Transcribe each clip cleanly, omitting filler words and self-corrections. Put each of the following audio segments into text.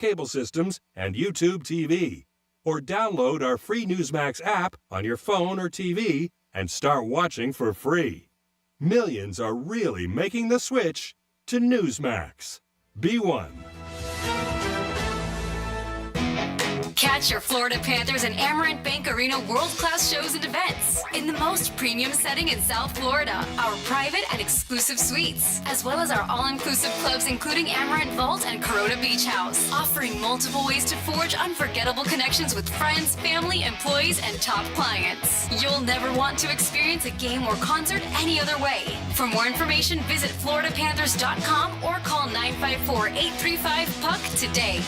cable systems, and YouTube TV. Or download our free Newsmax app on your phone or TV and start watching for free. Millions are really making the switch to Newsmax. Be one. Catch your Florida Panthers and Amarant Bank Arena world-class shows and events in the most premium setting in South Florida, our private and exclusive suites, as well as our all-inclusive clubs including Amarant Vault and Corona Beach House, offering multiple ways to forge unforgettable connections with friends, family, employees, and top clients. You'll never want to experience a game or concert any other way. For more information, visit floridapanthers.com or call 954-835-PUCK today.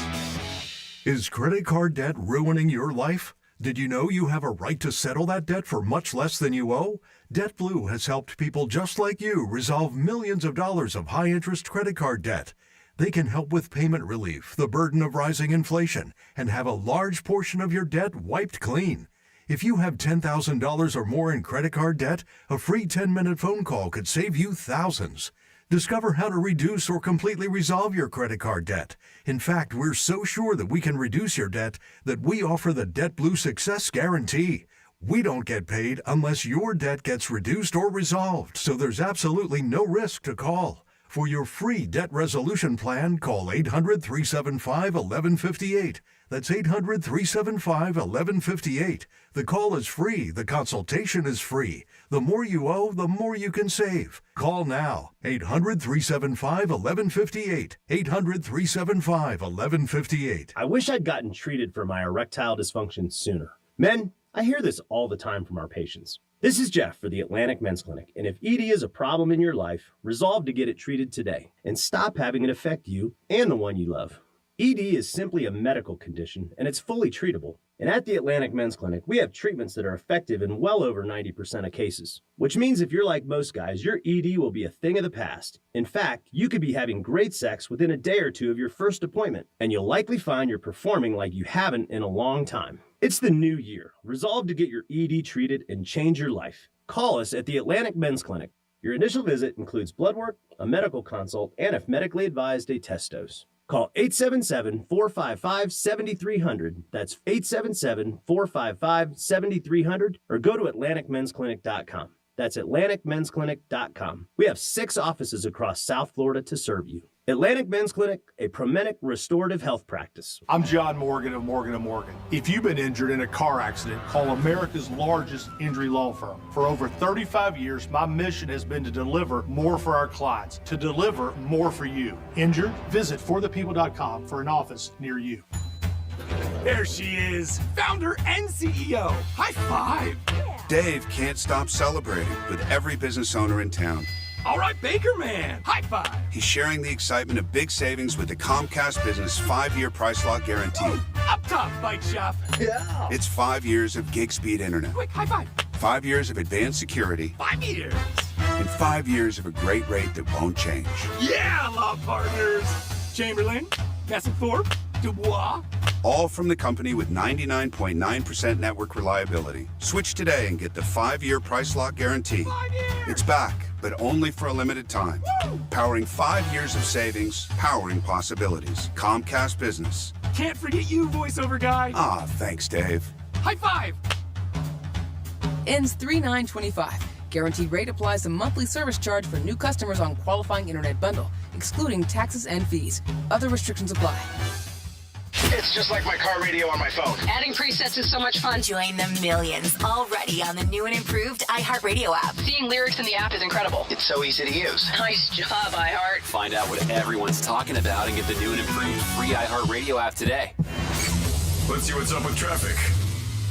Is credit card debt ruining your life? Did you know you have a right to settle that debt for much less than you owe? DebtBlue has helped people just like you resolve millions of dollars of high-interest credit card debt. They can help with payment relief, the burden of rising inflation, and have a large portion of your debt wiped clean. If you have $10,000 or more in credit card debt, a free 10-minute phone call could save you thousands. Discover how to reduce or completely resolve your credit card debt. In fact, we're so sure that we can reduce your debt that we offer the DebtBlue Success Guarantee. We don't get paid unless your debt gets reduced or resolved, so there's absolutely no risk to call. For your free debt resolution plan, call 800-375-1158. That's 800-375-1158. The call is free. The consultation is free. The more you owe, the more you can save. Call now. 800-375-1158. 800-375-1158. I wish I'd gotten treated for my erectile dysfunction sooner. Men, I hear this all the time from our patients. This is Jeff for the Atlantic Men's Clinic, and if ED is a problem in your life, resolve to get it treated today and stop having it affect you and the one you love. ED is simply a medical condition, and it's fully treatable. And at the Atlantic Men's Clinic, we have treatments that are effective in well over 90% of cases, which means if you're like most guys, your ED will be a thing of the past. In fact, you could be having great sex within a day or two of your first appointment, and you'll likely find you're performing like you haven't in a long time. It's the new year. Resolve to get your ED treated and change your life. Call us at the Atlantic Men's Clinic. Your initial visit includes blood work, a medical consult, and if medically advised, a test dose. Call 877-455-7300. That's 877-455-7300, or go to AtlanticMen'sClinic.com. That's AtlanticMen'sClinic.com. We have 6 offices across South Florida to serve you. Atlantic Men's Clinic, a Promenic restorative health practice. I'm John Morgan of Morgan & Morgan. If you've been injured in a car accident, call America's largest injury law firm. For over 35 years, my mission has been to deliver more for our clients, to deliver more for you. Injured? Visit forthepeople.com for an office near you. There she is, founder and CEO. High five. Dave can't stop celebrating with every business owner in town. All right, Baker Man, high five. He's sharing the excitement of big savings with the Comcast Business 5-year price lock guarantee. Up top, Bike Shop. Yeah. It's 5 years of gig speed internet. Quick, high five. 5 years of advanced security. 5 years. And 5 years of a great rate that won't change. Yeah, law partners. Chamberlain, Messingthorpe, Dubois. All from the company with 99.9% network reliability. Switch today and get the 5-year price lock guarantee. 5 years. It's back, but only for a limited time. Woo! Powering 5 years of savings, powering possibilities. Comcast Business. Can't forget you, voiceover guy. Ah, thanks, Dave. High five. Ends 3/9/25. Guaranteed rate applies to monthly service charge for new customers on qualifying internet bundle, excluding taxes and fees. Other restrictions apply. It's just like my car radio on my phone. Adding presets is so much fun. Join the millions already on the new and improved iHeartRadio app. Seeing lyrics in the app is incredible. It's so easy to use. Nice job, iHeart. Find out what everyone's talking about and get the new and improved free iHeartRadio app today. Let's see what's up with traffic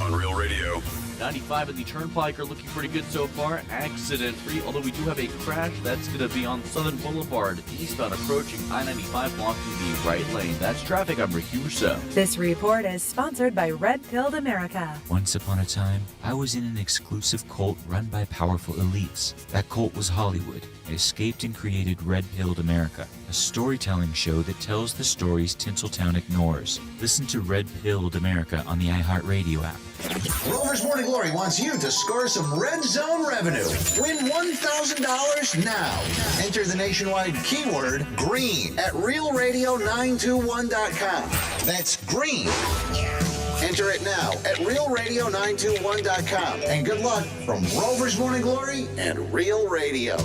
on Real Radio. 95 at the Turnpike are looking pretty good so far, accident-free, although we do have a crash that's going to be on Southern Boulevard, eastbound approaching I-95, blocking the right lane. That's traffic. I'm Ricky Rousseau. This report is sponsored by Red Pilled America. Once upon a time, I was in an exclusive cult run by powerful elites. That cult was Hollywood. I escaped and created Red Pilled America, a a storytelling show that tells the stories Tinseltown ignores. Listen to Red Pilled America on the iHeartRadio app. Rover's Morning Glory wants you to score some Red Zone revenue. Win $1,000 now. Enter the nationwide keyword GREEN at realradio921.com. That's green. Enter it now at realradio921.com. And good luck from Rover's Morning Glory and Real Radio.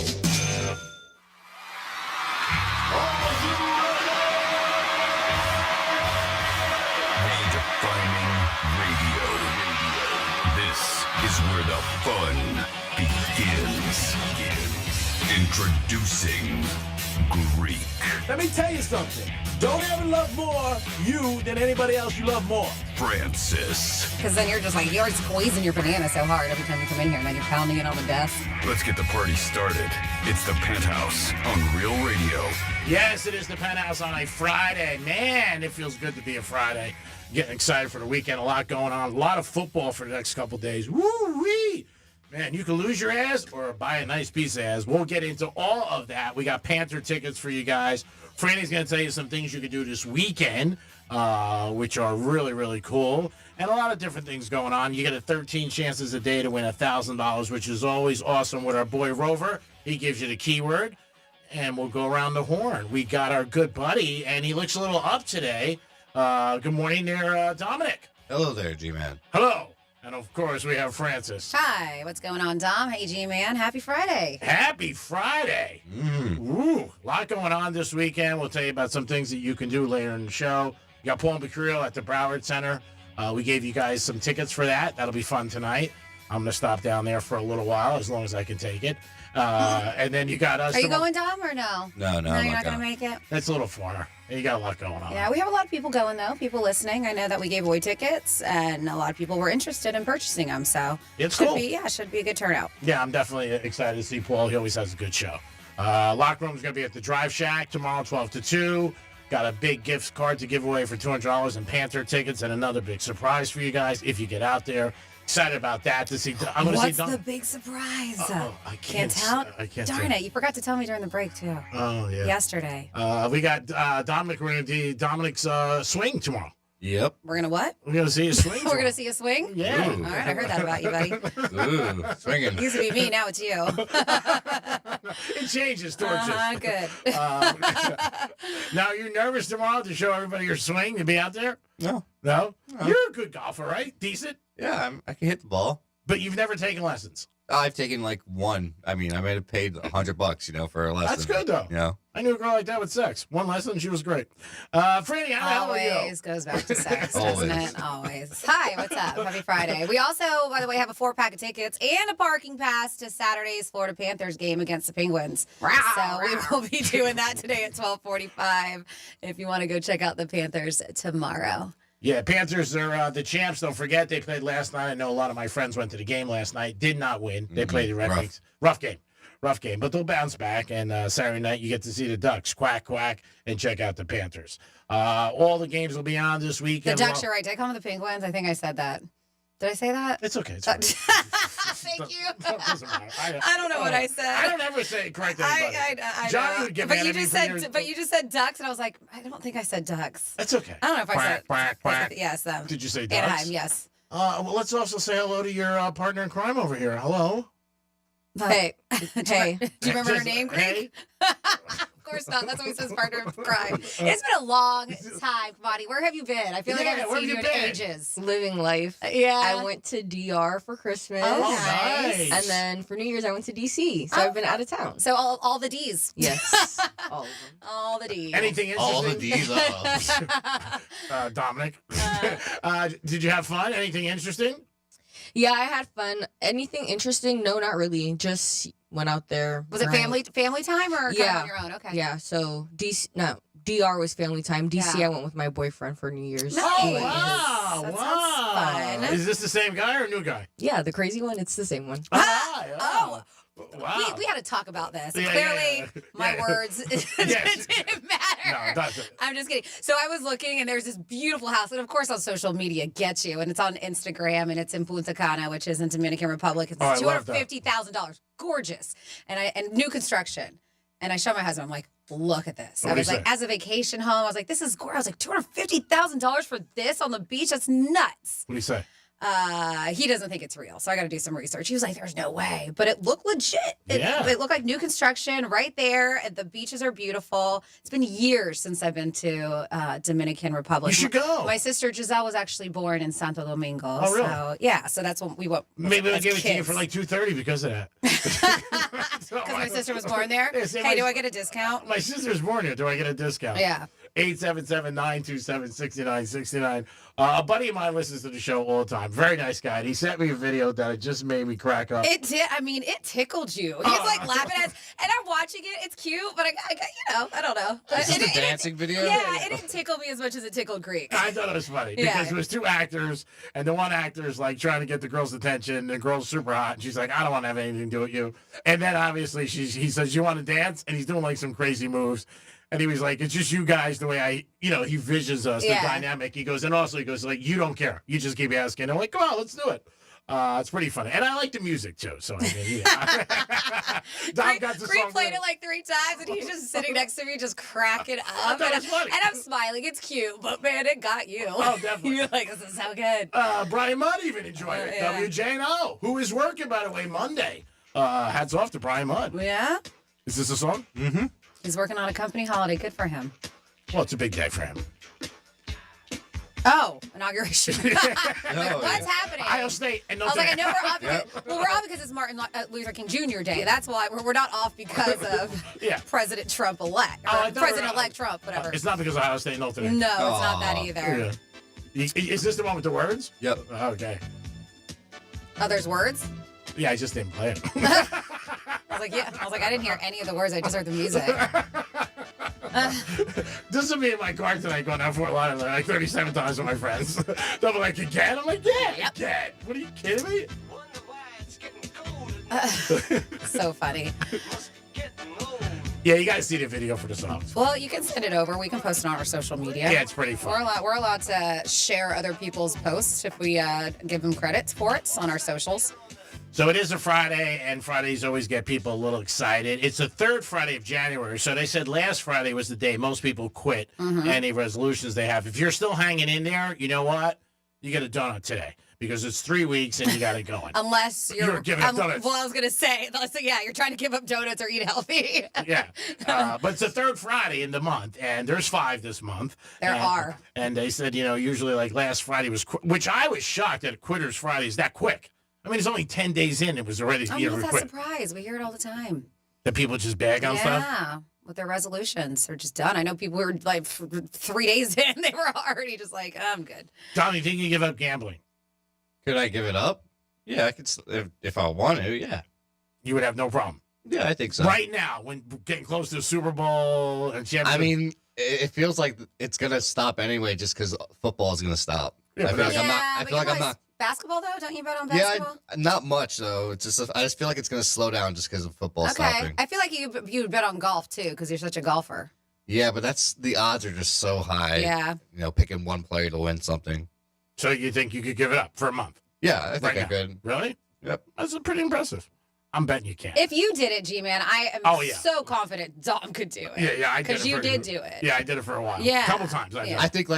Is where the fun begins. Introducing Greek. Let me tell you something. Don't ever love more you than anybody else you love more. Francis. Because then you're just like, you're squeezing your banana so hard every time you come in here, and then you're pounding it on the desk. Let's get the party started. It's the Penthouse on Real Radio. Yes, it is the Penthouse on a Friday. Man, it feels good to be a Friday. Getting excited for the weekend. A lot going on. A lot of football for the next couple days. Woo-wee! Man, you can lose your ass or buy a nice piece of ass. We'll get into all of that. We got Panther tickets for you guys. Franny's going to tell you some things you can do this weekend, which are really, really cool. And a lot of different things going on. You get a 13 chances a day to win $1,000, which is always awesome with our boy Rover. He gives you the keyword, and we'll go around the horn. We got our good buddy, and he looks a little up today. Good morning there, Dominic. Hello there, G-Man. Hello. And, of course, we have Francis. Hi, what's going on, Dom? Hey, G-Man. Happy Friday. Happy Friday. Ooh, a lot going on this weekend. We'll tell you about some things that you can do later in the show. You got Paul and Bacrio at the Broward Center. We gave you guys some tickets for that. That'll be fun tonight. I'm going to stop down there for a little while, as long as I can take it. And then you got us. Are you going, Dom, or no? No, you're not going to make it? That's a little far. You got a lot going on. Yeah, we have a lot of people going, though. People listening. I know that we gave away tickets, and a lot of people were interested in purchasing them. So it's cool. Should be a good turnout. Yeah, I'm definitely excited to see Paul. He always has a good show. Locker Room's going to be at the Drive Shack tomorrow, 12 to 2. Got a big gift card to give away for $200 and Panther tickets, and another big surprise for you guys if you get out there. Excited about that to see. What's the big surprise? I can't tell. Darn it! You forgot to tell me during the break too. Oh yeah. Yesterday. We got Dominic. We're gonna do Dominic's swing tomorrow. Yep. We're gonna what? We're gonna see a swing. We're gonna see a swing. Yeah. All right, I heard that about you, buddy. Ooh, swinging. It used to be me, now it's you. It changes, torches. Good. Now, you're nervous tomorrow to show everybody your swing to be out there? No. No? You're a good golfer, right? Decent? Yeah, I can hit the ball. But you've never taken lessons? I've taken like one. I mean, I might have paid $100, for a lesson. That's good, though. I knew a girl like that with sex. One lesson, she was great. Franny, how the hell are you? Always goes back to sex, doesn't it? Always. Hi, what's up? Happy Friday. We also, by the way, have a 4-pack of tickets and a parking pass to Saturday's Florida Panthers game against the Penguins. So we will be doing that today at 12:45 if you want to go check out the Panthers tomorrow. Yeah, Panthers are the champs. Don't forget, they played last night. I know a lot of my friends went to the game last night. Did not win. They played the Red Wings. Rough game. But they'll bounce back. And Saturday night, you get to see the Ducks. Quack, quack, and check out the Panthers. All the games will be on this weekend. The Ducks, you're right. Did I call them the Penguins? I think I said that. Did I say that? It's okay. Thank you. Doesn't matter. I don't know what I said. I don't ever say it correct to anybody. I Johnny would get but mad you at me just for said, years. but you just said Ducks, and I was like, I don't think I said Ducks. That's okay. I don't know if I said quack, quack. Yes, them. Did you say Ducks? Anaheim, yes. Well, let's also say hello to your partner in crime over here. Hello. Hey, hey. Do you remember her name, Greg? Hey. Of course not. That's what he says, partner in crime. It's been a long time, Bonnie. Where have you been? I feel like I haven't seen you in ages. Living life. Yeah. I went to DR for Christmas. Oh, nice. And then for New Year's, I went to DC. So I've been out of town. So all the D's. Yes. All of them. All the D's. Anything interesting? All the D's. Dominic, did you have fun? Anything interesting? Yeah, I had fun. Anything interesting? No, not really. Just went out there. Was it family time or kind of on your own? Okay. Yeah. So DR was family time. DC, I went with my boyfriend for New Year's. Nice. Oh, wow. That Wow. sounds fun. Is this the same guy or a new guy? Yeah, the crazy one. It's the same one. Oh. Wow. We had to talk about this. Yeah, Clearly, yeah. my words didn't matter. No, it doesn't. I'm just kidding. So I was looking, and there's this beautiful house, and of course on social media gets you, and it's on Instagram, and it's in Punta Cana, which is in Dominican Republic. It's I love that. $250,000, gorgeous, and new construction. And I show my husband, I'm like, look at this. I What'd was he like, say? as a vacation home, I was like, this is gorgeous. I was like, $250,000 for this on the beach? That's nuts. What do you say? He doesn't think it's real, so I got to do some research. He was like, "There's no way," but it looked legit. It looked like new construction right there, and the beaches are beautiful. It's been years since I've been to Dominican Republic. You should go. My sister Giselle was actually born in Santo Domingo. Oh, really? So yeah, so that's when we went. Maybe I as gave it to you kids. for like $230 because of that. Because my sister was born there. Yeah, say Hey, my- do I get a discount? My sister's born here. Do I get a discount? Yeah. 877-927-6969. A buddy of mine listens to the show all the time. Very nice guy. And he sent me a video that just made me crack up. It did. I mean, it tickled you. He's like laughing at us, and I'm watching it. It's cute, but I don't know. Is this the dancing video? Yeah, it didn't tickle me as much as it tickled Greek. I thought it was funny because Yeah. it was two actors, and the one actor is like trying to get the girl's attention. The girl's super hot, and she's like, "I don't want to have anything to do with you." And then obviously he says, "You want to dance?" And he's doing like some crazy moves. And he was like, "It's just you guys, the way he visions us, the dynamic." He goes, like, "You don't care. You just keep asking." I'm like, "Come on, let's do it." It's pretty funny. And I like the music, too. So, I mean, yeah. Dom got the Greek song played ready. it like 3 times, and he's just sitting next to me, just cracking I up. thought it was funny. And I'm smiling. It's cute, but man, it got you. Oh, definitely. You're like, this is so good. Brian Mudd even enjoyed it. Yeah. WJNO, who is working, by the way, Monday. Hats off to Brian Mudd. Yeah? Is this a song? Mm-hmm. He's working on a company holiday. Good for him. Well, it's a big day for him. Oh, inauguration. What's happening? Ohio State. And I was like, I know we're off. Yep. Well, we're off because it's Martin Luther King Jr. Day. That's why we're not off because of President Trump-elect. Or Oh, I thought President-elect Trump, whatever. It's not because of Ohio State and Notre Dame. No, it's not that either. Yeah. Is this the one with the words? Yep. Okay. Oh, there's words? Yeah, I just didn't play it. I was like, yeah. I was like, I didn't hear any of the words. I just heard the music. This will be in my car tonight going down Fort Lauderdale like 37 times with my friends. They'll be like, again? I'm like, yeah, again. What are you kidding me? So funny. Yeah, you got to see the video for the song. Well, you can send it over. We can post it on our social media. Yeah, it's pretty fun. We're allowed to share other people's posts if we give them credits for it on our socials. So it is a Friday, and Fridays always get people a little excited. It's the third Friday of January, so they said last Friday was the day most people quit any resolutions they have. If you're still hanging in there, you know what? You get a donut today because it's 3 weeks and you got it going. Unless you're giving up donuts. Well, I was going to say, yeah, you're trying to give up donuts or eat healthy. Yeah. But it's the third Friday in the month, and there's 5 this month. There are. And they said, usually like last Friday was, which I was shocked that Quitters Friday is that quick. I mean, it's only 10 days in. It was already, I'm not that quit. surprised. We hear it all the time. That people just bag on stuff? Yeah, with their resolutions. They're just done. I know people were like 3 days in, they were already just like, I'm good. Tom, you think you give up gambling? Could I give it up? Yeah, I could. If I want to, yeah. You would have no problem. Yeah, I think so. Right now, when getting close to the Super Bowl and championship. I mean, it feels like it's gonna stop anyway, just because football is gonna stop. Yeah, I feel like I'm not. I feel like I'm not. Basketball, though? Don't you bet on Yeah, basketball? not much though. It's just I just feel like it's gonna slow down just because of football stopping. I feel like you would bet on golf, too, because you're such a golfer. Yeah, but the odds are just so high. Yeah. Picking one player to win something. So you think you could give it up for a month? Yeah, I think Right I now. could. Really? Yep. That's pretty impressive. I'm betting you can. If you did it, G-Man, I am Oh, yeah. so confident Dom could do it. Yeah, I did it. Because you did do it. Yeah, I did it for a while. Yeah. A couple times. I did. Yeah. I think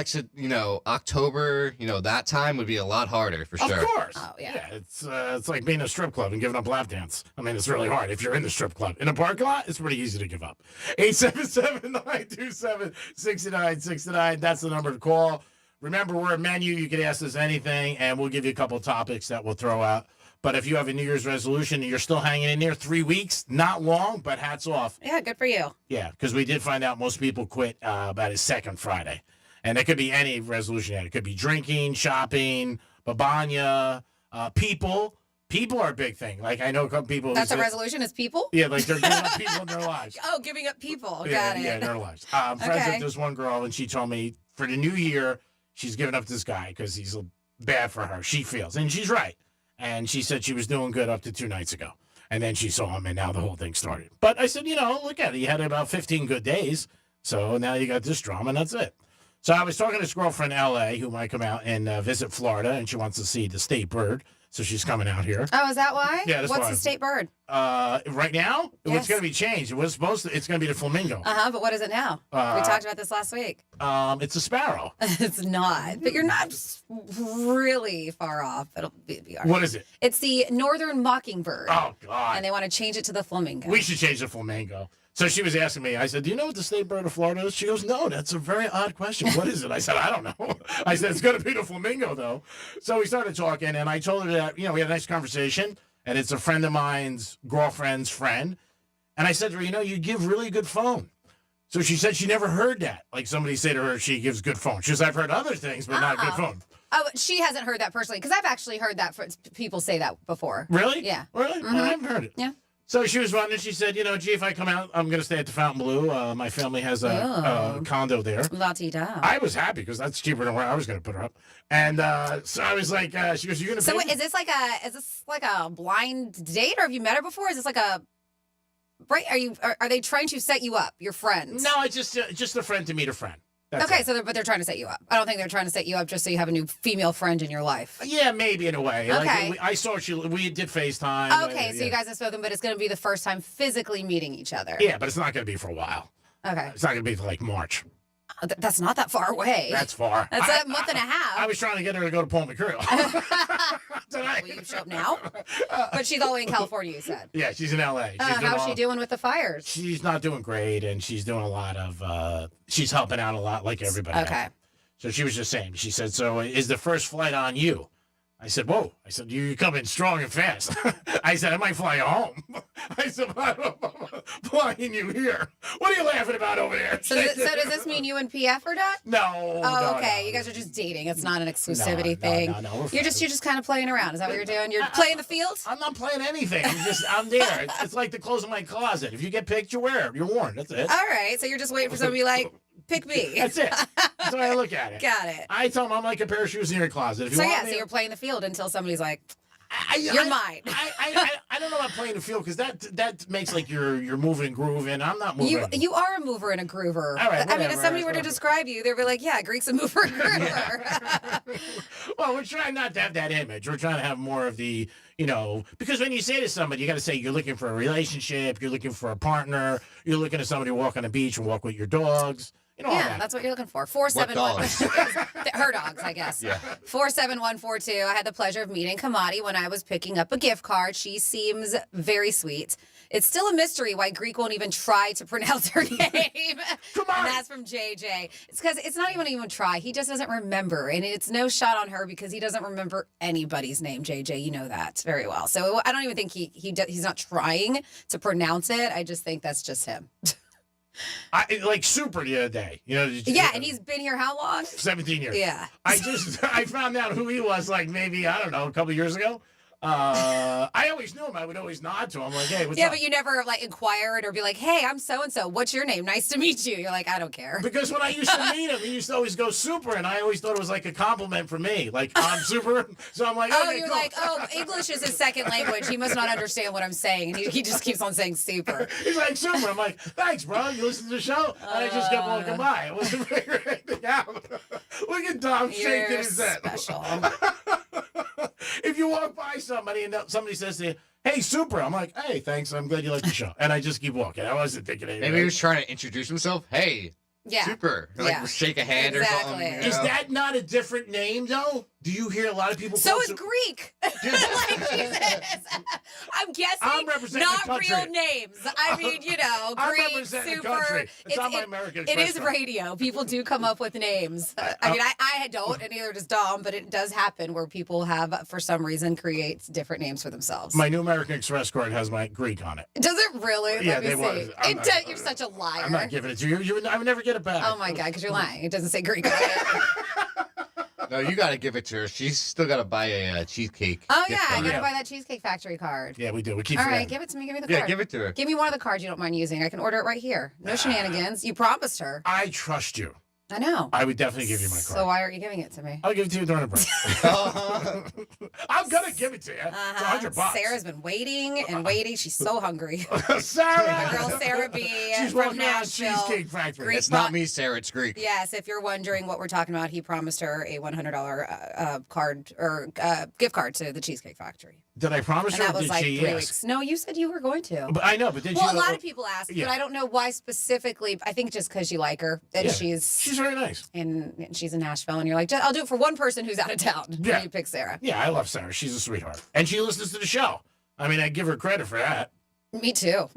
October, that time would be a lot harder for sure. Of course. Oh, yeah. It's like being in a strip club and giving up lap dance. I mean, it's really hard. If you're in the strip club. In a parking lot, it's pretty easy to give up. 877-927-6969. That's the number to call. Remember, we're a menu. You can ask us anything, and we'll give you a couple of topics that we'll throw out. But if you have a New Year's resolution and you're still hanging in there 3 weeks, not long, but hats off. Yeah, good for you. Yeah, because we did find out most people quit about his second Friday. And it could be any resolution. It could be drinking, shopping, babanya, people. People are a big thing. Like, I know a couple people. That's a resolution is people? Yeah, like they're giving up people in their lives. Oh, giving up people. Yeah, Got it. yeah, in their lives. Friends Okay. with this one girl, and she told me for the new year, she's giving up this guy because he's bad for her. She feels. And she's right. And she said she was doing good up to 2 nights ago. And then she saw him, and now the whole thing started. But I said, look at it. You had about 15 good days. So now you got this drama, and that's it. So I was talking to this girl from L.A. who might come out and visit Florida, and she wants to see the state bird. So she's coming out here. Oh, is that why? Yeah, that's What's why. the state bird? Right now, Yes. it's going to be changed. It was supposed to. It's going to be the flamingo. But what is it now? We talked about this last week. It's a sparrow. It's not, but you're not really far off. It'll be all right. What is it? It's the northern mockingbird. Oh God! And they want to change it to the flamingo. We should change the flamingo. So she was asking me, I said, do you know what the state bird of Florida is? She goes, no, that's a very odd question. What is it? I said, I don't know. I said, it's going to be the flamingo, though. So we started talking, and I told her that, we had a nice conversation, and it's a friend of mine's girlfriend's friend. And I said to her, you give really good phone. So she said she never heard that. Like somebody say to her, she gives good phone. She goes, I've heard other things, but not good phone. Oh, she hasn't heard that personally, because I've actually heard that people say that before. Really? Yeah. Really? I haven't heard it. Yeah. So she was running. She said, gee, if I come out, I'm going to stay at the Fontainebleau. My family has a condo there. La-ti-da. I was happy because that's cheaper than where I was going to put her up. And so I was like, she goes, you're going to pay So wait, me? is this like a blind date, or have you met her before? Is this like a right? Are they trying to set you up? Your friends? No, it's just a friend to meet a friend. That's okay, it. so they're trying to set you up. I don't think they're trying to set you up just so you have a new female friend in your life. Yeah, maybe in a way. Okay. Like, I saw we did FaceTime. Okay, so you guys have spoken, but it's going to be the first time physically meeting each other. Yeah, but it's not going to be for a while. Okay. It's not going to be for like March. That's not that far away. That's far. That's a month and a half. I was trying to get her to go to Paul McCreary. Will you show up now? But she's all the way in California, you said. Yeah, she's in L.A. How's she doing with the fires? She's not doing great, and she's doing a lot of, she's helping out a lot like everybody Okay. else. So she was just saying, she said, so is the first flight on you? I said, whoa. I said, you come in strong and fast. I said, I might fly you home. I said, I'm flying you here. What are you laughing about over there? So does this mean you and PF are done? No. Oh, okay. You guys are just dating. It's not an exclusivity thing. No. You're just kind of playing around. Is that what you're doing? You're playing the field? I'm not playing anything. I'm there. It's like the clothes in my closet. If you get picked, you wear it. You're worn. That's it. All right. So you're just waiting for somebody to be like, pick me. That's it. That's the way I look at it. Got it. I tell them I'm like a pair of shoes in your closet. If you So want yeah, me, so you're playing the field until somebody's like, you're mine. I don't know about playing the field because that makes like you're moving and grooving. I'm not moving. You are a mover and a groover. All right, I mean, if whatever, somebody were to describe you, they'd be like, yeah, Greek's a mover and groover. Well, we're trying not to have that image. We're trying to have more of the, because when you say to somebody, you got to say you're looking for a relationship, you're looking for a partner, you're looking at somebody to walk on the beach and walk with your dogs. All Yeah, that. that's what you're looking for. 471. Her dogs, I guess. Yeah. 47142. I had the pleasure of meeting Kamadi when I was picking up a gift card. She seems very sweet. It's still a mystery why Greek won't even try to pronounce her name. Come on. And that's from JJ. It's because it's not even try. He just doesn't remember. And it's no shot on her because he doesn't remember anybody's name, JJ. You know that very well. So I don't even think he's not trying to pronounce it. I just think that's just him. I like Super the other day. Yeah, and he's been here how long? 17 years. Yeah. I found out who he was like maybe, I don't know, a couple years ago. I always knew him. I would always nod to him like, hey, what's up? But you never like inquired or be like, hey, I'm so-and-so. What's your name? Nice to meet you. You're like, I don't care. Because when I used to meet him, he used to always go Super, and I always thought it was like a compliment for me. Like, I'm Super. So I'm like, oh, okay, you're cool. like, oh, English is his second language. He must not understand what I'm saying. And he just keeps on saying super. He's like, Super. I'm like, thanks, bro. You listen to the show? And I just kept walking by. It wasn't figuring anything out. Look at Tom shaking his head. Special. If you walk by somebody and somebody says to you, hey, Super, I'm like, hey, thanks. I'm glad you like the show. And I just keep walking. I wasn't thinking anything. Maybe he was trying to introduce himself. Hey, yeah. Super. Like, shake a hand or something. Is that not a different name, though? Do you hear a lot of people So call is Greek. Like, Jesus. I'm guessing I'm representing not the country. real names. I mean, I'm Greek, representing the super. country. It's on my American It is Express card. radio. People do come up with names. I mean, I don't, and neither does Dom, but it does happen where people have, for some reason, create different names for themselves. My new American Express card has my Greek on it. Does it really? Yeah, Let me they see. was. You're such a liar. I'm not giving it to you. I would never get it back. Oh my God, because you're lying. It doesn't say Greek on it. No, you got to give it to her. She's still got to buy a cheesecake. Oh yeah, gift I card. gotta buy that Cheesecake Factory card. Yeah, we do. We keep All right, forgetting. give it to me. Give me the Yeah, card. give it to her. Give me one of the cards you don't mind using. I can order it right here. No shenanigans. You promised her. I trust you. I know. I would definitely give you my So card. why aren't you giving it to me? I'll give it to you during the break. I'm gonna give it to you. It's $100. Sarah's been waiting and waiting. She's so hungry. Sarah! My girl Sarah B. She's from walking around Nashville. Cheesecake Factory. Greek It's not me, Sarah. It's Greek. Yes, if you're wondering what we're talking about, he promised her a $100 card or gift card to the Cheesecake Factory. Did I promise And her? that Or was did like she 3 ask? weeks. No, you said you were going to. But I know, but did Well, you? a lot of people ask, yeah. but I don't know why specifically. I think just because you like her, and Yeah. she's very nice, and she's in Nashville, and you're like, I'll do it for one person who's out of town. Yeah. And you pick Sarah. Yeah, I love Sarah. She's a sweetheart, and she listens to the show. I mean, I give her credit for that. Me too.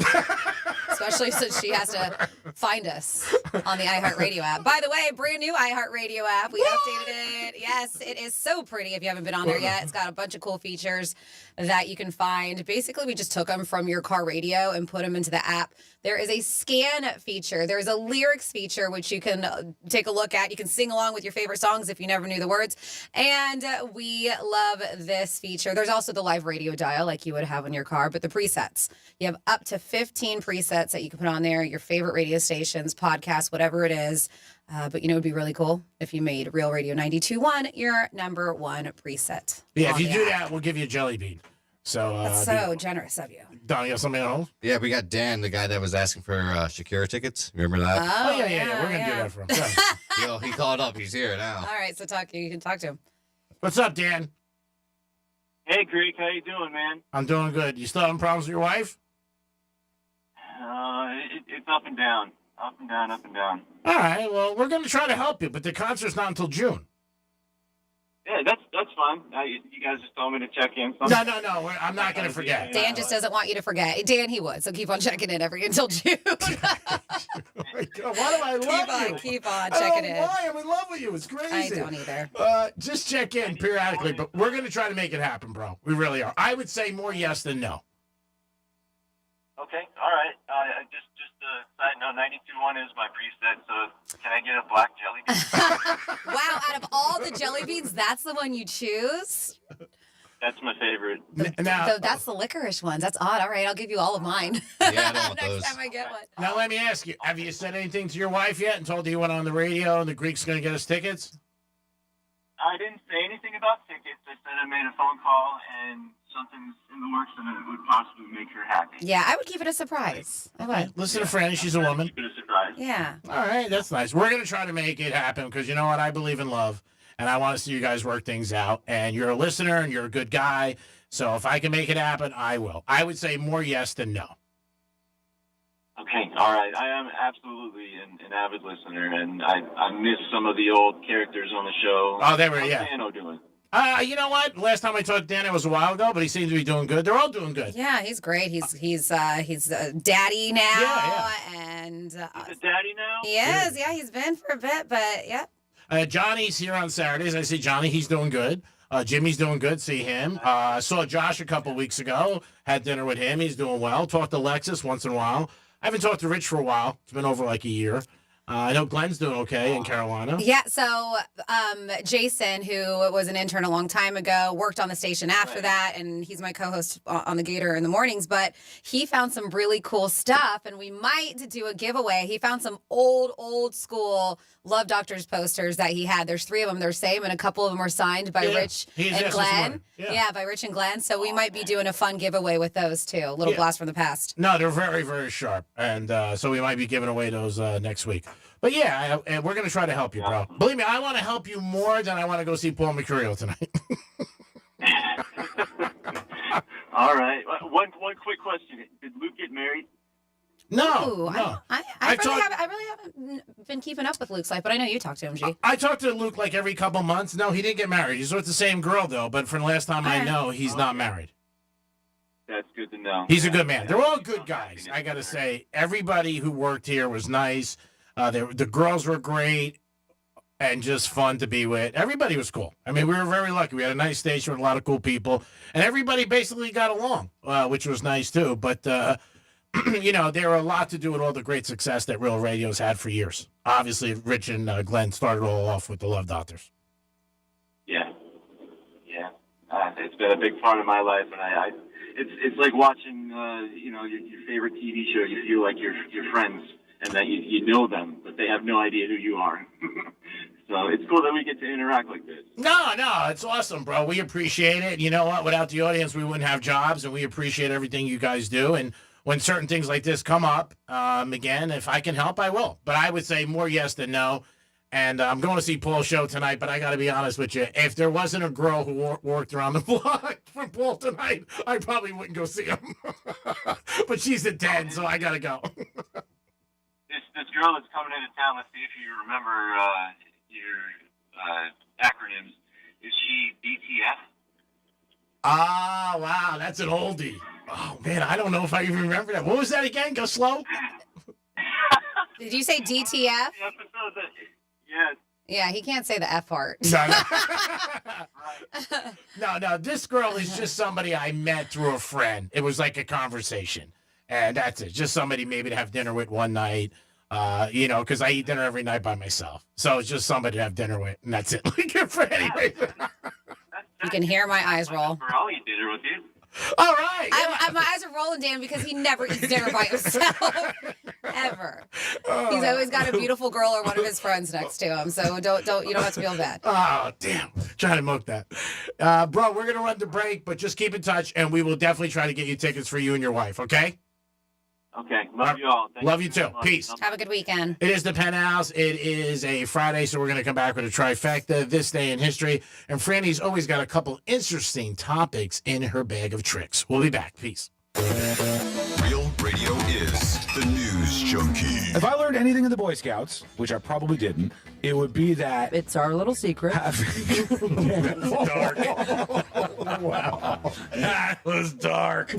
Especially since she has to find us on the iHeartRadio app. By the way, brand new iHeartRadio app. We updated it. Yes, it is so pretty if you haven't been on there yet. It's got a bunch of cool features that you can find. Basically, we just took them from your car radio and put them into the app. There is a scan feature. There's a lyrics feature, which you can take a look at. You can sing along with your favorite songs if you never knew the words. And we love this feature. There's also the live radio dial like you would have in your car, but the presets. You have up to 15 presets that you can put on there, your favorite radio stations, podcasts, whatever it is. But it would be really cool if you made Real Radio 92.1 your number one preset. Yeah, if on you the do app. that, we'll give you a jelly bean. So That's so generous of you. Don, you have something at home? Yeah, we got Dan, the guy that was asking for Shakira tickets. Remember that? Oh, yeah. We're gonna do that for him. Yo, he called up. He's here now. All right, so you can talk to him. What's up, Dan? Hey, Greek, how you doing, man? I'm doing good. You still having problems with your wife? It's up and down, up and down, up and down. All right. Well, we're gonna try to help you, but the concert's not until June. Yeah, that's fine. You guys just told me to check in. No. I'm not gonna forget. Dan just doesn't want you to forget. Dan, he would. So keep on checking in until June. Why do I love you? Keep on I checking don't in. know why. I'm in love with you. It's crazy. I don't either. Just check in periodically, but we're gonna try to make it happen, bro. We really are. I would say more yes than no. Okay, all right. Just a side note, 92.1 is my preset, so can I get a black jelly bean? Wow, out of all the jelly beans, that's the one you choose? That's my favorite. So that's the licorice ones. That's odd. All right, I'll give you all of mine. Yeah, I don't want Next those. time I get one. Now let me ask you: have you said anything to your wife yet and told her you went on the radio and the Greek's gonna get us tickets? I didn't say anything about tickets. I said I made a phone call and something's in the works and it would possibly make her happy. Yeah, I would keep it a surprise. I would. Listen to Franny; she's a woman. Keep it a surprise. Yeah. All right, that's nice. We're gonna try to make it happen because you know what? I believe in love, and I want to see you guys work things out. And you're a listener, and you're a good guy. So if I can make it happen, I will. I would say more yes than no. Okay, all right. I am absolutely an avid listener, and I miss some of the old characters on the show. Oh, they were, How's yeah. Dano doing? You know what? Last time I talked to Dan, it was a while ago, but he seems to be doing good. They're all doing good. Yeah, he's great. He's a daddy now, and He's a daddy now? he is. Yeah, he's been for a bit, but yeah. Johnny's here on Saturdays. I see Johnny. He's doing good. Jimmy's doing good. See him. I saw Josh a couple weeks ago. Had dinner with him. He's doing well. Talked to Lexus once in a while. I haven't talked to Rich for a while. It's been over like a year. I know Glenn's doing okay in Carolina. Yeah, so Jason, who was an intern a long time ago, worked on the station after that, and he's my co-host on the Gator in the mornings, but he found some really cool stuff, and we might do a giveaway. He found some old school Love Doctors posters that he had. There's 3 of them. They're same, and a couple of them are signed by Rich and Glenn. Yeah, by Rich and Glenn. So we might be doing a fun giveaway with those, too. A little blast from the past. No, they're very, very sharp, and so we might be giving away those next week. But yeah, and we're going to try to help you, bro. Believe me, I want to help you more than I want to go see Paul Mercurio tonight. All right. One quick question. Did Luke get married? No, Ooh, no. I really haven't been keeping up with Luke's life, but I know you talked to him, G. I talk to Luke like every couple months. No, he didn't get married. He's with the same girl, though, but from the last time I know, he's not married. That's good to know. He's a good man. They're all good guys, I got to say. Everybody who worked here was nice. The girls were great and just fun to be with. Everybody was cool. I mean, we were very lucky. We had a nice station with a lot of cool people, and everybody basically got along, which was nice, too. But, there were a lot to do with all the great success that Real Radio's had for years. Obviously, Rich and Glenn started all off with the Love Doctors. Yeah. It's been a big part of my life, and it's like watching, your favorite TV show. You feel like you're friends and that you know them, but they have no idea who you are. So it's cool that we get to interact like this. No, it's awesome, bro. We appreciate it. You know what? Without the audience, we wouldn't have jobs, and we appreciate everything you guys do. And when certain things like this come up, again, if I can help, I will. But I would say more yes than no. And I'm going to see Paul's show tonight, but I got to be honest with you. If there wasn't a girl who worked around the block for Paul tonight, I probably wouldn't go see him. But she's at 10, so I got to go. This girl that's coming into town, let's see if you remember your acronyms. Is she DTF? Ah, wow, that's an oldie. Oh, man, I don't know if I even remember that. What was that again? Go slow. Did you say DTF? Yeah. Yeah, he can't say the F part. No, this girl is just somebody I met through a friend. It was like a conversation. And that's it. Just somebody maybe to have dinner with one night. Because I eat dinner every night by myself. So it's just somebody to have dinner with, and that's it. Good for anyway. You can hear my eyes roll. I'll eat dinner with you. All right. My eyes are rolling, Dan, because he never eats dinner by himself. Ever. He's always got a beautiful girl or one of his friends next to him. So you don't have to feel bad. Oh, damn. Trying to milk that. Bro, we're going to run the break, but just keep in touch, and we will definitely try to get you tickets for you and your wife, okay? Okay. Love you all. Love you too. Peace. Have a good weekend. It is the Penthouse. It is a Friday, so we're going to come back with a trifecta, this day in history. And Franny's always got a couple interesting topics in her bag of tricks. We'll be back. Peace. Real Radio is the news junkie. If I learned anything in the Boy Scouts, which I probably didn't, it would be that It's our little secret. Dark. Wow. That was dark.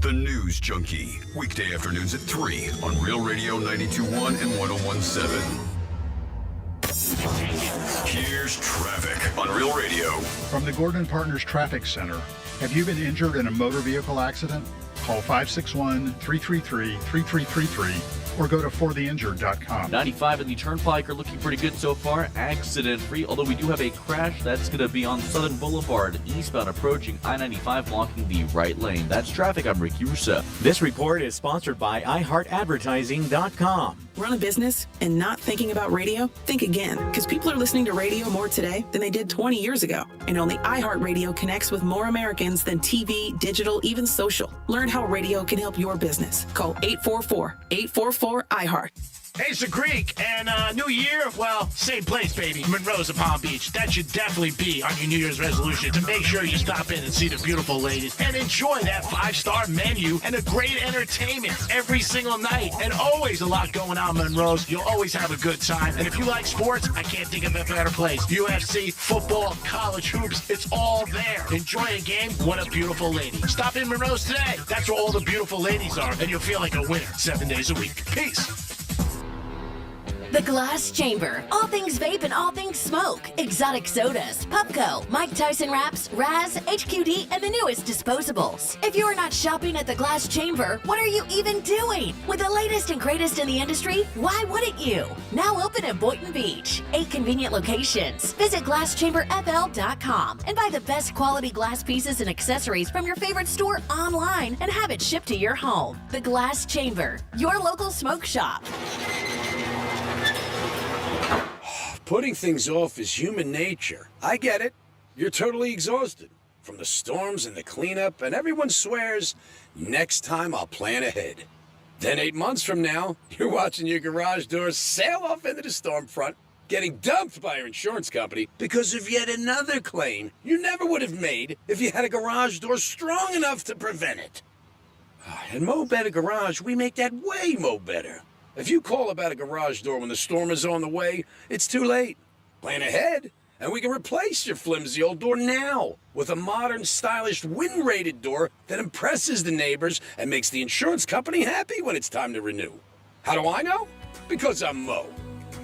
The news junkie. Weekday afternoons at 3 on Real Radio 92.1 and 101.7. Here's traffic on Real Radio. From the Gordon Partners Traffic Center. Have you been injured in a motor vehicle accident? Call 561-333-3333 or go to fortheinjured.com. 95 and the Turnpike are looking pretty good so far, accident-free, although we do have a crash that's going to be on Southern Boulevard, eastbound approaching I-95, blocking the right lane. That's traffic. I'm Rick Ursa. This report is sponsored by iHeartAdvertising.com. Run a business and not thinking about radio? Think again, because people are listening to radio more today than they did 20 years ago. And only iHeartRadio connects with more Americans than TV, digital, even social. Learn how radio can help your business. Call 844-844-iHeart. Hey, it's the Greek, and New Year, well, same place, baby. Monroe's at Palm Beach. That should definitely be on your New Year's resolution to make sure you stop in and see the beautiful ladies and enjoy that 5-star menu and the great entertainment every single night. And always a lot going on, Monroe's. You'll always have a good time. And if you like sports, I can't think of a better place. UFC, football, college hoops, it's all there. Enjoy a game, what a beautiful lady. Stop in Monroe's today. That's where all the beautiful ladies are, and you'll feel like a winner 7 days a week. Peace. The Glass Chamber. All things vape and all things smoke. Exotic sodas, Pupco, Mike Tyson wraps, Raz, HQD, and the newest disposables. If you are not shopping at the Glass Chamber, what are you even doing? With the latest and greatest in the industry, why wouldn't you? Now open in Boynton Beach. 8 convenient locations. Visit GlassChamberFL.com and buy the best quality glass pieces and accessories from your favorite store online and have it shipped to your home. The Glass Chamber, your local smoke shop. Putting things off is human nature. I get it. You're totally exhausted from the storms and the cleanup, and everyone swears, next time I'll plan ahead. Then 8 months from now, you're watching your garage doors sail off into the storm front, getting dumped by your insurance company because of yet another claim you never would have made if you had a garage door strong enough to prevent it. At Mo Better Garage, we make that way mo better. If you call about a garage door when the storm is on the way, it's too late. Plan ahead, and we can replace your flimsy old door now with a modern, stylish, wind-rated door that impresses the neighbors and makes the insurance company happy when it's time to renew. How do I know? Because I'm Mo.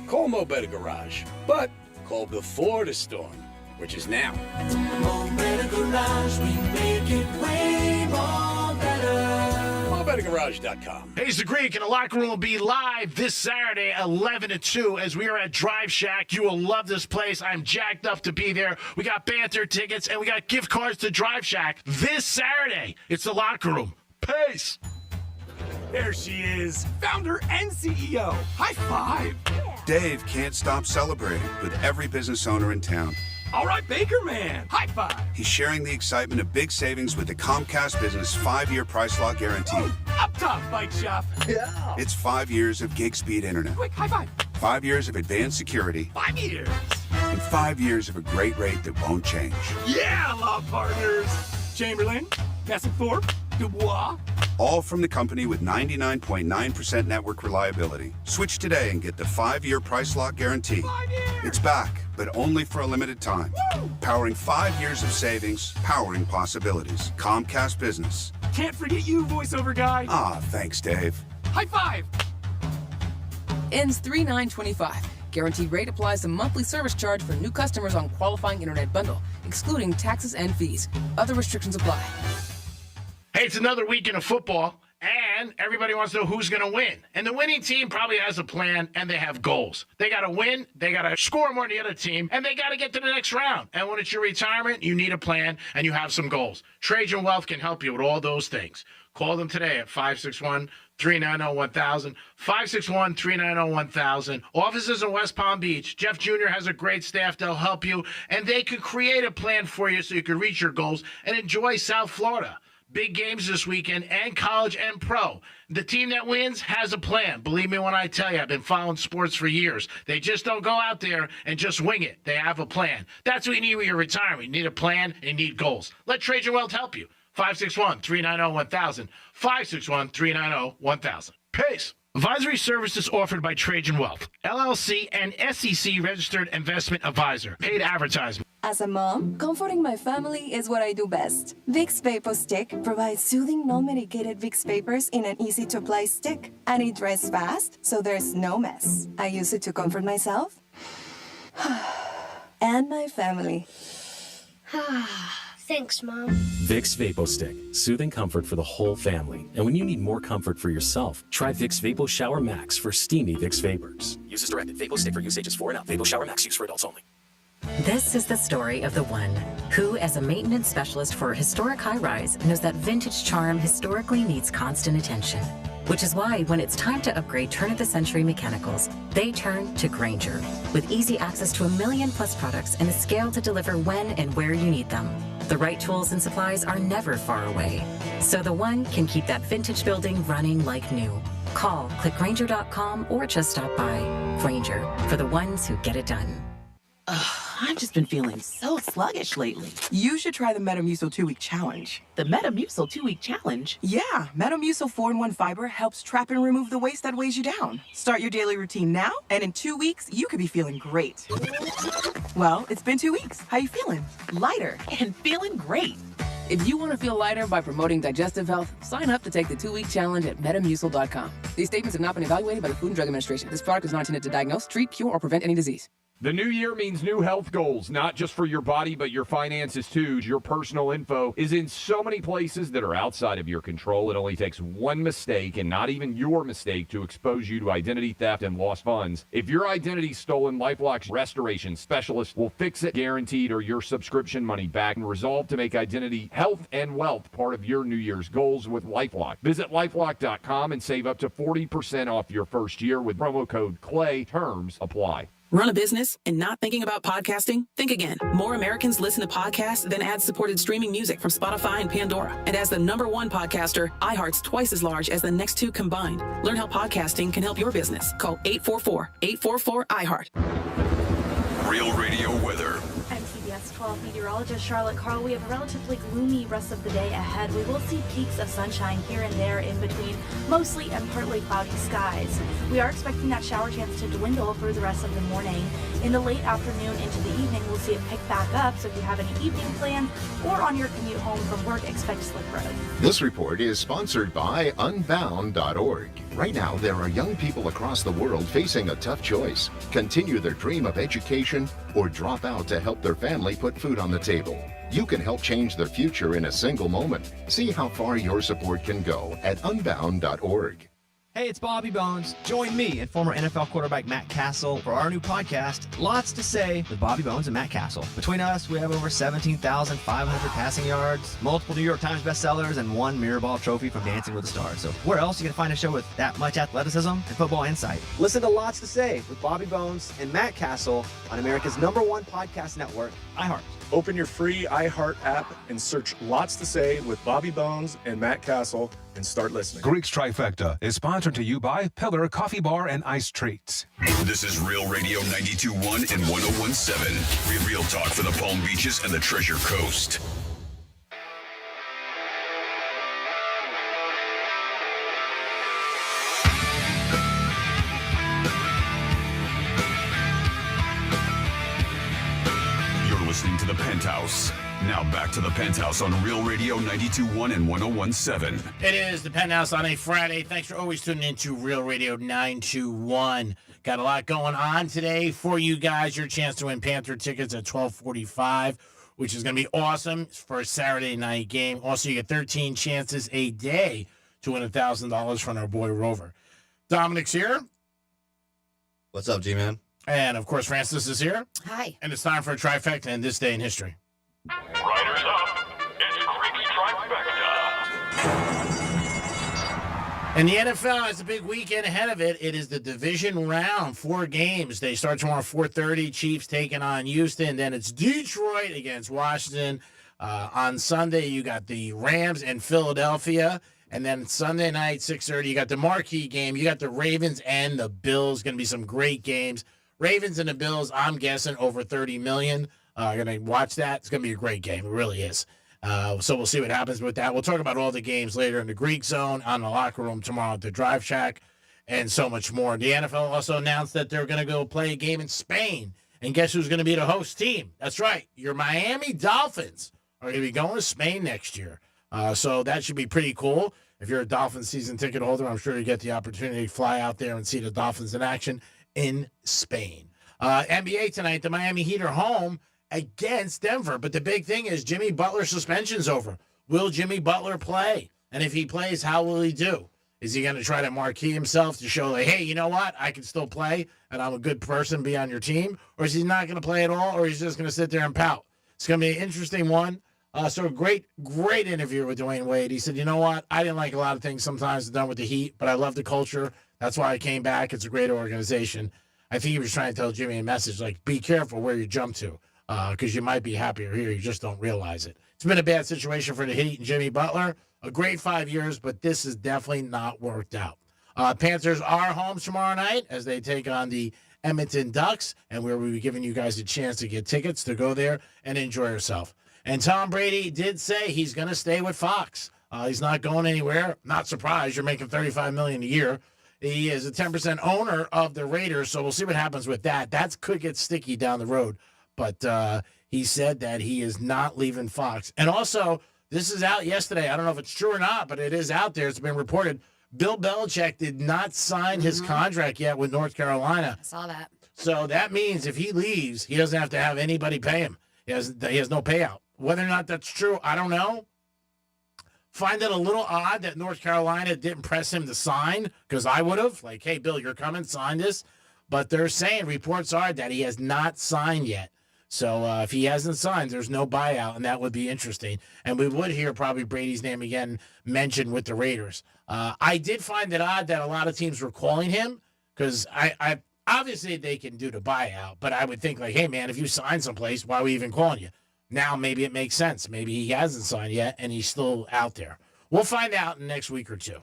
Call Mo Better Garage, but call before the storm, which is now. Mo Better Garage, we make it way more better. MoBetterGarage.com. Hey, it's the Greek, and the locker room will be live this Saturday, 11 to 2, as we are at Drive Shack. You will love this place. I'm jacked up to be there. We got Panther tickets, and we got gift cards to Drive Shack this Saturday. It's the locker room. Peace. There she is, founder and CEO. High five. Dave can't stop celebrating with every business owner in town. All right, Baker Man. High five. He's sharing the excitement of big savings with the Comcast Business 5-year price lock guarantee. Up top, Bike Shop. Yeah. It's 5 years of gig speed internet. Quick, high five. 5 years of advanced security. 5 years. And 5 years of a great rate that won't change. Yeah, law partners. Chamberlain, Thorpe, Dubois. All from the company with 99.9% network reliability. Switch today and get the 5-year price lock guarantee. 5 years. It's back, but only for a limited time. Woo! Powering 5 years of savings, powering possibilities. Comcast Business. Can't forget you, voiceover guy. Ah, thanks, Dave. High five. Ends 3/9/25. Guaranteed rate applies to monthly service charge for new customers on qualifying internet bundle, excluding taxes and fees. Other restrictions apply. Hey, it's another weekend of football, and everybody wants to know who's going to win. And the winning team probably has a plan, and they have goals. They got to win, they got to score more than the other team, and they got to get to the next round. And when it's your retirement, you need a plan, and you have some goals. Trajan Wealth can help you with all those things. Call them today at 561-390-1000, 561-390-1000. Offices in West Palm Beach. Jeff Jr. has a great staff. They'll help you, and they can create a plan for you so you can reach your goals and enjoy South Florida. Big games this weekend, and college and pro. The team that wins has a plan. Believe me when I tell you, I've been following sports for years. They just don't go out there and just wing it. They have a plan. That's what you need when you're retiring. You need a plan and you need goals. Let Trajan Wealth help you. 561-390-1000, 561-390-1000. Pace. Advisory services offered by Trajan Wealth, LLC and SEC registered investment advisor. Paid advertisement. As a mom, comforting my family is what I do best. Vicks Vapor Stick provides soothing, non-medicated Vicks Vapors in an easy-to-apply stick, and it dries fast, so there's no mess. I use it to comfort myself and my family. Thanks, Mom. Vicks VapoStick, soothing comfort for the whole family. And when you need more comfort for yourself, try Vicks Vapo Shower Max for steamy Vicks Vapors. Use as directed. VapoStick for use ages 4 and up. Vapo Shower Max use for adults only. This is the story of the one who, as a maintenance specialist for a historic high-rise, knows that vintage charm historically needs constant attention. Which is why, when it's time to upgrade turn-of-the-century mechanicals, they turn to Grainger. With easy access to 1 million-plus products and a scale to deliver when and where you need them. The right tools and supplies are never far away. So the one can keep that vintage building running like new. Call, click Grainger.com, or just stop by. Grainger, for the ones who get it done. I've just been feeling so sluggish lately. You should try the Metamucil 2-Week Challenge. The Metamucil 2-Week Challenge? Yeah, Metamucil 4-in-1 Fiber helps trap and remove the waste that weighs you down. Start your daily routine now, and in 2 weeks, you could be feeling great. Well, it's been 2 weeks. How you feeling? Lighter and feeling great. If you want to feel lighter by promoting digestive health, sign up to take the 2-week challenge at Metamucil.com. These statements have not been evaluated by the Food and Drug Administration. This product is not intended to diagnose, treat, cure, or prevent any disease. The new year means new health goals, not just for your body, but your finances too. Your personal info is in so many places that are outside of your control. It only takes one mistake, and not even your mistake, to expose you to identity theft and lost funds. If your identity's stolen, LifeLock's restoration specialist will fix it guaranteed, or your subscription money back, and resolve to make identity, health, and wealth part of your New Year's goals with LifeLock. Visit LifeLock.com and save up to 40% off your first year with promo code CLAY. Terms apply. Run a business and not thinking about podcasting? Think again. More Americans listen to podcasts than ad-supported streaming music from Spotify and Pandora. And as the #1 podcaster, iHeart's twice as large as the next two combined. Learn how podcasting can help your business. Call 844-844-iHeart. Real Radio weather. I'm CBS 12 meteorologist Charlotte Carl. We have a relatively gloomy rest of the day ahead. We will see peaks of sunshine here and there in between mostly and partly cloudy skies. We are expecting that shower chance to dwindle through the rest of the morning. In the late afternoon into the evening, we'll see it pick back up. So if you have any evening plans or on your commute home from work, expect slick road. This report is sponsored by Unbound.org. Right now, there are young people across the world facing a tough choice. Continue their dream of education or drop out to help their family put food on the table. You can help change their future in a single moment. See how far your support can go at Unbound.org. Hey, it's Bobby Bones. Join me and former NFL quarterback Matt Castle for our new podcast, Lots to Say with Bobby Bones and Matt Castle. Between us, we have over 17,500 passing yards, multiple New York Times bestsellers, and 1 Mirrorball trophy from Dancing with the Stars. So where else you can find a show with that much athleticism and football insight? Listen to Lots to Say with Bobby Bones and Matt Castle on America's #1 podcast network, iHeart. Open your free iHeart app and search Lots to Say with Bobby Bones and Matt Castle and start listening. Greek's Trifecta is sponsored to you by Pillar Coffee Bar and Ice Treats. This is Real Radio 92.1 and 101.7. Real talk for the Palm Beaches and the Treasure Coast. Listening to the Penthouse. Now back to the Penthouse on Real Radio 92.1 and 101.7. It is the Penthouse on a Friday. Thanks for always tuning into Real Radio 921. Got a lot going on today for you guys. Your chance to win Panther tickets at 12:45, which is going to be awesome for a Saturday night game. Also, you get 13 chances a day to win $1,000 from our boy Rover. Dominic's here. What's up, G-Man? And, of course, Francis is here. Hi. And it's time for a trifecta in this day in history. Riders up. It's Greek's Trifecta. And the NFL has a big weekend ahead of it. It is the division round, 4 games. They start tomorrow 4:30. Chiefs taking on Houston. Then it's Detroit against Washington. On Sunday, you got the Rams and Philadelphia. And then Sunday night, 6:30, you got the marquee game. You got the Ravens and the Bills. Going to be some great games. Ravens and the Bills, I'm guessing over 30 million. Going to watch that. It's going to be a great game. It really is. So we'll see what happens with that. We'll talk about all the games later in the Greek Zone, on the Locker Room tomorrow at the Drive Shack, and so much more. The NFL also announced that they're going to go play a game in Spain. And guess who's going to be the host team? That's right. Your Miami Dolphins are going to be going to Spain next year. So that should be pretty cool. If you're a Dolphins season ticket holder, I'm sure you get the opportunity to fly out there and see the Dolphins in action in Spain. NBA tonight, the Miami Heat are home against Denver. But the big thing is Jimmy Butler's suspension's over. Will Jimmy Butler play? And if he plays, how will he do? Is he going to try to marquee himself to show, like, hey, you know what? I can still play, and I'm a good person, be on your team? Or is he not going to play at all, or he's just going to sit there and pout? It's going to be an interesting one. So great interview with Dwayne Wade. He said, you know what? I didn't like a lot of things sometimes done with the Heat, but I love the culture. That's why I came back. It's a great organization. I think he was trying to tell Jimmy a message like, be careful where you jump to, because you might be happier here. You just don't realize it. It's been a bad situation for the Heat and Jimmy Butler. A great 5 years, but this has definitely not worked out. Panthers are home tomorrow night as they take on the Edmonton Ducks, and we'll be giving you guys a chance to get tickets to go there and enjoy yourself. And Tom Brady did say he's going to stay with Fox. He's not going anywhere. Not surprised. You're making $35 million a year. He is a 10% owner of the Raiders, so we'll see what happens with that. That could get sticky down the road. But he said that he is not leaving Fox. And also, this is out yesterday. I don't know if it's true or not, but it is out there. It's been reported. Bill Belichick did not sign his contract yet with North Carolina. I saw that. So that means if he leaves, he doesn't have to have anybody pay him. He has no payout. Whether or not that's true, I don't know. Find it a little odd that North Carolina didn't press him to sign, because I would have. Like, hey, Bill, you're coming, sign this. But they're saying, reports are that he has not signed yet. So if he hasn't signed, there's no buyout, and that would be interesting. And we would hear probably Brady's name again mentioned with the Raiders. I did find it odd that a lot of teams were calling him, because I obviously they can do the buyout, but I would think like, hey, man, if you sign someplace, why are we even calling you? Now maybe it makes sense. Maybe he hasn't signed yet, and he's still out there. We'll find out in the next week or two.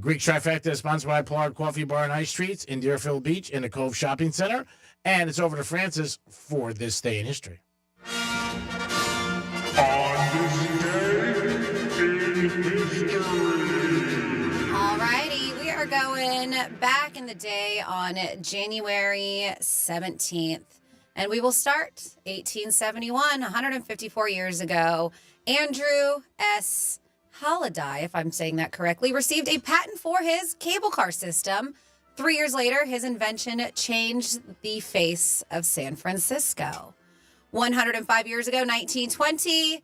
Greek Trifecta is sponsored by Pollard Coffee Bar and Ice Treats in Deerfield Beach in the Cove Shopping Center. And it's over to Francis for This Day in History. Alrighty, we are going back in the day on January 17th. And we will start 1871, 154 years ago. Andrew S. Halliday, if I'm saying that correctly, received a patent for his cable car system. 3 years later, his invention changed the face of San Francisco. 105 years ago, 1920,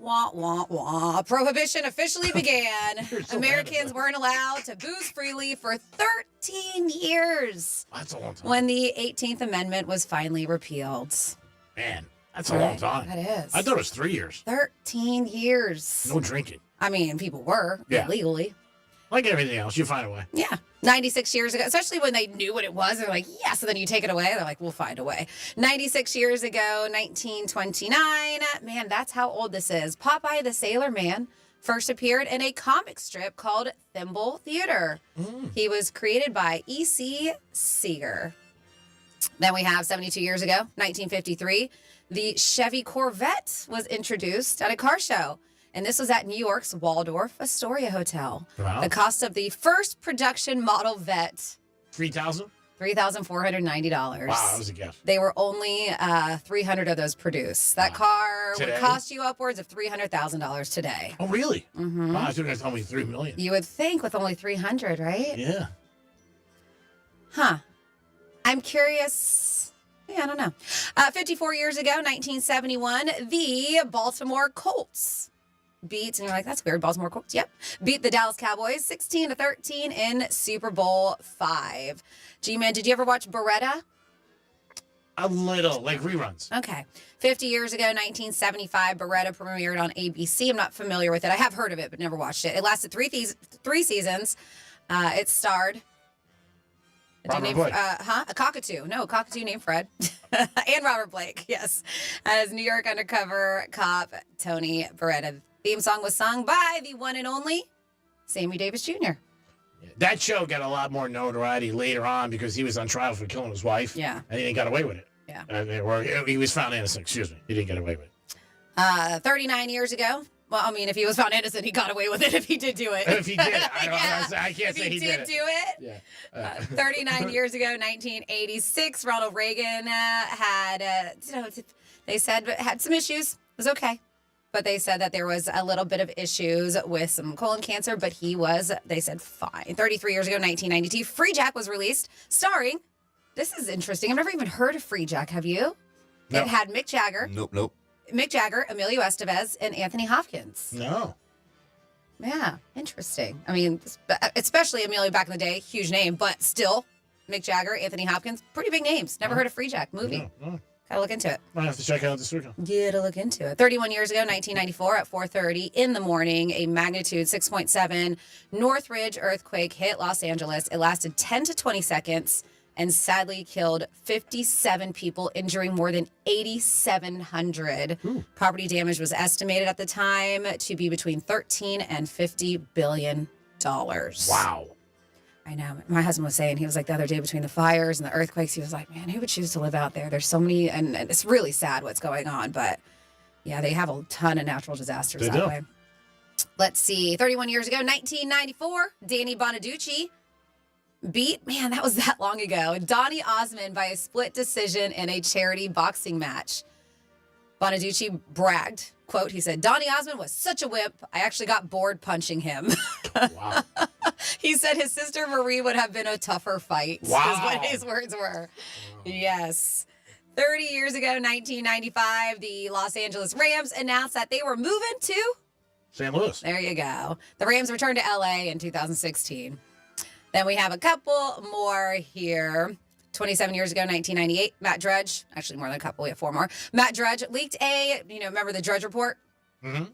Wah, wah, wah. Prohibition officially began. Americans weren't allowed to booze freely for 13 years. That's a long time. When the 18th Amendment was finally repealed. Man, that's a long time. That is. I thought it was 3 years. 13 years. No drinking. I mean, people were legally. Like everything else, you find a way. Yeah. 96 years ago, especially when they knew what it was. They're like, yeah, so then you take it away. They're like, we'll find a way. 96 years ago, 1929. Man, that's how old this is. Popeye the Sailor Man first appeared in a comic strip called Thimble Theater. He was created by E.C. Seeger. Then we have 72 years ago, 1953, the Chevy Corvette was introduced at a car show. And this was at New York's Waldorf Astoria Hotel. Wow. The cost of the first production model Vette, $3,000? $3,490. Wow, that was a gift. They were only 300 of those produced. That car Today? would cost you upwards of $300,000 today. Oh, really? Mm-hmm. Wow, I think it's only $3 million. You would think with only 300, right? Yeah. Huh. I'm curious. Yeah, I don't know. 54 years ago, 1971, the Baltimore Colts beat, and you're like, that's weird, Baltimore Colts, yep, beat the Dallas Cowboys 16-13 in Super Bowl V. G-Man, did you ever watch Beretta? A little, like reruns. Okay. 50 years ago, 1975, Beretta premiered on ABC. I'm not familiar with it. I have heard of it, but never watched it. It lasted three seasons. It starred Robert Blake. A cockatoo. No, a cockatoo named Fred. And Robert Blake, yes. As New York undercover cop Tony Beretta. Theme song was sung by the one and only Sammy Davis Jr. That show got a lot more notoriety later on because he was on trial for killing his wife. Yeah. And he got away with it. Yeah. Or he was found innocent, excuse me. He didn't get away with it. 39 years ago. Well, I mean, if he was found innocent, he got away with it if he did do it. If he did, I can't say he did it. If he did do it. Yeah. 39 years ago, 1986, Ronald Reagan had, they said had some issues. It was okay. But they said that there was a little bit of issues with some colon cancer, but he was, they said, fine. 33 years ago, 1992, Free Jack was released, starring, this is interesting, I've never even heard of Free Jack, have you? No. It had Mick Jagger. Nope. Mick Jagger, Emilio Estevez, and Anthony Hopkins. No. Yeah, interesting. I mean, especially Emilio back in the day, huge name, but still, Mick Jagger, Anthony Hopkins, pretty big names. Never heard of Free Jack movie. No. Gotta look into it. Might have to check it out this weekend. Gotta look into it. 31 years ago, 1994, at 4:30 in the morning, a magnitude 6.7 Northridge earthquake hit Los Angeles. It lasted 10 to 20 seconds and sadly killed 57 people, injuring more than 8,700. Property damage was estimated at the time to be between $13 and $50 billion. Wow. I know. My husband was saying, he was like the other day between the fires and the earthquakes, he was like, man, who would choose to live out there? There's so many, and it's really sad what's going on, but yeah, they have a ton of natural disasters that way. Let's see. 31 years ago, 1994, Danny Bonaducci beat, man, that was that long ago, Donny Osmond by a split decision in a charity boxing match. Bonaducci bragged, quote, he said, Donny Osmond was such a wimp, I actually got bored punching him. Wow. He said his sister Marie would have been a tougher fight. Wow. Is what his words were. Wow. Yes. 30 years ago, 1995, the Los Angeles Rams announced that they were moving to St. Louis. There you go. The Rams returned to LA in 2016. Then we have a couple more here. 27 years ago, 1998, Matt Drudge, actually more than a couple, we have four more. Matt Drudge leaked remember the Drudge Report? Mm-hmm.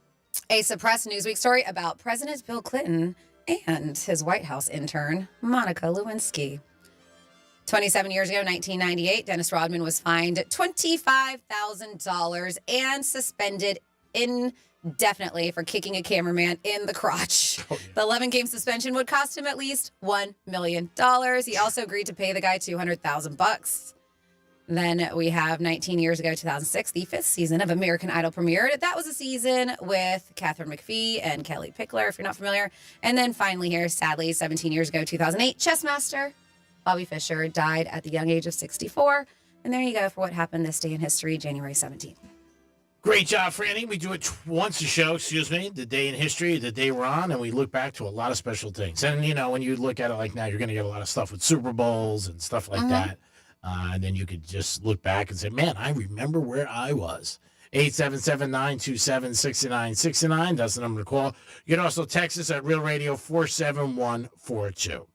A suppressed Newsweek story about President Bill Clinton and his White House intern, Monica Lewinsky. 27 years ago, 1998, Dennis Rodman was fined $25,000 and suspended indefinitely for kicking a cameraman in the crotch. Oh, yeah. The 11-game suspension would cost him at least $1 million. He also agreed to pay the guy $200,000. Then we have 19 years ago, 2006, the 5th season of American Idol premiered. That was a season with Catherine McPhee and Kelly Pickler, if you're not familiar. And then finally here, sadly, 17 years ago, 2008, chess master Bobby Fischer died at the young age of 64. And there you go for what happened this day in history, January 17th. Great job, Franny. We do it once a show, the day in history, the day we're on, and we look back to a lot of special things. And, when you look at it like now, you're going to get a lot of stuff with Super Bowls and stuff like that. And then you could just look back and say, man, I remember where I was. 877-927-6969. That's the number to call. You can also text us at Real Radio 47142.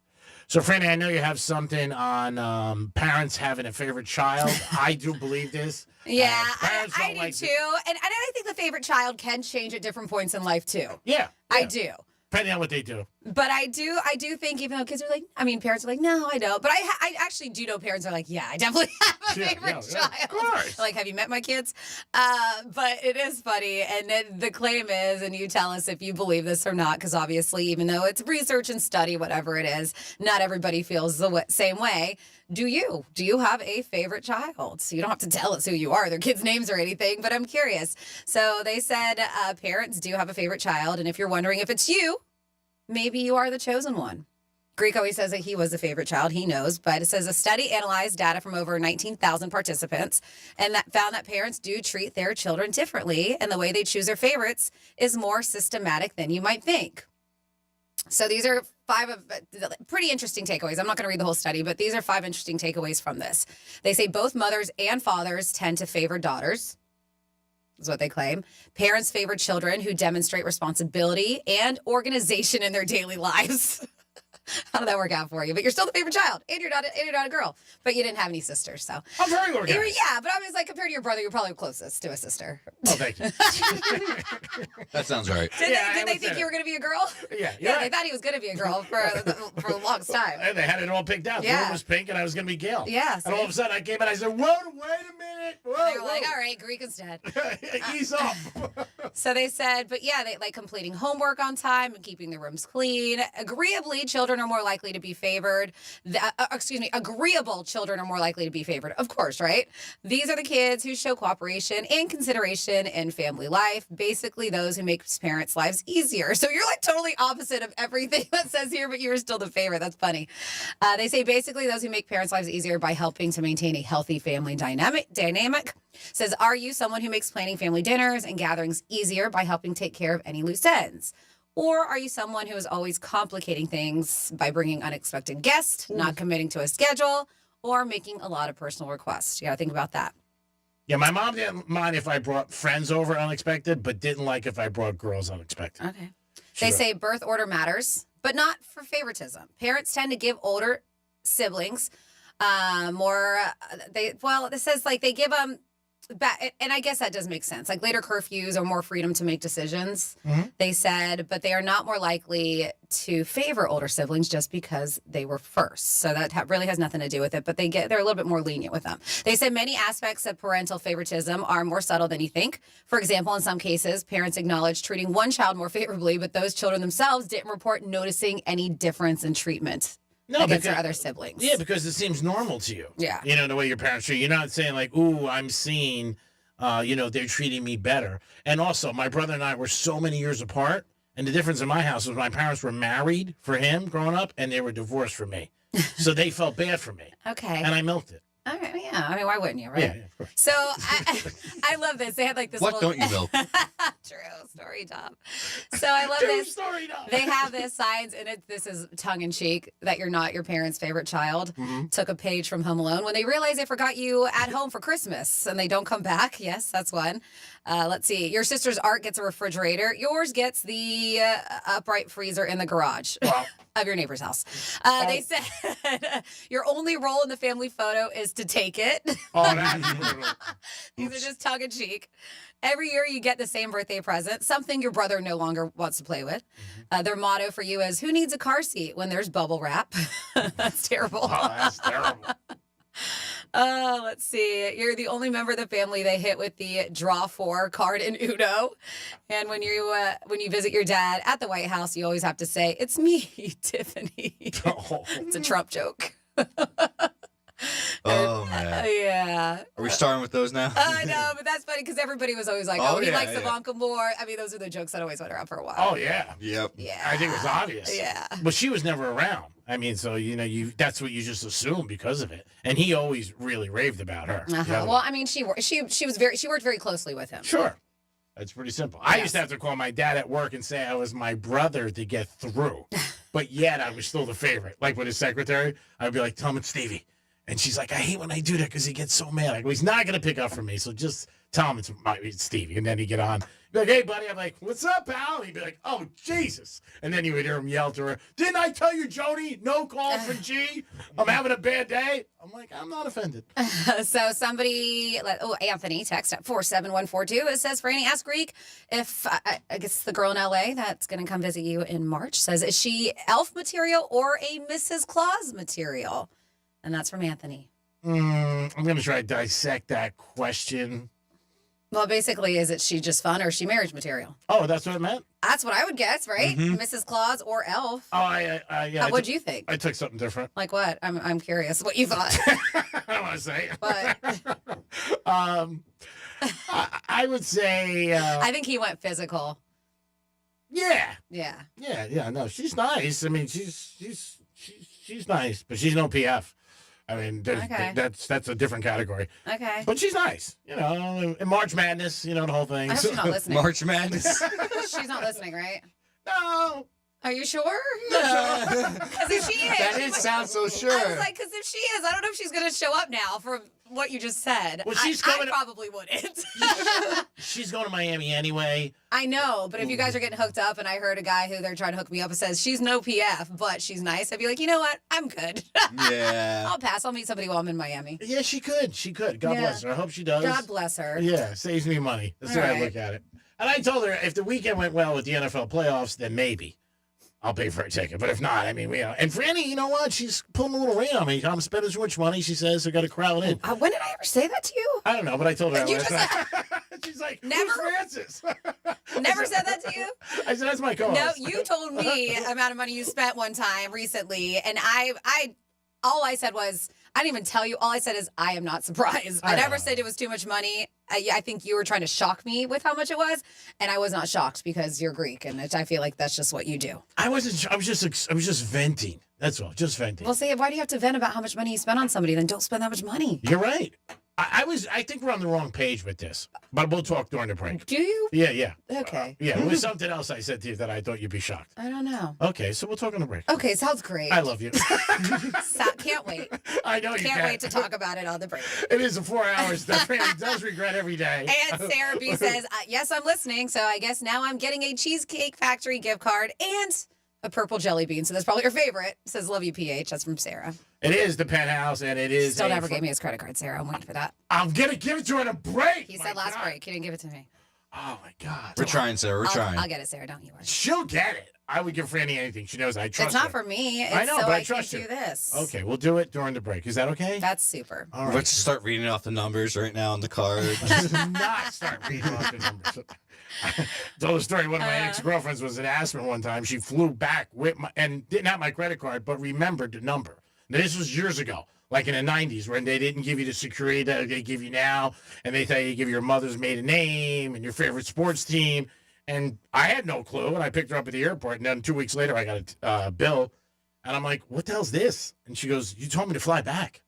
So, Franny, I know you have something on parents having a favorite child. I do believe this. Yeah, I do like too. And I think the favorite child can change at different points in life too. Yeah. I do. Depending on what they do. But I do think, even though kids are like, parents are like, no, I don't. But I actually do know parents are like, yeah, I definitely have a favorite child. Of course. Like, have you met my kids? But it is funny. And then the claim is, and you tell us if you believe this or not, because obviously, even though it's research and study, whatever it is, not everybody feels the same way. Do you? Do you have a favorite child? So you don't have to tell us who you are, their kids' names or anything, but I'm curious. So they said parents do have a favorite child. And if you're wondering if it's you, maybe you are the chosen one. Greek always says that he was the favorite child. He knows, but it says a study analyzed data from over 19,000 participants and that found that parents do treat their children differently, and the way they choose their favorites is more systematic than you might think. So these are 5 of pretty interesting takeaways. I'm not going to read the whole study, but these are 5 interesting takeaways from this. They say both mothers and fathers tend to favor daughters. Is what they claim. Parents favor children who demonstrate responsibility and organization in their daily lives. How did that work out for you? But you're still the favorite child, and you're not a girl. But you didn't have any sisters, so I'm very organized. Yeah, but I was like, compared to your brother, you're probably closest to a sister. Oh, thank you. That sounds right. Did they think you were going to be a girl? Yeah, They thought he was going to be a girl for the longest time. And they had it all picked out. The room was pink, and I was going to be Gail. Yeah. And all of a sudden, I came in, I said, whoa, wait a minute. Whoa, They were like, all right, Greek instead. Ease up. So they said, but yeah, they like completing homework on time and keeping the rooms clean. Agreeably, children are more likely to be favored. Agreeable children are more likely to be favored. Of course, right? These are the kids who show cooperation and consideration in family life. Basically, those who make parents' lives easier. So you're like totally opposite of everything that says here, but you're still the favorite. That's funny. They say basically those who make parents' lives easier by helping to maintain a healthy family dynamic. Says, are you someone who makes planning family dinners and gatherings easier by helping take care of any loose ends? Or are you someone who is always complicating things by bringing unexpected guests, not committing to a schedule, or making a lot of personal requests? You got to think about that. Yeah, my mom didn't mind if I brought friends over unexpected, but didn't like if I brought girls unexpected. Okay. They say birth order matters, but not for favoritism. Parents tend to give older siblings more. This says like they give them. And I guess that does make sense. Like later curfews or more freedom to make decisions, they said, but they are not more likely to favor older siblings just because they were first. So that really has nothing to do with it, but they're a little bit more lenient with them. They said many aspects of parental favoritism are more subtle than you think. For example, in some cases, parents acknowledge treating one child more favorably, but those children themselves didn't report noticing any difference in treatment. Against their other siblings. Yeah, because it seems normal to you. Yeah. You know, the way your parents treat you. You're not saying like, ooh, I'm seeing, they're treating me better. And also, my brother and I were so many years apart. And the difference in my house was my parents were married for him growing up, and they were divorced for me. So they felt bad for me. Okay. And I milked it. All right, yeah. I mean, why wouldn't you, right? Yeah, of course. So I love this. They had like this. What little... don't you milk? True story time. So I love this. Story time. They have this signs, and this is tongue in cheek that you're not your parents' favorite child. Took a page from Home Alone when they realize they forgot you at home for Christmas and they don't come back. Yes, that's one. Let's see. Your sister's Art gets a refrigerator. Yours gets the upright freezer in the garage of your neighbor's house. They said your only role in the family photo is to take it. Oh, that's brutal. These are just tongue in cheek. Every year you get the same birthday present, something your brother no longer wants to play with. Their motto for you is, who needs a car seat when there's bubble wrap? That's terrible. Oh, that's terrible. Let's see. You're the only member of the family they hit with the draw 4 card in Uno. And when you visit your dad at the White House, you always have to say, it's me, Tiffany. Oh. It's a Trump joke. Oh, man. Yeah. Are we starting with those now? I know, but that's funny because everybody was always like, he likes Ivanka more. I mean, those are the jokes that always went around for a while. Oh, yeah. Yep. Yeah. I think it was obvious. Yeah. But she was never around. I mean, so, that's what you just assume because of it. And he always really raved about her. Well, I mean, she worked very closely with him. Sure. That's pretty simple. I used to have to call my dad at work and say I was my brother to get through. But yet I was still the favorite. Like with his secretary, I'd be like, tell him it's Stevie. And she's like, I hate when I do that because he gets so mad. I go, he's not going to pick up for me. So just tell him it's Stevie. And then he'd get on. Be like, hey, buddy. I'm like, what's up, pal? And he'd be like, oh, Jesus. And then you would hear him yell to her, didn't I tell you, Joni, no call for G? I'm having a bad day. I'm like, I'm not offended. So somebody, Anthony, text at 47142. It says, Franny, ask Greek if, I guess the girl in L.A. that's going to come visit you in March says, is she elf material or a Mrs. Claus material? And that's from Anthony. I'm going to try to dissect that question. Well, basically, is it she just fun or is she marriage material? Oh, that's what it meant? That's what I would guess, right? Mhm. Mrs. Claus or elf. Oh, yeah. What'd you think? I took something different. Like what? I'm curious what you thought. I don't want to say. But I would say. I think he went physical. Yeah. Yeah. Yeah. No, she's nice. I mean, she's nice, but she's no PF. I mean, Okay. that's a different category. Okay. But she's nice, in March Madness, the whole thing. I hope she's not listening. March Madness. She's not listening, right? No. Are you sure? No. Because if she is, That didn't sound so sure. I was like, because if she is, I don't know if she's going to show up now from what you just said. Well, she's I coming. probably wouldn't. She's going to Miami anyway. I know, but if you guys are getting hooked up, and I heard a guy who they're trying to hook me up and says she's no PF, but she's nice, I'd be like, you know what? I'm good. Yeah. I'll pass. I'll meet somebody while I'm in Miami. Yeah, she could. God Yeah. bless her. I hope she does. God bless her. Yeah, saves me money. That's the way I look at it. And I told her if the weekend went well with the NFL playoffs, then maybe I'll pay for a ticket. But if not, I mean, and Franny, you know what? She's pulling a little rain on me. I'm spending too much money, she says, so got to crowd in. When did I ever say that to you? I don't know, but I told her You last just night. She's like, Never? who's Francis? Never said that to you? I said, that's my co-host. No, you told me the amount of money you spent one time recently, and all I said was, I didn't even tell you. All I said is, I am not surprised. I never said it was too much money. I think you were trying to shock me with how much it was, and I was not shocked because you're Greek, and I feel like that's just what you do. I was just venting. That's all, just venting. Well, say, why do you have to vent about how much money you spent on somebody? Then don't spend that much money. You're right. I think we're on the wrong page with this, but we'll talk during the break. Do you? Yeah. Okay. Yeah, it was something else I said to you that I thought you'd be shocked. I don't know. Okay, so we'll talk on the break. Okay, sounds great. I love you. Can't wait. I know you can't wait to talk about it on the break. It is a 4 hours that Franny does regret every day. And Sarah B says, yes, I'm listening, so I guess now I'm getting a Cheesecake Factory gift card and a purple jelly bean. So that's probably your favorite. It says, love you, PH. That's from Sarah. It is the Penthouse, and it is. Still never gave me his credit card, Sarah. I'm waiting for that. I'm going to give it to her in a break. He said last break. He didn't give it to me. Oh, my God. We're trying, Sarah. We're trying. I'll get it, Sarah. Don't you worry. She'll get it. I would give Franny anything. She knows I trust It's not her. for me. It's I know, so but I can trust do you. this. Okay, we'll do it during the break. Is that okay? That's super. All right. Let's start reading off the numbers right now on the card. Not start reading off the numbers. Told a story. One of my ex-girlfriends was in Aspen one time. She flew back and didn't have my credit card, but remembered the number. Now, this was years ago, like in the 90s, when they didn't give you the security that they give you now, and they tell you to give your mother's maiden name and your favorite sports team. And I had no clue, and I picked her up at the airport, and then 2 weeks later, I got a bill, and I'm like, what the hell's this? And she goes, you told me to fly back.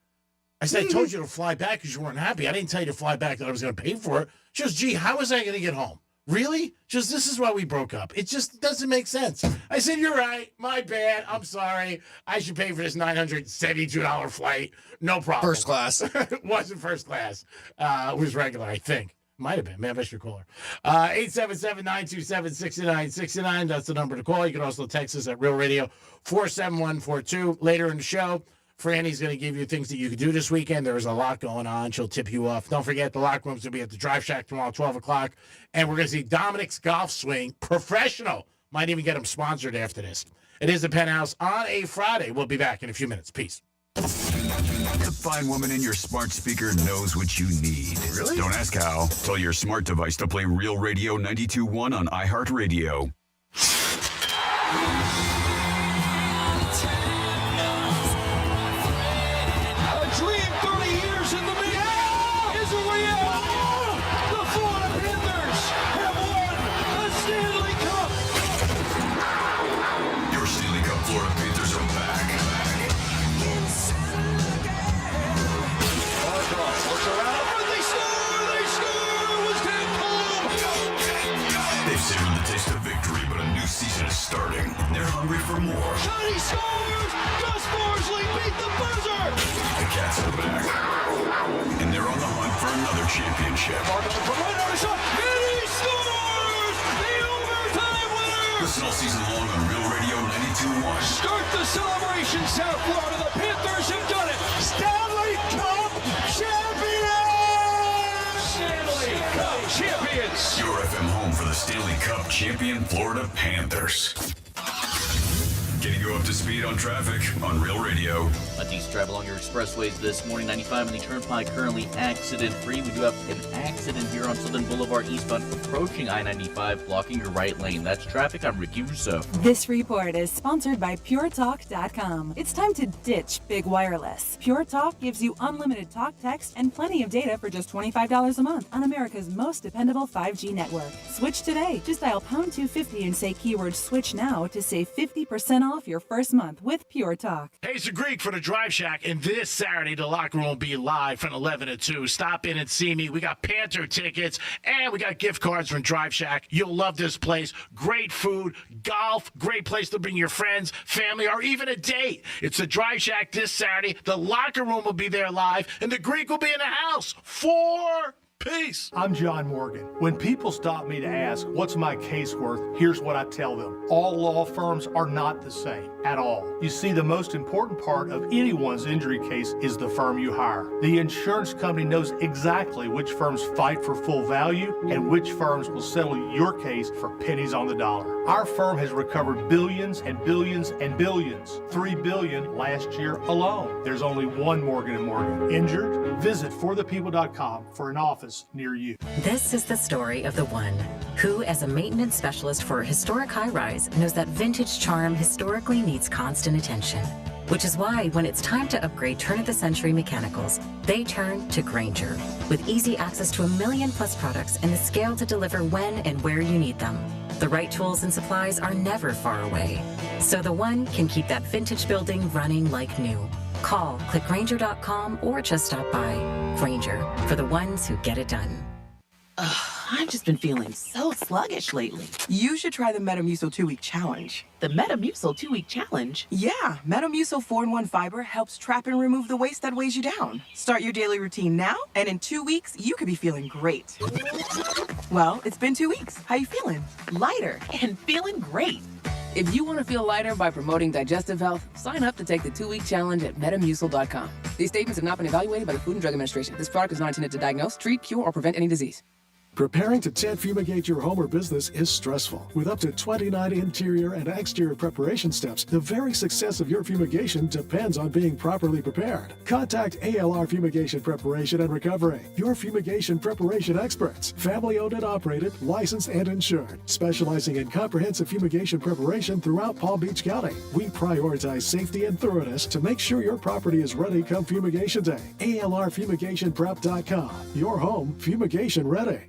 I said, I told you to fly back because you weren't happy. I didn't tell you to fly back that I was going to pay for it. She goes, gee, how was I going to get home? Really? Just this is why we broke up. It just doesn't make sense. I said, you're right. My bad. I'm sorry. I should pay for this $972 flight. No problem. First class. It wasn't first class. It was regular, I think. Might have been. Maybe I should call her. 877-927-6969. That's the number to call. You can also text us at Real Radio 47142. Later in the show, Franny's going to give you things that you can do this weekend. There's a lot going on. She'll tip you off. Don't forget, the locker room's going to be at the Drive Shack tomorrow at 12 o'clock. And we're going to see Dominic's golf swing. Professional. Might even get him sponsored after this. It is the Penthouse on a Friday. We'll be back in a few minutes. Peace. The fine woman in your smart speaker knows what you need. Really? Don't ask how. Tell your smart device to play Real Radio 92.1 on iHeartRadio. A dream 30 years in the making is a reality. The Florida Panthers have won the Stanley Cup. Your Stanley Cup Florida Panthers are back. Looks around. They score! They score! It was Ted Cole. They've savored the taste of victory, but a new season season is starting. They're hungry for more. Johnny scores! Gus Morsley beat the buzzer! The Cats are back. And they're on the hunt for another championship. From right on the shot, and he scores! The overtime winner! Listen all season long on Real Radio 92.1. Start the celebration, South Florida. The Panthers have done it. Stanley Cup champions! Stanley Cup champions! Your FM home for the Stanley Cup champion Florida Panthers. Getting you up to speed on traffic on Real Radio. These drive along your expressways this morning. 95 on the Turnpike currently accident-free. We do have an accident here on Southern Boulevard eastbound approaching I-95, blocking your right lane. That's traffic. I'm Ricky Russo. This report is sponsored by PureTalk.com. It's time to ditch big wireless. Pure Talk gives you unlimited talk, text, and plenty of data for just $25 a month on America's most dependable 5G network. Switch today. Just dial pound 250 and say keyword switch now to save 50% off your first month with Pure Talk. Hey, it's the Greek for the Drive Shack, and this Saturday the locker room will be live from 11 to 2. Stop in and see me. We got Panther tickets, and we got gift cards from Drive Shack. You'll love this place. Great food, golf, great place to bring your friends, family, or even a date. It's the Drive Shack this Saturday. The locker room will be there live, and the Greek will be in the house. Peace. I'm John Morgan. When people stop me to ask, what's my case worth, here's what I tell them. All law firms are not the same at all. You see, the most important part of anyone's injury case is the firm you hire. The insurance company knows exactly which firms fight for full value and which firms will settle your case for pennies on the dollar. Our firm has recovered billions and billions and billions. $3 billion last year alone. There's only one Morgan & Morgan. Injured? Visit forthepeople.com for an office near you. This is the story of the one who, as a maintenance specialist for a historic high-rise, knows that vintage charm historically needs constant attention. Which is why, when it's time to upgrade turn-of-the-century mechanicals, they turn to Grainger. With easy access to 1 million-plus products and the scale to deliver when and where you need them. The right tools and supplies are never far away. So the one can keep that vintage building running like new. Call, click Grainger.com, or just stop by. Grainger, for the ones who get it done. I've just been feeling so sluggish lately. You should try the Metamucil 2-week challenge. The Metamucil 2-week challenge? Yeah, Metamucil 4-in-1 fiber helps trap and remove the waste that weighs you down. Start your daily routine now, and in 2 weeks, you could be feeling great. Well, it's been 2 weeks. How you feeling? Lighter and feeling great. If you want to feel lighter by promoting digestive health, sign up to take the 2-week challenge at Metamucil.com. These statements have not been evaluated by the Food and Drug Administration. This product is not intended to diagnose, treat, cure, or prevent any disease. Preparing to tent fumigate your home or business is stressful. With up to 29 interior and exterior preparation steps, the very success of your fumigation depends on being properly prepared. Contact ALR Fumigation Preparation and Recovery, your fumigation preparation experts. Family owned and operated, licensed and insured. Specializing in comprehensive fumigation preparation throughout Palm Beach County. We prioritize safety and thoroughness to make sure your property is ready come fumigation day. ALRFumigationPrep.com. Your home fumigation ready.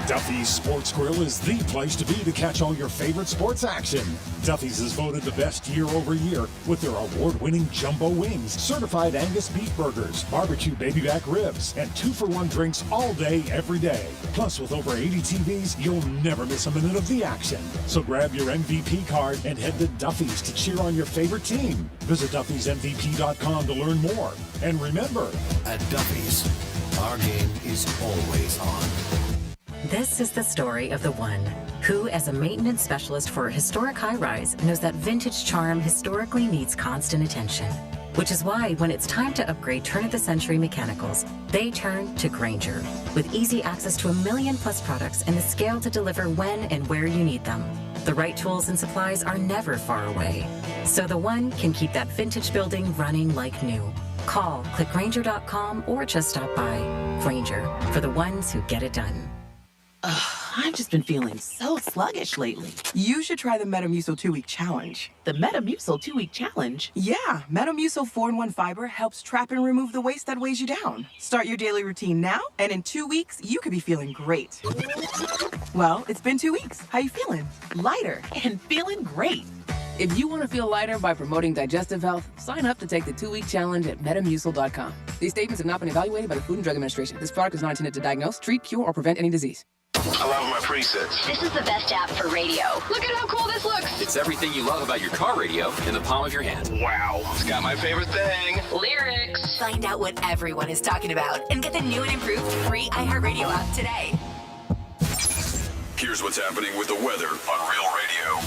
Duffy's Sports Grill is the place to be to catch all your favorite sports action. Duffy's is voted the best year over year with their award-winning jumbo wings, certified Angus beef burgers, barbecue baby back ribs, and 2-for-1 drinks all day, every day. Plus, with over 80 TVs, you'll never miss a minute of the action. So grab your MVP card and head to Duffy's to cheer on your favorite team. Visit Duffy'sMVP.com to learn more. And remember, at Duffy's, our game is always on. This is the story of the one who, as a maintenance specialist for a historic high-rise, knows that vintage charm historically needs constant attention. Which is why, when it's time to upgrade turn-of-the-century mechanicals, they turn to Grainger. With easy access to 1 million-plus products and the scale to deliver when and where you need them. The right tools and supplies are never far away. So the one can keep that vintage building running like new. Call, click Grainger.com, or just stop by. Grainger, for the ones who get it done. I've just been feeling so sluggish lately. You should try the Metamucil 2-week challenge. The Metamucil 2-week challenge? Yeah, Metamucil 4-in-1 fiber helps trap and remove the waste that weighs you down. Start your daily routine now, and in 2 weeks, you could be feeling great. Well, it's been 2 weeks. How you feeling? Lighter and feeling great. If you want to feel lighter by promoting digestive health, sign up to take the 2-week challenge at Metamucil.com. These statements have not been evaluated by the Food and Drug Administration. This product is not intended to diagnose, treat, cure, or prevent any disease. I love my presets. This is the best app for radio. Look at how cool this looks. It's everything you love about your car radio in the palm of your hand. Wow. It's got my favorite thing. Lyrics. Find out what everyone is talking about and get the new and improved free iHeartRadio app today. Here's what's happening with the weather on Real Radio.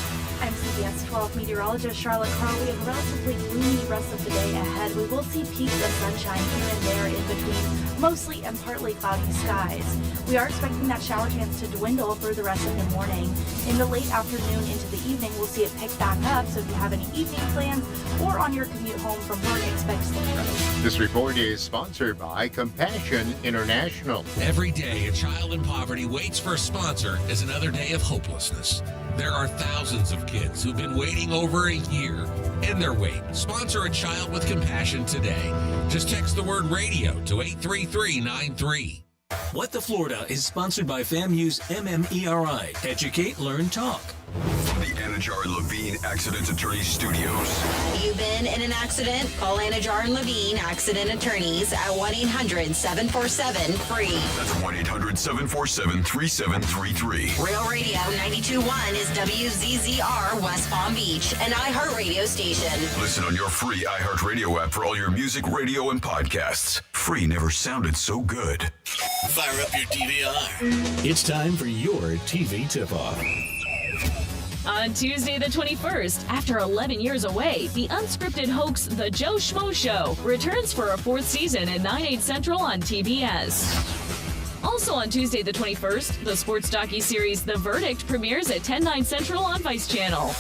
I'm CBS 12 meteorologist Charlotte Carl. We have a relatively gloomy rest of the day ahead. We will see peaks of sunshine here and there in between mostly and partly cloudy skies. We are expecting that shower chance to dwindle for the rest of the morning. In the late afternoon into the evening, we'll see it pick back up. So if you have any evening plans or on your commute home from work, expect some growth. This report is sponsored by Compassion International. Every day, a child in poverty waits for a sponsor is another day of hopelessness. There are thousands of kids who've been waiting over a year. End their wait. Sponsor a child with compassion today. Just text the word radio to 83393. What the Florida is sponsored by FAMU's MMERI. Educate, Learn, Talk. From the Anajar and Levine Accident Attorney Studios. You've been in an accident? Call Anajar and Levine Accident Attorneys at 1-800-747-FREE. That's 1-800-747-3733. Real Radio 92.1 is WZZR West Palm Beach, an iHeartRadio station. Listen on your free iHeartRadio app for all your music, radio, and podcasts. Free never sounded so good. Fire up your DVR. It's time for your TV tip-off. On Tuesday the 21st, after 11 years away, the unscripted hoax The Joe Schmo Show returns for a 4th season at 9/8 Central on TBS. Also on Tuesday the 21st, the sports docuseries The Verdict premieres at 10/9 Central on Vice Channel.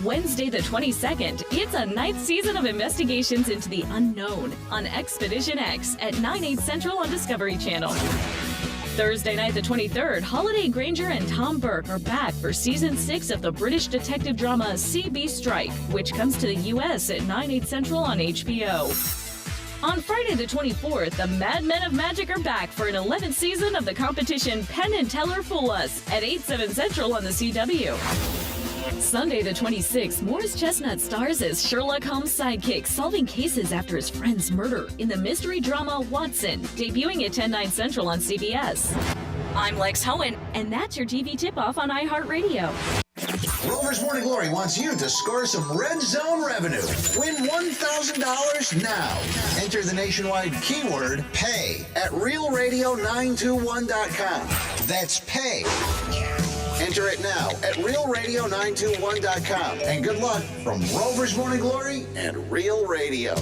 Wednesday the 22nd, it's a 9th season of investigations into the unknown on Expedition X at 9/8 Central on Discovery Channel. Thursday night the 23rd, Holiday Granger and Tom Burke are back for Season 6 of the British detective drama CB Strike, which comes to the U.S. at 9/8 Central on HBO. On Friday the 24th, the Mad Men of Magic are back for an 11th season of the competition Penn and Teller Fool Us at 8/7 Central on the CW. Sunday the 26th, Morris Chestnut stars as Sherlock Holmes' sidekick solving cases after his friend's murder in the mystery drama Watson, debuting at 10/9 Central on CBS. I'm Lex Hohen, and that's your TV tip-off on iHeartRadio. Rover's Morning Glory wants you to score some Red Zone revenue. Win $1,000 now. Enter the nationwide keyword PAY at realradio921.com. That's PAY. Enter it now at realradio921.com. And good luck from Rover's Morning Glory and Real Radio.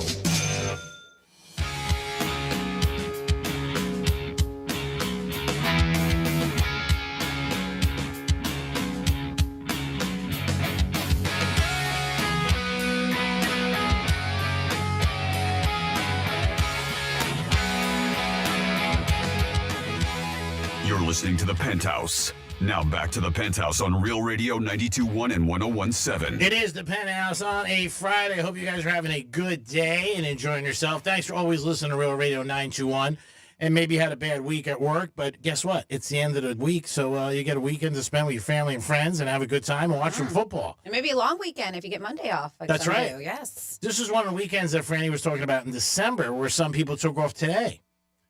You're listening to The Penthouse. Now back to The Penthouse on Real Radio 92.1 and 101.7. It is The Penthouse on a Friday. Hope you guys are having a good day and enjoying yourself. Thanks for always listening to Real Radio 921. And maybe you had a bad week at work, but guess what? It's the end of the week, so you get a weekend to spend with your family and friends and have a good time and watch some football. And maybe a long weekend if you get Monday off. Like That's right. do. Yes. This is one of the weekends that Franny was talking about in December where some people took off today,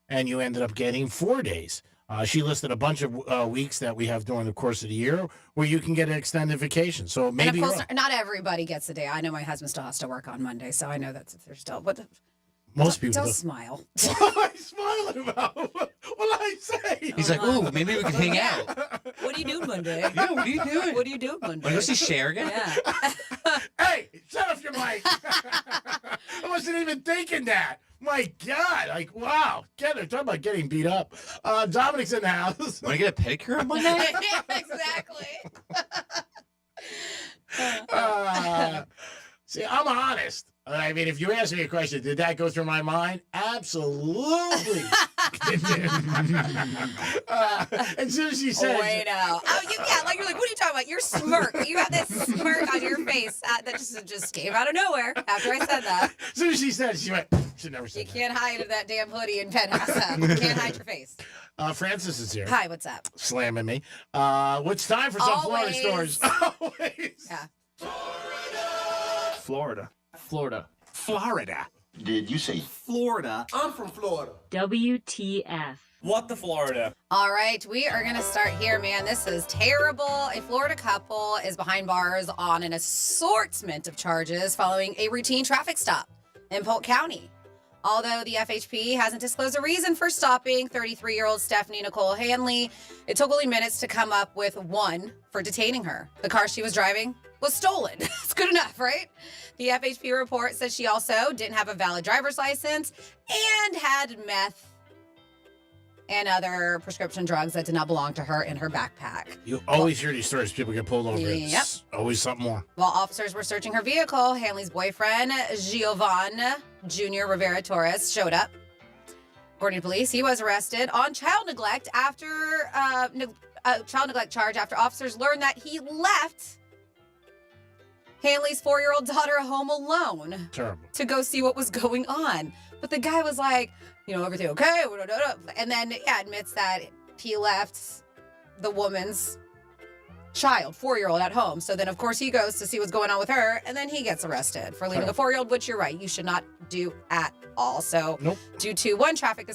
and you ended up getting 4 days. She listed a bunch of weeks that we have during the course of the year where you can get an extended vacation. So maybe and of course, not everybody gets a day. I know my husband still has to work on Monday, so I know that's if they're still. But most people don't smile. What am I smiling about? What did I say? He's like, ooh, maybe we can hang out. What are you doing Monday? Yeah, what are you doing? What are you doing Monday? Want to go see Cher again? Yeah. Hey, shut off your mic. I wasn't even thinking that. My God, like, wow. Talk about getting beat up. Dominic's in the house. Want to get a pedicure on Monday? Yeah, exactly. See, I'm honest. I mean, if you ask me a question, did that go through my mind? Absolutely. As soon as she said, wait out. Oh, yeah, like you're like, what are you talking about? Your smirk. You had this smirk on your face that just came out of nowhere after I said that. As soon as she said it, she went, she never said You can't hide in that damn hoodie and Penthouse. You can't hide your face. Francis is here. Hi, what's up? Slamming me. What's time for some Florida stories? Always. Yeah. Florida. Florida. Did you say Florida? I'm from Florida. WTF. What the Florida? All right, we are going to start here, man. This is terrible. A Florida couple is behind bars on an assortment of charges following a routine traffic stop in Polk County. Although the FHP hasn't disclosed a reason for stopping 33-year-old Stephanie Nicole Hanley, it took only minutes to come up with one for detaining her. The car she was driving was stolen. It's good enough, right? The FHP report says she also didn't have a valid driver's license and had meth and other prescription drugs that did not belong to her in her backpack. You always hear these stories. People get pulled over. Yep. It's always something more. While officers were searching her vehicle, Hanley's boyfriend, Giovan Jr. Rivera Torres, showed up. According to police, he was arrested on child neglect after a child neglect charge after officers learned that he left Hanley's 4-year-old daughter home alone. Terrible. To go see what was going on. But the guy was like, everything okay? And then, admits that he left the woman's child, 4-year-old, at home. So then, of course, he goes to see what's going on with her, and then he gets arrested for leaving a 4-year-old, which you're right, you should not do at all. So due to one traffic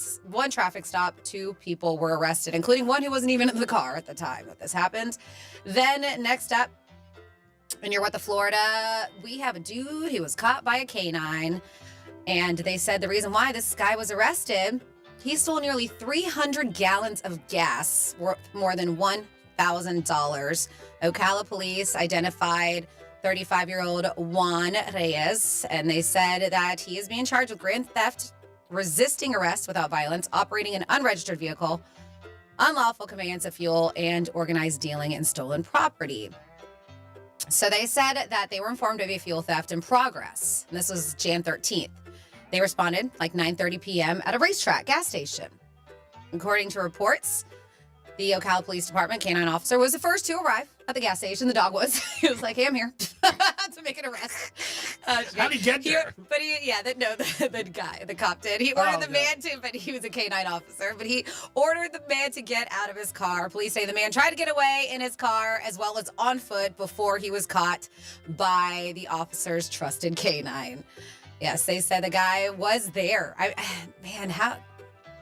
stop, 2 people were arrested, including one who wasn't even in the car at the time that this happened. Then next up, in your What the Florida, we have a dude who was caught by a canine. And they said the reason why this guy was arrested, he stole nearly 300 gallons of gas worth more than $1,000. Ocala police identified 35-year-old Juan Reyes, and they said that he is being charged with grand theft, resisting arrest without violence, operating an unregistered vehicle, unlawful conveyance of fuel, and organized dealing in stolen property. So they said that they were informed of a fuel theft in progress. And this was Jan 13th. They responded like 9:30 p.m. at a racetrack gas station. According to reports, the Ocala Police Department canine officer was the first to arrive at the gas station. The dog was. He was like, hey, I'm here to make an arrest. How did he get there? But the cop did. He ordered the man to, but he was a canine officer. But he ordered the man to get out of his car. Police say the man tried to get away in his car as well as on foot before he was caught by the officer's trusted canine. Yes, they said the guy was there.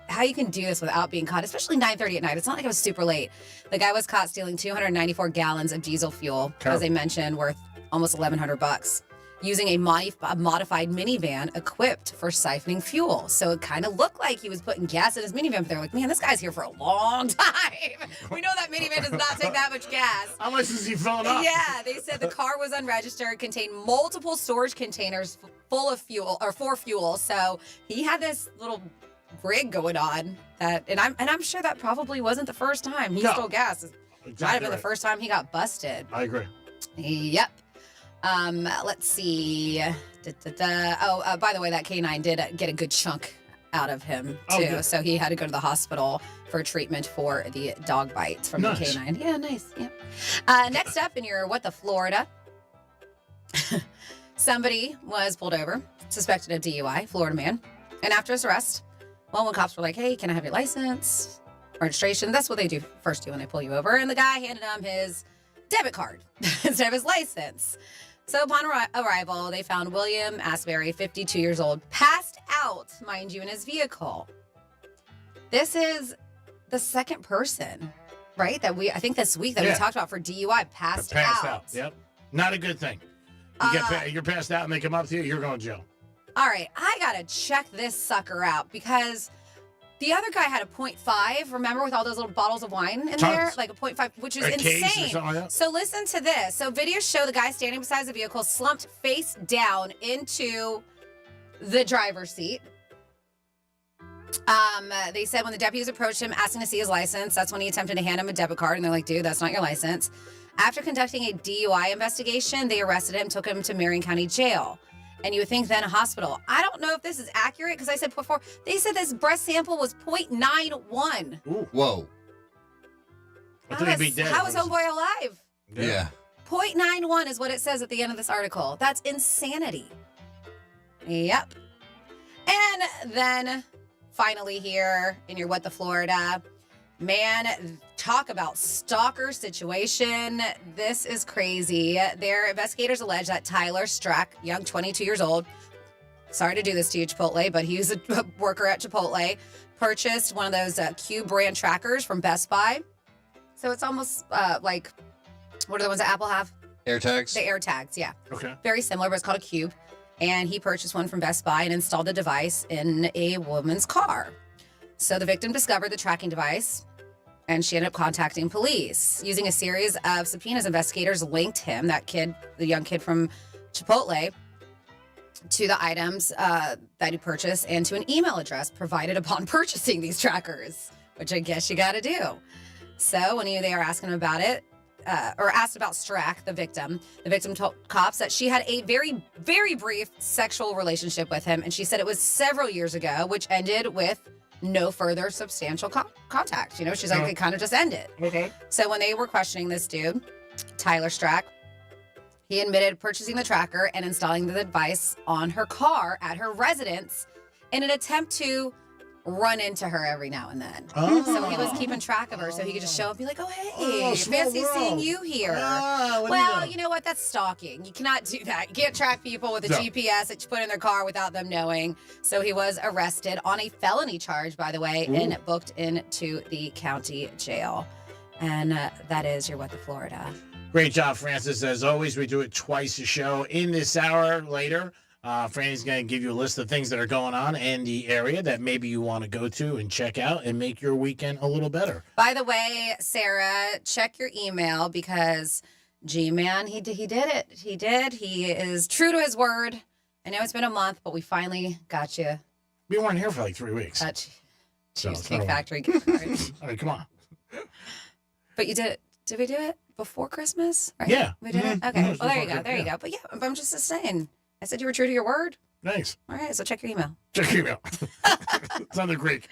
How you can do this without being caught, especially 9:30 at night. It's not like it was super late. The guy was caught stealing 294 gallons of diesel fuel, as they mentioned, worth almost $1,100, using a modified minivan equipped for siphoning fuel. So it kind of looked like he was putting gas in his minivan, but they're like, man, this guy's here for a long time. We know that minivan does not take that much gas. How much is he filling up? Yeah, they said the car was unregistered, contained multiple storage containers full of fuel, or for fuel. So he had this little rig going on and I'm sure that probably wasn't the first time he stole gas. It might have been the first time he got busted. I agree. Yep. Let's see. By the way, that canine did get a good chunk out of him too. So he had to go to the hospital for treatment for the dog bites from the canine. Yeah, nice. Yeah. Next up in your What the Florida. Somebody was pulled over, suspected of DUI, Florida man. And after his arrest, when cops were like, hey, can I have your license, registration? That's what they first do when they pull you over. And the guy handed him his debit card instead of his license. So upon arrival, they found William Asbury, 52 years old, passed out, mind you, in his vehicle. This is the second person, right, I think this week that we talked about for DUI passed out. Yep. Not a good thing. You're passed out and they come up to you, you're going to jail. All right, I got to check this sucker out because the other guy had a 0.5, remember, with all those little bottles of wine in there? Like a 0.5, which is insane. Like so listen to this. So videos show the guy standing beside the vehicle slumped face down into the driver's seat. They said when the deputies approached him asking to see his license, that's when he attempted to hand him a debit card. And they're like, dude, that's not your license. After conducting a DUI investigation, they arrested him, took him to Marion County Jail. And you would think then a hospital. I don't know if this is accurate because I said before, they said this breath sample was 0.91. Ooh. Whoa. How is homeboy alive? Yeah. 0.91 is what it says at the end of this article. That's insanity. Yep. And then finally here in your What the Florida, man, talk about stalker situation. This is crazy. Their investigators allege that Tyler Strack, young 22 years old, sorry to do this to you, Chipotle, but he was a worker at Chipotle, purchased one of those Cube brand trackers from Best Buy. So it's almost like, what are the ones that Apple have? AirTags? The AirTags, yeah. Okay. Very similar, but it's called a Cube. And he purchased one from Best Buy and installed the device in a woman's car. So the victim discovered the tracking device, and she ended up contacting police. Using a series of subpoenas, investigators linked him, that kid, the young kid from Chipotle, to the items that he purchased and to an email address provided upon purchasing these trackers, which I guess you got to do. So when they were asking him about it, or asked about Strack, the victim told cops that she had a very, very brief sexual relationship with him, and she said it was several years ago, which ended with no further substantial contact. You know, she's like, it kind of just ended. Okay. So when they were questioning this dude, Tyler Strack, he admitted purchasing the tracker and installing the device on her car at her residence in an attempt to run into her every now and then. Oh. So he was keeping track of her, so he could just show up and be like, oh, hey, Oh, small fancy world. seeing you here. Well, you know what? That's stalking. You cannot do that. You can't track people with a No. GPS that you put in their car without them knowing. So he was arrested on a felony charge, by the way, and booked into the county jail. And that is your What the Florida. Great job, Francis. As always, we do it twice a show. In this hour later, Franny's going to give you a list of things that are going on in the area that maybe you want to go to and check out and make your weekend a little better. By the way, Sarah, check your email because G-Man, he did it. He did. He is true to his word. I know it's been a month, but we finally got you. We weren't here for like 3 weeks. Got you. So, Cheesecake Factory gift card. I mean, come on. But you did. Did we do it before Christmas? Right? Yeah. We did it? Mhm. Okay. Yeah, it was Well, there you before go. There you Christmas, go. But yeah, I'm just saying. I said you were true to your word. Nice. All right. So check your email. Check your email. It's on the Greek.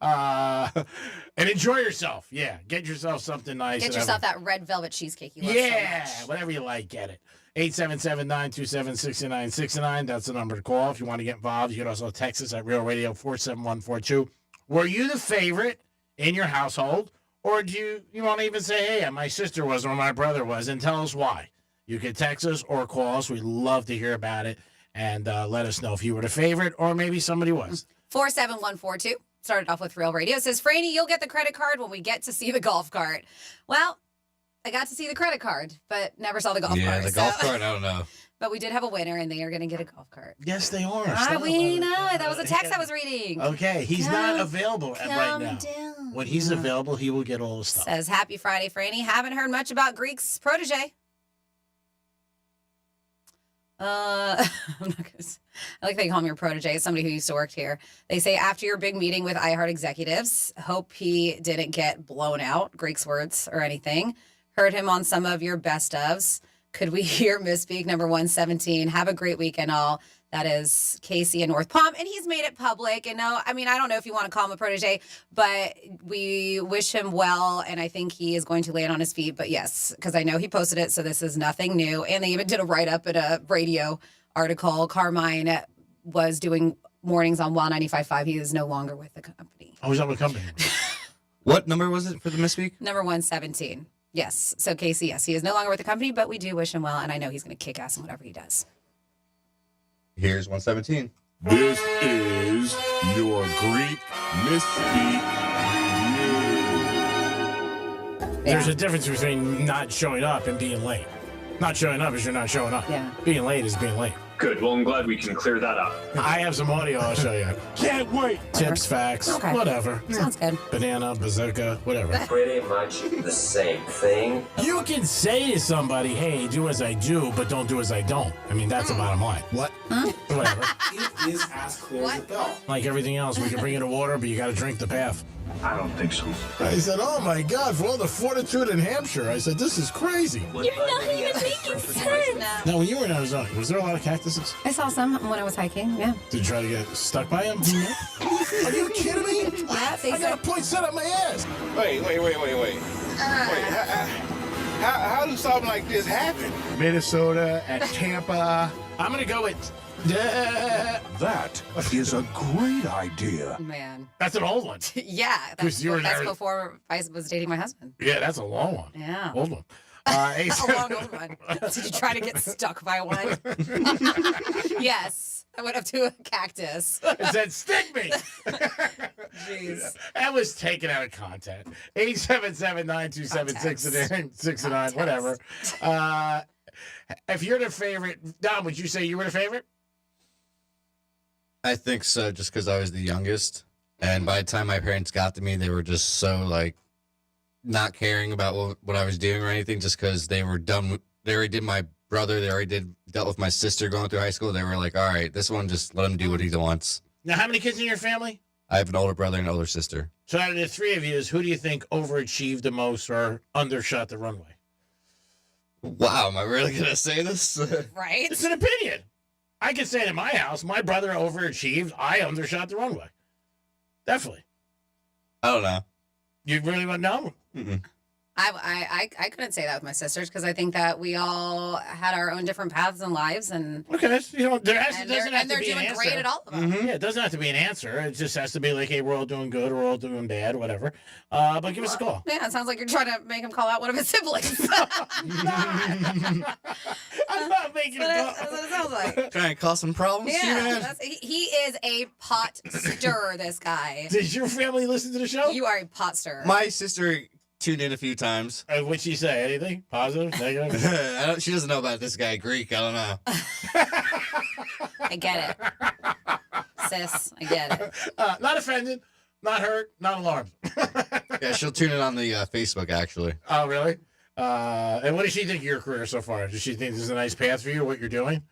And enjoy yourself. Yeah. Get yourself something nice. Get and yourself have that red velvet cheesecake you love Yeah, so much. whatever you like, get it. 877-927-6969. That's the number to call if you want to get involved. You can also text us at Real Radio 47142. Were you the favorite in your household? Or do you want to even say, hey, my sister was or my brother was, and tell us why? You can text us or call us. We'd love to hear about it. And let us know if you were the favorite or maybe somebody was. 47142. Started off with Real Radio. It says, Franny, you'll get the credit card when we get to see the golf cart. Well, I got to see the credit card, but never saw the golf cart. Yeah, the golf cart, I don't know. But we did have a winner, and they are going to get a golf cart. Yes, they are. We know. That was a text I was reading. Okay, he's not available right now. Down. When he's available, he will get all the stuff. Says, happy Friday, Franny. Haven't heard much about Greek's protege. I'm not gonna, I like they call him your protege. It's somebody who used to work here. They say after your big meeting with iHeart executives, hope he didn't get blown out, Greek's words or anything. Heard him on some of your best ofs. Could we hear Misspeak number 117? Have a great weekend, all. That is Casey in North Palm, and he's made it public. And no, I mean, I don't know if you want to call him a protege, but we wish him well, and I think he is going to land on his feet. But yes, because I know he posted it, so this is nothing new. And they even did a write-up in a radio article. Carmine was doing mornings on Wild 95.5. He is no longer with the company. Oh, he's on the company. What number was it for the Misspeak? Number 117. Yes. So Casey, yes, he is no longer with the company, but we do wish him well, and I know he's going to kick ass in whatever he does. Here's 117. This is your Greek Misspeak Review. There's a difference between not showing up and being late. Not showing up is you're not showing up. Yeah. Being late is being late. Good. Well, I'm glad we can clear that up. I have some audio I'll show you. Can't wait. Tips, facts, Okay. whatever. Sounds good. Banana, bazooka, whatever. Pretty much the same thing. You can say to somebody, hey, do as I do, but don't do as I don't. I mean, that's the bottom line. What? Whatever. It is as clear as a bell. Like everything else, we can bring you to water, but you got to drink the path. I don't think so. I said, oh my God, for all the fortitude in Hampshire. I said, this is crazy. You're not even making sense. Now, when you were in Arizona, was there a lot of cactuses? I saw some when I was hiking, yeah. Did you try to get stuck by them? Are you kidding me? Yeah, they I got a point set up my ass. Wait. How does something like this happen? Minnesota, at Tampa. I'm going to go with... That is a great idea. Man. That's an old one. Yeah. That's, you were that's there. before I was dating my husband. Yeah, that's a long one. Yeah. Old one. A long old one. Did you try to get stuck by one? Yes. I went up to a cactus. It said, stick me. Jeez. That was taken out of content. 877-927-69, whatever. If you're the favorite, Dom, would you say you were the favorite? I think so, just because I was the youngest. And by the time my parents got to me, they were just so, like, not caring about what I was doing or anything, just because they were done. They already did my brother. They already dealt with my sister going through high school. They were like, all right, this one, just let him do what he wants. Now, how many kids in your family? I have an older brother and an olher sister. So out of the three of you, who do you think overachieved the most or undershot the runway? Wow, am I really going to say this? Right? It's an opinion. I can say it in my house. My brother overachieved. I undershot the runway. Definitely. I don't know. You really want to know? Mm-mm. I couldn't say that with my sisters because I think that we all had our own different paths in lives and okay, so, doesn't have they're to be doing an answer. great at all of them. Mm-hmm. Yeah, it doesn't have to be an answer. It just has to be like, hey, we're all doing good, we're all doing bad, whatever. But give us a call. Yeah, it sounds like you're trying to make him call out one of his siblings. I'm not making That's what it sounds like. Trying to cause some problems here, Yeah, man? he is a pot stirrer, this guy. Does your family listen to the show? You are a pot stirrer. My sister tuned in a few times. What'd she say? Anything? Positive? Negative? She doesn't know about this guy, Greek. I don't know. I get it. Sis, I get it. Not offended, not hurt, not alarmed. Yeah, she'll tune in on the Facebook, actually. Oh, really? And what does she think of your career so far? Does she think this is a nice path for you, what you're doing?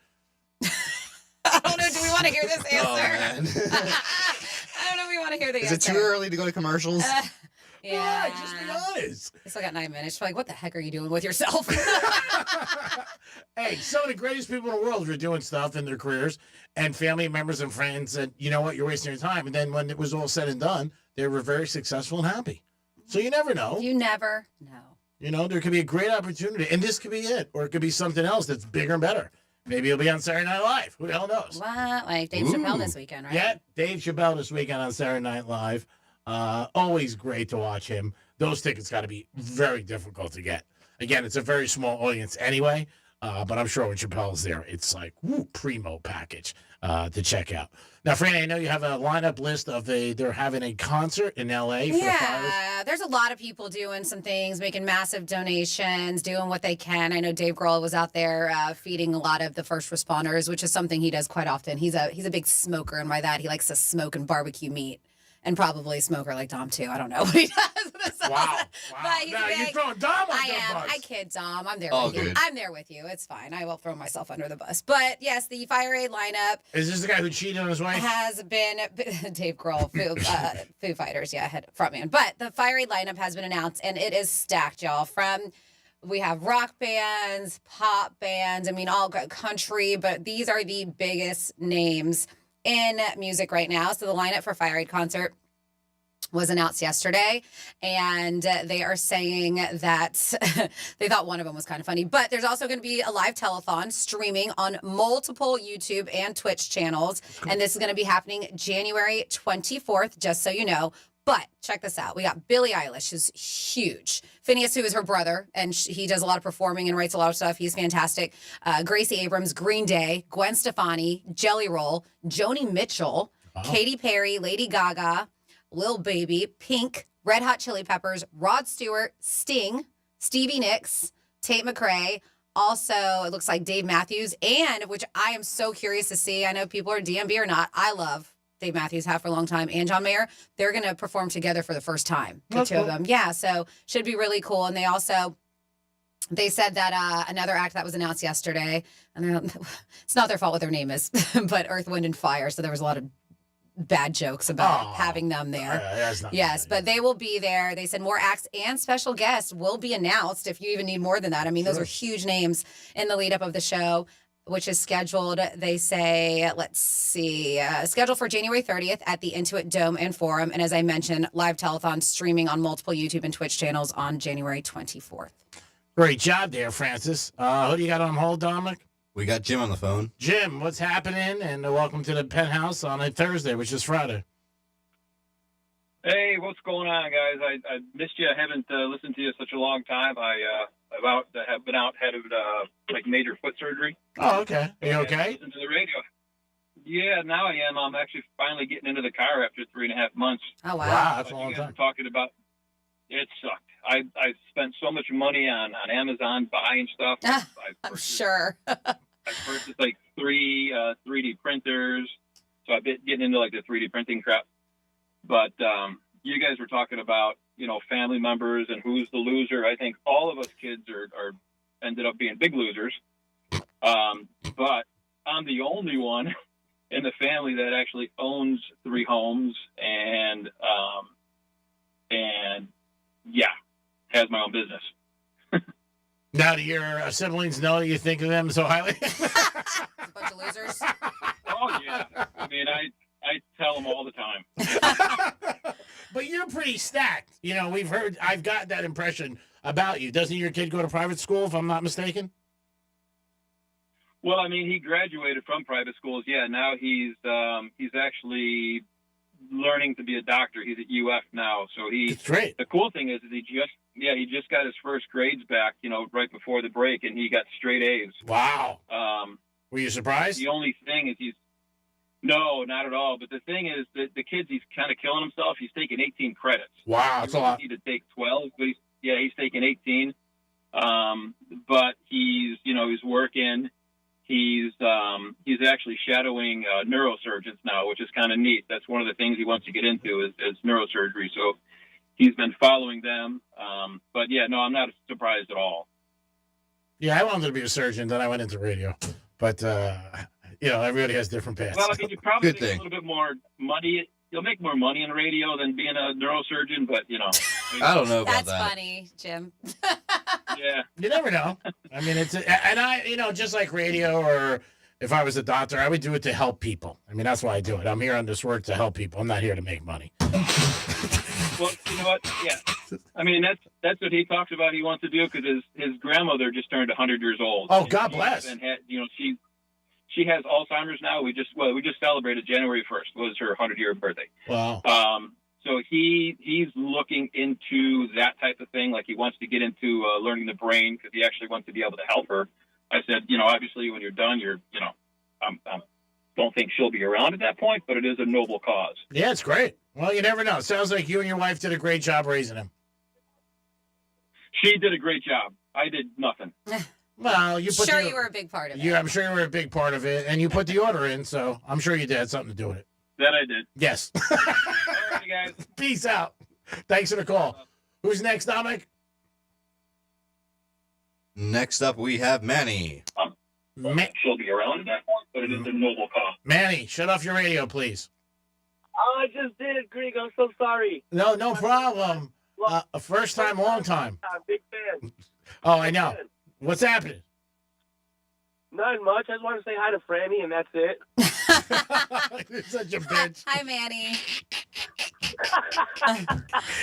I don't know. Do we want to hear this answer? Oh, man. I don't know if we want to hear the Is answer. it too early to go to commercials? Yeah. Right, just be honest. I still got 9 minutes. She's like, what the heck are you doing with yourself? Hey, some of the greatest people in the world are doing stuff in their careers, and family members and friends said, you know what, you're wasting your time. And then when it was all said and done, they were very successful and happy. So you never know. You never know. You know, there could be a great opportunity, and this could be it, or it could be something else that's bigger and better. Maybe he'll be on Saturday Night Live. Who the hell knows? What? Like Dave Chappelle this weekend, right? Yeah, Dave Chappelle this weekend on Saturday Night Live. Always great to watch him. Those tickets got to be very difficult to get. Again, it's a very small audience anyway, but I'm sure when Chappelle's there, it's like, primo package to check out. Now, Franny, I know you have a lineup list of they're having a concert in L.A. for the Flyers. There's a lot of people doing some things, making massive donations, doing what they can. I know Dave Grohl was out there feeding a lot of the first responders, which is something he does quite often. He's a big smoker, and by that, he likes to smoke and barbecue meat. And probably a smoker like Dom, too. I don't know what he does. Wow. But he's Now big. you're throwing Dom on I the am. bus. I kid Dom. I'm there All with you. good. I'm there with you. It's fine. I will throw myself under the bus. But yes, the Fire Aid lineup Is this the guy who cheated on his wife? has been Dave Grohl, Foo Fighters, head frontman. But the Fire Aid lineup has been announced, and it is stacked, y'all. We have rock bands, pop bands, all country, but these are the biggest names in music right now. So the lineup for Fire Aid concert was announced yesterday, and they are saying that they thought one of them was kind of funny, but there's also going to be a live telethon streaming on multiple YouTube and Twitch channels, and this is going to be happening January 24th, just so you know. But check this out. We got Billie Eilish, who's huge. Phineas, who is her brother, and he does a lot of performing and writes a lot of stuff. He's fantastic. Gracie Abrams, Green Day, Gwen Stefani, Jelly Roll, Joni Mitchell, Katy Perry, Lady Gaga, Lil Baby, Pink, Red Hot Chili Peppers, Rod Stewart, Sting, Stevie Nicks, Tate McRae. Also, it looks like Dave Matthews, and which I am so curious to see. I know people are DMB or not. I love Dave Matthews, have for a long time, and John Mayer. They're going to perform together for the first time, the two of them. Yeah, so should be really cool. And they said that another act that was announced yesterday, and it's not their fault what their name is, but Earth, Wind, and Fire. So there was a lot of bad jokes about having them there. Yes, but they will be there. They said more acts and special guests will be announced if you even need more than that. Those are huge names in the lead up of the show, which is scheduled, they say, scheduled for January 30th at the Intuit Dome and Forum. And as I mentioned, live telethon streaming on multiple YouTube and Twitch channels on January 24th. Great job there, Francis. Who do you got on hold, Dominic? We got Jim on the phone. Jim, what's happening? And welcome to the Penthouse on a Thursday, which is Friday. Hey, what's going on, guys? I missed you. I haven't listened to you in such a long time. I that have been out had like major foot surgery. Oh, okay. Are you okay? Listen to the radio. Yeah, now I am. I'm actually finally getting into the car after 3.5 months. Oh, wow. Wow, that's a You long guys time. were talking about it sucked. I spent so much money on Amazon buying stuff. I'm sure. I purchased like 3D printers, so I've been getting into like the 3D printing crap. But you guys were talking about, family members and who's the loser. I think all of us kids are ended up being big losers. But I'm the only one in the family that actually owns 3 homes and has my own business. Now, do your siblings know that you think of them so highly? A bunch of losers. Oh, yeah. I mean, I tell them all the time. But you're pretty stacked. I've got that impression about you. Doesn't your kid go to private school, if I'm not mistaken? Well, I mean, he graduated from private schools. Yeah, now he's actually learning to be a doctor. He's at UF now. So That's great. The cool thing is he just got his first grades back, right before the break, and he got straight A's. Wow. Were you surprised? The only thing is no, not at all. But the thing is that the kid, he's kind of killing himself. He's taking 18 credits. Wow, that's a lot. He need to take 12, but he's taking 18. But he's working. He's actually shadowing neurosurgeons now, which is kind of neat. That's one of the things he wants to get into is neurosurgery. So he's been following them. But yeah, no, I'm not surprised at all. Yeah, I wanted to be a surgeon, then I went into radio. But, everybody has different paths. Well, I mean, you probably make a little bit more money. You'll make more money in radio than being a neurosurgeon, but, I don't know about That's that. funny, Jim. Yeah. You never know. I mean, just like radio, or if I was a doctor, I would do it to help people. I mean, that's why I do it. I'm here on this work to help people. I'm not here to make money. Well, you know what? Yeah. I mean, that's what he talks about he wants to do, because his grandmother just turned 100 years old. Oh, God bless. And she has Alzheimer's now. We just celebrated January 1st was her 100-year birthday. Wow. So he's looking into that type of thing. Like he wants to get into learning the brain, because he actually wants to be able to help her. I said, obviously when you're done, I don't think she'll be around at that point, but it is a noble cause. Yeah, it's great. Well, you never know. Sounds like you and your wife did a great job raising him. She did a great job. I did nothing. Well, you were a big part of it. Yeah, I'm sure you were a big part of it, and you put the order in, so I'm sure you had something to do with it. That I did. Yes. All right, guys. Peace out. Thanks for the call. Who's next, Dominic? Next up, we have Manny. She'll be around at that point, but it is a noble cause. Manny, shut off your radio, please. Oh, I just did, Greg. I'm so sorry. No problem. First time, long time. Big fan. Oh, I know. What's happening? Not much. I just want to say hi to Franny, and that's it. You're such a bitch. Hi, Manny.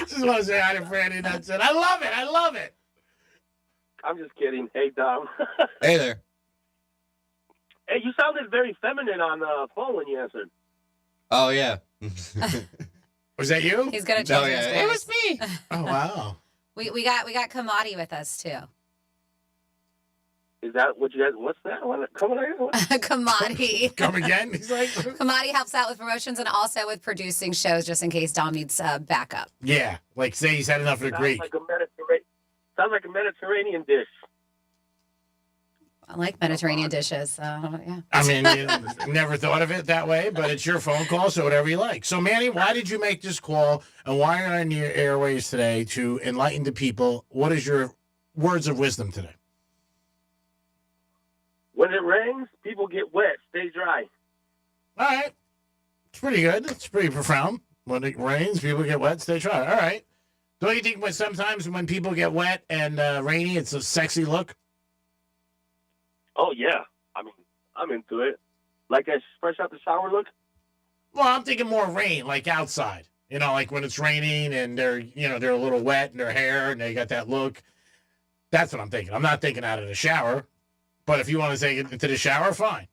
Just want to say hi to Franny, and that's it. I love it. I'm just kidding. Hey, Dom. Hey there. Hey, you sounded very feminine on the phone when you answered. Oh, yeah. Was that you? He's gonna change his voice. It was me. Oh, wow. We got Kamadi with us too. Is that what you guys? What's that? Come again? Kamadi. Come again? He's like. Kamadi helps out with promotions and also with producing shows, just in case Dom needs backup. Yeah, like say he's had enough of the Greek. Sounds like a Mediterranean dish. I like Mediterranean dishes. Yeah. I mean, never thought of it that way, but it's your phone call, so whatever you like. So, Manny, why did you make this call, and why are you on your airways today to enlighten the people? What is your words of wisdom today? When it rains, people get wet. Stay dry. All right. It's pretty good. It's pretty profound. When it rains, people get wet. Stay dry. All right. Don't you think sometimes when people get wet and rainy, it's a sexy look? Oh, yeah. I mean, I'm into it. Like that fresh out the shower look? Well, I'm thinking more rain, like outside. You know, like when it's raining and they're a little wet in their hair and they got that look. That's what I'm thinking. I'm not thinking out of the shower. But if you want to take it into the shower, fine.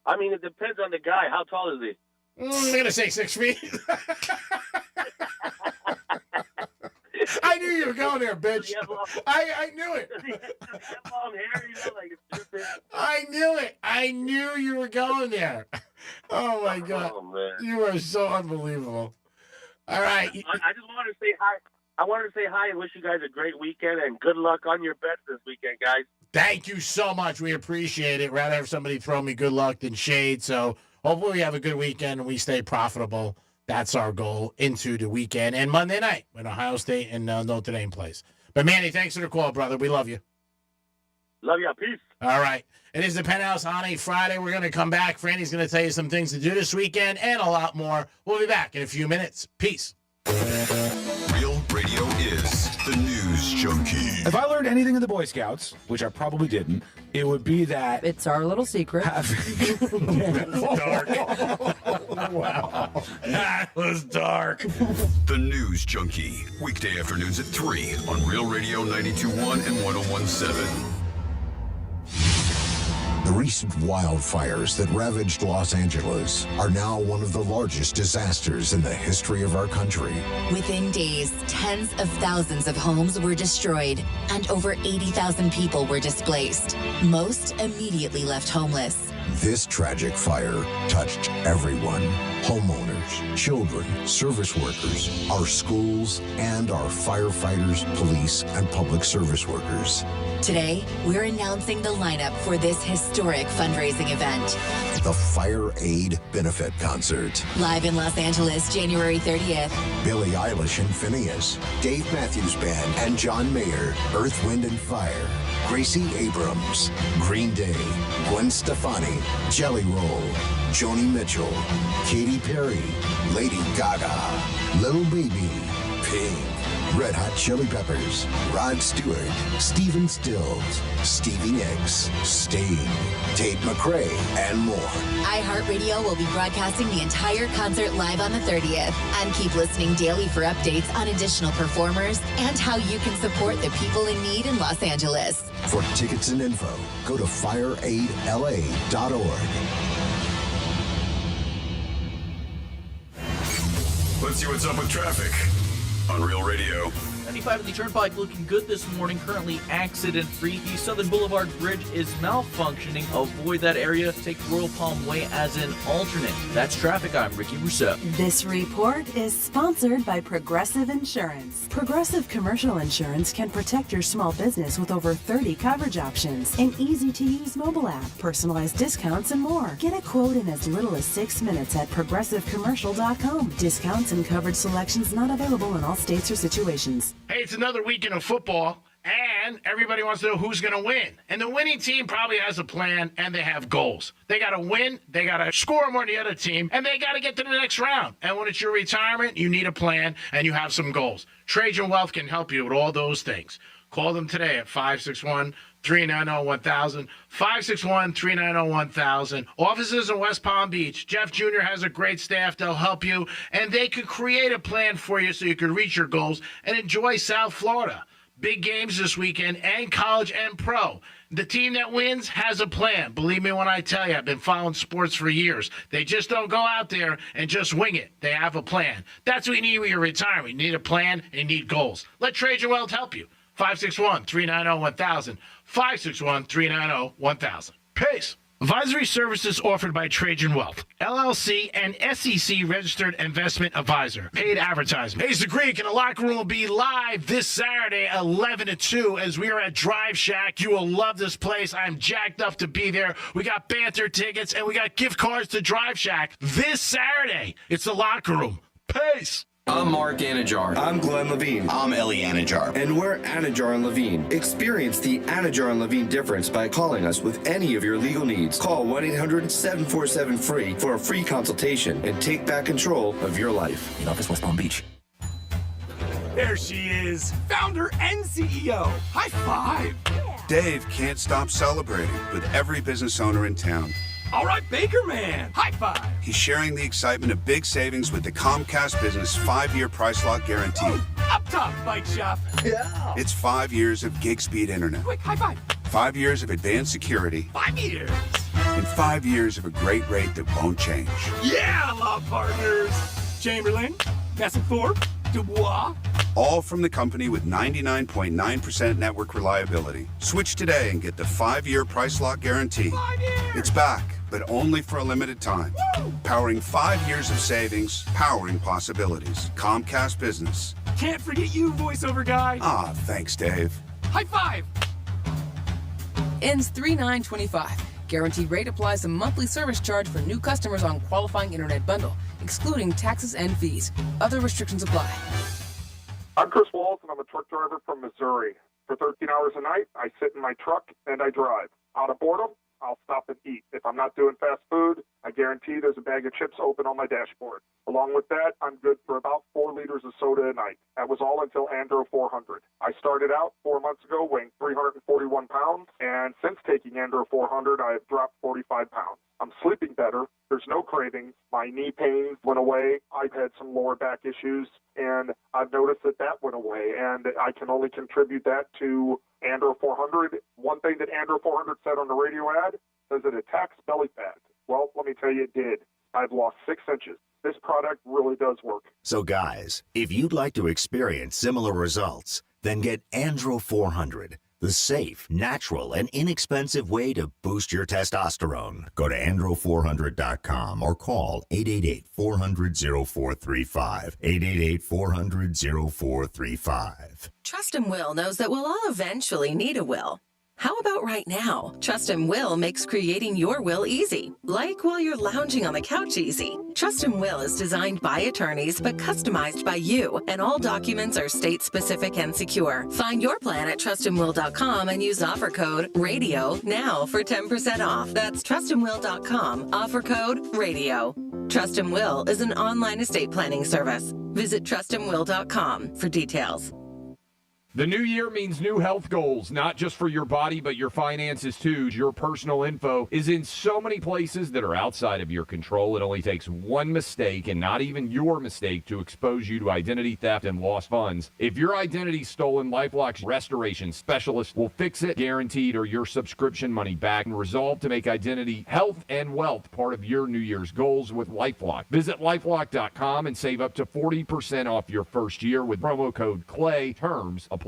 I mean, it depends on the guy. How tall is he? I'm going to say 6 feet. I knew you were going there, bitch. I knew it. Long hair, I knew it. I knew you were going there. Oh my God. Oh, man. You are so unbelievable. All right. I just wanted to say hi. I wanted to say hi and wish you guys a great weekend and good luck on your bets this weekend, guys. Thank you so much. We appreciate it. Rather have somebody throw me good luck than shade. So hopefully we have a good weekend and we stay profitable. That's our goal into the weekend and Monday night when Ohio State and Notre Dame plays. But Manny, thanks for the call, brother. We love you. Love you. Peace. All right. It is the Penthouse on a Friday. We're going to come back. Franny's going to tell you some things to do this weekend and a lot more. We'll be back in a few minutes. Peace. Real radio is the news junkie. If I learned anything in the Boy Scouts, which I probably didn't, it would be that it's our little secret. Dark. Wow. That was dark. The News Junkie. Weekday afternoons at 3 on Real Radio 92.1 and 101.7. The recent wildfires that ravaged Los Angeles are now one of the largest disasters in the history of our country. Within days, tens of thousands of homes were destroyed and over 80,000 people were displaced. Most immediately left homeless. This tragic fire touched everyone. Homeowners, children, service workers, our schools, and our firefighters, police, and public service workers. Today, we're announcing the lineup for this historic fundraising event. The Fire Aid Benefit Concert. Live in Los Angeles, January 30th. Billie Eilish and Phineas, Dave Matthews Band and John Mayer, Earth, Wind and Fire, Gracie Abrams, Green Day, Gwen Stefani, Jelly Roll, Joni Mitchell, Katy Perry, Lady Gaga, Lil Baby, Pink, Red Hot Chili Peppers, Rod Stewart, Stephen Stills, Stevie Nicks, Sting, Tate McRae, and more. iHeartRadio will be broadcasting the entire concert live on the 30th. And keep listening daily for updates on additional performers and how you can support the people in need in Los Angeles. For tickets and info, go to fireaidla.org. Let's see what's up with traffic on Real Radio. 95 of the Turnpike looking good this morning, currently accident-free. The Southern Boulevard Bridge is malfunctioning. Avoid that area. Take Royal Palm Way as an alternate. That's traffic. I'm Ricky Rousseau. This report is sponsored by Progressive Insurance. Progressive Commercial Insurance can protect your small business with over 30 coverage options, an easy-to-use mobile app, personalized discounts, and more. Get a quote in as little as 6 minutes at progressivecommercial.com. Discounts and coverage selections not available in all states or situations. Hey, it's another weekend of football, and everybody wants to know who's going to win. And the winning team probably has a plan, and they have goals. They got to win, they got to score more than the other team, and they got to get to the next round. And when it's your retirement, you need a plan, and you have some goals. Trajan Wealth can help you with all those things. Call them today at 561-390-1000, 561-390-1000. Offices in West Palm Beach. Jeff Jr. has a great staff. They'll help you, and they can create a plan for you so you can reach your goals and enjoy South Florida. Big games this weekend, and college and pro. The team that wins has a plan. Believe me when I tell you, I've been following sports for years. They just don't go out there and just wing it. They have a plan. That's what you need when you're retiring. You need a plan and you need goals. Let Trajan Wealth help you. 561-390-1000, 561-390-1000. Peace. Advisory services offered by Trajan Wealth, LLC, and SEC registered investment advisor. Paid advertisement. Hayes the Greek and the locker room will be live this Saturday, 11 to 2, as we are at Drive Shack. You will love this place. I'm jacked up to be there. We got banter tickets and we got gift cards to Drive Shack this Saturday. It's the locker room. Peace. I'm Mark Anajar. I'm Glenn Levine. I'm Ellie Anajar. And we're Anajar and Levine. Experience the Anajar and Levine difference by calling us with any of your legal needs. Call 1-800-747-FREE for a free consultation and take back control of your life. In office, West Palm Beach. There she is, founder and CEO. High five. Dave can't stop celebrating with every business owner in town. All right, Baker Man, high five. He's sharing the excitement of big savings with the Comcast Business 5-year price lock guarantee. Oh, up top, Bike Shop. Yeah. It's 5 years of gig speed internet. Quick, high five. 5 years of advanced security. 5 years. And 5 years of a great rate that won't change. Yeah, law partners. Chamberlain, Bassett-Thorpe, Dubois, All from the company with 99.9% network reliability. Switch today and get the 5-year price lock guarantee. 5 years! It's back, but only for a limited time. Woo! Powering 5 years of savings, powering possibilities. Comcast Business. Can't forget you, voiceover guy. Ah, thanks, Dave. High five! Ends 3/9/25. Guaranteed rate applies to monthly service charge for new customers on qualifying internet bundle, excluding taxes and fees. Other restrictions apply. I'm Chris Walls, and I'm a truck driver from Missouri. For 13 hours a night, I sit in my truck and I drive. Out of boredom, I'll stop and eat. If I'm not doing fast food, I guarantee there's a bag of chips open on my dashboard. Along with that, I'm good for about 4 liters of soda a night. That was all until Andro 400. I started out 4 months ago weighing 341 pounds, and since taking Andro 400, I have dropped 45 pounds. I'm sleeping better. There's no cravings. My knee pains went away. I've had some lower back issues, and I've noticed that went away, and I can only contribute that to Andro 400. One thing that Andro 400 said on the radio ad says it attacks belly fat. Well, let me tell you, it did. I've lost 6 inches. This product really does work. So guys, if you'd like to experience similar results, then get Andro 400, the safe, natural, and inexpensive way to boost your testosterone. Go to andro400.com or call 888-400-0435. 888-400-0435. Trust and Will knows that we'll all eventually need a will. How about right now? Trust and Will makes creating your will easy, like while you're lounging on the couch easy. Trust and Will is designed by attorneys but customized by you, and all documents are state-specific and secure. Find your plan at trustandwill.com and use offer code RADIO now for 10% off. That's trustandwill.com, offer code RADIO. Trust and Will is an online estate planning service. Visit trustandwill.com for details. The new year means new health goals, not just for your body, but your finances too. Your personal info is in so many places that are outside of your control. It only takes one mistake, and not even your mistake, to expose you to identity theft and lost funds. If your identity's stolen, LifeLock's restoration specialist will fix it, guaranteed, or your subscription money back, and resolve to make identity, health, and wealth part of your New Year's goals with LifeLock. Visit LifeLock.com and save up to 40% off your first year with promo code CLAY. Terms apply.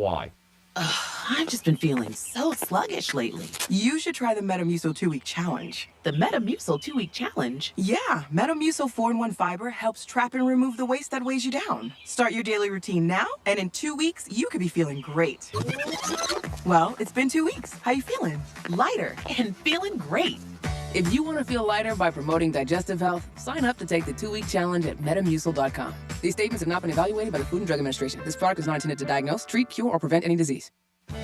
I've just been feeling so sluggish lately. You should try the Metamucil 2-week challenge. The Metamucil 2-week challenge? Yeah, Metamucil 4-in-1 fiber helps trap and remove the waste that weighs you down. Start your daily routine now, and in 2 weeks, you could be feeling great. Well, it's been 2 weeks. How you feeling? Lighter and feeling great. If you want to feel lighter by promoting digestive health, sign up to take the 2-week challenge at Metamucil.com. These statements have not been evaluated by the Food and Drug Administration. This product is not intended to diagnose, treat, cure, or prevent any disease.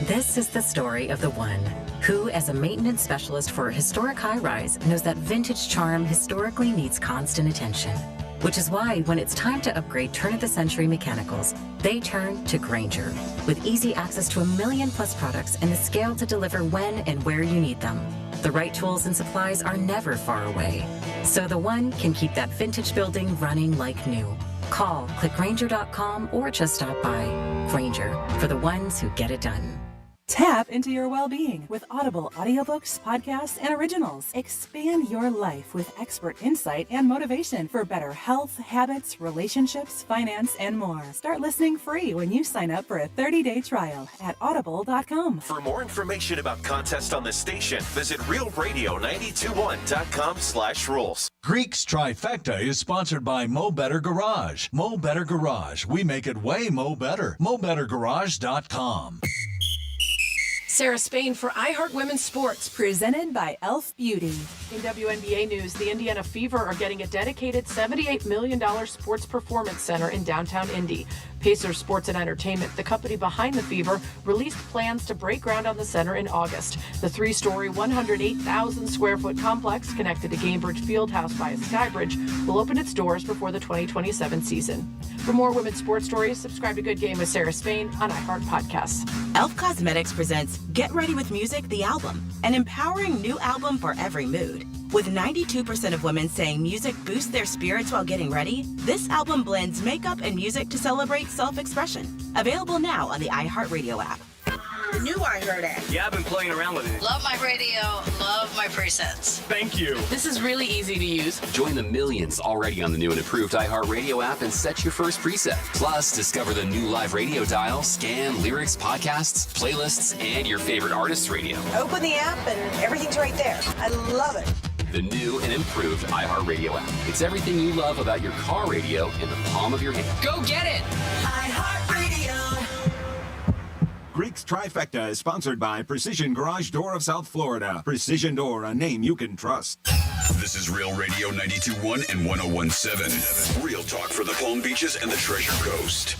This is the story of the one who, as a maintenance specialist for a historic high-rise, knows that vintage charm historically needs constant attention. Which is why, when it's time to upgrade turn-of-the-century mechanicals, they turn to Grainger. With easy access to 1 million-plus products and the scale to deliver when and where you need them. The right tools and supplies are never far away. So the one can keep that vintage building running like new. Call, click Grainger.com, or just stop by. Grainger, for the ones who get it done. Tap into your well-being with Audible audiobooks, podcasts, and originals. Expand your life with expert insight and motivation for better health, habits, relationships, finance, and more. Start listening free when you sign up for a 30-day trial at audible.com. For more information about contests on this station, visit realradio921.com/rules. Greek's Trifecta is sponsored by Mo Better Garage. Mo Better Garage. We make it way Mo Better. MoBetterGarage.com. Sarah Spain for iHeart Women's Sports. Presented by Elf Beauty. In WNBA news, the Indiana Fever are getting a dedicated $78 million sports performance center in downtown Indy. Pacers Sports and Entertainment, the company behind the Fever, released plans to break ground on the center in August. The 3-story, 108,000-square-foot complex connected to Gainbridge Fieldhouse by a skybridge will open its doors before the 2027 season. For more women's sports stories, subscribe to Good Game with Sarah Spain on iHeart Podcasts. Elf Cosmetics presents Get Ready with Music, the album, an empowering new album for every mood. With 92% of women saying music boosts their spirits while getting ready, this album blends makeup and music to celebrate self-expression. Available now on the iHeartRadio app. The new iHeart app. Yeah, I've been playing around with it. Love my radio. Love my presets. Thank you. This is really easy to use. Join the millions already on the new and improved iHeartRadio app and set your first preset. Plus, discover the new live radio dial, scan lyrics, podcasts, playlists, and your favorite artists' radio. Open the app and everything's right there. I love it. The new and improved iHeartRadio app. It's everything you love about your car radio in the palm of your hand. Go get it! iHeartRadio. Greek's Trifecta is sponsored by Precision Garage Door of South Florida. Precision Door, a name you can trust. This is Real Radio 92.1 and 101.7. Real talk for the Palm Beaches and the Treasure Coast.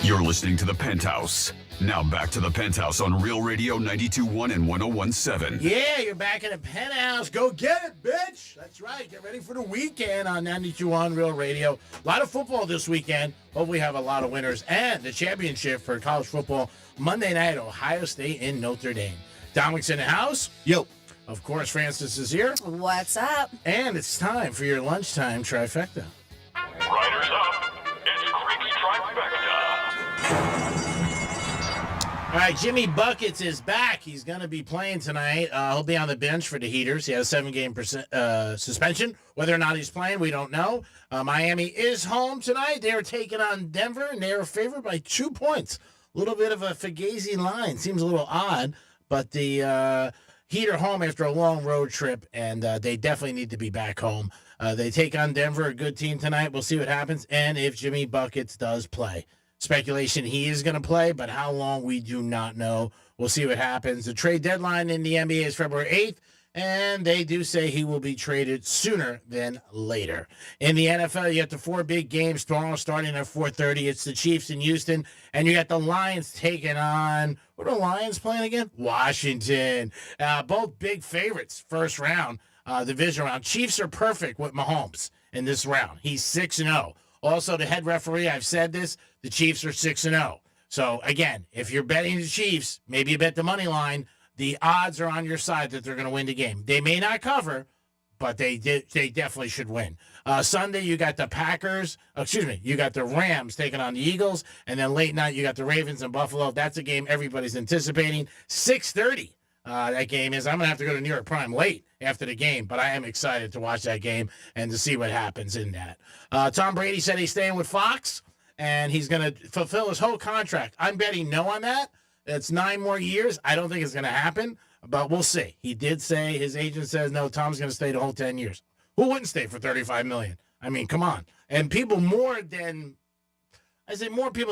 You're listening to The Penthouse. Now back to The Penthouse on Real Radio 92.1 and 101.7. Yeah, you're back in the Penthouse. Go get it, bitch. That's right. Get ready for the weekend on 92.1 Real Radio. A lot of football this weekend. Hope we have a lot of winners. And the championship for college football Monday night, Ohio State in Notre Dame. Dominic's in the house. Yo. Of course, Francis is here. What's up? And it's time for your lunchtime trifecta. Riders up. It's Greek's Trifecta. All right, Jimmy Buckets is back. He's going to be playing tonight. He'll be on the bench for the Heaters. He has a 7-game suspension. Whether or not he's playing, we don't know. Miami is home tonight. They are taking on Denver, and they are favored by 2 points. A little bit of a Fugazi line. Seems a little odd, but the Heat are home after a long road trip, and they definitely need to be back home. They take on Denver, a good team tonight. We'll see what happens, and if Jimmy Buckets does play. Speculation he is going to play, but how long we do not know. We'll see what happens. The trade deadline in the NBA is February 8th, and they do say he will be traded sooner than later. In the NFL, you have the 4 big games tomorrow starting at 4:30. It's the Chiefs in Houston, and you got the Lions taking on, what are the Lions playing again? Washington. Both big favorites, first round, division round. Chiefs are perfect with Mahomes in this round. He's 6-0. Also, the head referee, I've said this, the Chiefs are 6-0. So, again, if you're betting the Chiefs, maybe you bet the money line, the odds are on your side that they're going to win the game. They may not cover, but they definitely should win. Sunday, you got the you got the Rams taking on the Eagles, and then late night, you got the Ravens and Buffalo. That's a game everybody's anticipating. 6:30. That game is. I'm going to have to go to New York Prime late after the game, but I am excited to watch that game and to see what happens in that. Tom Brady said he's staying with Fox, and he's going to fulfill his whole contract. I'm betting no on that. It's 9 more years. I don't think it's going to happen, but we'll see. He did say, his agent says, no, Tom's going to stay the whole 10 years. Who wouldn't stay for $35 million? I mean, come on. And people more people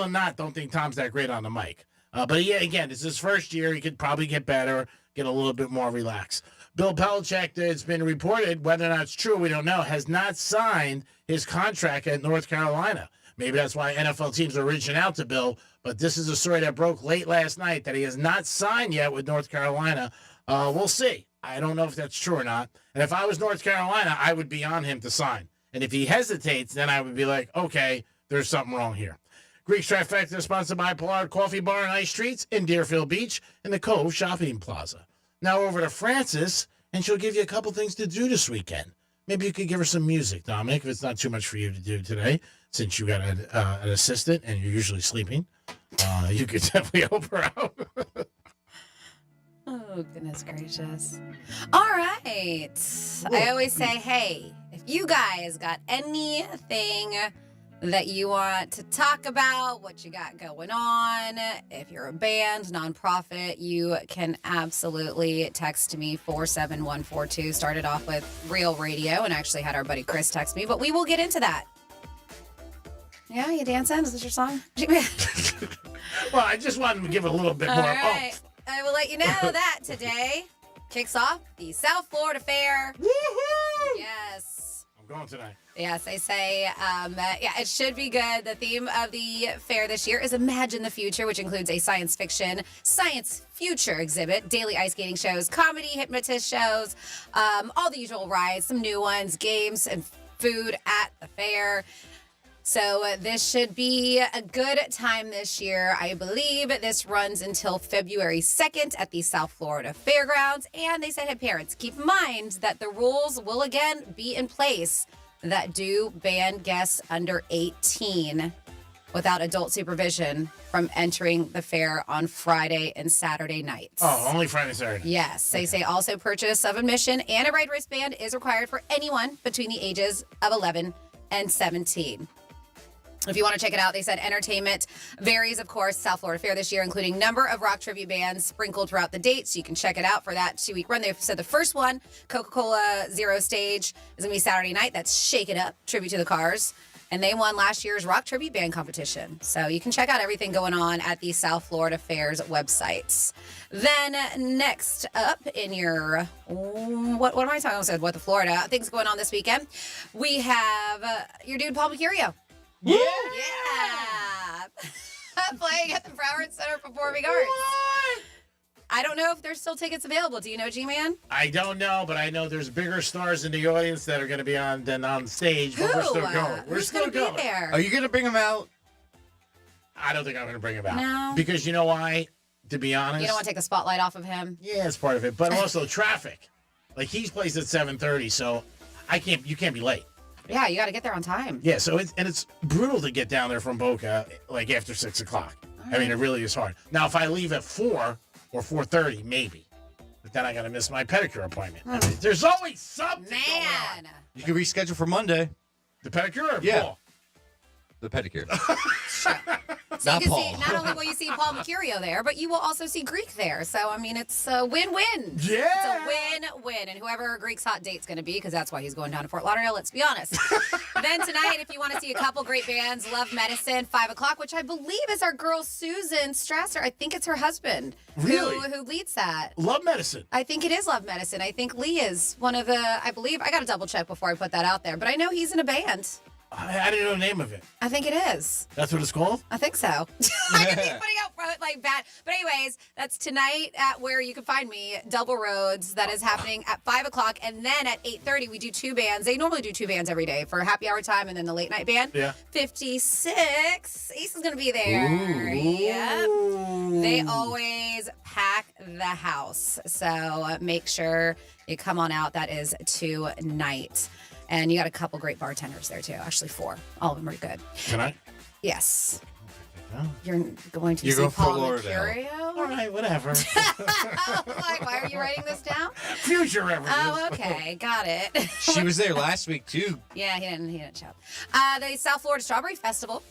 than not don't think Tom's that great on the mic. But yeah, again, it's his first year. He could probably get better, get a little bit more relaxed. Bill Belichick, it's been reported, whether or not it's true, we don't know, has not signed his contract at North Carolina. Maybe that's why NFL teams are reaching out to Bill, but this is a story that broke late last night that he has not signed yet with North Carolina. We'll see. I don't know if that's true or not. And if I was North Carolina, I would be on him to sign. And if he hesitates, then I would be like, okay, there's something wrong here. Greek's Trifecta is sponsored by Pollard Coffee Bar and Ice Treats in Deerfield Beach and the Cove Shopping Plaza. Now over to Frances, and she'll give you a couple things to do this weekend. Maybe you could give her some music, Dominic, if it's not too much for you to do today, since you got an assistant and you're usually sleeping. You could definitely help her out. Oh, goodness gracious. All right. I always say, hey, if you guys got anything that you want to talk about, what you got going on, if you're a band, nonprofit, you can absolutely text me 47142. Started off with Real Radio and actually had our buddy Chris text me, but we will get into that. Yeah, you dancing? Is this your song? Well, I just wanted to give it a little bit more. All right. I will let you know that today kicks off the South Florida Fair. Woohoo! Yes. I'm going tonight. Yes, they say, it should be good. The theme of the fair this year is Imagine the Future, which includes a science fiction, science future exhibit, daily ice skating shows, comedy, hypnotist shows, all the usual rides, some new ones, games, and food at the fair. So this should be a good time this year. I believe this runs until February 2nd at the South Florida Fairgrounds. And they said, hey, parents, keep in mind that the rules will again be in place that do ban guests under 18 without adult supervision from entering the fair on Friday and Saturday nights. Oh, only Friday and Saturday. Yes. They say also purchase of admission and a ride wristband is required for anyone between the ages of 11 and 17. If you want to check it out, they said entertainment varies, of course, South Florida Fair this year, including number of rock tribute bands sprinkled throughout the date. So you can check it out for that 2-week run. They've said the first one, Coca-Cola Zero Stage, is going to be Saturday night. That's Shake It Up, tribute to the Cars. And they won last year's rock tribute band competition. So you can check out everything going on at the South Florida Fair's websites. Then next up in your, what am I talking about? What the Florida things going on this weekend. We have your dude, Paul Mercurio. Yeah. Playing at the Broward Center Performing Arts. I don't know if there's still tickets available. Do you know, G-Man? I don't know, but I know there's bigger stars in the audience that are going to be on stage. But we're still going. Who's going to be there? Are you going to bring them out? I don't think I'm going to bring him out. No. Because you know why? To be honest. You don't want to take the spotlight off of him? Yeah, it's part of it. But also traffic. Like, he plays at 7:30, so you can't be late. Yeah, you got to get there on time. Yeah, so it's brutal to get down there from Boca like after 6 o'clock. I mean, it really is hard. Now, if I leave at 4 or 4:30, maybe. But then I got to miss my pedicure appointment. I mean, there's always something going on. You can reschedule for Monday. The pedicure or Paul? The pedicure. So not Paul. Not only will you see Paul Mercurio there, but you will also see Greek there. So, I mean, it's a win-win. Yeah. It's a win-win. And whoever Greek's hot date's going to be, because that's why he's going down to Fort Lauderdale, let's be honest. Then tonight, if you want to see a couple great bands, Love Medicine, 5 o'clock, which I believe is our girl Susan Strasser. I think it's her husband who leads that. Love Medicine. I think it is Love Medicine. I think Lee is one of the, I believe, I got to double check before I put that out there, but I know he's in a band. I didn't know the name of it. I think it is. That's what it's called? I think so. I could be putting out like bad. But anyways, that's tonight at where you can find me, Double Roads. That is happening at 5 o'clock. And then at 8:30, we do 2 bands. They normally do 2 bands every day for happy hour time and then the late night band. Yeah. 56. Ace is going to be there. Ooh. Yep. They always pack the house. So make sure you come on out. That is tonight. And you got a couple great bartenders there, too. Actually, 4. All of them are good. Tonight? Yes. You're going to You're see going Paul Fort Mercurio? All right, whatever. Like, why are you writing this down? Future references. Oh, okay. Got it. She was there last week, too. Yeah, he didn't show. The South Florida Strawberry Festival,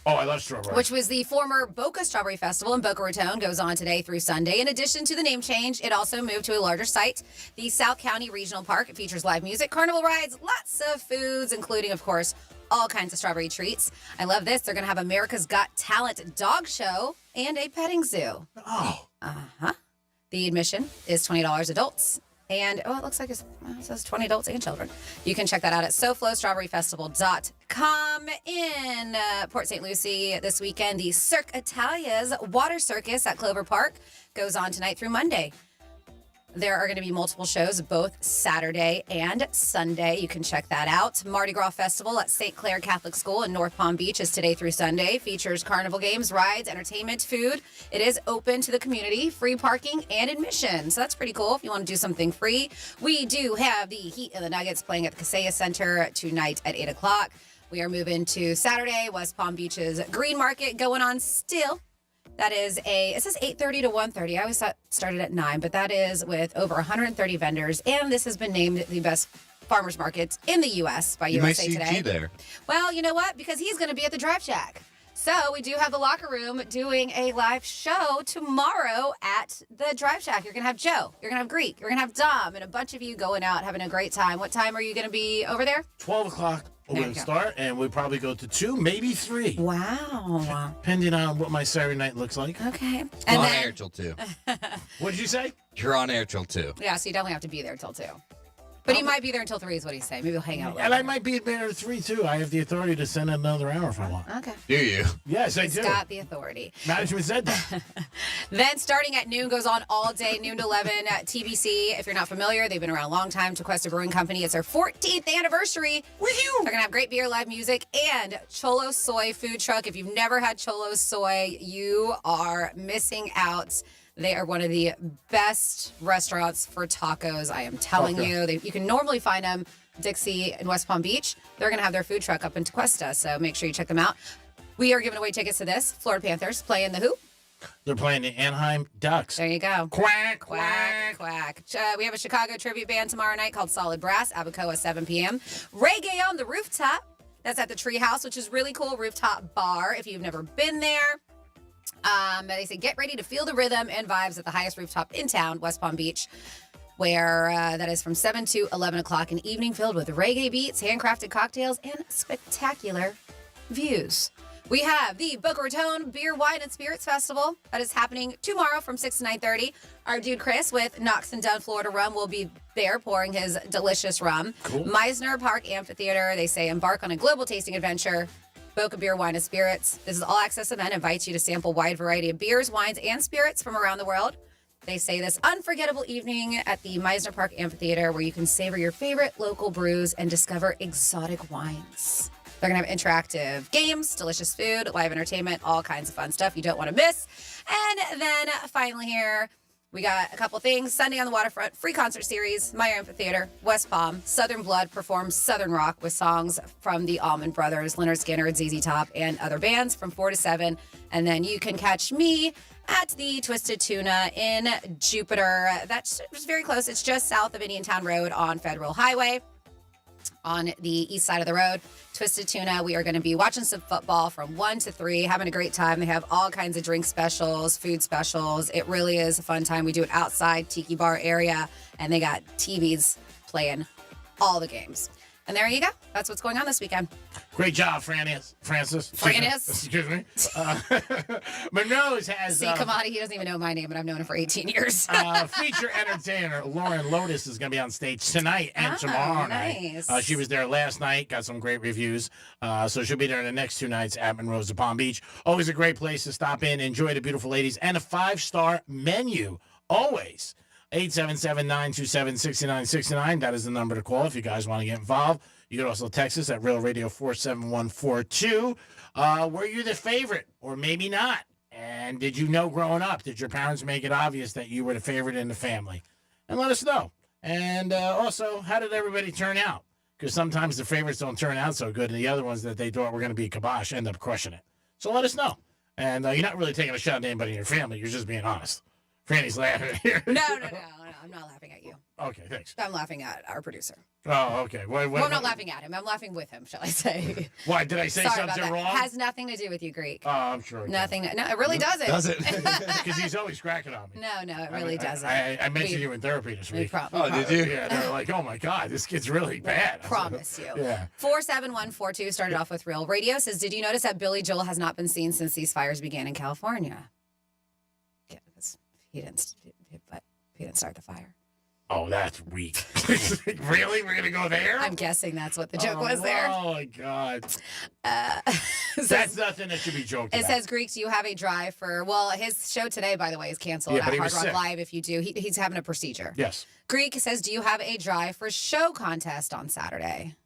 Oh, I love strawberry. which was the former Boca Strawberry Festival in Boca Raton, goes on today through Sunday. In addition to the name change, it also moved to a larger site, the South County Regional Park. It features live music, carnival rides, lots of foods, including, of course, all kinds of strawberry treats. I love this. They're going to have America's Got Talent dog show and a petting zoo. Oh. Uh-huh. The admission is $20 adults. And, it looks like it says 20 adults and children. You can check that out at SoFloStrawberryFestival.com. In Port St. Lucie this weekend, the Cirque Italia's Water Circus at Clover Park goes on tonight through Monday. There are going to be multiple shows both Saturday and Sunday. You can check that out. Mardi Gras Festival at St. Clair Catholic School in North Palm Beach is today through Sunday. Features carnival games, rides, entertainment, food. It is open to the community, free parking and admission. So that's pretty cool if you want to do something free. We do have the Heat and the Nuggets playing at the Kaseya Center tonight at 8 o'clock. We are moving to Saturday, West Palm Beach's Green Market going on still. That is it says 8:30 to 1:30. I always thought it started at 9, but that is with over 130 vendors. And this has been named the best farmers market in the U.S. by USA Today. You might see G there. Well, you know what? Because he's going to be at the Drive Shack. So we do have the Locker Room doing a live show tomorrow at the Drive Shack. You're going to have Joe. You're going to have Greek. You're going to have Dom and a bunch of you going out having a great time. What time are you going to be over there? 12 o'clock. We're going to start, and we'll probably go to 2, maybe 3. Wow. Depending on what my Saturday night looks like. Okay. And And on then, air till 2. What did you say? You're on air till 2. yeah, so you definitely have to be there till 2. But he might be there until 3 is what he's saying. Maybe he'll hang out later. And I might be there at 3, too. I have the authority to send another hour if I want. Okay. Do you? Yes, I He's do. got the authority. Management said that. Then starting at noon, goes on all day, noon to 11 at TBC. If you're not familiar, they've been around a long time. Tequesta Brewing Company. It's their 14th anniversary. With you. They're going to have great beer, live music, and Cholo Soy food truck. If you've never had Cholo Soy, you are missing out. They are one of the best restaurants for tacos, I am telling you. You can normally find them Dixie in West Palm Beach. They're going to have their food truck up in Tequesta, so make sure you check them out. We are giving away tickets to this. Florida Panthers playing the who? They're playing the Anaheim Ducks. There you go. Quack, quack, quack. We have a Chicago tribute band tomorrow night called Solid Brass, Abacoa, 7 p.m. Reggae on the Rooftop. That's at the Treehouse, which is really cool. Rooftop bar, if you've never been there. They say get ready to feel the rhythm and vibes at the highest rooftop in town, West Palm Beach, where that is from 7 to 11 o'clock, an evening filled with reggae beats, handcrafted cocktails, and spectacular views. We have the Boca Raton Beer, Wine, and Spirits Festival. That is happening tomorrow from 6 to 9:30. Our dude Chris with Knox and Down Florida Rum will be there pouring his delicious rum. Cool. Meisner Park Amphitheater, they say embark on a global tasting adventure. Boca Beer, Wine, and Spirits. This is all-access event. Invites you to sample a wide variety of beers, wines, and spirits from around the world. They say this unforgettable evening at the Meisner Park Amphitheater where you can savor your favorite local brews and discover exotic wines. They're going to have interactive games, delicious food, live entertainment, all kinds of fun stuff you don't want to miss. And then finally here, we got a couple things. Sunday on the Waterfront, free concert series, Meyer Amphitheater, West Palm. Southern Blood performs Southern Rock with songs from the Allman Brothers, Leonard Skinner, ZZ Top, and other bands from 4 to 7. And then you can catch me at the Twisted Tuna in Jupiter. That's just very close. It's just south of Indiantown Road on Federal Highway. On the east side of the road, Twisted Tuna. We are going to be watching some football from 1 to 3, having a great time. They have all kinds of drink specials, food specials. It really is a fun time. We do it outside Tiki Bar area, and they got TVs playing all the games. And there you go. That's what's going on this weekend. Great job, Francis. Excuse me. Monroe's has... See, Kamadi, he doesn't even know my name, but I've known him for 18 years. Feature entertainer Lauren Lotus is going to be on stage tonight and tomorrow night. She was there last night, got some great reviews. So she'll be there the next 2 nights at Monroe's of Palm Beach. Always a great place to stop in, enjoy the beautiful ladies, and a 5-star menu. Always. 877-927-6969. That is the number to call if you guys want to get involved. You can also text us at Real Radio 47142. Were you the favorite or maybe not? And did you know growing up? Did your parents make it obvious that you were the favorite in the family? And let us know. And also, how did everybody turn out? Because sometimes the favorites don't turn out so good, and the other ones that they thought were going to be kibosh end up crushing it. So let us know. And you're not really taking a shot at anybody in your family. You're just being honest. Franny's laughing here. No, I'm not laughing at you. Okay, thanks. I'm laughing at our producer. Oh, okay. Well, I'm not laughing at him. I'm laughing with him, shall I say. Why? Did I say Sorry something wrong? Has nothing to do with you, Greek. Oh, I'm sure. Nothing. No, it really doesn't. Does it? Because he's always cracking on me. No, it really doesn't. I mentioned you in therapy this week. did you? Yeah, they're like, oh my God, this kid's really bad. I promise you. Yeah. 47142 started off with Real Radio. Says, did you notice that Billy Joel has not been seen since these fires began in California? Yeah, because he didn't start the fire. Oh, that's weak. Really? We're going to go there? I'm guessing that's what the joke was there. Oh, my God. That's nothing that should be joked about. It says, Greek, do you have a drive for... Well, his show today, by the way, is canceled at Hard Rock Live if you do. He's having a procedure. Yes. Greek says, do you have a drive for show contest on Saturday?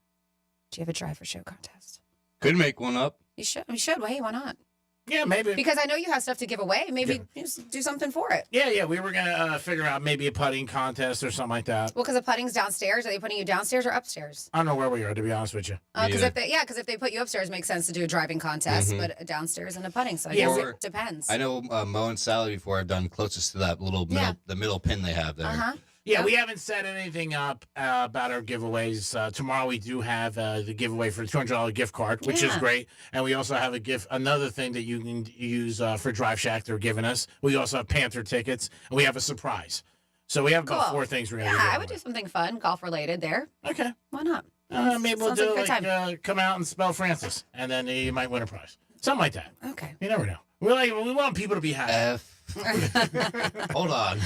Do you have a drive for show contest? Could make one up. You should. Well, hey, why not? Yeah, maybe. Because I know you have stuff to give away. Maybe just do something for it. Yeah. We were going to figure out maybe a putting contest or something like that. Well, because the putting's downstairs. Are they putting you downstairs or upstairs? I don't know where we are, to be honest with you. Because if they put you upstairs, it makes sense to do a driving contest, but downstairs and a putting. So I guess it depends. I know Mo and Sally before have done closest to that little the middle pin they have there. Yeah, we haven't set anything up about our giveaways. Tomorrow we do have the giveaway for a $200 gift card, which is great. And we also have another thing that you can use for Drive Shack they're giving us. We also have Panther tickets, and we have a surprise. So we have about 4 things we're going to do. Yeah, I would do something fun, golf-related there. Okay. Why not? Maybe we'll do come out and spell Francis, and then you might win a prize. Something like that. Okay. You never know. We want people to be happy. Hold on.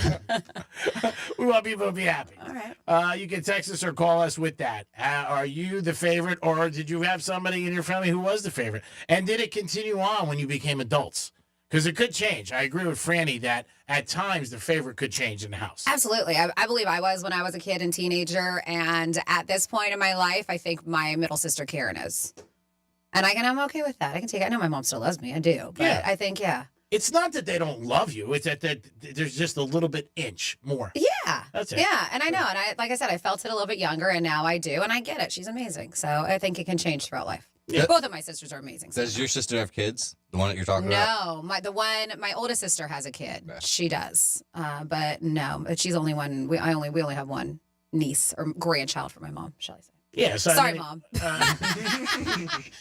We want people to be happy. All right. You can text us or call us with that. Are you the favorite, or did you have somebody in your family who was the favorite? And did it continue on when you became adults? Because it could change. I agree with Franny that at times the favorite could change in the house. Absolutely. I believe I was when I was a kid and teenager. And at this point in my life, I think my middle sister Karen is. And I'm okay with that. I can take it. I know my mom still loves me. I do. But Yeah. I think, yeah. It's not that they don't love you. It's that there's just a little bit inch more. Yeah. That's it. Yeah. And I know. And like I said, I felt it a little bit younger, and now I do. And I get it. She's amazing. So I think it can change throughout life. Yeah. Both of my sisters are amazing. Does your sister have kids? The one that you're talking about? No, my oldest sister has a kid. Okay. She does, but no, she's only one. We only have one niece or grandchild for my mom. Shall I say? Yeah. So Sorry, Mom.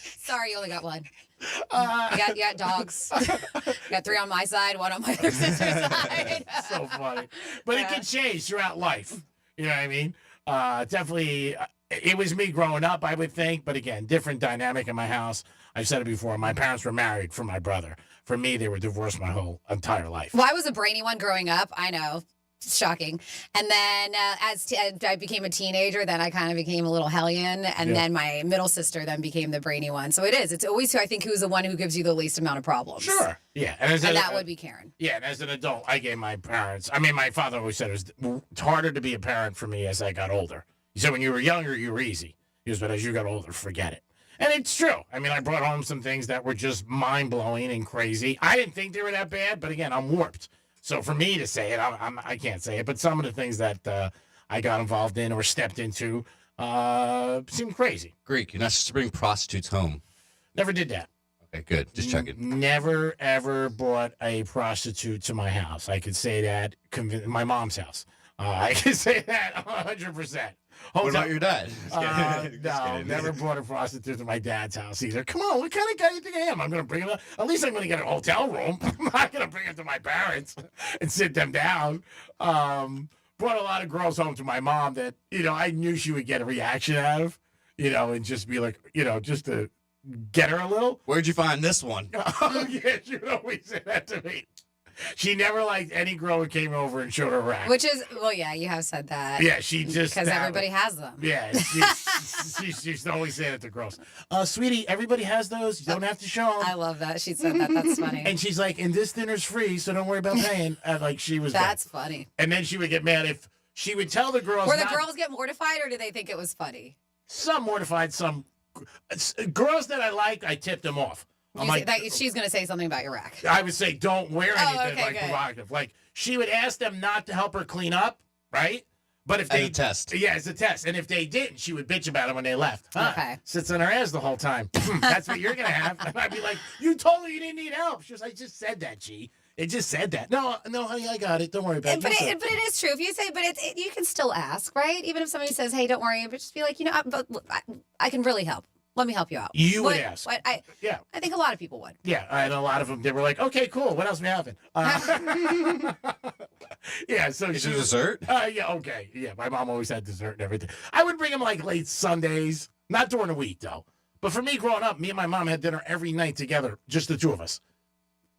Sorry, you only got one. You got dogs. You got 3 on my side, 1 on my other sister's side. So funny, but it can change throughout life. You know what I mean? Definitely. It was me growing up, I would think, but again, different dynamic in my house. I've said it before. My parents were married for my brother. For me, they were divorced my whole entire life. Well, I was a brainy one growing up. I know. Shocking. And then as I became a teenager, then I kind of became a little hellion. And then my middle sister then became the brainy one. So it's always who I think who's the one who gives you the least amount of problems. Sure. Yeah. And that would be Karen. Yeah. And as an adult, I gave my my father always said it was harder to be a parent for me as I got older. He said when you were younger, you were easy. He goes, but as you got older, forget it. And it's true. I mean, I brought home some things that were just mind-blowing and crazy. I didn't think they were that bad, but again, I'm warped. So for me to say it, I can't say it. But some of the things that I got involved in or stepped into seemed crazy. Greek, you're not supposed to bring prostitutes home. Never did that. Okay, good. Just checking. Never, ever brought a prostitute to my house. I could say that. My mom's house. I can say that 100%. What about your dad? No, never brought a prostitute to my dad's house either. Come on, what kind of guy do you think I am? I'm going to bring him. At least I'm going to get a hotel room. I'm not going to bring him to my parents and sit them down. Brought a lot of girls home to my mom that, I knew she would get a reaction out of, and just be like, just to get her a little. Where'd you find this one? Oh, yeah, she would always say that to me. She never liked any girl who came over and showed her rack. Which is, well, yeah, you have said that. Yeah, she just... Because everybody has them. Yeah, she's always saying it to girls. Sweetie, everybody has those. You don't have to show them. I love that. She said that. That's funny. And she's like, and this dinner's free, so don't worry about paying. She was... That's funny. And then she would get mad if she would tell the girls... Were the girls get mortified, or did they think it was funny? Some mortified, some... Girls that I liked, I tipped them off. She's going to say something about your rack. I would say don't wear anything provocative. Like, she would ask them not to help her clean up, right? But if they... As a test. Yeah, as a test. And if they didn't, she would bitch about them when they left. Okay. Sits on her ass the whole time. That's what you're going to have. And I'd be like, you told her you didn't need help. She was like, I just said that, G. It just said that. No, honey, I got it. Don't worry about it. But it is true. If you say, you can still ask, right? Even if somebody says, hey, don't worry, but just be like, I can really help. Let me help you out. You would ask. I think a lot of people would. Yeah, and a lot of them, they were like, okay, cool. What else we having? Yeah, so Is it dessert? Yeah, okay. Yeah, my mom always had dessert and everything. I would bring them like late Sundays, not during the week though. But for me growing up, me and my mom had dinner every night together, just the two of us.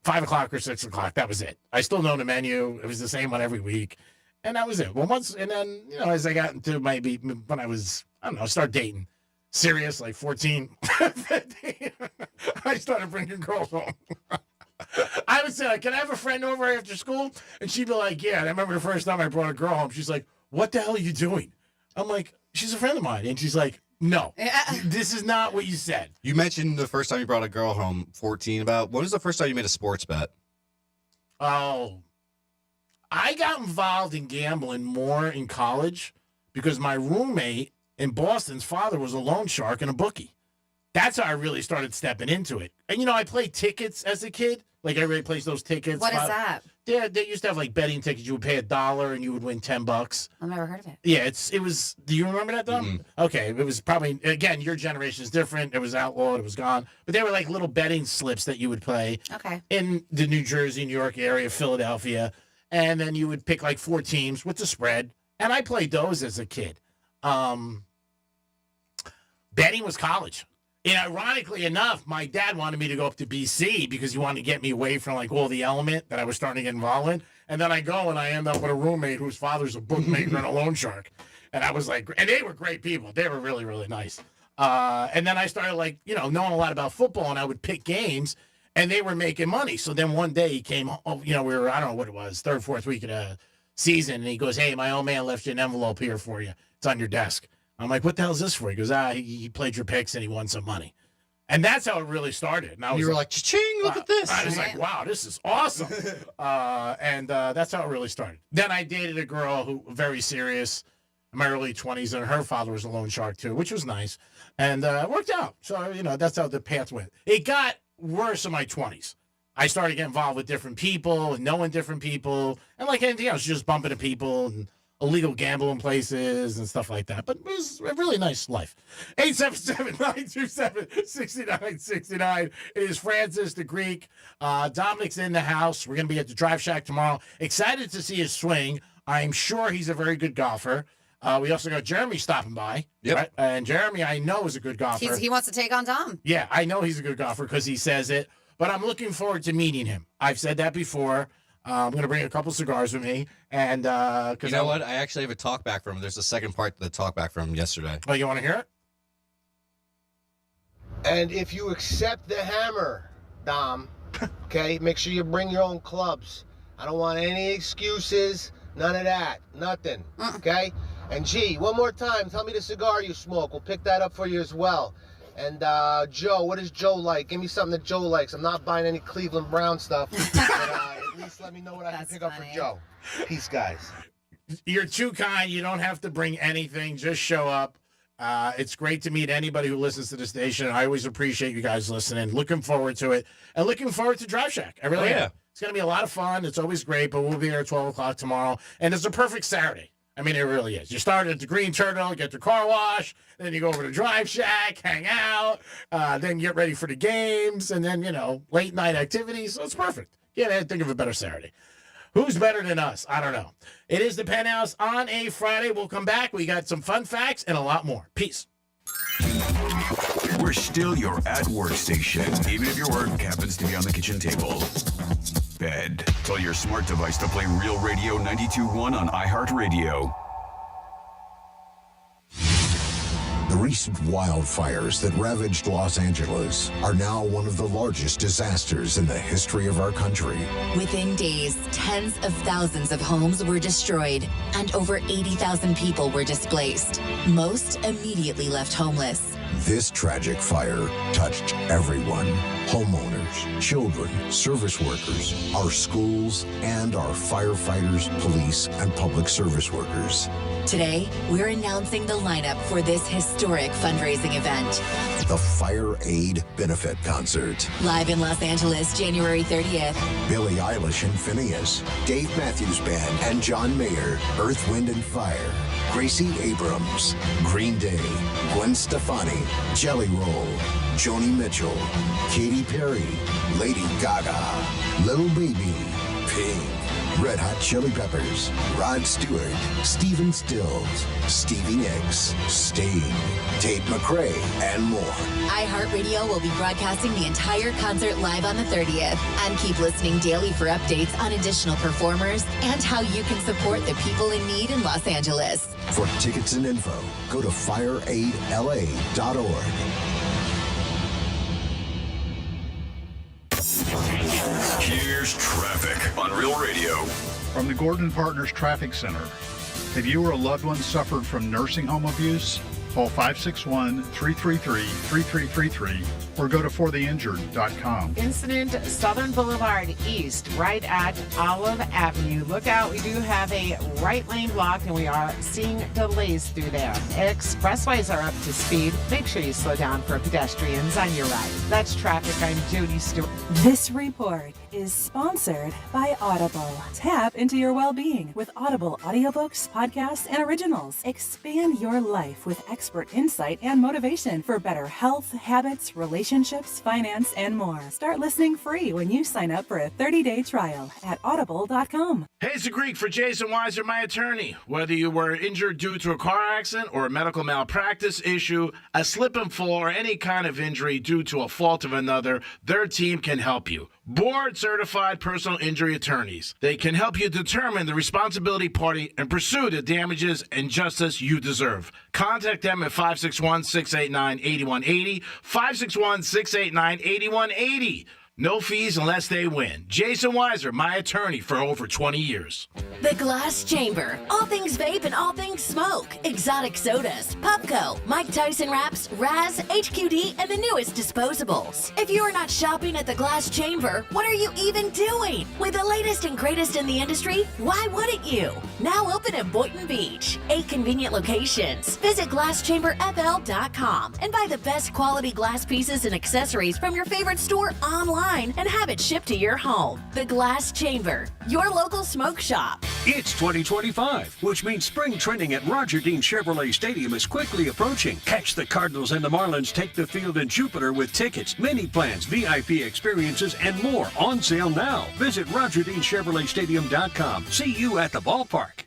5 o'clock or 6 o'clock. That was it. I still know the menu. It was the same one every week. And that was it. Well, and then, as I got into maybe when I was, start dating. Serious, like 14, 15, I started bringing girls home. I would say, like, can I have a friend over after school? And she'd be like, yeah. And I remember the first time I brought a girl home, she's like, what the hell are you doing? I'm like, she's a friend of mine. And she's like, no, this is not what you said. You mentioned the first time you brought a girl home, 14, when was the first time you made a sports bet? Oh, I got involved in gambling more in college because my roommate in Boston's father was a loan shark and a bookie. That's how I really started stepping into it. And, I played tickets as a kid. Like, everybody plays those tickets. What is that? Yeah, they used to have, like, betting tickets. You would pay $1 and you would win $10. I've never heard of it. Yeah, it was, do you remember that, though? Mm-hmm. Okay, it was probably, again, your generation is different. It was outlawed. It was gone. But they were, like, little betting slips that you would play. Okay. In the New Jersey, New York area, Philadelphia. And then you would pick, like, 4 teams with the spread. And I played those as a kid. Betting was college. And ironically enough, my dad wanted me to go up to BC because he wanted to get me away from like all the element that I was starting to get involved in. And then I go and I end up with a roommate whose father's a bookmaker and a loan shark. And I was like, and they were great people. They were really, really nice. And then I started like, knowing a lot about football, and I would pick games and they were making money. So then one day he came home, we were, I don't know what it was, third, fourth week of the season. And he goes, "Hey, my old man left you an envelope here for you. It's on your desk." I'm like, "What the hell is this for?" He goes, he played your picks and he won some money. And that's how it really started. And you were like, "Cha-ching, look at this." I was like, "Wow, this is awesome." And that's how it really started. Then I dated a girl who very serious, in my early 20s, and her father was a loan shark too, which was nice. And it worked out. So, that's how the path went. It got worse in my 20s. I started getting involved with different people and knowing different people. And like anything else, just bumping into people and illegal gambling places and stuff like that. But it was a really nice life. 877-927-6969. It is Francis the Greek. Dominic's in the house. We're going to be at the Drive Shack tomorrow. Excited to see his swing. I'm sure he's a very good golfer. We also got Jeremy stopping by. Yep. Right? And Jeremy, I know, is a good golfer. He wants to take on Tom. Yeah, I know he's a good golfer because he says it. But I'm looking forward to meeting him. I've said that before. I'm going to bring a couple cigars with me. And you know what? I actually have a talk back from him. There's a second part to the talk back from him yesterday. Oh, you want to hear it? And if you accept the hammer, Dom, okay, make sure you bring your own clubs. I don't want any excuses, none of that, nothing, okay? And gee, one more time, tell me the cigar you smoke. We'll pick that up for you as well. And Joe, what does Joe like? Give me something that Joe likes. I'm not buying any Cleveland Brown stuff. But at least let me know what I can pick up for Joe. Peace, guys. You're too kind. You don't have to bring anything. Just show up. It's great to meet anybody who listens to the station. I always appreciate you guys listening. Looking forward to it. And looking forward to Drive Shack. I really am. It's going to be a lot of fun. It's always great, but we'll be there at 12 o'clock tomorrow. And it's a perfect Saturday. I mean, it really is. You start at the Green Turtle, get your car wash, then you go over to Drive Shack, hang out, then get ready for the games, and then, late night activities. So it's perfect. Yeah, think of a better Saturday. Who's better than us? I don't know. It is the Penthouse on a Friday. We'll come back. We got some fun facts and a lot more. Peace. We're still your at-work station, even if your work happens to be on the kitchen table. Bed. Tell your smart device to play Real Radio 92.1 on iHeartRadio. The recent wildfires that ravaged Los Angeles are now one of the largest disasters in the history of our country. Within days, tens of thousands of homes were destroyed and over 80,000 people were displaced. Most immediately left homeless. This tragic fire touched everyone. Homeowners, children, service workers, our schools, and our firefighters, police, and public service workers. Today, we're announcing the lineup for this historic fundraising event. The Fire Aid Benefit Concert. Live in Los Angeles, January 30th. Billie Eilish and Phineas, Dave Matthews Band and John Mayer, Earth, Wind and Fire, Gracie Abrams, Green Day, Gwen Stefani, Jelly Roll, Joni Mitchell, Katy Perry, Lady Gaga, Lil Baby, Pink, Red Hot Chili Peppers, Rod Stewart, Stephen Stills, Stevie Nicks, Sting, Tate McRae, and more. iHeartRadio will be broadcasting the entire concert live on the 30th. And keep listening daily for updates on additional performers and how you can support the people in need in Los Angeles. For tickets and info, go to fireaidla.org. Here's traffic on Real Radio. From the Gordon Partners Traffic Center. If you or a loved one suffered from nursing home abuse, call 561-333-3333 or go to fortheinjured.com. Incident Southern Boulevard East, right at Olive Avenue. Look out, we do have a right lane blocked and we are seeing delays through there. Expressways are up to speed. Make sure you slow down for pedestrians on your ride. That's traffic. I'm Jody Stewart. This report is sponsored by Audible. Tap into your well-being with Audible audiobooks, podcasts, and originals. Expand your life with expert insight and motivation for better health, habits, relationships, relationships, finance, and more. Start listening free when you sign up for a 30-day trial at audible.com. Hey, it's the Greek for Jason Weiser, my attorney. Whether you were injured due to a car accident or a medical malpractice issue, a slip and fall, or any kind of injury due to a fault of another, their team can help you. Board-certified personal injury attorneys. They can help you determine the responsibility party and pursue the damages and justice you deserve. Contact them at 561-689-8180, 561-689-8180. No fees unless they win. Jason Weiser, my attorney for over 20 years. The Glass Chamber. All things vape and all things smoke. Exotic sodas, Pupco, Mike Tyson wraps, Raz, HQD, and the newest disposables. If you are not shopping at the Glass Chamber, what are you even doing? With the latest and greatest in the industry, why wouldn't you? Now open in Boynton Beach. 8 convenient locations. Visit GlassChamberFL.com and buy the best quality glass pieces and accessories from your favorite store online and have it shipped to your home. The Glass Chamber, your local smoke shop. It's 2025, which means spring training at Roger Dean Chevrolet Stadium is quickly approaching. Catch the Cardinals and the Marlins take the field in Jupiter with tickets, mini plans, VIP experiences, and more on sale now. Visit RogerDeanChevroletStadium.com. See you at the ballpark.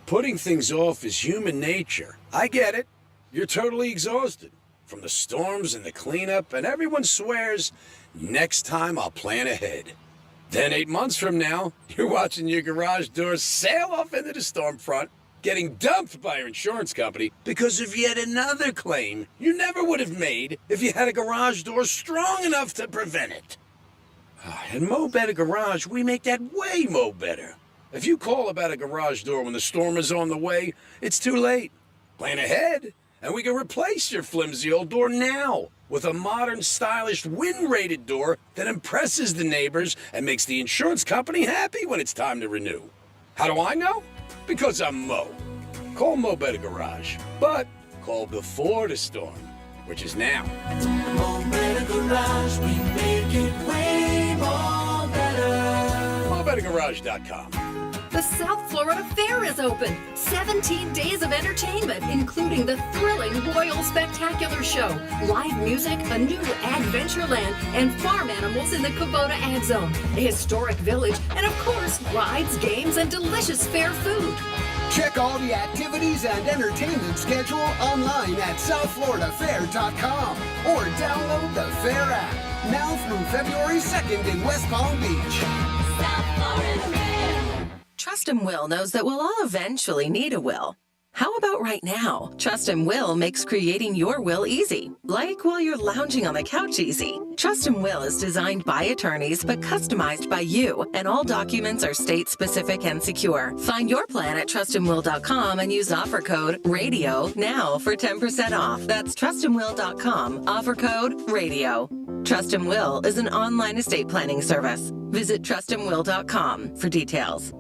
Putting things off is human nature. I get it. You're totally exhausted from the storms and the cleanup, and everyone swears, next time I'll plan ahead. Then 8 months from now, you're watching your garage door sail off into the storm front, getting dumped by your insurance company because of yet another claim you never would have made if you had a garage door strong enough to prevent it. At Mo Better Garage, we make that way mo better. If you call about a garage door when the storm is on the way, it's too late. Plan ahead, and we can replace your flimsy old door now with a modern, stylish, wind-rated door that impresses the neighbors and makes the insurance company happy when it's time to renew. How do I know? Because I'm Mo. Call Mo Better Garage, but call before the storm, which is now. Mo Better Garage, we make it way more better. MoBetterGarage.com. The South Florida Fair is open. 17 days of entertainment, including the thrilling Royal Spectacular Show, live music, a new Adventureland, and farm animals in the Kubota Ag Zone, a historic village, and of course, rides, games, and delicious fair food. Check all the activities and entertainment schedule online at southfloridafair.com or download the Fair app. Now through February 2nd in West Palm Beach. South Florida Fair. Trust and Will knows that we'll all eventually need a will. How about right now? Trust and Will makes creating your will easy, like while you're lounging on the couch easy. Trust and Will is designed by attorneys but customized by you, and all documents are state-specific and secure. Find your plan at trustandwill.com and use offer code RADIO now for 10% off. That's trustandwill.com, offer code RADIO. Trust and Will is an online estate planning service. Visit trustandwill.com for details.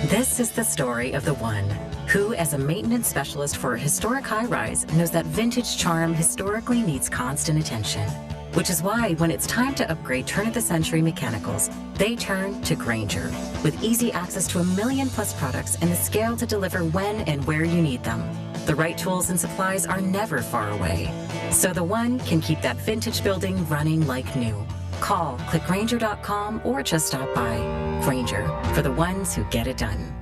This is the story of the one who, as a maintenance specialist for a historic high-rise, knows that vintage charm historically needs constant attention. Which is why, when it's time to upgrade turn-of-the-century mechanicals, they turn to Grainger. With easy access to 1 million-plus products and the scale to deliver when and where you need them. The right tools and supplies are never far away. So the one can keep that vintage building running like new. Call, click Grainger.com, or just stop by. Grainger, for the ones who get it done.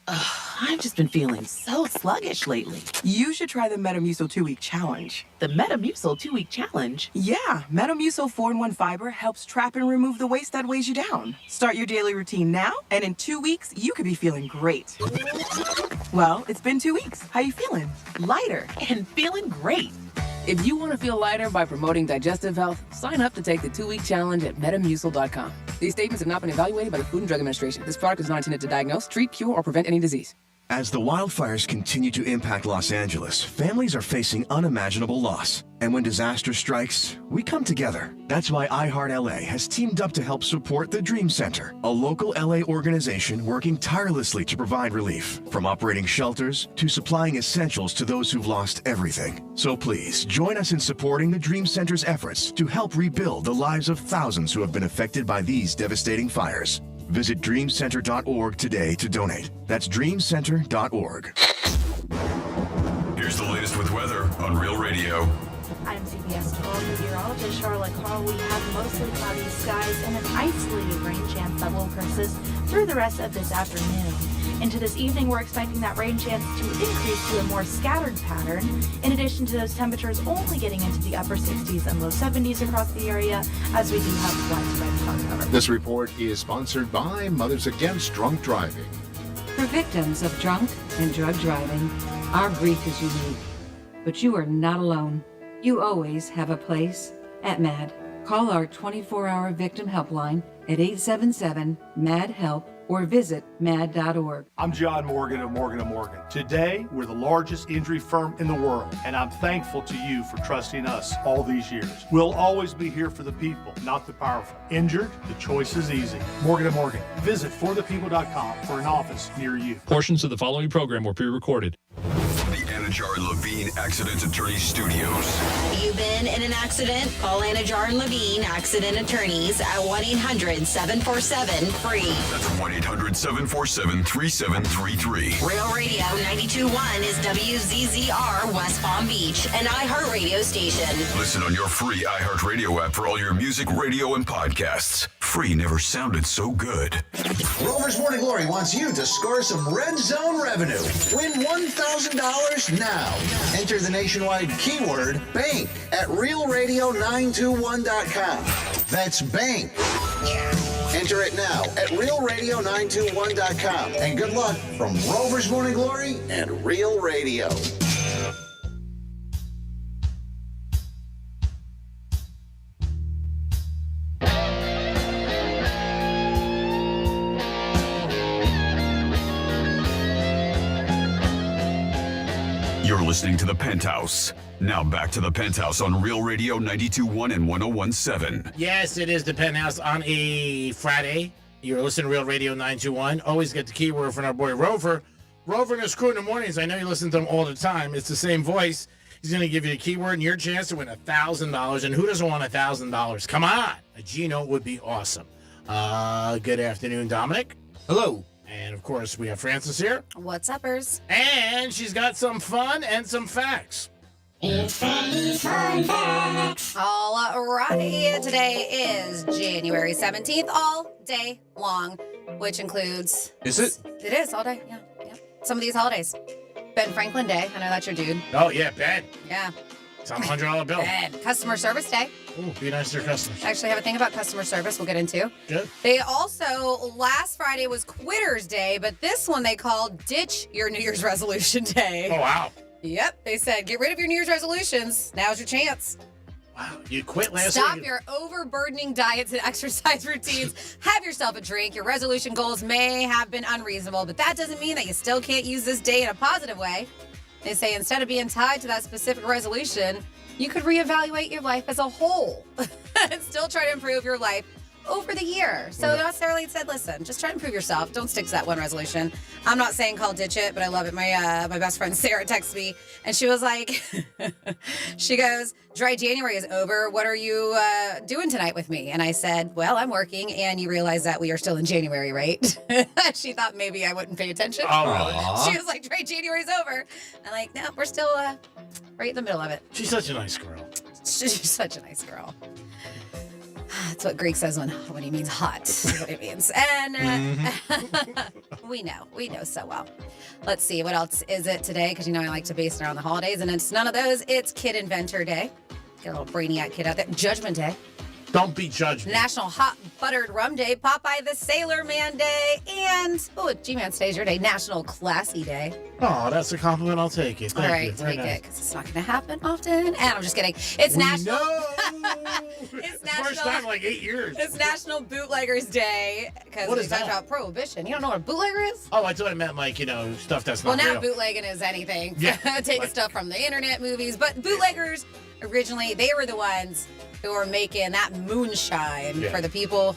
I've just been feeling so sluggish lately. You should try the Metamucil 2-week challenge. The Metamucil 2-week challenge? Yeah, Metamucil 4-in-1 fiber helps trap and remove the waste that weighs you down. Start your daily routine now, and in 2 weeks, you could be feeling great. Well, it's been 2 weeks. How you feeling? Lighter and feeling great. If you want to feel lighter by promoting digestive health, sign up to take the 2-week challenge at Metamucil.com. These statements have not been evaluated by the Food and Drug Administration. This product is not intended to diagnose, treat, cure, or prevent any disease. As the wildfires continue to impact Los Angeles, families are facing unimaginable loss. And when disaster strikes, we come together. That's why iHeart LA has teamed up to help support the Dream Center, a local LA organization working tirelessly to provide relief, from operating shelters to supplying essentials to those who've lost everything. So please, join us in supporting the Dream Center's efforts to help rebuild the lives of thousands who have been affected by these devastating fires. Visit dreamcenter.org today to donate. That's dreamcenter.org. Here's the latest with weather on Real Radio. I'm CBS 12 meteorologist Charlotte Carl. We have mostly cloudy skies and an isolated rain chance that will persist through the rest of this afternoon. Into this evening, we're expecting that rain chance to increase to a more scattered pattern. In addition to those temperatures only getting into the upper 60s and low 70s across the area, as we do have widespread cloud cover. This report is sponsored by Mothers Against Drunk Driving. For victims of drunk and drug driving, our grief is unique. But you are not alone. You always have a place at MAD. Call our 24-hour victim helpline at 877-MAD-HELP or visit mad.org. I'm John Morgan of Morgan & Morgan. Today, we're the largest injury firm in the world, and I'm thankful to you for trusting us all these years. We'll always be here for the people, not the powerful. Injured? The choice is easy. Morgan & Morgan. Visit forthepeople.com for an office near you. Portions of the following program were pre-recorded. The Anajar and Levine Accident Attorney Studios. You've been in an accident? Call Anajar and Levine Accident Attorneys at 1-800-747-FREE. That's 1-800-747-3733. Real Radio 92.1 is WZZR West Palm Beach, an iHeartRadio station. Listen on your free iHeartRadio app for all your music, radio, and podcasts. Free never sounded so good. Rover's Morning Glory wants you to score some red zone revenue. Win $1,000 now. Enter the nationwide keyword BANK at realradio921.com. That's BANK. Enter it now at realradio921.com. And good luck from Rover's Morning Glory and Real Radio. You're listening to The Penthouse. Now back to The Penthouse on Real Radio 92.1 and 101.7. Yes, it is the Penthouse on a Friday. You're listening to Real Radio 921. Always get the keyword from our boy Rover. Rover and his crew in the mornings. I know you listen to them all the time. It's the same voice. He's going to give you the keyword and your chance to win $1,000. And who doesn't want $1,000? Come on. A G-Note would be awesome. Good afternoon, Dominic. Hello. And, of course, we have Francis here. What's uppers? And she's got some fun and some facts. It's Fanny's Fun Facts. All right. Today is January 17th, all day long, which includes... Is it? It is all day, yeah. Some of these holidays. Ben Franklin Day. I know that's your dude. Oh, yeah, Ben. Yeah. It's on a $100 bill. Ben. Customer Service Day. Ooh, be nice to your customers. I actually have a thing about customer service we'll get into. Good. They also, last Friday was Quitters Day, but this one they called Ditch Your New Year's Resolution Day. Oh, wow. Yep. They said, get rid of your New Year's resolutions. Now's your chance. Wow. You quit last Stop week. your overburdening diets and exercise routines. Have yourself a drink. Your resolution goals may have been unreasonable, but that doesn't mean that you still can't use this day in a positive way. They say instead of being tied to that specific resolution, you could reevaluate your life as a whole and still try to improve your life over the year. So not necessarily said, listen, just try to improve yourself. Don't stick to that one resolution. I'm not saying call ditch it, but I love it. My best friend Sarah texted me and she was like, she goes, dry January is over. What are you doing tonight with me? And I said, well, I'm working. And you realize that we are still in January, right? She thought maybe I wouldn't pay attention. Oh, really? She was like, dry January's over. I'm like, no, we're still right in the middle of it. She's such a nice girl. She's such a nice girl. That's what Greek says when he means hot, is what it means. And we know so well. Let's see, what else is it today? Because you know I like to base it around the holidays, and it's none of those. It's Kid Inventor Day. Get a little brainiac kid out there. Judgment Day. Don't be judged. National Hot Buttered Rum Day, Popeye the Sailor Man Day, and G-Man Today's your day, National Classy Day. Oh, that's a compliment. I'll take it. Thank All right, you. Very take nice. it, because it's not going to happen often. And I'm just kidding. It's National... It's National... First time in like 8 years. It's National Bootleggers Day, because What we is talked that? about Prohibition. You don't know what a bootlegger is? Oh, I thought I meant like, stuff that's Well, not now real. bootlegging is anything. Yeah, Taking stuff from the internet, movies. But bootleggers, originally, they were the ones who were making that moonshine for the people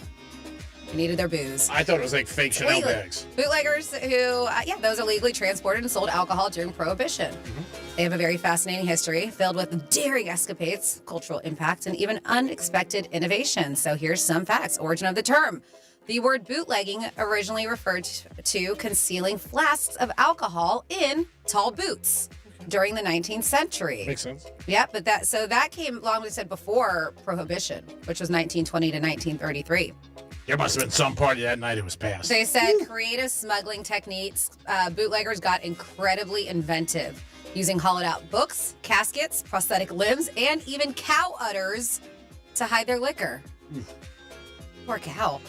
who needed their booze. I thought it was like fake Chanel bags. Bootleggers who, those illegally transported and sold alcohol during Prohibition. They have a very fascinating history filled with daring escapades, cultural impact, and even unexpected innovation. So here's some facts. Origin of the term. The word bootlegging originally referred to concealing flasks of alcohol in tall boots. during the 19th century. Makes sense. Yep, but that came along, we said, before Prohibition, which was 1920 to 1933. There must have been some party that night it was passed. They said creative smuggling techniques, bootleggers got incredibly inventive, using hollowed out books, caskets, prosthetic limbs, and even cow udders to hide their liquor. Poor cow.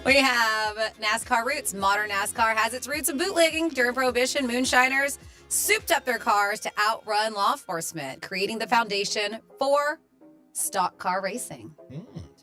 We have NASCAR roots. Modern NASCAR has its roots in bootlegging. During Prohibition, moonshiners souped up their cars to outrun law enforcement, creating the foundation for stock car racing.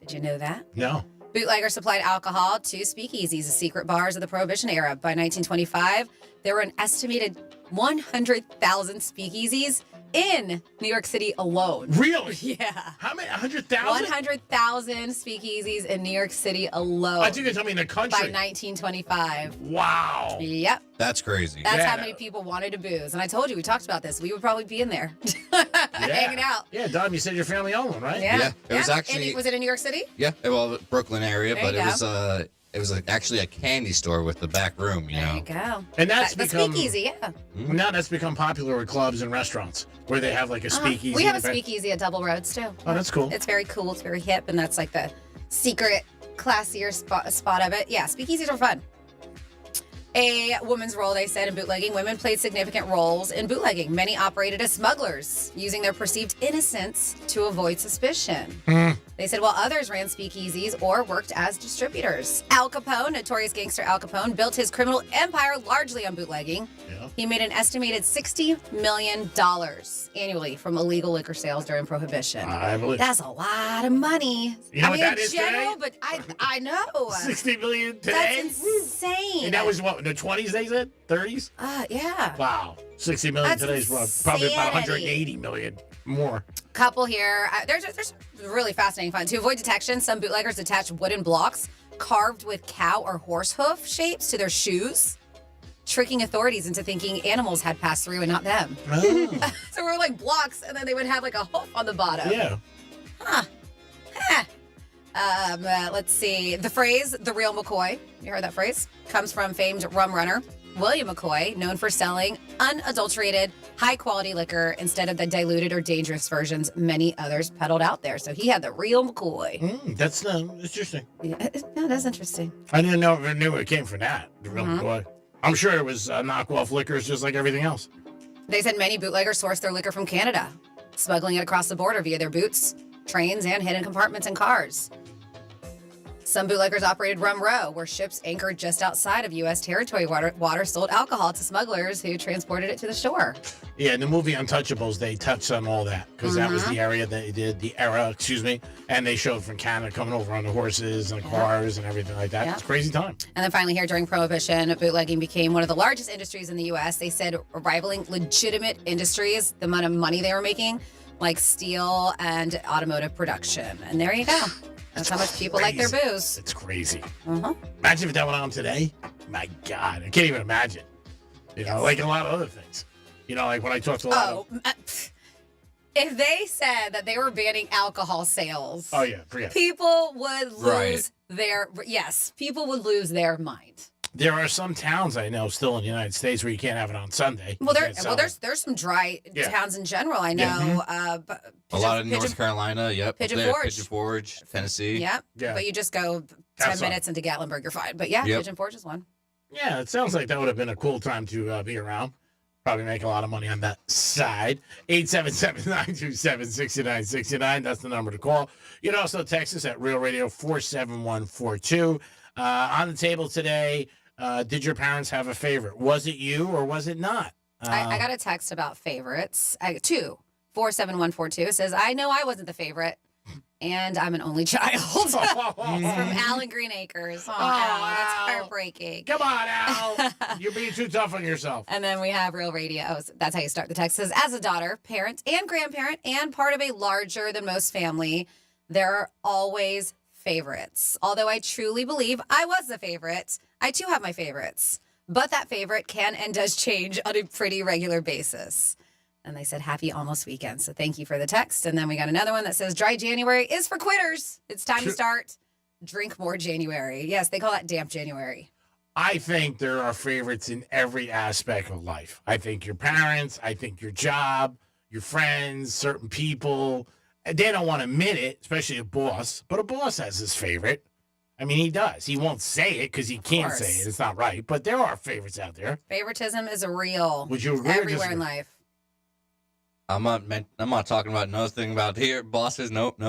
Did you know that? No. Bootleggers supplied alcohol to speakeasies, the secret bars of the Prohibition era. By 1925, there were an estimated 100,000 speakeasies in New York City alone. Really? Yeah. How many? 100,000? 100,000 speakeasies in New York City alone. I think you told me in the country. By 1925. Wow. Yep. That's crazy. That's how many people wanted to booze. And I told you, we talked about this. We would probably be in there hanging out. Yeah, Dom, you said your family owned one, right? Yeah. It was actually. And was it in New York City? Yeah, well, Brooklyn area, There but you it was actually a candy store with the back room, you know. There you go. And that's the become speakeasy, yeah. Now that's become popular with clubs and restaurants where they have like a speakeasy. We have a event. speakeasy at Double Roads too. Oh, that's cool. It's very cool. It's very hip, and that's like the secret, classier spot of it. Yeah, speakeasies are fun. A woman's role, they said, in bootlegging. Women played significant roles in bootlegging. Many operated as smugglers, using their perceived innocence to avoid suspicion. They said, while others ran speakeasies or worked as distributors. Al Capone, notorious gangster Al Capone, built his criminal empire largely on bootlegging. Yeah. He made an estimated $60 million annually from illegal liquor sales during Prohibition. I believe. That's a lot of money. You know what that in is general, today? but I know. 60 million today? That's insane. And that was what, in the 20s they said? 30s? Yeah. Wow. 60 million That's today's probably about insanity. 180 million more. Couple Here. There's really fascinating fun. To avoid detection, some bootleggers attach wooden blocks carved with cow or horse hoof shapes to their shoes, tricking authorities into thinking animals had passed through and not them. Oh. So we're like blocks, and then they would have like a hoof on the bottom. Yeah. Huh. Let's see. The phrase, the real McCoy, you heard that phrase, comes from famed rum runner William McCoy, known for selling unadulterated, high-quality liquor instead of the diluted or dangerous versions many others peddled out there. So he had the real McCoy. That's interesting. Yeah, no, that's interesting. I didn't know if I knew it came from that, the real McCoy. I'm sure it was knockoff liquors just like everything else. They said many bootleggers source their liquor from Canada, smuggling it across the border via their boots, trains, and hidden compartments in cars. Some bootleggers operated Rum Row, where ships anchored just outside of U.S. territory water sold alcohol to smugglers who transported it to the shore. Yeah, in the movie Untouchables, they touched on all that because that was the area they did, and they showed from Canada coming over on the horses and the cars and everything like that. Yeah. It's a crazy time. And then finally here, during Prohibition, bootlegging became one of the largest industries in the U.S. They said rivaling legitimate industries, the amount of money they were making, like steel and automotive production. And there you go. That's how much people like their booze. It's crazy. Imagine if that went on today. My God, I can't even imagine. You know, like a lot of other things. You know, like when I talked to a lot of... If they said that they were banning alcohol sales, Oh, yeah, forget it. people would lose Right. people would lose their mind. There are some towns I know still in the United States where you can't have it on Sunday. Well, You can't sell it. there's some dry Yeah. towns in general. I know. Yeah. A lot of North Carolina, yep. Pigeon up there, Forge. Pigeon Forge, Tennessee. Yep. Yeah. But you just go 10 That's minutes into Gatlinburg, you're fine. But yeah, Yep. Pigeon Forge is one. Yeah, it sounds like that would have been a cool time to be around. Probably make a lot of money on that side. 877-927-6969. That's the number to call. You can also text us at Real Radio 47142. On the table today, did your parents have a favorite? Was it you or was it not? I got a text about favorites. 47142. It says, I know I wasn't the favorite, and I'm an only child. It's from Alan Green Acres. Oh, Al, that's heartbreaking. Come on, Al. You're being too tough on yourself. And then we have Real Radio. Oh, that's how you start the text. It says, as a daughter, parent, and grandparent, and part of a larger than most family, there are always favorites. Although I truly believe I was the favorite, I too have my favorites. But that favorite can and does change on a pretty regular basis. And they said, happy almost weekend. So thank you for the text. And then we got another one that says, dry January is for quitters. It's time to start. Drink more January. Yes, they call that damp January. I think there are favorites in every aspect of life. I think your parents, I think your job, your friends, certain people. They don't want to admit it, especially a boss, but a boss has his favorite. I mean, he does. He won't say it because he can't say it. It's not right, but there are favorites out there. Favoritism is real. Would you agree or everywhere disagree? in life? I'm not talking about nothing about here. Bosses, nope.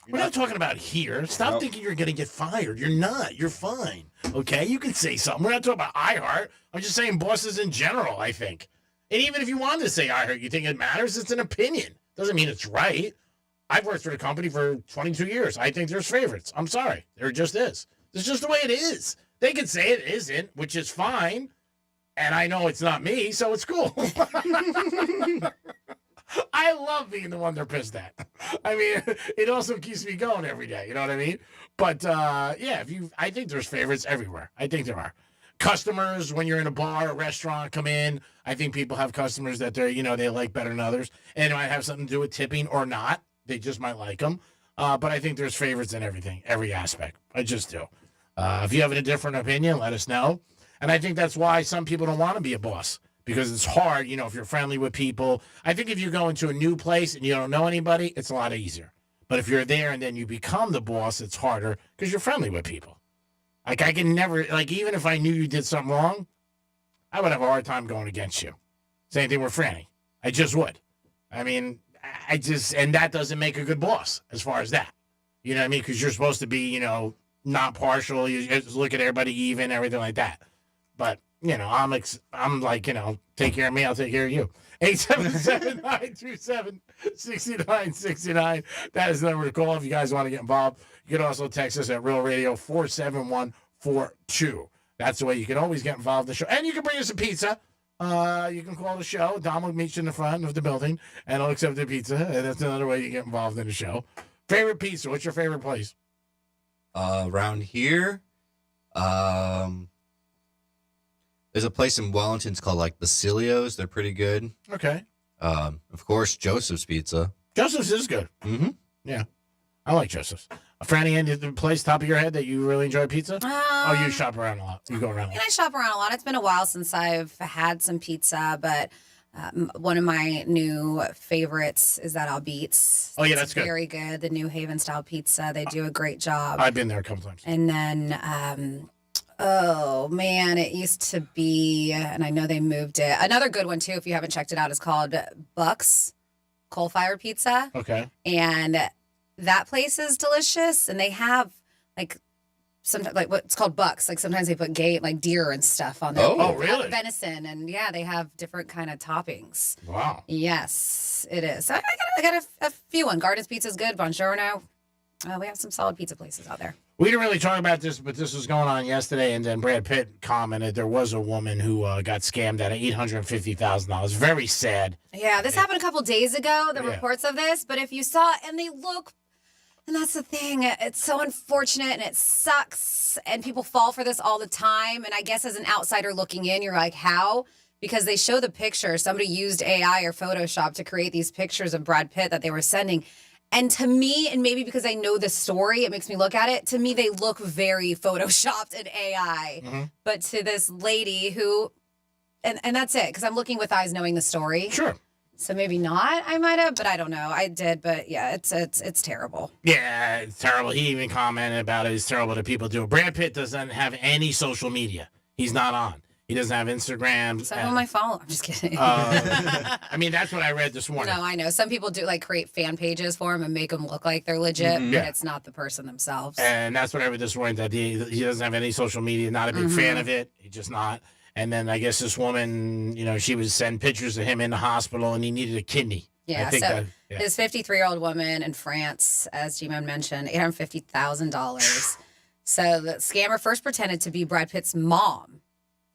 We're not talking about here. Stop thinking you're going to get fired. You're not. You're fine. Okay? You can say something. We're not talking about iHeart. I'm just saying bosses in general, I think. And even if you wanted to say iHeart, you think it matters, it's an opinion. Doesn't mean it's right. I've worked for the company for 22 years. I think there's favorites. I'm sorry. There just is. It's just the way it is. They can say it isn't, which is fine. And I know it's not me, so it's cool. I love being the one they're pissed at. I mean, it also keeps me going every day. You know what I mean? But yeah, I think there's favorites everywhere. I think there are. Customers, when you're in a bar, a restaurant, come in. I think people have customers that they like better than others. And it might have something to do with tipping or not. They just might like them. But I think there's favorites in everything, every aspect. I just do. If you have a different opinion, let us know. And I think that's why some people don't want to be a boss. Because it's hard, if you're friendly with people. I think if you go into a new place and you don't know anybody, it's a lot easier. But if you're there and then you become the boss, it's harder because you're friendly with people. Like, I can never, even if I knew you did something wrong, I would have a hard time going against you. Same thing with Franny. I just would. I mean, and that doesn't make a good boss as far as that. You know what I mean? Because you're supposed to be, not partial. You just look at everybody even, everything like that. But, I'm like, take care of me, I'll take care of you. 877-927-6969. That is the number to call if you guys want to get involved. You can also text us at Real Radio 47142. That's the way you can always get involved in the show. And you can bring us a pizza. You can call the show. Dom will meet you in the front of the building, and he'll accept the pizza. And that's another way you get involved in the show. Favorite pizza? What's your favorite place? Around here, there's a place in Wellington. It's called Basilios. They're pretty good. Okay. Of course, Joseph's Pizza. Joseph's is good. Mm-hmm. Yeah. I like Joseph's. Franny, any place top of your head that you really enjoy pizza? You shop around a lot. You go around a lot. I shop around a lot. It's been a while since I've had some pizza, but one of my new favorites is that Albeats. Oh, yeah, that's good. Very good. The New Haven style pizza. They do a great job. I've been there a couple times. And then, oh man, it used to be, and I know they moved it. Another good one too, if you haven't checked it out, is called Buck's Coal-Fired Pizza. Okay. And that place is delicious, and they have sometimes what's called Bucks. Sometimes they put deer and stuff on there. Oh, really? Venison, and yeah, they have different kind of toppings. Wow. Yes, it is. So I got a few. Garden's Pizza is good. Buongiorno. We have some solid pizza places out there. We didn't really talk about this, but this was going on yesterday, and then Brad Pitt commented there was a woman who got scammed out of $850,000. Very sad. Yeah, this happened a couple days ago, the reports of this, but if you saw it, and they look, and that's the thing, it's so unfortunate, and it sucks, and people fall for this all the time, and I guess as an outsider looking in, you're like, how? Because they show the picture. Somebody used AI or Photoshop to create these pictures of Brad Pitt that they were sending. And to me, and maybe because I know the story, it makes me look at it. To me, they look very Photoshopped and AI. Mm-hmm. But to this lady who, and that's it, because I'm looking with eyes knowing the story. Sure. So maybe not, I might have, but I don't know. I did, but yeah, it's terrible. Yeah, it's terrible. He even commented about it. It's terrible that people do it. Brad Pitt doesn't have any social media. He's not on. He doesn't have Instagram. So who am I following? I'm just kidding. I mean, that's what I read this morning. No, I know. Some people do create fan pages for him and make them look like they're legit, but it's not the person themselves. And that's what I read this morning, that he doesn't have any social media, not a big fan of it. He's just not. And then I guess this woman, she would send pictures of him in the hospital and he needed a kidney. Yeah, His 53-year-old woman in France, as G-Man mentioned, $850,000. So the scammer first pretended to be Brad Pitt's mom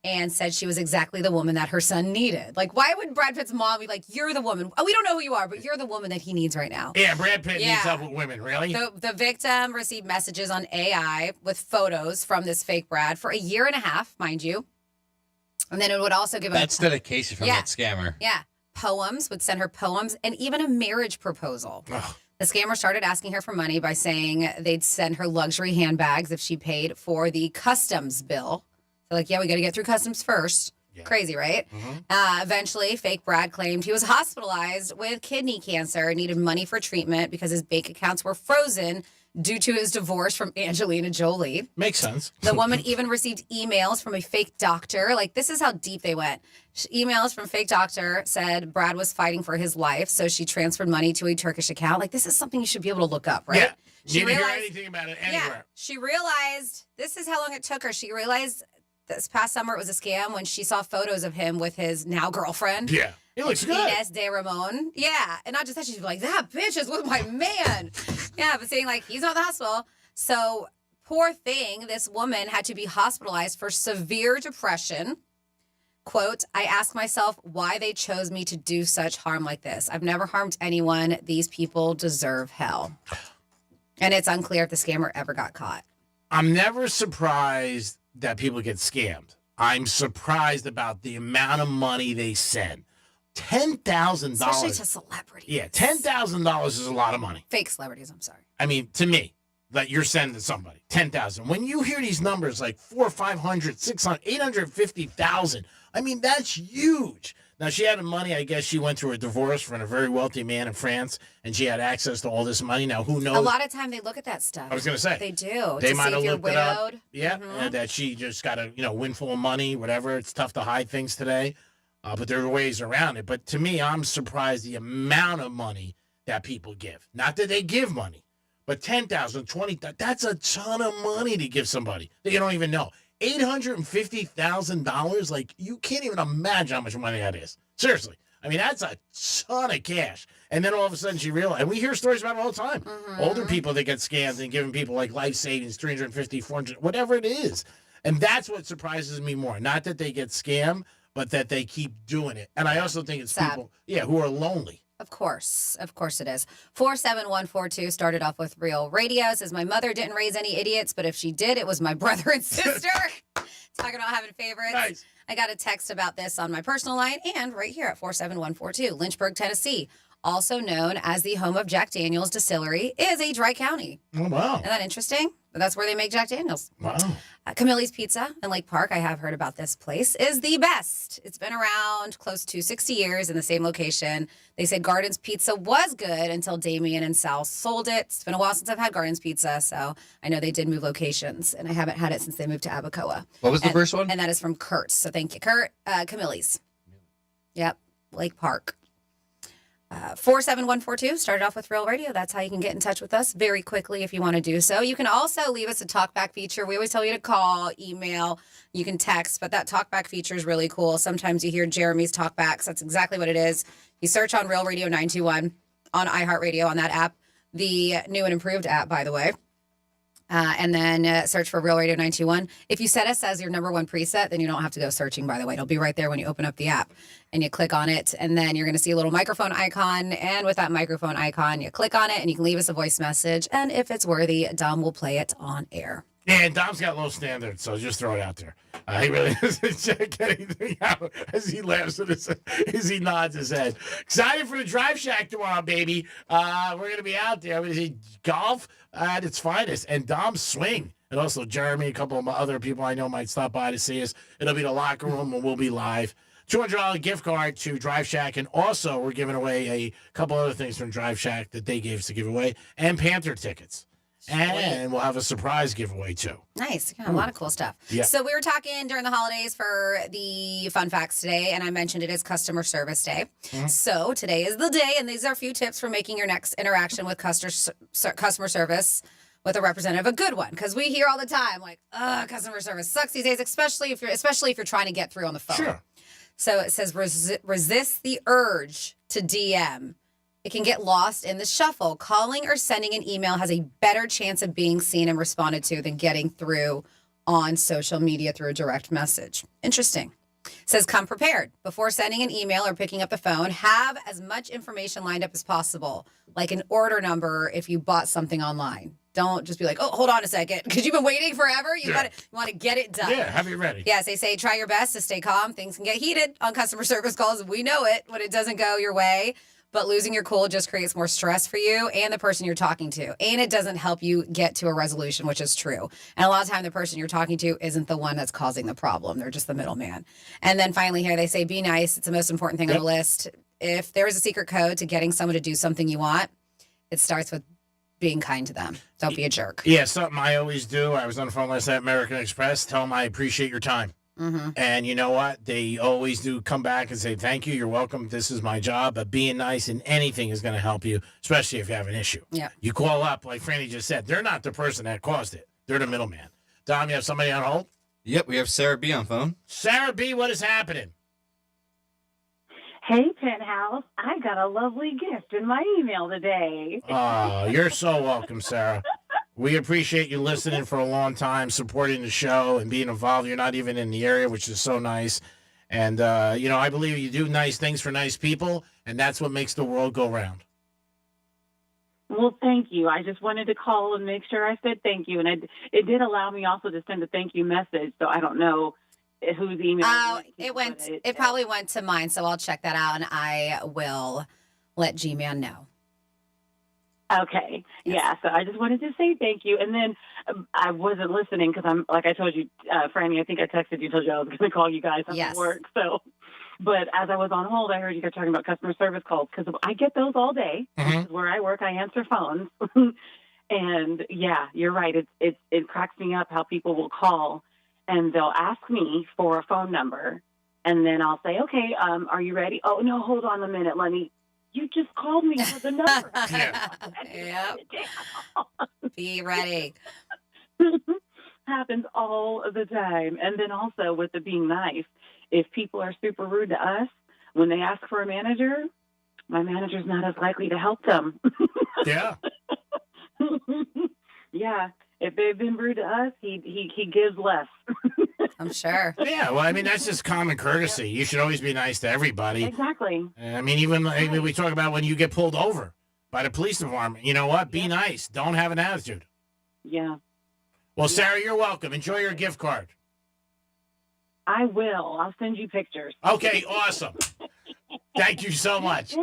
and said she was exactly the woman that her son needed. Why would Brad Pitt's mom be like, you're the woman? Oh, we don't know who you are, but you're the woman that he needs right now. Yeah, Brad Pitt needs help with women, really? The victim received messages on AI with photos from this fake Brad for a year and a half, mind you. And then it would also give him... That's dedication from that scammer. Yeah. Poems, would send her poems, and even a marriage proposal. Ugh. The scammer started asking her for money by saying they'd send her luxury handbags if she paid for the customs bill They're like, yeah, we got to get through customs first. Yeah. Crazy, right? Eventually, fake Brad claimed he was hospitalized with kidney cancer and needed money for treatment because his bank accounts were frozen due to his divorce from Angelina Jolie. Makes sense. The woman even received emails from a fake doctor. Like, this is how deep they went. Emails from fake doctor said Brad was fighting for his life, so she transferred money to a Turkish account. Like, this is something you should be able to look up, right? Yeah. You didn't hear anything about it anywhere. Yeah. She realized, this is how long it took her. She realized this past summer it was a scam when she saw photos of him with his now girlfriend. Yeah. He looks good. Inez de Ramon. Yeah. And not just that, she's like, that bitch is with my man. Yeah, but saying like, he's not in the hospital. So poor thing, this woman had to be hospitalized for severe depression. Quote, I ask myself why they chose me to do such harm like this. I've never harmed anyone. These people deserve hell. And it's unclear if the scammer ever got caught. I'm never surprised that people get scammed. I'm surprised about the amount of money they send. $10,000. Especially to celebrities. Yeah, $10,000 is a lot of money. Fake celebrities, I'm sorry. I mean, to me, that you're sending to somebody, $10,000. When you hear these numbers like 400, 500, 600, 850,000, I mean, that's huge. Now, she had the money. I guess she went through a divorce from a very wealthy man in France, and she had access to all this money. Now, who knows? A lot of time they look at that stuff. I was going to say. They do. They to might see have if you're looked it up. widowed. Yeah, and that she just got a windful of money, whatever. It's tough to hide things today, but there are ways around it. But to me, I'm surprised the amount of money that people give. Not that they give money, but $10,000, $20,000, that's a ton of money to give somebody that you don't even know. $850,000, like, you can't even imagine how much money that is. Seriously. I mean, that's a ton of cash. And then all of a sudden she realized, and we hear stories about it all the time. Older people that get scammed and giving people like life savings, 350, 400, whatever it is. And that's what surprises me more. Not that they get scammed, but that they keep doing it. And I also think it's Sad. people, who are lonely. Of course it is. 47142 started off with Real Radio. Says, my mother didn't raise any idiots, but if she did, it was my brother and sister. Talking about having favorites. Nice. I got a text about this on my personal line and right here at 47142. Lynchburg, Tennessee, also known as the home of Jack Daniel's Distillery, is a dry county. Oh, wow. Isn't that interesting? But that's where they make Jack Daniel's. Wow. Camille's Pizza in Lake Park, I have heard about this place, is the best. It's been around close to 60 years in the same location. They said Gardens Pizza was good until Damien and Sal sold it. It's been a while since I've had Gardens Pizza, so I know they did move locations, and I haven't had it since they moved to Abacoa. What was the first one? And that is from Kurt. So thank you, Kurt. Camille's. Yep, Lake Park. 47142 started off with Real Radio. That's how you can get in touch with us very quickly if you want to do so. You can also leave us a talkback feature. We always tell you to call, email, you can text, but that talkback feature is really cool. Sometimes you hear Jeremy's talkbacks. That's exactly what it is. You search on Real Radio 921 on iHeartRadio on that app, the new and improved app, by the way. And then search for Real Radio 921. If you set us as your number one preset, then you don't have to go searching, by the way. It'll be right there when you open up the app and you click on it. And then you're going to see a little microphone icon. And with that microphone icon, you click on it and you can leave us a voice message. And if it's worthy, Dom will play it on air. Yeah, and Dom's got low standards, so just throw it out there. He really doesn't check anything out as he laughs at his, as he nods his head. Excited for the Drive Shack tomorrow, baby. We're going to be out there. Golf at its finest, and Dom's swing. And also Jeremy, a couple of other people I know might stop by to see us. It'll be the locker room, and we'll be live. $200 gift card to Drive Shack, and also we're giving away a couple other things from Drive Shack that they gave us to give away, and Panther tickets. And we'll have a surprise giveaway, too. Nice. Yeah, a lot of cool stuff. Yeah. So we were talking during the holidays for the fun facts today, and I mentioned it is Customer Service Day. So today is the day, and these are a few tips for making your next interaction with customer service with a representative a good one. Because we hear all the time, like, customer service sucks these days, especially if you're trying to get through on the phone. Sure. So it says resist the urge to DM. It can get lost in the shuffle. Calling or sending an email has a better chance of being seen and responded to than getting through on social media through a direct message. Interesting. It says come prepared. Before sending an email or picking up the phone, have as much information lined up as possible, like an order number if you bought something online. Don't just be like, oh, hold on a second, because you've been waiting forever. You want to get it done. Yeah, have it ready. Yes, they say try your best to stay calm. Things can get heated on customer service calls. We know it when it doesn't go your way. but losing your cool just creates more stress for you and the person you're talking to. And it doesn't help you get to a resolution, which is true. And a lot of time the person you're talking to isn't the one that's causing the problem. They're just the middleman. And then finally here they say, be nice. It's the most important thing on the list. If there is a secret code to getting someone to do something you want, it starts with being kind to them. Don't be a jerk. Yeah, something I always do. I was on the phone last night at American Express. Tell them I appreciate your time. Mm-hmm. And you know what? They always do come back and say, thank you, you're welcome, this is my job. But being nice in anything is going to help you, especially if you have an issue. Yeah. You call up, like Franny just said, they're not the person that caused it. They're the middleman. Dom, you have somebody on hold? Yep, we have Sarah B on phone. Sarah B, what is happening? Hey, Penthouse, I got a lovely gift in my email today. Oh, you're so welcome, Sarah. We appreciate you listening for a long time, supporting the show and being involved. You're not even in the area, which is so nice. And, I believe you do nice things for nice people, and that's what makes the world go round. Well, thank you. I just wanted to call and make sure I said thank you. And it did allow me also to send a thank you message, so I don't know whose email. Oh, it probably went to mine, so I'll check that out, and I will let G-Man know. Okay. Yes. Yeah. So I just wanted to say thank you. And then I wasn't listening because like I told you, Franny, I think I texted you, told you I was going to call you guys after work. So, but as I was on hold, I heard you guys talking about customer service calls because I get those all day. Mm-hmm. This is where I work. I answer phones. And yeah, you're right. It cracks me up how people will call and they'll ask me for a phone number. And then I'll say, okay, are you ready? Oh, no, hold on a minute. You just called me for the number. Yep. Be ready. Happens all the time. And then also with the being nice, if people are super rude to us, when they ask for a manager, my manager's not as likely to help them. Yeah. Yeah. If they've been rude to us, he gives less. I'm sure. Yeah, well, I mean, that's just common courtesy. You should always be nice to everybody. Exactly. I mean, even we talk about when you get pulled over by the police department. You know what? Be nice. Don't have an attitude. Yeah. Well, Sarah, you're welcome. Enjoy your gift card. I will. I'll send you pictures. Okay, awesome. Thank you so much.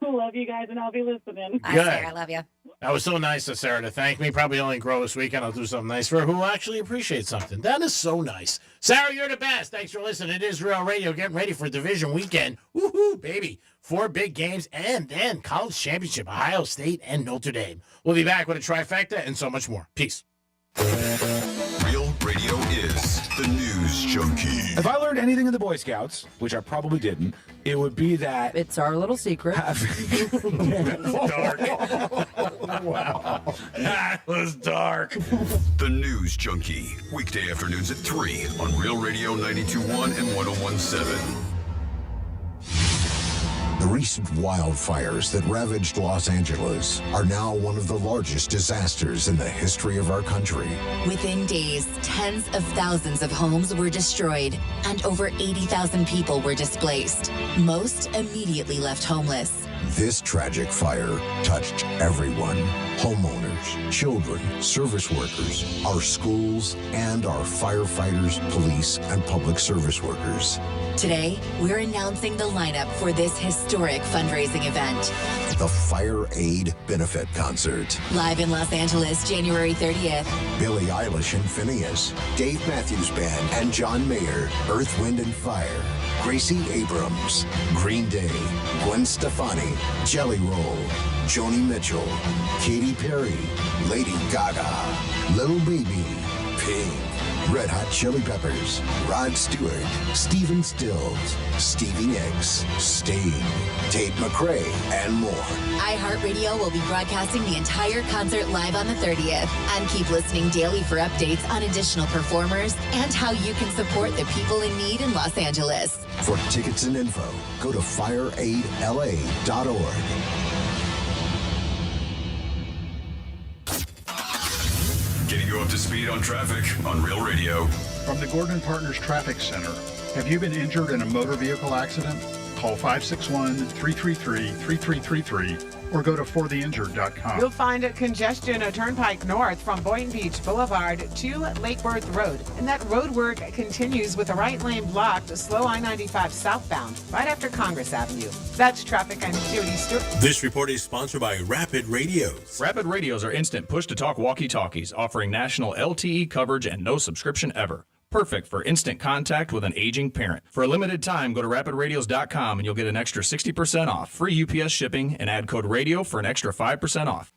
Love you guys, and I'll be listening. Hi, Sarah. I love you. That was so nice of Sarah to thank me. Probably only grow this weekend. I'll do something nice for her who actually appreciates something. That is so nice. Sarah, you're the best. Thanks for listening. It is Real Radio. Getting ready for division weekend. Woohoo, baby. 4 big games and then college championship, Ohio State and Notre Dame. We'll be back with a trifecta and so much more. Peace. Real Radio is the news junkie. If I learned anything in the Boy Scouts, which I probably didn't, it would be that it's our little secret. Dark. Wow. That was dark. The News Junkie. Weekday afternoons at 3 on Real Radio 92.1 and 101.7. The recent wildfires that ravaged Los Angeles are now one of the largest disasters in the history of our country. Within days, tens of thousands of homes were destroyed and over 80,000 people were displaced. Most immediately left homeless. This tragic fire touched everyone. Homeowners, children, service workers, our schools, and our firefighters, police, and public service workers. Today, we're announcing the lineup for this historic fundraising event. The Fire Aid Benefit Concert. Live in Los Angeles, January 30th. Billie Eilish and Phineas, Dave Matthews Band and John Mayer, Earth, Wind and Fire. Gracie Abrams, Green Day, Gwen Stefani, Jelly Roll, Joni Mitchell, Katy Perry, Lady Gaga, Little Baby, Pink, Red Hot Chili Peppers, Rod Stewart, Stephen Stills, Stevie Nicks, Sting, Tate McRae, and more. iHeartRadio will be broadcasting the entire concert live on the 30th. And keep listening daily for updates on additional performers and how you can support the people in need in Los Angeles. For tickets and info, go to fireaidla.org. Getting you up to speed on traffic on Real Radio. From the Gordon Partners Traffic Center. Have you been injured in a motor vehicle accident? Call 561-333-3333 or go to fortheinjured.com. You'll find congestion at Turnpike North from Boynton Beach Boulevard to Lake Worth Road. And that road work continues with the right lane blocked, slow I-95 southbound, right after Congress Avenue. That's traffic. I'm Jody Stewart. This report is sponsored by Rapid Radios. Rapid Radios are instant push-to-talk walkie-talkies offering national LTE coverage and no subscription ever. Perfect for instant contact with an aging parent. For a limited time, go to rapidradios.com and you'll get an extra 60% off, free UPS shipping, and add code RADIO for an extra 5% off.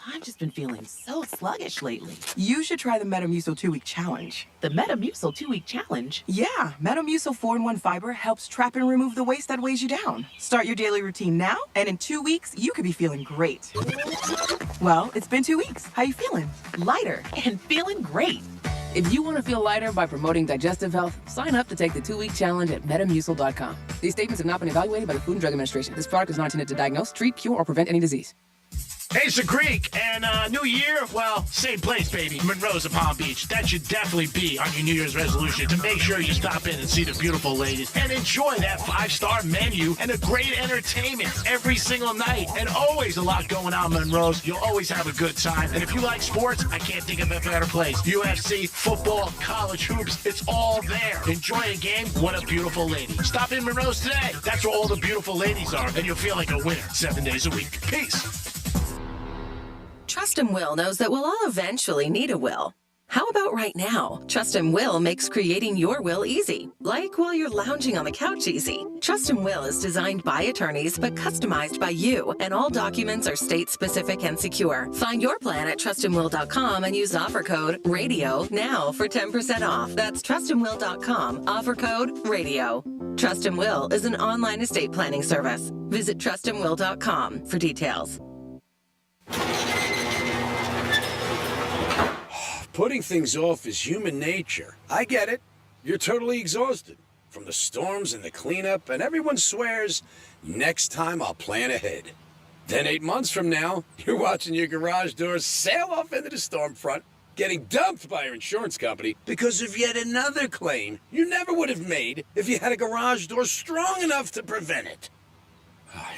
I've just been feeling so sluggish lately. You should try the Metamucil 2-week challenge. The Metamucil 2-week challenge? Yeah, Metamucil 4-in-1 fiber helps trap and remove the waste that weighs you down. Start your daily routine now, and in 2 weeks, you could be feeling great. Well, it's been 2 weeks. How you feeling? Lighter and feeling great. If you want to feel lighter by promoting digestive health, sign up to take the 2-week challenge at metamucil.com. These statements have not been evaluated by the Food and Drug Administration. This product is not intended to diagnose, treat, cure, or prevent any disease. Hey, it's the Greek, and New Year, well, same place, baby. Monroe's of Palm Beach. That should definitely be on your New Year's resolution to make sure you stop in and see the beautiful ladies and enjoy that 5-star menu and a great entertainment every single night. And always a lot going on, Monroe's. You'll always have a good time. And if you like sports, I can't think of a better place. UFC, football, college hoops, it's all there. Enjoy a game, what a beautiful lady. Stop in Monroe's today. That's where all the beautiful ladies are, and you'll feel like a winner 7 days a week. Peace. Trust and Will knows that we'll all eventually need a will. How about right now? Trust and Will makes creating your will easy, like while you're lounging on the couch easy. Trust and Will is designed by attorneys but customized by you, and all documents are state-specific and secure. Find your plan at trustandwill.com and use offer code RADIO now for 10% off. That's trustandwill.com, offer code RADIO. Trust and Will is an online estate planning service. Visit trustandwill.com for details. Putting things off is human nature. I get it. You're totally exhausted from the storms and the cleanup, and everyone swears, next time I'll plan ahead. Then 8 months from now, you're watching your garage doors sail off into the storm front, getting dumped by your insurance company because of yet another claim you never would have made if you had a garage door strong enough to prevent it.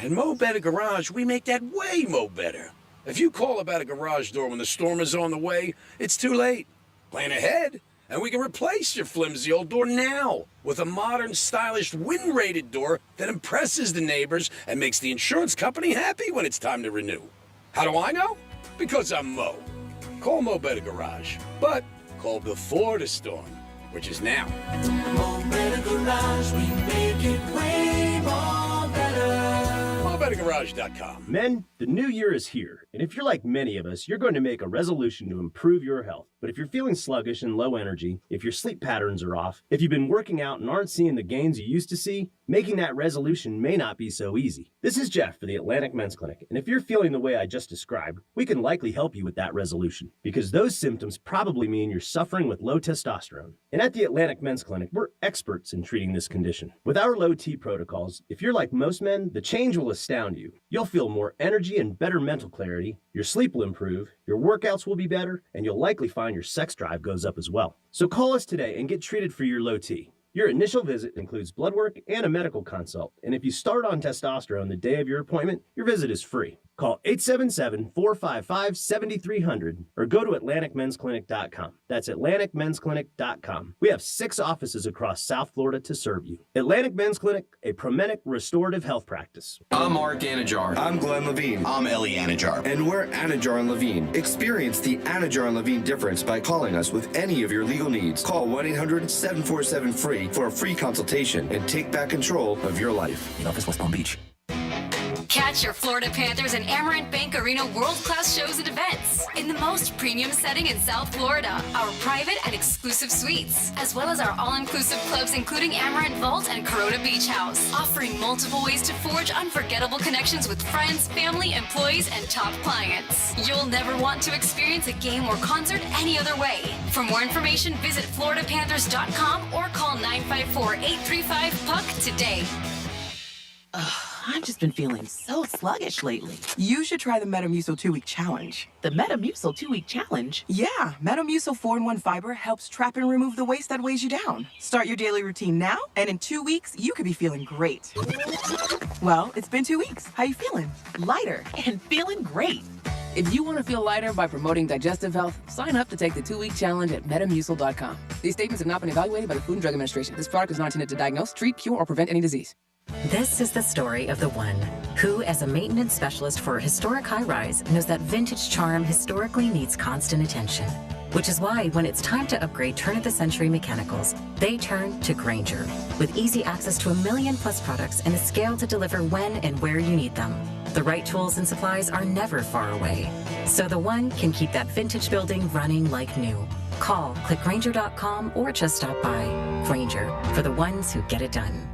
At Mo Better Garage, we make that way mo better. If you call about a garage door when the storm is on the way, it's too late. Plan ahead, and we can replace your flimsy old door now with a modern, stylish, wind-rated door that impresses the neighbors and makes the insurance company happy when it's time to renew. How do I know? Because I'm Mo. Call Mo Better Garage, but call before the storm, which is now. Mo Better Garage, we make it way more better. MoBetterGarage.com. Men, the new year is here, and if you're like many of us, you're going to make a resolution to improve your health. But if you're feeling sluggish and low energy, if your sleep patterns are off, if you've been working out and aren't seeing the gains you used to see, making that resolution may not be so easy. This is Jeff for the Atlantic Men's Clinic, and if you're feeling the way I just described, we can likely help you with that resolution, because those symptoms probably mean you're suffering with low testosterone. And at the Atlantic Men's Clinic, we're experts in treating this condition. With our low T protocols, if you're like most men, the change will astound you. You'll feel more energy and better mental clarity, your sleep will improve, your workouts will be better, and you'll likely find your sex drive goes up as well. So call us today and get treated for your low T. Your initial visit includes blood work and a medical consult, and if you start on testosterone the day of your appointment, your visit is free. Call 877-455-7300 or go to AtlanticMen'sClinic.com. That's AtlanticMen'sClinic.com. We have 6 offices across South Florida to serve you. Atlantic Men's Clinic, a Promenic restorative health practice. I'm Mark Anajar. I'm Glenn Levine. I'm Ellie Anajar. And we're Anajar and Levine. Experience the Anajar and Levine difference by calling us with any of your legal needs. Call 1-800-747-FREE for a free consultation and take back control of your life. In Office, West Palm Beach. Catch your Florida Panthers and Amerant Bank Arena world-class shows and events in the most premium setting in South Florida. Our private and exclusive suites, as well as our all-inclusive clubs including Amerant Vault and Corona Beach House, offering multiple ways to forge unforgettable connections with friends, family, employees, and top clients. You'll never want to experience a game or concert any other way. For more information, visit FloridaPanthers.com or call 954-835-PUCK today. I've just been feeling so sluggish lately. You should try the Metamucil 2-week challenge. The Metamucil 2-week challenge? Yeah, Metamucil 4-in-1 fiber helps trap and remove the waste that weighs you down. Start your daily routine now, and in 2 weeks, you could be feeling great. Well, it's been 2 weeks. How you feeling? Lighter and feeling great. If you want to feel lighter by promoting digestive health, sign up to take the 2-week challenge at metamucil.com. These statements have not been evaluated by the Food and Drug Administration. This product is not intended to diagnose, treat, cure, or prevent any disease. This is the story of the one who, as a maintenance specialist for a historic high-rise, knows that vintage charm historically needs constant attention. Which is why, when it's time to upgrade turn-of-the-century mechanicals, they turn to Grainger. With easy access to 1 million-plus products and a scale to deliver when and where you need them. The right tools and supplies are never far away. So the one can keep that vintage building running like new. Call, click Grainger.com, or just stop by. Grainger, for the ones who get it done.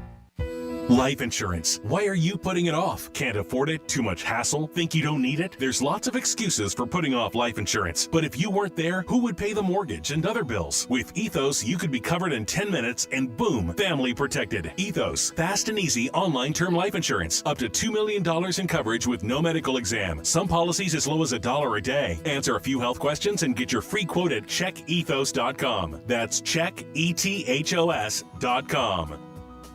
Life insurance. Why are you putting it off? Can't afford it? Too much hassle? Think you don't need it? There's lots of excuses for putting off life insurance. But if you weren't there, who would pay the mortgage and other bills? With Ethos, you could be covered in 10 minutes and boom, family protected. Ethos, fast and easy online term life insurance. Up to $2 million in coverage with no medical exam. Some policies as low as $1 a day. Answer a few health questions and get your free quote at checkethos.com. That's checkethos.com.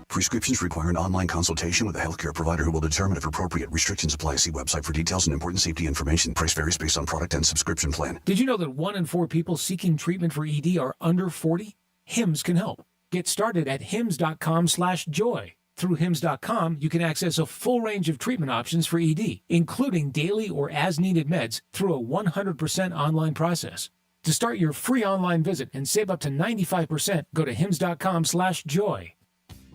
Prescriptions require an online consultation with a healthcare provider who will determine if appropriate. Restrictions apply. See website for details and important safety information. Price varies based on product and subscription plan. Did you know that 1 in 4 people seeking treatment for ED are under 40? HIMS can help. Get started at hims.com/joy. Through hims.com, you can access a full range of treatment options for ED, including daily or as-needed meds through a 100% online process. To start your free online visit and save up to 95%, go to hims.com/joy.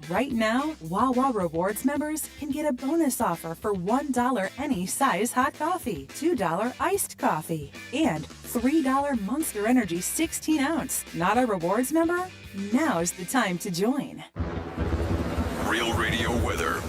Right now, Wawa Rewards members can get a bonus offer for $1 any size hot coffee, $2 iced coffee, and $3 Monster Energy 16 ounce. Not a rewards member? Now's the time to join. Real Radio weather.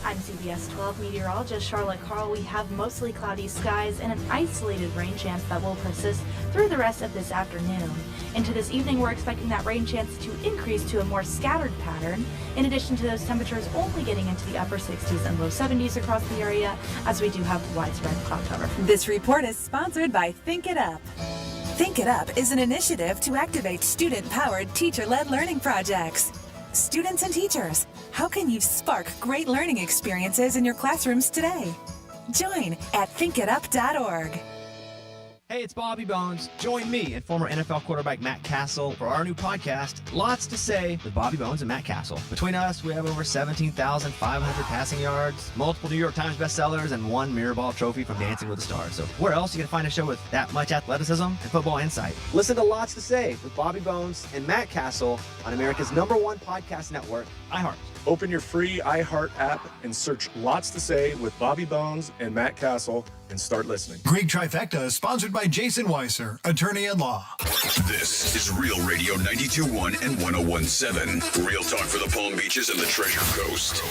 I'm CBS 12 meteorologist Charlotte Carl. We have mostly cloudy skies and an isolated rain chance that will persist through the rest of this afternoon. Into this evening, we're expecting that rain chance to increase to a more scattered pattern. In addition to those temperatures only getting into the upper 60s and low 70s across the area, as we do have widespread cloud cover. This report is sponsored by Think It Up. Think It Up is an initiative to activate student-powered, teacher-led learning projects. Students and teachers, how can you spark great learning experiences in your classrooms today? Join at thinkitup.org. Hey, it's Bobby Bones. Join me and former NFL quarterback Matt Castle for our new podcast, Lots to Say with Bobby Bones and Matt Castle. Between us, we have over 17,500 passing yards, multiple New York Times bestsellers, and 1 Mirrorball trophy from Dancing with the Stars. So where else are you going to find a show with that much athleticism and football insight? Listen to Lots to Say with Bobby Bones and Matt Castle on America's #1 podcast network, iHeart. Open your free iHeart app and search Lots to Say with Bobby Bones and Matt Castle and start listening. Greek Trifecta is sponsored by Jason Weiser, attorney at law. This is Real Radio 92.1 and 101.7. Real talk for the Palm Beaches and the Treasure Coast.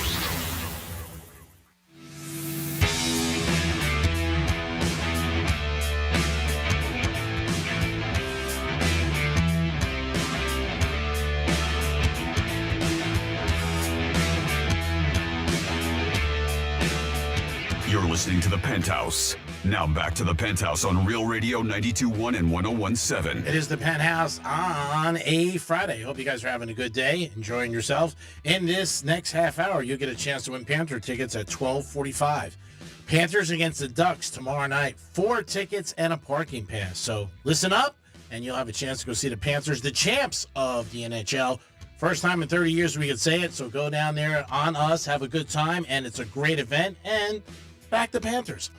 You're listening to The Penthouse. Now back to The Penthouse on Real Radio 92.1 and 101.7. It is The Penthouse on a Friday. Hope you guys are having a good day, enjoying yourself. In this next half hour, you'll get a chance to win Panther tickets at 12:45. Panthers against the Ducks tomorrow night. 4 tickets and a parking pass. So listen up, and you'll have a chance to go see the Panthers, the champs of the NHL. First time in 30 years we could say it, so go down there on us, have a good time, and it's a great event, and back the Panthers.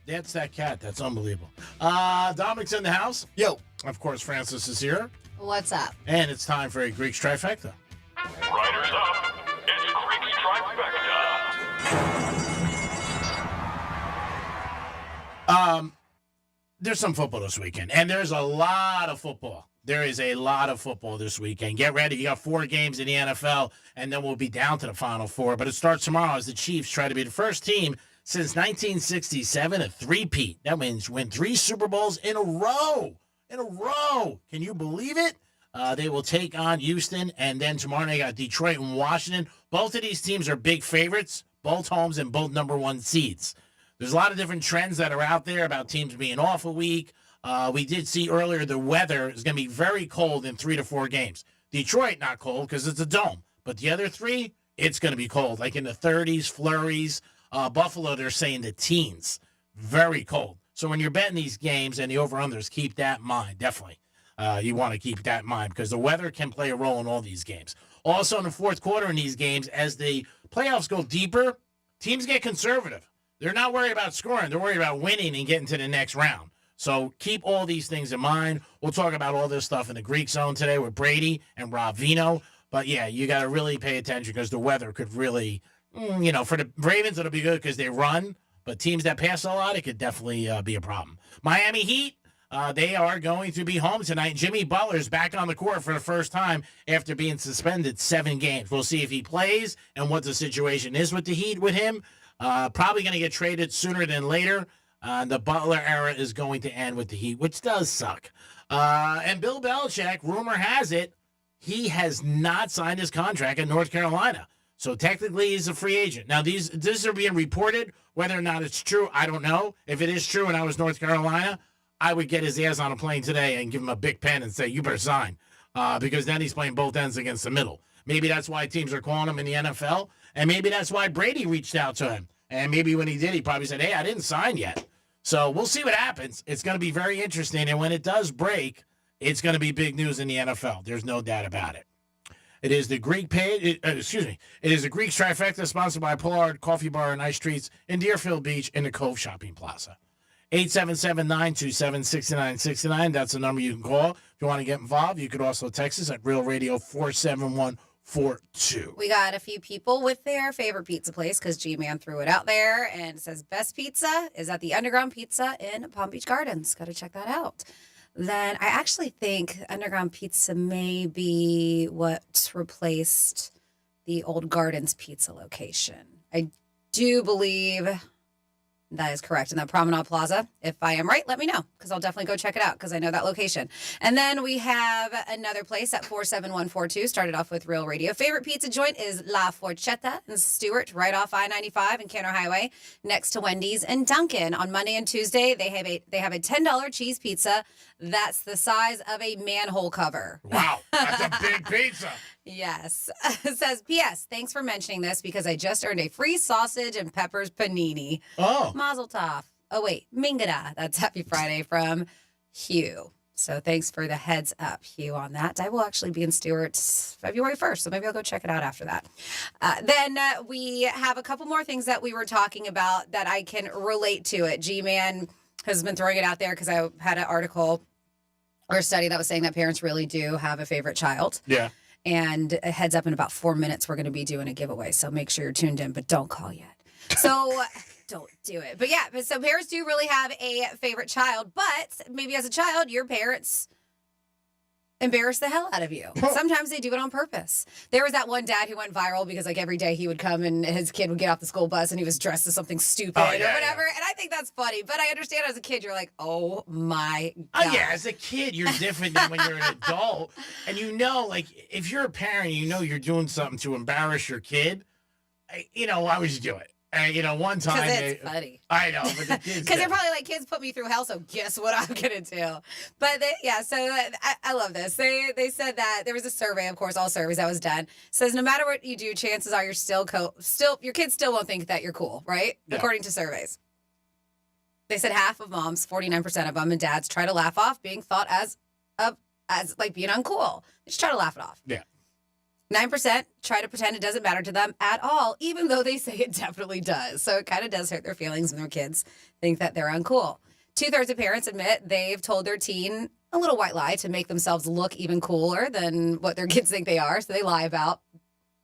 That's that cat. That's unbelievable. Dominic's in the house. Yo. Of course, Francis is here. What's up? And it's time for a Greek Trifecta. Riders up. It's Greek Trifecta. There's some football this weekend, and there's a lot of football. There is a lot of football this weekend. Get ready. You got 4 games in the NFL, and then we'll be down to the Final 4. But it starts tomorrow as the Chiefs try to be the first team since 1967 to three-peat. That means win 3 Super Bowls in a row. Can you believe it? They will take on Houston, and then tomorrow they got Detroit and Washington. Both of these teams are big favorites, both homes and both number 1 seeds. There's a lot of different trends that are out there about teams being off a week. We did see earlier the weather is going to be very cold in 3 to 4 games. Detroit, not cold because it's a dome. But the other 3, it's going to be cold, like in the 30s, flurries. Buffalo, they're saying the teens. Very cold. So when you're betting these games and the over-unders, keep that in mind, definitely. You want to keep that in mind because the weather can play a role in all these games. Also in the fourth quarter in these games, as the playoffs go deeper, teams get conservative. They're not worried about scoring. They're worried about winning and getting to the next round. So keep all these things in mind. We'll talk about all this stuff in the Greek Zone today with Brady and Rob Vino. But, yeah, you got to really pay attention because the weather could really, for the Ravens, it'll be good because they run. But teams that pass a lot, it could definitely be a problem. Miami Heat. They are going to be home tonight. Jimmy Butler's back on the court for the first time after being suspended 7 games. We'll see if he plays and what the situation is with the Heat with him. Probably going to get traded sooner than later. The Butler era is going to end with the Heat, which does suck. And Bill Belichick, rumor has it, he has not signed his contract in North Carolina. So technically he's a free agent. Now, these are being reported. Whether or not it's true, I don't know. If it is true and I was North Carolina, I would get his ass on a plane today and give him a big pen and say, you better sign, because then he's playing both ends against the middle. Maybe that's why teams are calling him in the NFL, and maybe that's why Brady reached out to him. And maybe when he did, he probably said, hey, I didn't sign yet. So we'll see what happens. It's going to be very interesting, and when it does break, it's going to be big news in the NFL. There's no doubt about it. It is the Greek It is the Greek Trifecta, sponsored by Pollard Coffee Bar and Ice Treats in Deerfield Beach in the Cove Shopping Plaza. 877-927-6969. That's the number you can call. If you want to get involved, you could also text us at Real Radio 47142. We got a few people with their favorite pizza place because G-Man threw it out there and it says best pizza is at the Underground Pizza in Palm Beach Gardens. Got to check that out. Then I actually think Underground Pizza may be what replaced the old Gardens Pizza location. I do believe that is correct in that Promenade Plaza. If I am right, let me know because I'll definitely go check it out because I know that location. And then we have another place at 47142. Started off with Real Radio. Favorite pizza joint is La Forchetta in Stewart, right off I-95 and Cantor Highway, next to Wendy's and Dunkin'. On Monday and Tuesday, they have a $10 cheese pizza that's the size of a manhole cover. Wow, that's a big pizza. Yes. It says, P.S. Thanks for mentioning this because I just earned a free sausage and peppers panini. Oh. Mazel tov. Oh, wait. Mingada. That's Happy Friday from Hugh. So thanks for the heads up, Hugh, on that. I will actually be in Stewart February 1st, so maybe I'll go check it out after that. Then we have a couple more things that we were talking about that I can relate to it. G-Man has been throwing it out there because I had an article or a study that was saying that parents really do have a favorite child. Yeah. And a heads up, in about 4 minutes, we're going to be doing a giveaway. So make sure you're tuned in, but don't call yet. So don't do it. But yeah, so parents do really have a favorite child. But maybe as a child, your parents embarrass the hell out of you. Sometimes they do it on purpose. There was that one dad who went viral because like every day he would come and his kid would get off the school bus and he was dressed as something stupid or whatever. Yeah. And I think that's funny. But I understand as a kid, you're like, oh my God. Oh, yeah, as a kid, you're different than when you're an adult. And you know, like, if you're a parent, you know you're doing something to embarrass your kid, why would you do it? One time. Because it's funny. I know, but the kids. Because they're probably like, kids put me through hell, so guess what I'm going to do? But so I love this. They said that there was a survey, of course, all surveys that was done. Says no matter what you do, chances are you're still your kids still won't think that you're cool, right? Yeah. According to surveys. They said half of moms, 49% of them, and dads try to laugh off being thought as like being uncool. They just try to laugh it off. Yeah. 9% try to pretend it doesn't matter to them at all, even though they say it definitely does. So it kind of does hurt their feelings when their kids think that they're uncool. 2/3 of parents admit they've told their teen a little white lie to make themselves look even cooler than what their kids think they are. So they lie about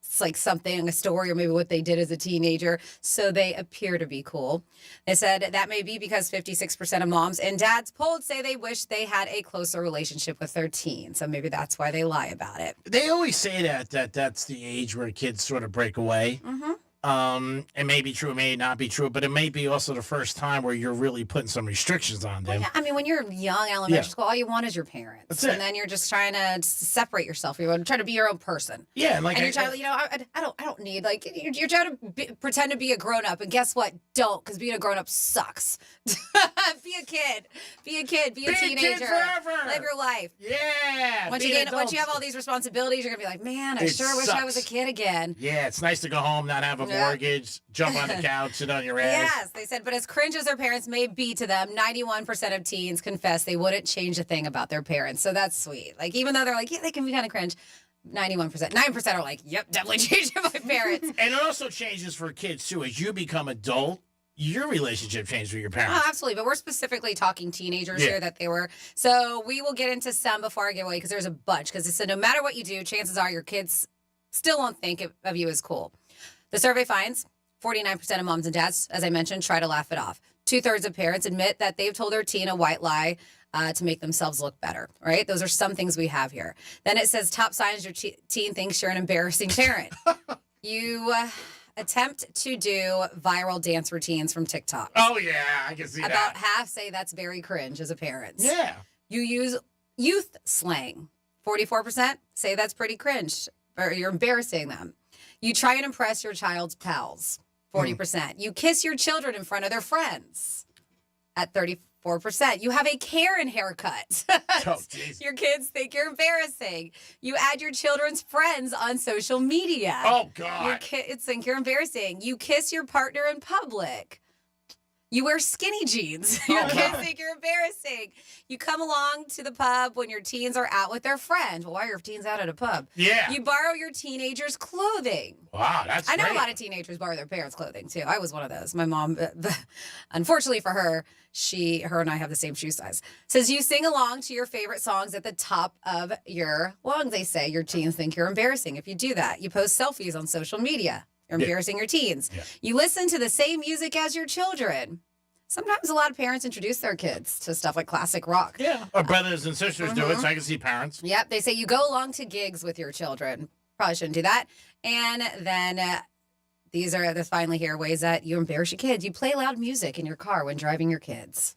it's like something, a story, or maybe what they did as a teenager, so they appear to be cool. They said that may be because 56% of moms and dads polled say they wish they had a closer relationship with their teen. So maybe that's why they lie about it. They always say that that's the age where kids sort of break away. Mm-hmm. It may be true, it may not be true, but it may be also the first time where you're really putting some restrictions on them. Yeah, I mean, when you're young, elementary school, all you want is your parents. That's it. And then you're just trying to separate yourself. You're trying to be your own person. Yeah, and you're trying to, I don't need, like, you're trying to pretend to be a grown-up, and guess what? Don't, because being a grown-up sucks. Be a kid. Be a teenager. Kid forever. Live your life. Yeah. Once you have all these responsibilities, you're going to be like, man, I sure wish I was a kid again. Yeah, it's nice to go home, not have a mortgage, jump on the couch, sit on your ass. Yes, they said, but as cringe as their parents may be to them, 91% of teens confess they wouldn't change a thing about their parents. So that's sweet. Like, even though they're like, yeah, they can be kind of cringe, 91%. 9% are like, yep, definitely changing my parents. And it also changes for kids, too. As you become adult, your relationship changed with your parents. Oh, absolutely. But we're specifically talking teenagers here that they were. So we will get into some before I give away because there's a bunch. Because it said no matter what you do, chances are your kids still won't think of you as cool. The survey finds 49% of moms and dads, as I mentioned, try to laugh it off. 2/3 of parents admit that they've told their teen a white lie to make themselves look better, right? Those are some things we have here. Then it says top signs your teen thinks you're an embarrassing parent. You attempt to do viral dance routines from TikTok. Oh, yeah, I can see that. About half say that's very cringe as a parent. Yeah. You use youth slang. 44% say that's pretty cringe, or you're embarrassing them. You try and impress your child's pals. 40%. You kiss your children in front of their friends. At 34%. You have a Karen haircut. Your kids think you're embarrassing. You add your children's friends on social media. Oh, God. Your kids think you're embarrassing. You kiss your partner in public. You wear skinny jeans. Your kids think you're embarrassing. You come along to the pub when your teens are out with their friends. Well, why are your teens out at a pub? Yeah. You borrow your teenagers' clothing. Wow, that's I know great. a lot of teenagers borrow their parents' clothing, too. I was one of those. My mom, unfortunately for her, her and I have the same shoe size. Says you sing along to your favorite songs at the top of your lungs. They say your teens think you're embarrassing if you do that. You post selfies on social media. You're embarrassing your teens. Yeah. You listen to the same music as your children. Sometimes a lot of parents introduce their kids to stuff like classic rock. Yeah. Or brothers and sisters do it, so I can see parents. Yep. They say you go along to gigs with your children. Probably shouldn't do that. And then there's finally here ways that you embarrass your kids. You play loud music in your car when driving your kids.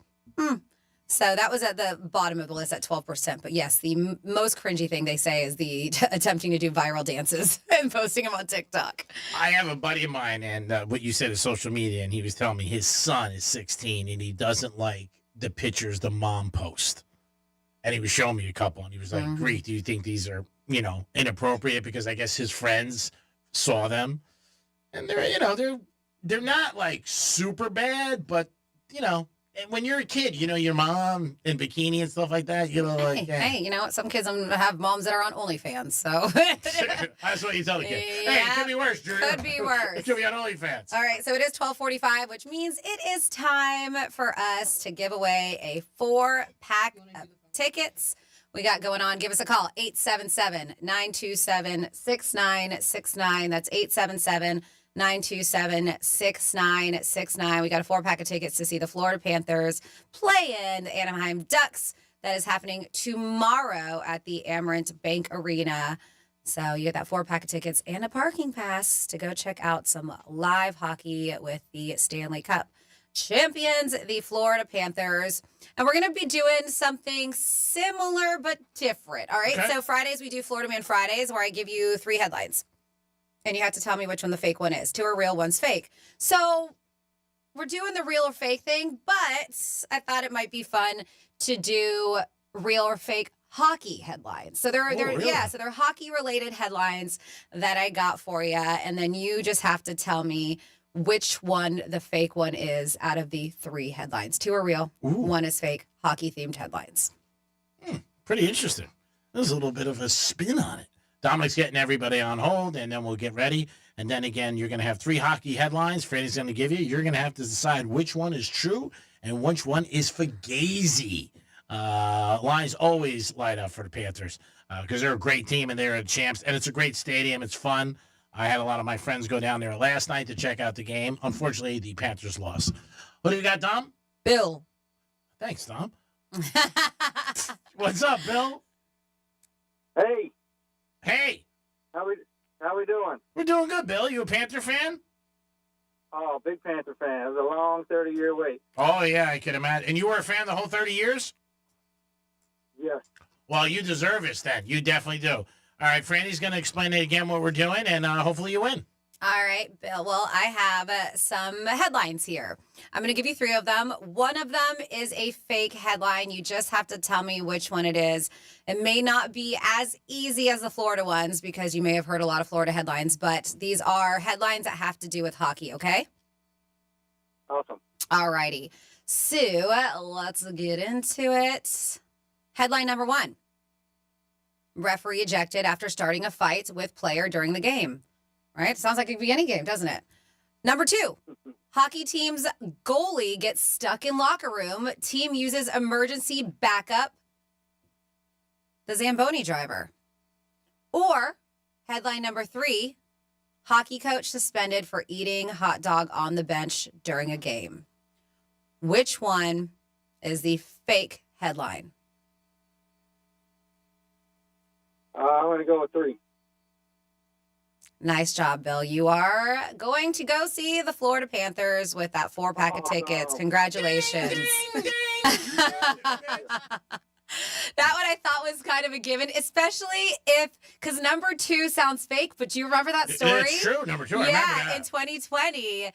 So that was at the bottom of the list at 12%. But yes, the most cringy thing they say is the attempting to do viral dances and posting them on TikTok. I have a buddy of mine, and what you said is social media, and he was telling me his son is 16, and he doesn't like the pictures the mom posts. And he was showing me a couple, and he was like, Greek, do you think these are, inappropriate? Because I guess his friends saw them. And they're not, like, super bad, but, when you're a kid, your mom in bikini and stuff like that, Hey, you know what? Some kids have moms that are on OnlyFans, so. That's what you tell the kid. Hey, it could be worse, Drew. Could be worse. It could be on OnlyFans. All right, so it is 12:45, which means it is time for us to give away a 4-pack of tickets we got going on. Give us a call, 877-927-6969. That's 877-927-6969. We got a 4-pack of tickets to see the Florida Panthers play in the Anaheim Ducks. That is happening tomorrow at the Amerant Bank Arena. So you get that 4-pack of tickets and a parking pass to go check out some live hockey with the Stanley Cup champions, the Florida Panthers. And we're going to be doing something similar but different. All right. Okay. So Fridays, we do Florida Man Fridays, where I give you 3 headlines. And you have to tell me which one the fake one is. 2 are real, 1's fake. So we're doing the real or fake thing, but I thought it might be fun to do real or fake hockey headlines. So they're hockey related headlines that I got for you. And then you just have to tell me which one the fake one is out of the 3 headlines. 2 are real, 1 is fake, hockey themed headlines. Pretty interesting. There's a little bit of a spin on it. Dominic's getting everybody on hold, and then we'll get ready. And then again, you're going to have 3 hockey headlines Freddie's going to give you. You're going to have to decide which one is true and which one is fugazi. Lines always light up for the Panthers because they're a great team and they're champs. And it's a great stadium. It's fun. I had a lot of my friends go down there last night to check out the game. Unfortunately, the Panthers lost. What do you got, Dom? Bill. Thanks, Dom. What's up, Bill? Hey. Hey. How we doing? We're doing good, Bill. You a Panther fan? Oh, big Panther fan. It was a long 30-year wait. Oh, yeah, I can imagine. And you were a fan the whole 30 years? Yes. Well, you deserve it, then. You definitely do. All right, Franny's going to explain it again what we're doing, and hopefully you win. All right, Bill. Well, I have some headlines here. I'm going to give you 3 of them. One of them is a fake headline. You just have to tell me which one it is. It may not be as easy as the Florida ones because you may have heard a lot of Florida headlines, but these are headlines that have to do with hockey, okay? Awesome. All righty. So let's get into it. Headline number 1. Referee ejected after starting a fight with player during the game. Right? Sounds like it could be any game, doesn't it? Number 2, hockey team's goalie gets stuck in locker room. Team uses emergency backup. The Zamboni driver. Or headline number 3, hockey coach suspended for eating hot dog on the bench during a game. Which one is the fake headline? I'm going to go with 3. Nice job, Bill. You are going to go see the Florida Panthers with that 4-pack of tickets. Congratulations. Ding, ding, ding. That one I thought was kind of a given, especially because number 2 sounds fake, but do you remember that story? It's true, number 2. I remember that. In 2020,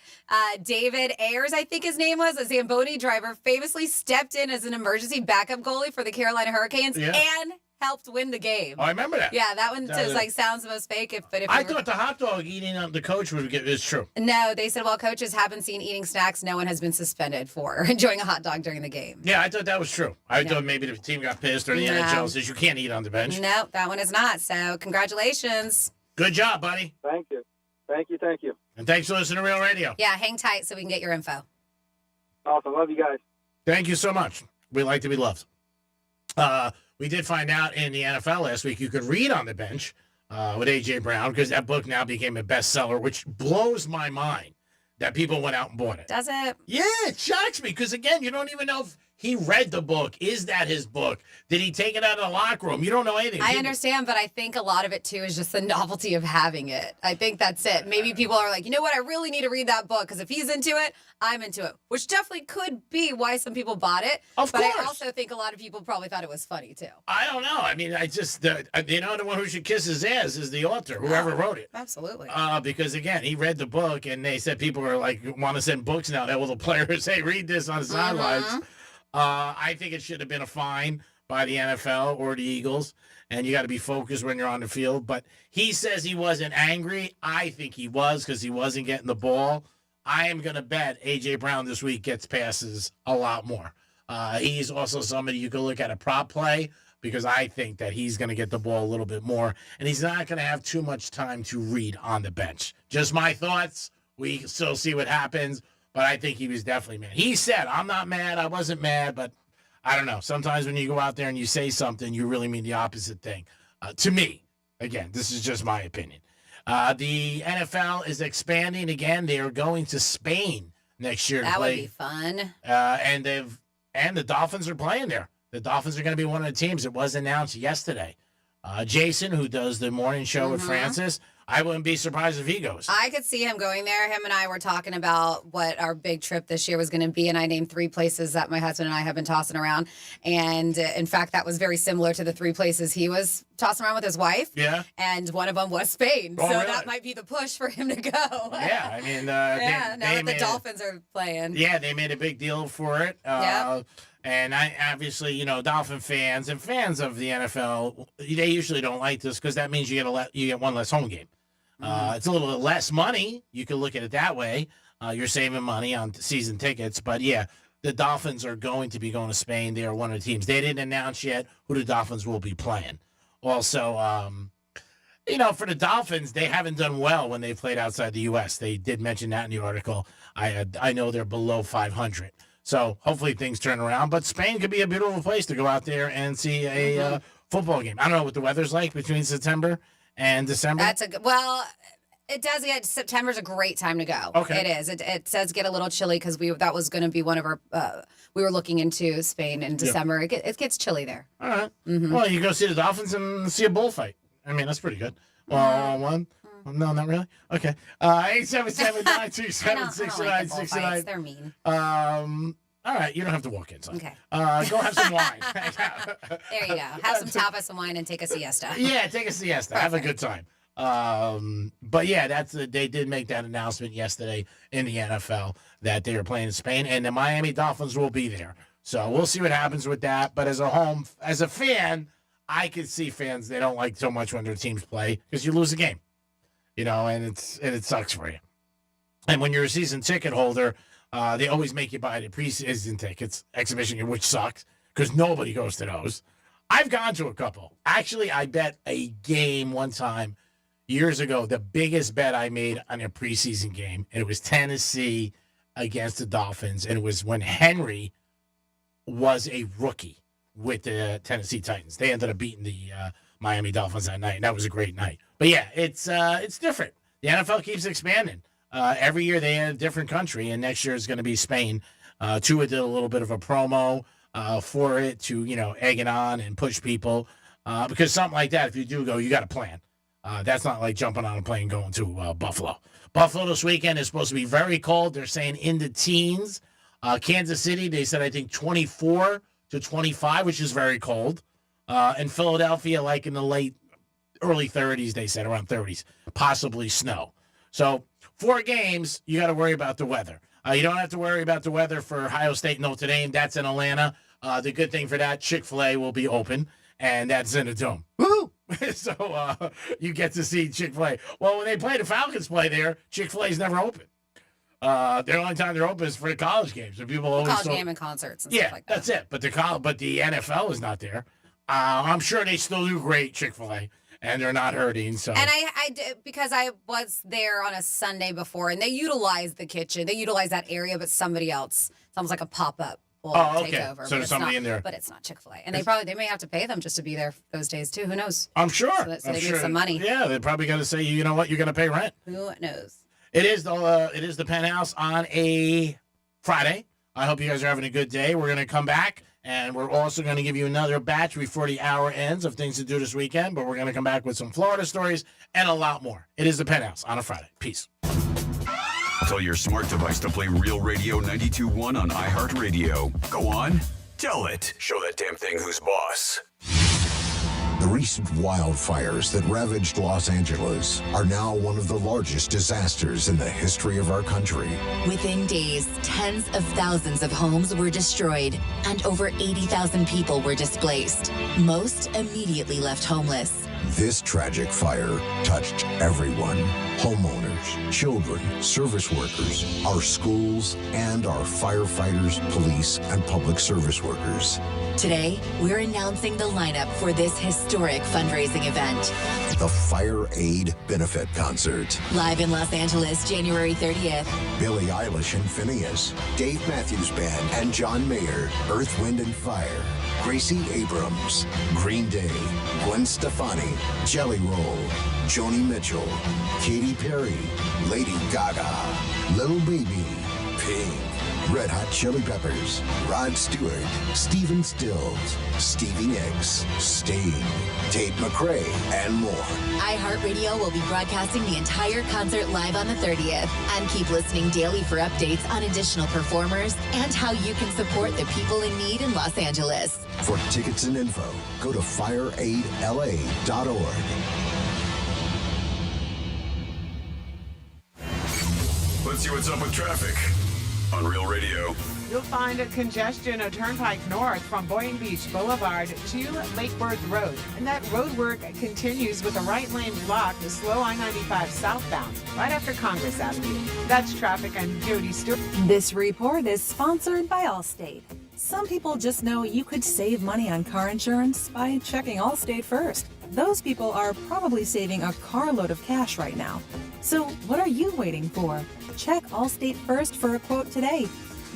David Ayers, I think his name was, a Zamboni driver, famously stepped in as an emergency backup goalie for the Carolina Hurricanes and helped win the game. Oh, I remember that. Yeah, that one just sounds the most fake. I thought the hot dog eating the coach would get is true. No, they said, well, coaches have been seen eating snacks. No one has been suspended for enjoying a hot dog during the game. Yeah, I thought that was true. I thought maybe the team got pissed or the NHL says you can't eat on the bench. No, that one is not. So congratulations. Good job, buddy. Thank you. Thank you. Thank you. And thanks for listening to Real Radio. Yeah, hang tight so we can get your info. Awesome. Love you guys. Thank you so much. We like to be loved. We did find out in the NFL last week you could read on the bench with A.J. Brown because that book now became a bestseller, which blows my mind that people went out and bought it. Does it? Yeah, it shocks me because, again, you don't even know if he read the book. Is that his book? Did he take it out of the locker room? You don't know anything. I understand, but I think a lot of it, too, is just the novelty of having it. I think that's it. Maybe people are like, you know what? I really need to read that book because if he's into it, I'm into it, which definitely could be why some people bought it. Of course. course. I also think a lot of people probably thought it was funny, too. I don't know. I mean, I just, the one who should kiss his ass is the author, whoever wrote it. Absolutely. Because, again, he read the book, and they said people are like, want to send books now. That will the players say, read this on the sidelines. I think it should have been a fine by the NFL or the Eagles, and you got to be focused when you're on the field. But he says he wasn't angry. I think he was because he wasn't getting the ball. I am going to bet A.J. Brown this week gets passes a lot more. He's also somebody you can look at a prop play because I think that he's going to get the ball a little bit more, and he's not going to have too much time to read on the bench. Just my thoughts. We can still see what happens. But I think he was definitely mad. He said, I'm not mad. I wasn't mad. But I don't know. Sometimes when you go out there and you say something, you really mean the opposite thing. To me, again, this is just my opinion. The NFL is expanding again. They are going to Spain next year. That would be fun. And the Dolphins are playing there. The Dolphins are going to be one of the teams. It was announced yesterday. Jason, who does the morning show with Francis, I wouldn't be surprised if he goes. I could see him going there. Him and I were talking about what our big trip this year was going to be, and I named 3 places that my husband and I have been tossing around. And in fact, that was very similar to the 3 places he was tossing around with his wife. Yeah. And one of them was Spain. Oh, so really? that might be the push for him to go. Yeah, I mean, now that the Dolphins are playing. Yeah, they made a big deal for it. And I obviously, Dolphin fans and fans of the NFL, they usually don't like this because that means you get one less home game. It's a little bit less money. You can look at it that way. You're saving money on season tickets. But, yeah, the Dolphins are going to be going to Spain. They are one of the teams. They didn't announce yet who the Dolphins will be playing. Also, for the Dolphins, they haven't done well when they played outside the U.S. They did mention that in the article. I know they're below 500. So hopefully things turn around. But Spain could be a beautiful place to go out there and see a football game. I don't know what the weather's like between September and December. It does get September's a great time to go. Okay. It is. It does get a little chilly because that was going to be one of our. We were looking into Spain in December. Yeah. It gets chilly there. All right. Well, you go see the Dolphins and see a bullfight. I mean, that's pretty good. One. No, not really. Okay. 877-927-6969. They're mean. All right, you don't have to walk inside. Okay. Go have some wine. There you go. Have some tapas, some wine, and take a siesta. Yeah, take a siesta. Have a good time. But yeah, they did make that announcement yesterday in the NFL that they were playing in Spain, and the Miami Dolphins will be there. So we'll see what happens with that. But as a fan, I could see fans they don't like so much when their teams play because you lose a game, and it sucks for you. And when you're a season ticket holder, they always make you buy the preseason tickets, exhibition, which sucks because nobody goes to those. I've gone to a couple. Actually, I bet a game one time years ago, the biggest bet I made on a preseason game, and it was Tennessee against the Dolphins, and it was when Henry was a rookie with the Tennessee Titans. They ended up beating the Miami Dolphins that night, and that was a great night. But yeah, it's different. The NFL keeps expanding. Every year they add a different country, and next year is going to be Spain. Tua did a little bit of a promo for it to, egg it on and push people. Because something like that, if you do go, you got to plan. That's not like jumping on a plane going to Buffalo. Buffalo this weekend is supposed to be very cold. They're saying in the teens. Kansas City, they said, I think 24 to 25, which is very cold. And Philadelphia, like in the early 30s, they said, around 30s, possibly snow. So 4 games, you got to worry about the weather. You don't have to worry about the weather for Ohio State and Notre Dame. That's in Atlanta. The good thing for that, Chick-fil-A will be open, and that's in a dome. Woo! So you get to see Chick-fil-A. Well, when they play the Falcons play there, Chick-fil-A's never open. The only time they're open is for the college games. So people always College game and concerts and stuff like that. that's it. But the NFL is not there. I'm sure they still do great, Chick-fil-A, and they're not hurting. So. And I did, because I was there on a Sunday before, and they utilized the kitchen. They utilized that area, but somebody else. It's almost like a pop-up. Take over, so there's somebody in there. But it's not Chick-fil-A. And they may have to pay them just to be there those days, too. Who knows? I'm sure. So they make some money. Yeah, they're probably going to say, you know what, you're going to pay rent. Who knows? It is the Penthouse on a Friday. I hope you guys are having a good day. We're going to come back, and we're also going to give you another batch before the hour ends of things to do this weekend, but we're going to come back with some Florida stories and a lot more. It is the Penthouse on a Friday. Peace. Tell your smart device to play Real Radio 92.1 on iHeartRadio. Go on, tell it. Show that damn thing who's boss. The recent wildfires that ravaged Los Angeles are now one of the largest disasters in the history of our country. Within days, tens of thousands of homes were destroyed and over 80,000 people were displaced. Most immediately left homeless. This tragic fire touched everyone. Homeowners, children, service workers, our schools, and our firefighters, police, and public service workers. Today, we're announcing the lineup for this historic fundraising event. The Fire Aid Benefit Concert. Live in Los Angeles, January 30th. Billie Eilish and Phineas, Dave Matthews Band and John Mayer, Earth, Wind and Fire, Gracie Abrams, Green Day, Gwen Stefani, Jelly Roll, Joni Mitchell, Katy Perry, Lady Gaga, Lil Baby, Pink, Red Hot Chili Peppers, Rod Stewart, Stephen Stills, Stevie Nicks, Sting, Tate McRae, and more. iHeartRadio will be broadcasting the entire concert live on the 30th. And keep listening daily for updates on additional performers and how you can support the people in need in Los Angeles. For tickets and info, go to fireaidla.org. Let's see what's up with traffic on Real Radio. You'll find a congestion of Turnpike North from Boynton Beach Boulevard to Lake Worth Road. And that road work continues with a right lane blocked to slow I-95 southbound right after Congress Avenue. That's traffic. I'm Jody Stewart. This report is sponsored by Allstate. Some people just know you could save money on car insurance by checking Allstate first. Those people are probably saving a carload of cash right now. So what are you waiting for? Check Allstate first for a quote today.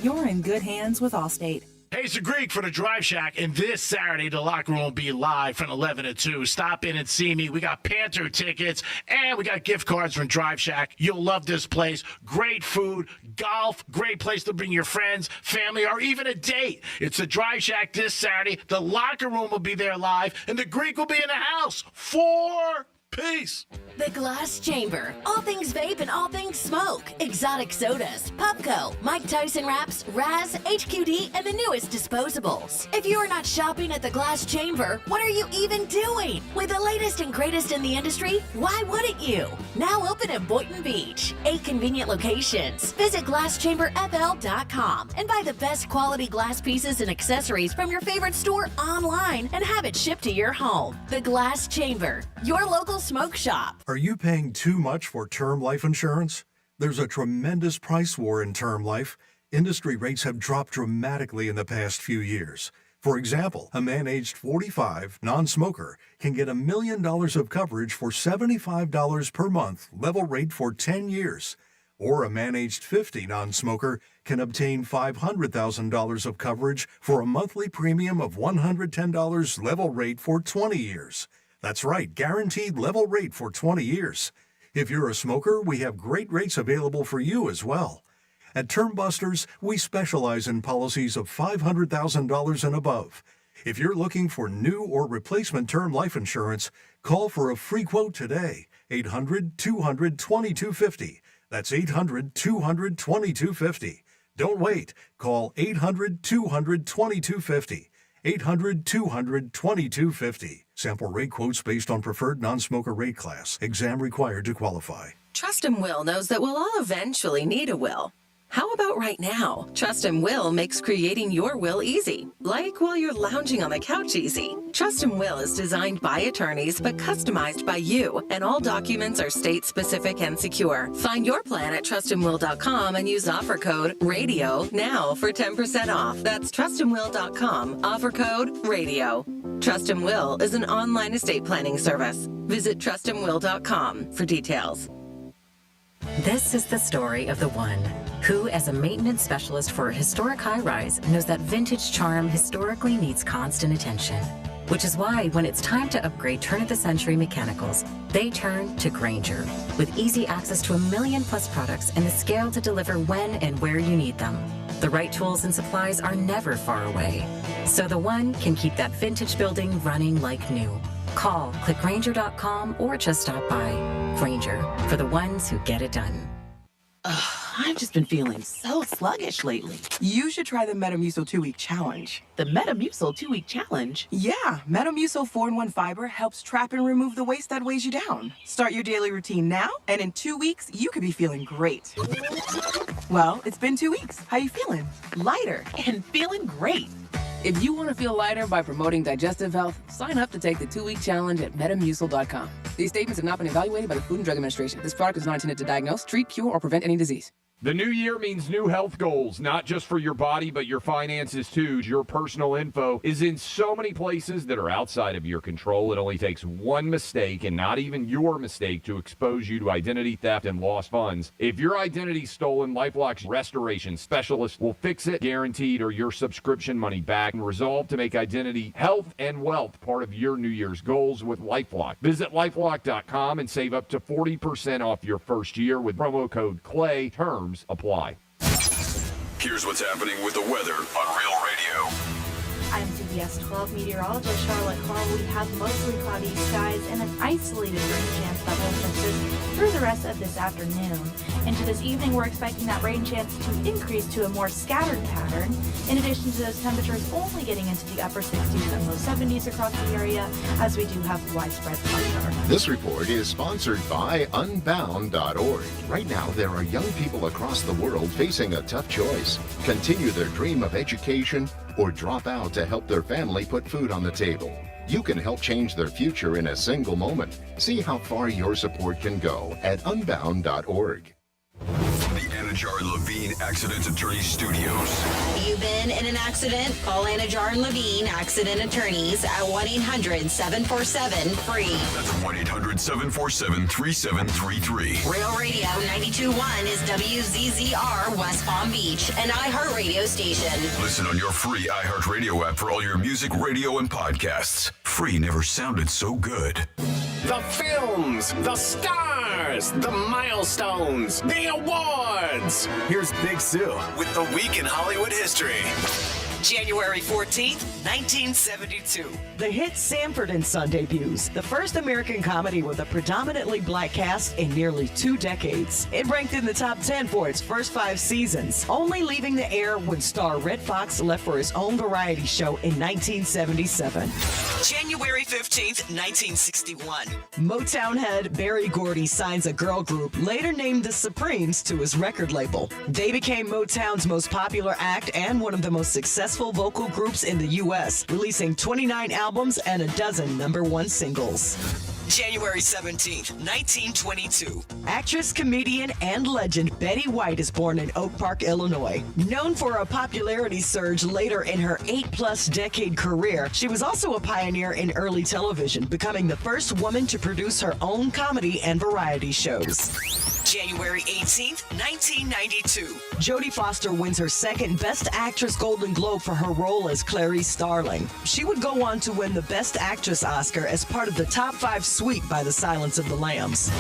You're in good hands with Allstate. Hey, it's the Greek for the Drive Shack, and this Saturday, the locker room will be live from 11 to 2. Stop in and see me. We got Panther tickets, and we got gift cards from Drive Shack. You'll love this place. Great food, golf, great place to bring your friends, family, or even a date. It's the Drive Shack this Saturday. The locker room will be there live, and the Greek will be in the house. 4 Peace. The Glass Chamber. All things vape and all things smoke. Exotic sodas, Pupco, Mike Tyson wraps, Raz, HQD, and the newest disposables. If you are not shopping at the Glass Chamber, what are you even doing? With the latest and greatest in the industry, why wouldn't you? Now open in Boynton Beach. 8 convenient locations. Visit GlassChamberFL.com and buy the best quality glass pieces and accessories from your favorite store online and have it shipped to your home. The Glass Chamber, your local smoke shop. Are you paying too much for term life insurance? There's a tremendous price war in term life. Industry rates have dropped dramatically in the past few years. For example, a man aged 45, non-smoker, can get $1 million of coverage for $75 per month, level rate for 10 years. Or a man aged 50, non-smoker, can obtain $500,000 of coverage for a monthly premium of $110, level rate for 20 years. That's right, guaranteed level rate for 20 years. If you're a smoker, we have great rates available for you as well. At Term Busters, we specialize in policies of $500,000 and above. If you're looking for new or replacement term life insurance, call for a free quote today. 800-200-2250. That's 800-200-2250. Don't wait. Call 800-200-2250. 800-200-2250. Sample rate quotes based on preferred non-smoker rate class. Exam required to qualify. Trust and Will knows that we'll all eventually need a will. How about right now? Trust and Will makes creating your will easy, like while you're lounging on the couch easy. Trust and Will is designed by attorneys but customized by you, and all documents are state-specific and secure. Find your plan at trustandwill.com and use offer code RADIO now for 10% off. That's trustandwill.com, offer code RADIO. Trust and Will is an online estate planning service. Visit trustandwill.com for details. This is the story of the one who, as a maintenance specialist for a historic high-rise, knows that vintage charm historically needs constant attention. Which is why, when it's time to upgrade turn-of-the-century mechanicals, they turn to Grainger. With easy access to 1 million-plus products and the scale to deliver when and where you need them. The right tools and supplies are never far away. So the one can keep that vintage building running like new. Call, click Grainger.com, or just stop by. Grainger, for the ones who get it done. I've just been feeling so sluggish lately. You should try the Metamucil 2-week challenge. The Metamucil 2-week challenge? Yeah, Metamucil 4-in-1 fiber helps trap and remove the waste that weighs you down. Start your daily routine now, and in 2 weeks, you could be feeling great. Well, it's been 2 weeks. How you feeling? Lighter and feeling great. If you want to feel lighter by promoting digestive health, sign up to take the 2-week challenge at metamucil.com. These statements have not been evaluated by the Food and Drug Administration. This product is not intended to diagnose, treat, cure, or prevent any disease. The new year means new health goals, not just for your body, but your finances too. Your personal info is in so many places that are outside of your control. It only takes one mistake, and not even your mistake, to expose you to identity theft and lost funds. If your identity's stolen, LifeLock's restoration specialist will fix it, guaranteed, or your subscription money back, and resolve to make identity, health, and wealth part of your New Year's goals with LifeLock. Visit LifeLock.com and save up to 40% off your first year with promo code CLAY. Terms apply. Here's what's happening with the weather on Real Radio. I'm CBS 12 meteorologist Charlotte Carl. We have mostly cloudy skies and an isolated rain chance that will persist through the rest of this afternoon. Into this evening, we're expecting that rain chance to increase to a more scattered pattern. In addition to those temperatures only getting into the upper 60s and low 70s across the area, as we do have widespread thunder. This report is sponsored by Unbound.org. Right now, there are young people across the world facing a tough choice. Continue their dream of education or drop out to help their family put food on the table. You can help change their future in a single moment. See how far your support can go at Unbound.org. The Anajar and Levine Accident Attorney Studios. You've been in an accident? Call Anajar and Levine Accident Attorneys at 1-800-747-FREE. That's 1-800-747-3733. Real Radio 92.1 is WZZR West Palm Beach, an iHeartRadio station. Listen on your free iHeartRadio app for all your music, radio, and podcasts. Free never sounded so good. The films, the stars, the milestones, the awards. Here's Big Sue with the Week in Hollywood History. January 14th, 1972. The hit Sanford and Son debuts, the first American comedy with a predominantly black cast in nearly 2 decades. It ranked in the top 10 for its first 5 seasons, only leaving the air when star Red Fox left for his own variety show in 1977. January 15th, 1961. Motown head Berry Gordy signs a girl group later named the Supremes to his record label. They became Motown's most popular act and one of the most successful vocal groups in the U.S., releasing 29 albums and a dozen #1 singles. January 17th, 1922. Actress, comedian, and legend Betty White is born in Oak Park, Illinois. Known for a popularity surge later in her 8+ decade career, she was also a pioneer in early television, becoming the first woman to produce her own comedy and variety shows. January 18th, 1992. Jodie Foster wins her second Best Actress Golden Globe for her role as Clarice Starling. She would go on to win the Best Actress Oscar as part of the top 5 sweep by The Silence of the Lambs.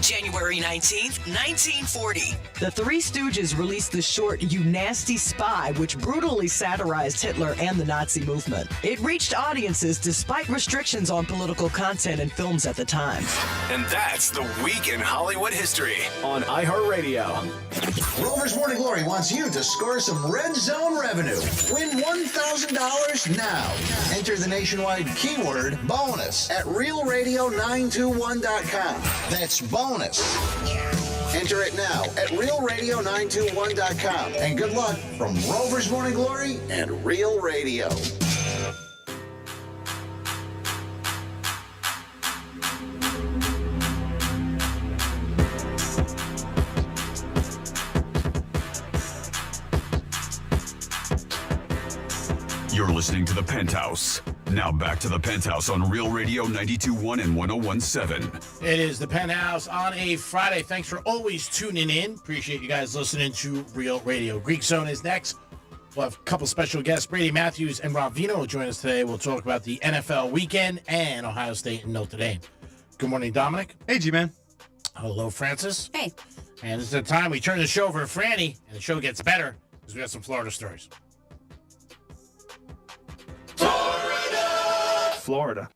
January 19th, 1940. The Three Stooges released the short You Nasty Spy, which brutally satirized Hitler and the Nazi movement. It reached audiences despite restrictions on political content in films at the time. And that's the Week in Hollywood History on iHeartRadio. Rover's Morning Glory wants you to score some Red Zone revenue. Win $1,000 now. Enter the nationwide keyword bonus at realradio921.com. That's bonus. Enter it now at realradio921.com. And good luck from Rover's Morning Glory and Real Radio. You're listening to The Penthouse. Now back to The Penthouse on Real Radio 92.1 and 101.7. It is The Penthouse on a Friday. Thanks for always tuning in. Appreciate you guys listening to Real Radio. Greek Zone is next. We'll have a couple special guests. Brady Matthews and Rob Vino will join us today. We'll talk about the NFL weekend and Ohio State and Notre Dame. Good morning, Dominic. Hey, G-Man. Hello, Francis. Hey. And this is the time we turn the show over to Franny, and the show gets better because we got some Florida stories. Florida.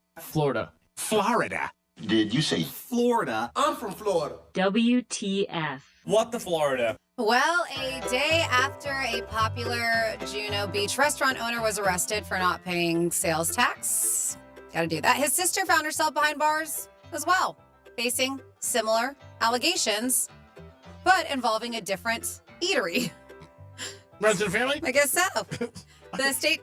Did you say Florida? I'm from Florida. WTF. What the Florida? Well, a day after a popular Juneau Beach restaurant owner was arrested for not paying sales tax. Gotta do that. His sister found herself behind bars as well, facing similar allegations, but involving a different eatery. Runs in the family? I guess so. The state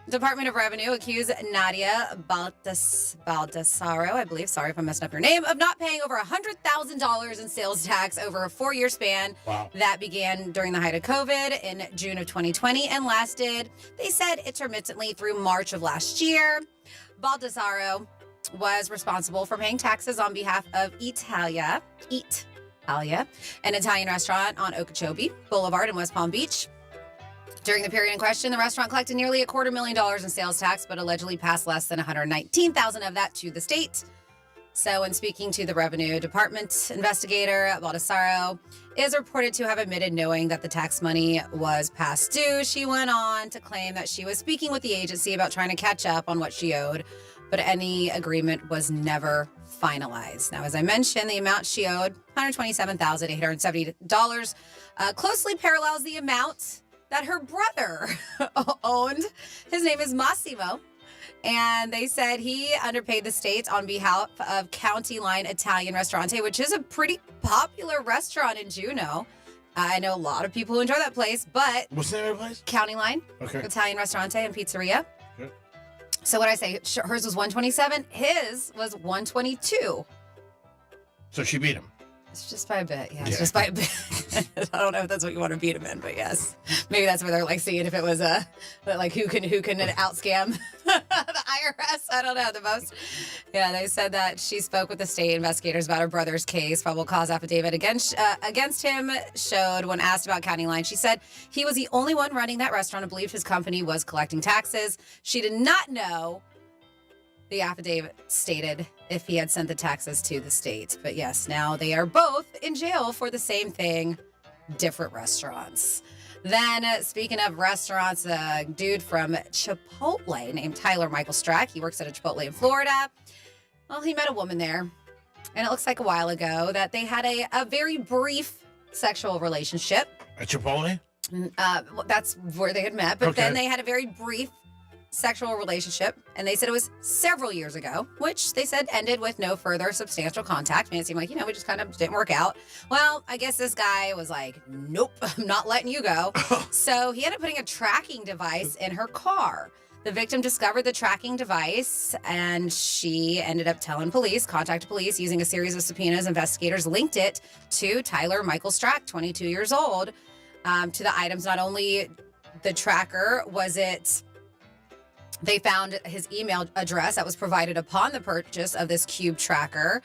Department of Revenue accused Nadia Baldassaro, I believe, sorry if I'm messing up your name, of not paying over $100,000 in sales tax over a 4-year span. Wow. That began during the height of COVID in June of 2020 and lasted, they said, intermittently through March of last year. Baldassaro was responsible for paying taxes on behalf of Italia, an Italian restaurant on Okeechobee Boulevard in West Palm Beach. During the period in question, the restaurant collected nearly $250,000 in sales tax, but allegedly passed less than $119,000 of that to the state. So when speaking to the Revenue Department investigator, Baldassaro is reported to have admitted knowing that the tax money was past due. She went on to claim that she was speaking with the agency about trying to catch up on what she owed, but any agreement was never finalized. Now, as I mentioned, the amount she owed, $127,870, closely parallels the amount that her brother owned. His name is Massimo. And they said he underpaid the state on behalf of County Line Italian Ristorante, which is a pretty popular restaurant in Juneau. I know a lot of people who enjoy that place, but... What's the name of the place? County Line. Okay. Italian Ristorante and Pizzeria. Okay. So what I say, hers was 127, his was 122. So she beat him. It's just by a bit, yeah. It's just by a bit. I don't know if that's what you want to beat him in, but yes. Maybe that's where they're like seeing if it was like who can out scam the IRS. I don't know the most. Yeah, they said that she spoke with the state investigators about her brother's case. Probable cause affidavit against him showed when asked about County Line. She said he was the only one running that restaurant and believed his company was collecting taxes. She did not know. The affidavit stated if he had sent the taxes to the state. But yes, now they are both in jail for the same thing, different restaurants. Then, speaking of restaurants, a dude from Chipotle named Tyler Michael Strack, he works at a Chipotle in Florida. Well, he met a woman there, and it looks like a while ago that they had a very brief sexual relationship. At Chipotle? That's where they had met, but Okay. then they had a very brief sexual relationship, and they said it was several years ago, which they said ended with no further substantial contact. I mean, it seemed like, we just kind of didn't work out. Well, I guess this guy was like, nope, I'm not letting you go. So he ended up putting a tracking device in her car. The victim discovered the tracking device, and she ended up contacted police using a series of subpoenas. Investigators linked it to Tyler Michael Strack, 22 years old, to the items. Not only the tracker, they found his email address that was provided upon the purchase of this Cube tracker,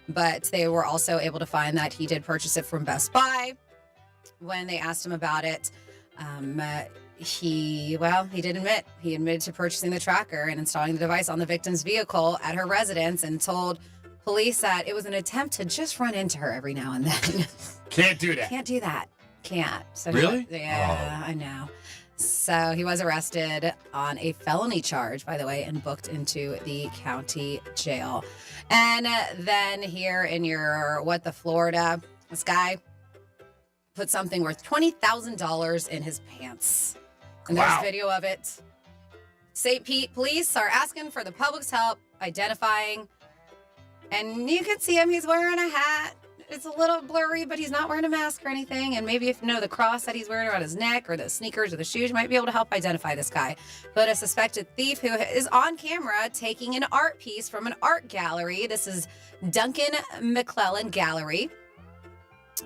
but they were also able to find that he did purchase it from Best Buy. When they asked him about it, he did admit. He admitted to purchasing the tracker and installing the device on the victim's vehicle at her residence, and told police that it was an attempt to just run into her every now and then. Can't do that. Can't do that. Can't. So Really? Yeah, I know. So he was arrested on a felony charge, by the way, and booked into the county jail. And then here in Florida, this guy put something worth $20,000 in his pants. And there's video of it. St. Pete police are asking for the public's help identifying. And you can see him, he's wearing a hat. It's a little blurry, but he's not wearing a mask or anything. And maybe if you know the cross that he's wearing around his neck, or the sneakers or the shoes, you might be able to help identify this guy. But a suspected thief who is on camera taking an art piece from an art gallery. This is Duncan McClellan Gallery.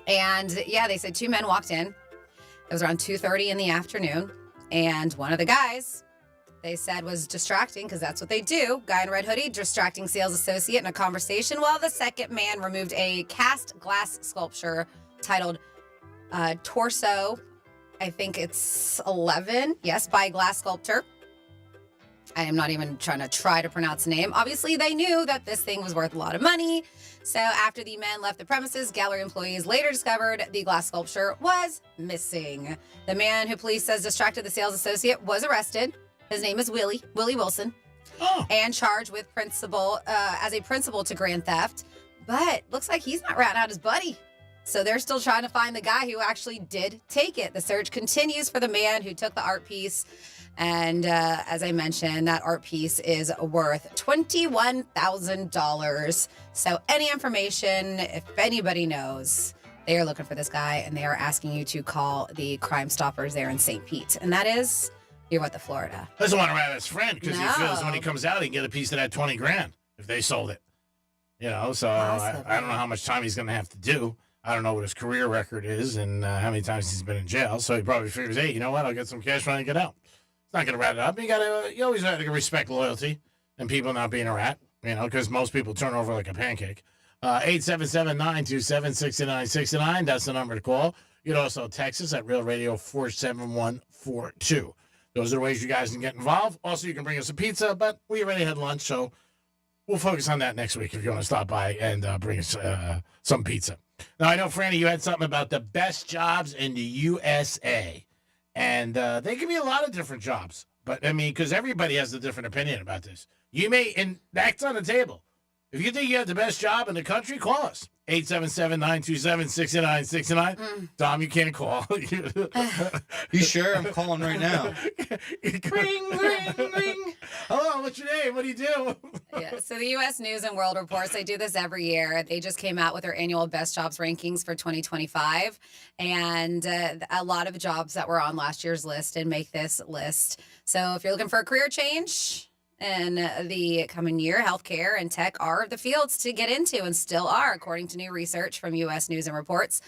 And they said two men walked in. It was around 2:30 in the afternoon. And one of the guys, they said, was distracting, because that's what they do. Guy in red hoodie, distracting sales associate in a conversation, while the second man removed a cast glass sculpture titled Torso, I think it's 11, yes, by a glass sculptor. I am not even try to pronounce the name. Obviously, they knew that this thing was worth a lot of money. So after the men left the premises, gallery employees later discovered the glass sculpture was missing. The man who police says distracted the sales associate was arrested. His name is Willie Wilson, and charged with as a principal to grand theft. But looks like he's not ratting out his buddy. So they're still trying to find the guy who actually did take it. The search continues for the man who took the art piece. And as I mentioned, that art piece is worth $21,000. So any information, if anybody knows, they are looking for this guy, and they are asking you to call the Crime Stoppers there in St. Pete. And that is... Florida. Doesn't want to rat his friend, because he No. feels when he comes out, he can get a piece of that $20,000 if they sold it. So I don't know how much time he's going to have to do. I don't know what his career record is and how many times he's been in jail. So he probably figures, hey, you know what? I'll get some cash when I get out. It's not going to rat it up. You always have to respect loyalty and people not being a rat, because most people turn over like a pancake. 877-927-6969. That's the number to call. You can also text us at Real Radio 47142. Those are the ways you guys can get involved. Also, you can bring us a pizza, but we already had lunch, so we'll focus on that next week if you want to stop by and bring us some pizza. Now, I know, Franny, you had something about the best jobs in the USA, and they give you a lot of different jobs. But, because everybody has a different opinion about this. And that's on the table. If you think you have the best job in the country, call us. 877-927-6969. Dom, you can't call. You sure? I'm calling right now. Ring, ring, ring. Hello, what's your name? What do you do? So the U.S. News and World Reports, they do this every year. They just came out with their annual Best Jobs rankings for 2025. And a lot of jobs that were on last year's list and make this list. So if you're looking for a career change in the coming year, healthcare and tech are the fields to get into, and still are, according to new research from U.S. News and Reports.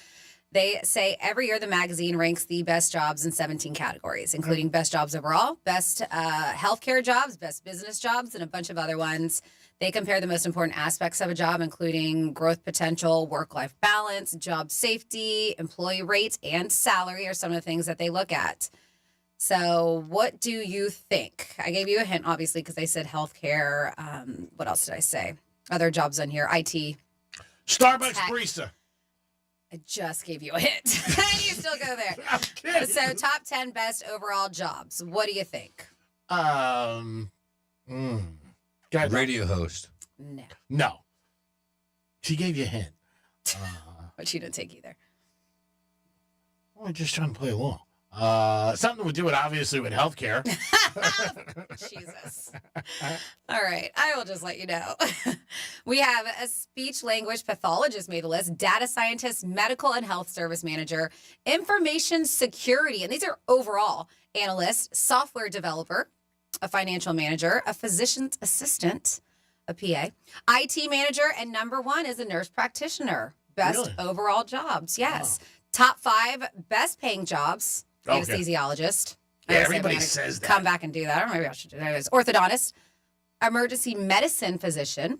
They say every year the magazine ranks the best jobs in 17 categories, including best jobs overall, best healthcare jobs, best business jobs, and a bunch of other ones. They compare the most important aspects of a job, including growth potential, work-life balance, job safety, employee rate, and salary are some of the things that they look at. So what do you think? I gave you a hint, obviously, because I said healthcare. What else did I say? Other jobs on here, IT. Starbucks tech. barista. I just gave you a hint. And you still go there. So top 10 best overall jobs. What do you think? Radio host. No. She gave you a hint. But she didn't take either. I'm just trying to play along. Something to do with, obviously, with healthcare. Jesus. All right. I will just let you know. We have a speech language pathologist made the list, data scientist, medical and health service manager, information security, and these are overall analyst, software developer, a financial manager, a physician's assistant, a PA, IT manager, and number one is a nurse practitioner. Best overall jobs. Yes. Wow. Top 5 best paying jobs. Anesthesiologist. Yeah, everybody says that. Come back and do that. Or maybe I should do that. Orthodontist, emergency medicine physician,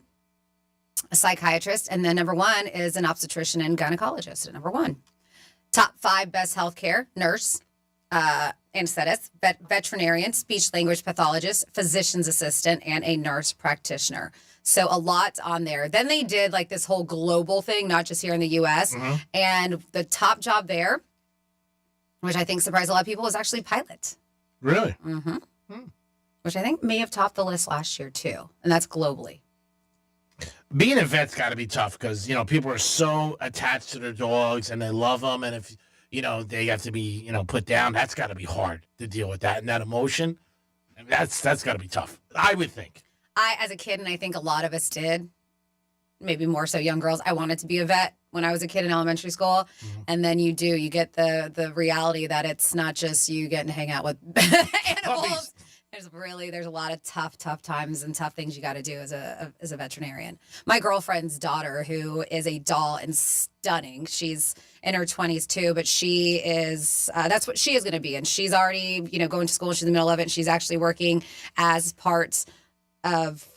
a psychiatrist, and then number 1 is an obstetrician and gynecologist at number 1. Top 5 best healthcare, nurse, anesthetist, veterinarian, speech language pathologist, physician's assistant, and a nurse practitioner. So a lot on there. Then they did like this whole global thing, not just here in the U.S. And the top job there, which I think surprised a lot of people, was actually pilot. Really? Which I think may have topped the list last year too. And that's globally. Being a vet's got to be tough because, you know, people are so attached to their dogs and they love them. And if, you know, they have to be, you know, put down, that's got to be hard to deal with that. And that emotion, I mean, that's got to be tough, I would think. As a kid, and I think a lot of us did, maybe more so young girls, I wanted to be a vet when I was a kid in elementary school. And then you get the reality that it's not just you getting to hang out with animals. There's a lot of tough times and tough things you got to do as a veterinarian. My girlfriend's daughter, who is a doll and stunning, she's in her 20s too, but she is, that's what she is going to be. And she's already, you know, going to school. She's in the middle of it. And she's actually working as part of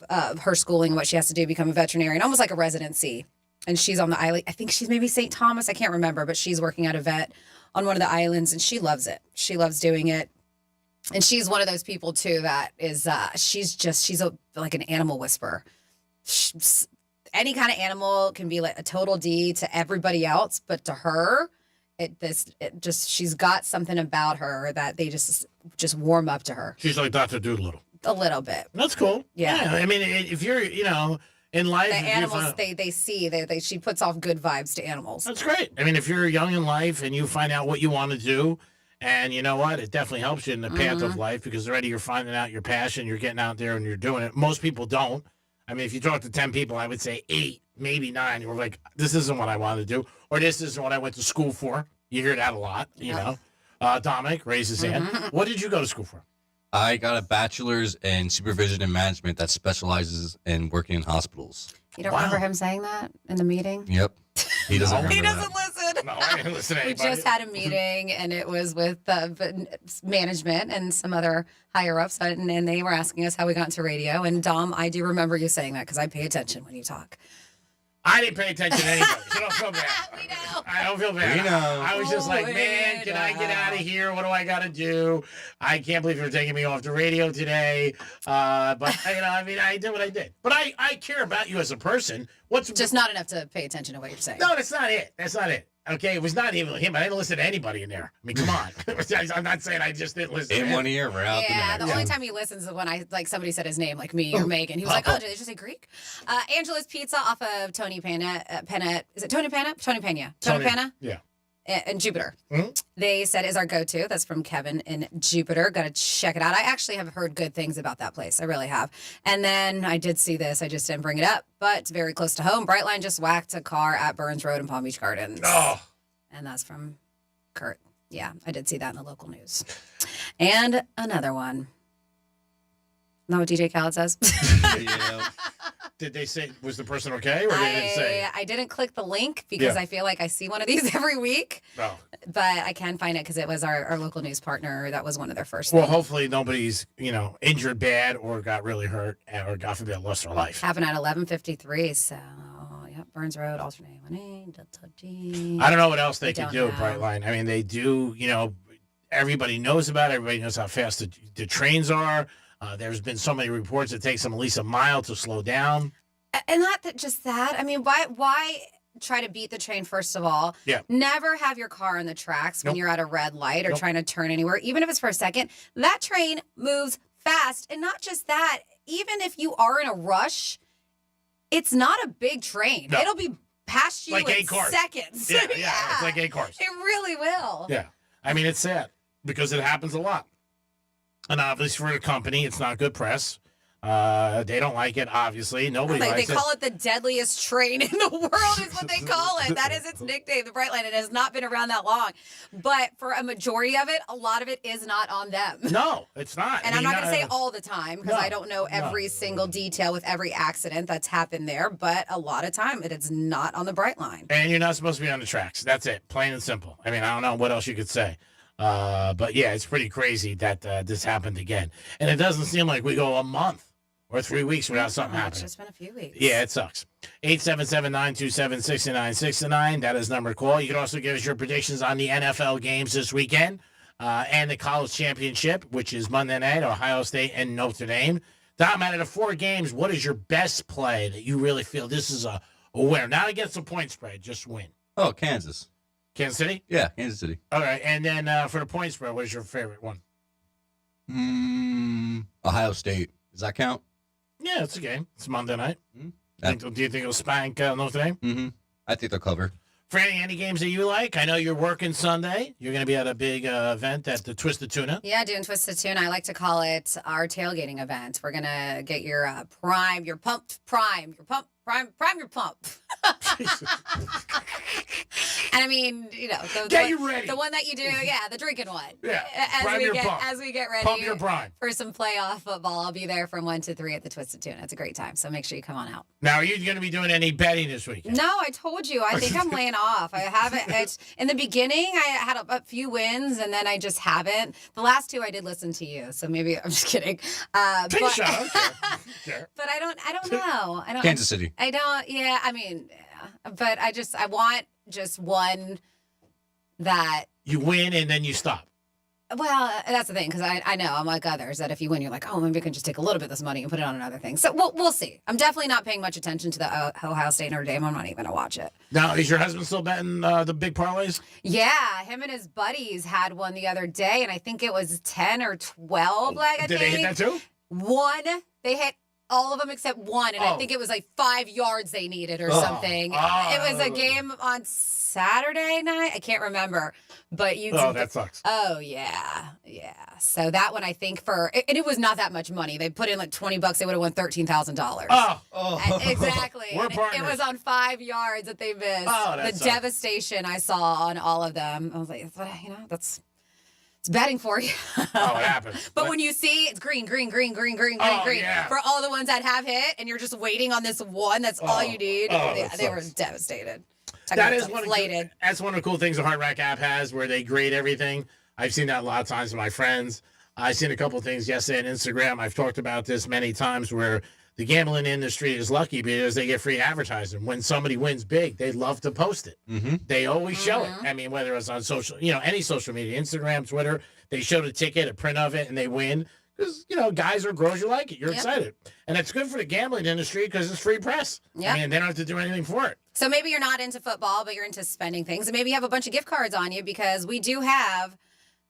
her schooling, what she has to do to become a veterinarian, almost like a residency. And she's on the island. I think she's maybe St. Thomas. I can't remember, but she's working at a vet on one of the islands, and she loves it. She loves doing it. And she's one of those people too that is, she's like an animal whisperer. Any kind of animal can be like a total D to everybody else, but to her, she's got something about her that they just warm up to her. She's like Dr. Doolittle. A little bit. That's cool. Yeah. I mean, if you're, you know, in life, the animals, she puts off good vibes to animals. That's great. I mean, if you're young in life and you find out what you want to do, and you know what, it definitely helps you in the path of life because already you're finding out your passion, you're getting out there and you're doing it. Most people don't. I mean, if you talk to 10 people, I would say 8, maybe 9. You're like, this isn't what I want to do, or this isn't what I went to school for. You hear that a lot, you know. Dominic raises his hand. What did you go to school for? I got a bachelor's in supervision and management that specializes in working in hospitals. You don't remember him saying that in the meeting? Yep. He doesn't remember He doesn't listen. No, I didn't listen to anybody. We just had a meeting, and it was with management and some other higher-ups, and they were asking us how we got into radio. And, Dom, I do remember you saying that because I pay attention when you talk. I didn't pay attention to anybody, so don't feel bad. We know. I don't feel bad. We know. I was just like, man, can I get out of here? What do I got to do? I can't believe you're taking me off the radio today. But, you know, I mean, I did what I did. But I care about you as a person. What's just not enough to pay attention to what you're saying. No, that's not it. That's not it. Okay, it was not even him. I didn't listen to anybody in there. I mean, come on. I'm not saying I just didn't listen. In one ear, we're out the next. The only time he listens is when somebody said his name, like me or Megan. He was like, "Oh, did they just say Greek?" Angela's Pizza off of Tony Pena. Is it Tony Pena? Tony Pena. Tony Pena. Yeah. And Jupiter. They said is our go-to. That's from Kevin in Jupiter. Got to check it out. I actually have heard good things about that place. I really have. And then I did see this. I just didn't bring it up, but it's very close to home. Brightline just whacked a car at Burns Road in Palm Beach Gardens. Oh. And that's from Kurt. Yeah, I did see that in the local news. And another one. Know what DJ Khaled says? Yeah. Did they say, was the person okay, or they didn't say? I didn't click the link because I feel like I see one of these every week. Oh. But I can find it because it was our local news partner. That was one of their first Well, things. hopefully nobody's, you know, injured bad or got really hurt or God forbid lost their life. Happened at 11:53, so, yep, Burns Road, alternate 1A, Delta G. I don't know what else they could don't do at know. Brightline. I mean, they do, you know, everybody knows about it. Everybody knows how fast the trains are. There's been so many reports it takes them at least a mile to slow down. And not that just that. I mean, why try to beat the train, first of all. Yeah. Never have your car on the tracks when Nope. you're at a red light or Nope. trying to turn anywhere, even if it's for a second. That train moves fast. And not just that, even if you are in a rush, it's not a big train. No. It'll be past you Like in 8 cars. seconds. Yeah, it's like 8 cars. It really will. Yeah. I mean, it's sad because it happens a lot. And obviously for the company, it's not good press. They don't like it, obviously. Nobody They likes it. call it the deadliest train in the world is what they call it. That is its nickname, the Brightline. It has not been around that long. But for a majority of it, a lot of it is not on them. No, it's not. And I I'm mean, not going to say all the time because No, I don't know every single detail with every accident that's happened there. But a lot of time, it is not on the Brightline. And you're not supposed to be on the tracks. That's it. Plain and simple. I mean, I don't know what else you could say. But yeah, it's pretty crazy that this happened again. And it doesn't seem like we go a month or 3 weeks without something It's happening. just been a few weeks. Yeah, it sucks. 877-927-6969. That is the number to call. You can also give us your predictions on the NFL games this weekend and the college championship, which is Monday night, Ohio State and Notre Dame. Dom, out of the 4 games, what is your best play that you really feel this is a winner? Not against the point spread, just win. Oh, Kansas. Kansas City? Yeah, Kansas City. All right, and then for the point spread, what is your favorite one? Ohio State. Does that count? Yeah, it's a game. It's Monday night. Yeah. Do you think it'll spank Notre Dame? Mm-hmm. I think they'll cover. Franny, any games that you like? I know you're working Sunday. You're going to be at a big event at the Twisted Tuna. Yeah, doing Twisted Tuna. I like to call it our tailgating event. We're going to get your prime, your pumped prime, your pump, prime your pump. And I mean, you know, Get you ready. The one that you do, yeah, the drinking one. Yeah, prime your pump. As we get ready Pump your prime. for some playoff football, I'll be there from 1 to 3 at the Twisted Tuna. It's a great time, so make sure you come on out. Now, are you going to be doing any betting this weekend? No, I told you. I think I'm laying off. I haven't. It's, in the beginning, I had a few wins, and then I just haven't. The last 2, I did listen to you, so maybe I'm just kidding. Take a but, shot. I don't care. but I don't know. I don't. Kansas City. I don't. Yeah. I mean, but I want just one that. You win and then you stop. Well, that's the thing, because I know I'm like others that if you win, you're like, oh, maybe I can just take a little bit of this money and put it on another thing. So we'll see. I'm definitely not paying much attention to the Ohio State Notre Dame. I'm not even going to watch it. Now, is your husband still betting the big parlays? Yeah, him and his buddies had one the other day, and I think it was 10 or 12. Did they hit that too? One. They hit all of them except one, and I think it was like 5 yards they needed or something. It was a game on Saturday night. I can't remember, but you. Oh, that sucks. Oh yeah. So that one, I think and it was not that much money. They put in like $20. They would have won $13,000. Oh, exactly. We're And partners. it was on 5 yards that they missed. Oh, that the sucks. devastation I saw on all of them. I was like, it's betting for you. Oh, it happens. But when you see it's green, green yeah. for all the ones that have hit, and you're just waiting on this one, that's all you need. They were devastated. That's one of the cool things the Heart Rack app has, where they grade everything. I've seen that a lot of times with my friends. I've seen a couple of things yesterday on Instagram. I've talked about this many times, where the gambling industry is lucky because they get free advertising. When somebody wins big, they love to post it. Mm-hmm. They always show it. I mean, whether it's on social, any social media, Instagram, Twitter, they show the ticket, a print of it, and they win. Because, guys or girls, you like it. You're excited. And it's good for the gambling industry because it's free press. Yep. I mean, they don't have to do anything for it. So maybe you're not into football, but you're into spending things. And maybe you have a bunch of gift cards on you, because we do have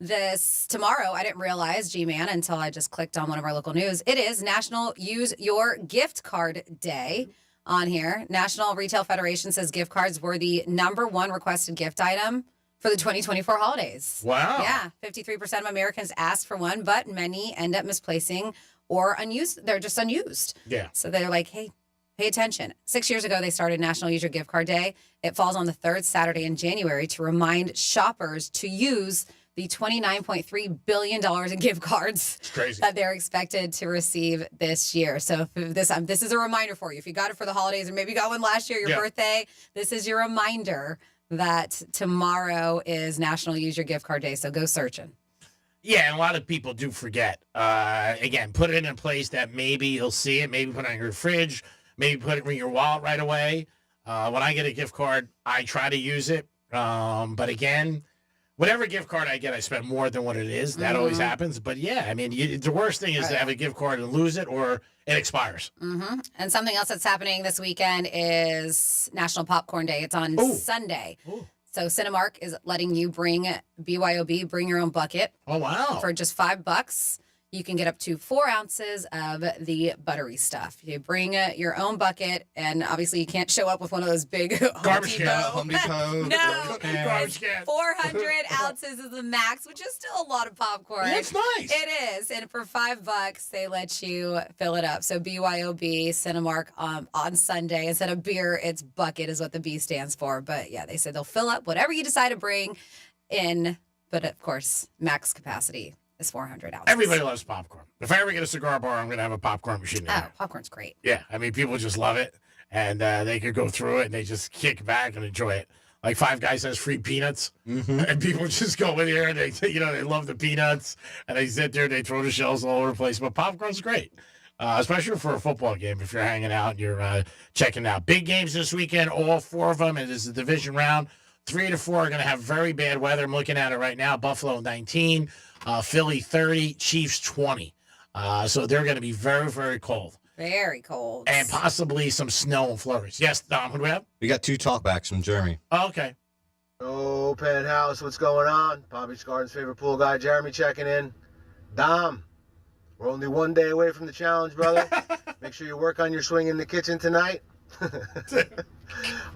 this tomorrow. I didn't realize, G-Man, until I just clicked on one of our local news. It is National Use Your Gift Card Day on here. National Retail Federation says gift cards were the #1 requested gift item for the 2024 holidays. Wow. Yeah, 53% of Americans asked for one, but many end up misplacing or unused. They're just unused. Yeah. So they're like, hey, pay attention. 6 years ago, they started National Use Your Gift Card Day. It falls on the 3rd Saturday in January to remind shoppers to use the $29.3 billion in gift cards that they're expected to receive this year. So this is a reminder for you. If you got it for the holidays, or maybe you got one last year, your birthday, this is your reminder that tomorrow is National Use Your Gift Card Day. So go searching. Yeah, and a lot of people do forget. Again, put it in a place that maybe you'll see it. Maybe put it on your fridge. Maybe put it in your wallet right away. When I get a gift card, I try to use it. But again, whatever gift card I get, I spend more than what it is. That always happens. But yeah, I mean, the worst thing is to have a gift card and lose it or it expires. Mm-hmm. And something else that's happening this weekend is National Popcorn Day. It's on Sunday. Ooh. So Cinemark is letting you bring BYOB, bring your own bucket. Oh, wow. For just $5. You can get up to 4 ounces of the buttery stuff. You bring your own bucket, and obviously you can't show up with one of those big garbage cans. Home Depot. No, garbage can. 400 ounces is the max, which is still a lot of popcorn. That's nice. It is, and for $5, they let you fill it up. So BYOB Cinemark on Sunday, instead of beer, it's bucket is what the B stands for. But yeah, they said they'll fill up whatever you decide to bring in, but of course, max capacity is 400 ounces. Everybody loves popcorn. If I ever get a cigar bar, I'm going to have a popcorn machine. Oh, popcorn's great. Yeah, I mean, people just love it, and they could go through it and they just kick back and enjoy it. Like Five Guys has free peanuts, and people just go in here and they love the peanuts, and they sit there and they throw the shells all over the place. But popcorn's great, especially for a football game. If you're hanging out and you're checking out big games this weekend, all 4 of them, and it's a division round. 3 to 4 are going to have very bad weather. I'm looking at it right now. Buffalo 19, Philly 30, Chiefs 20. So they're going to be very, very cold. Very cold. And possibly some snow and flurries. Yes, Dom, who do we have? We got 2 talkbacks from Jeremy. Oh, okay. Oh, Penthouse, what's going on? Palm Beach Gardens' favorite pool guy, Jeremy, checking in. Dom, we're only 1 day away from the challenge, brother. Make sure you work on your swing in the kitchen tonight.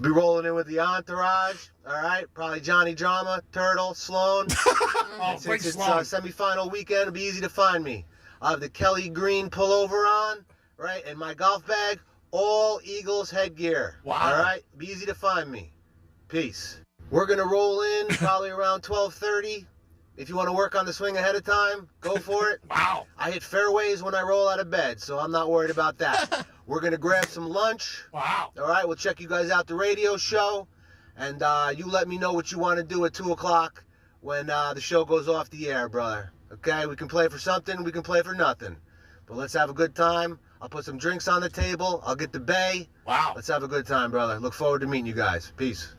Be rolling in with the entourage, all right? Probably Johnny Drama, Turtle, Sloan. And since it's semifinal weekend, it'll be easy to find me. I'll have the Kelly Green pullover on, right? And my golf bag, all Eagles headgear. Wow. All right? Be easy to find me. Peace. We're going to roll in probably around 12:30. If you want to work on the swing ahead of time, go for it. Wow. I hit fairways when I roll out of bed, so I'm not worried about that. We're going to grab some lunch. Wow. All right, we'll check you guys out the radio show. And you let me know what you want to do at 2 o'clock when the show goes off the air, brother. Okay, we can play for something, we can play for nothing. But let's have a good time. I'll put some drinks on the table. I'll get the bay. Wow. Let's have a good time, brother. Look forward to meeting you guys. Peace.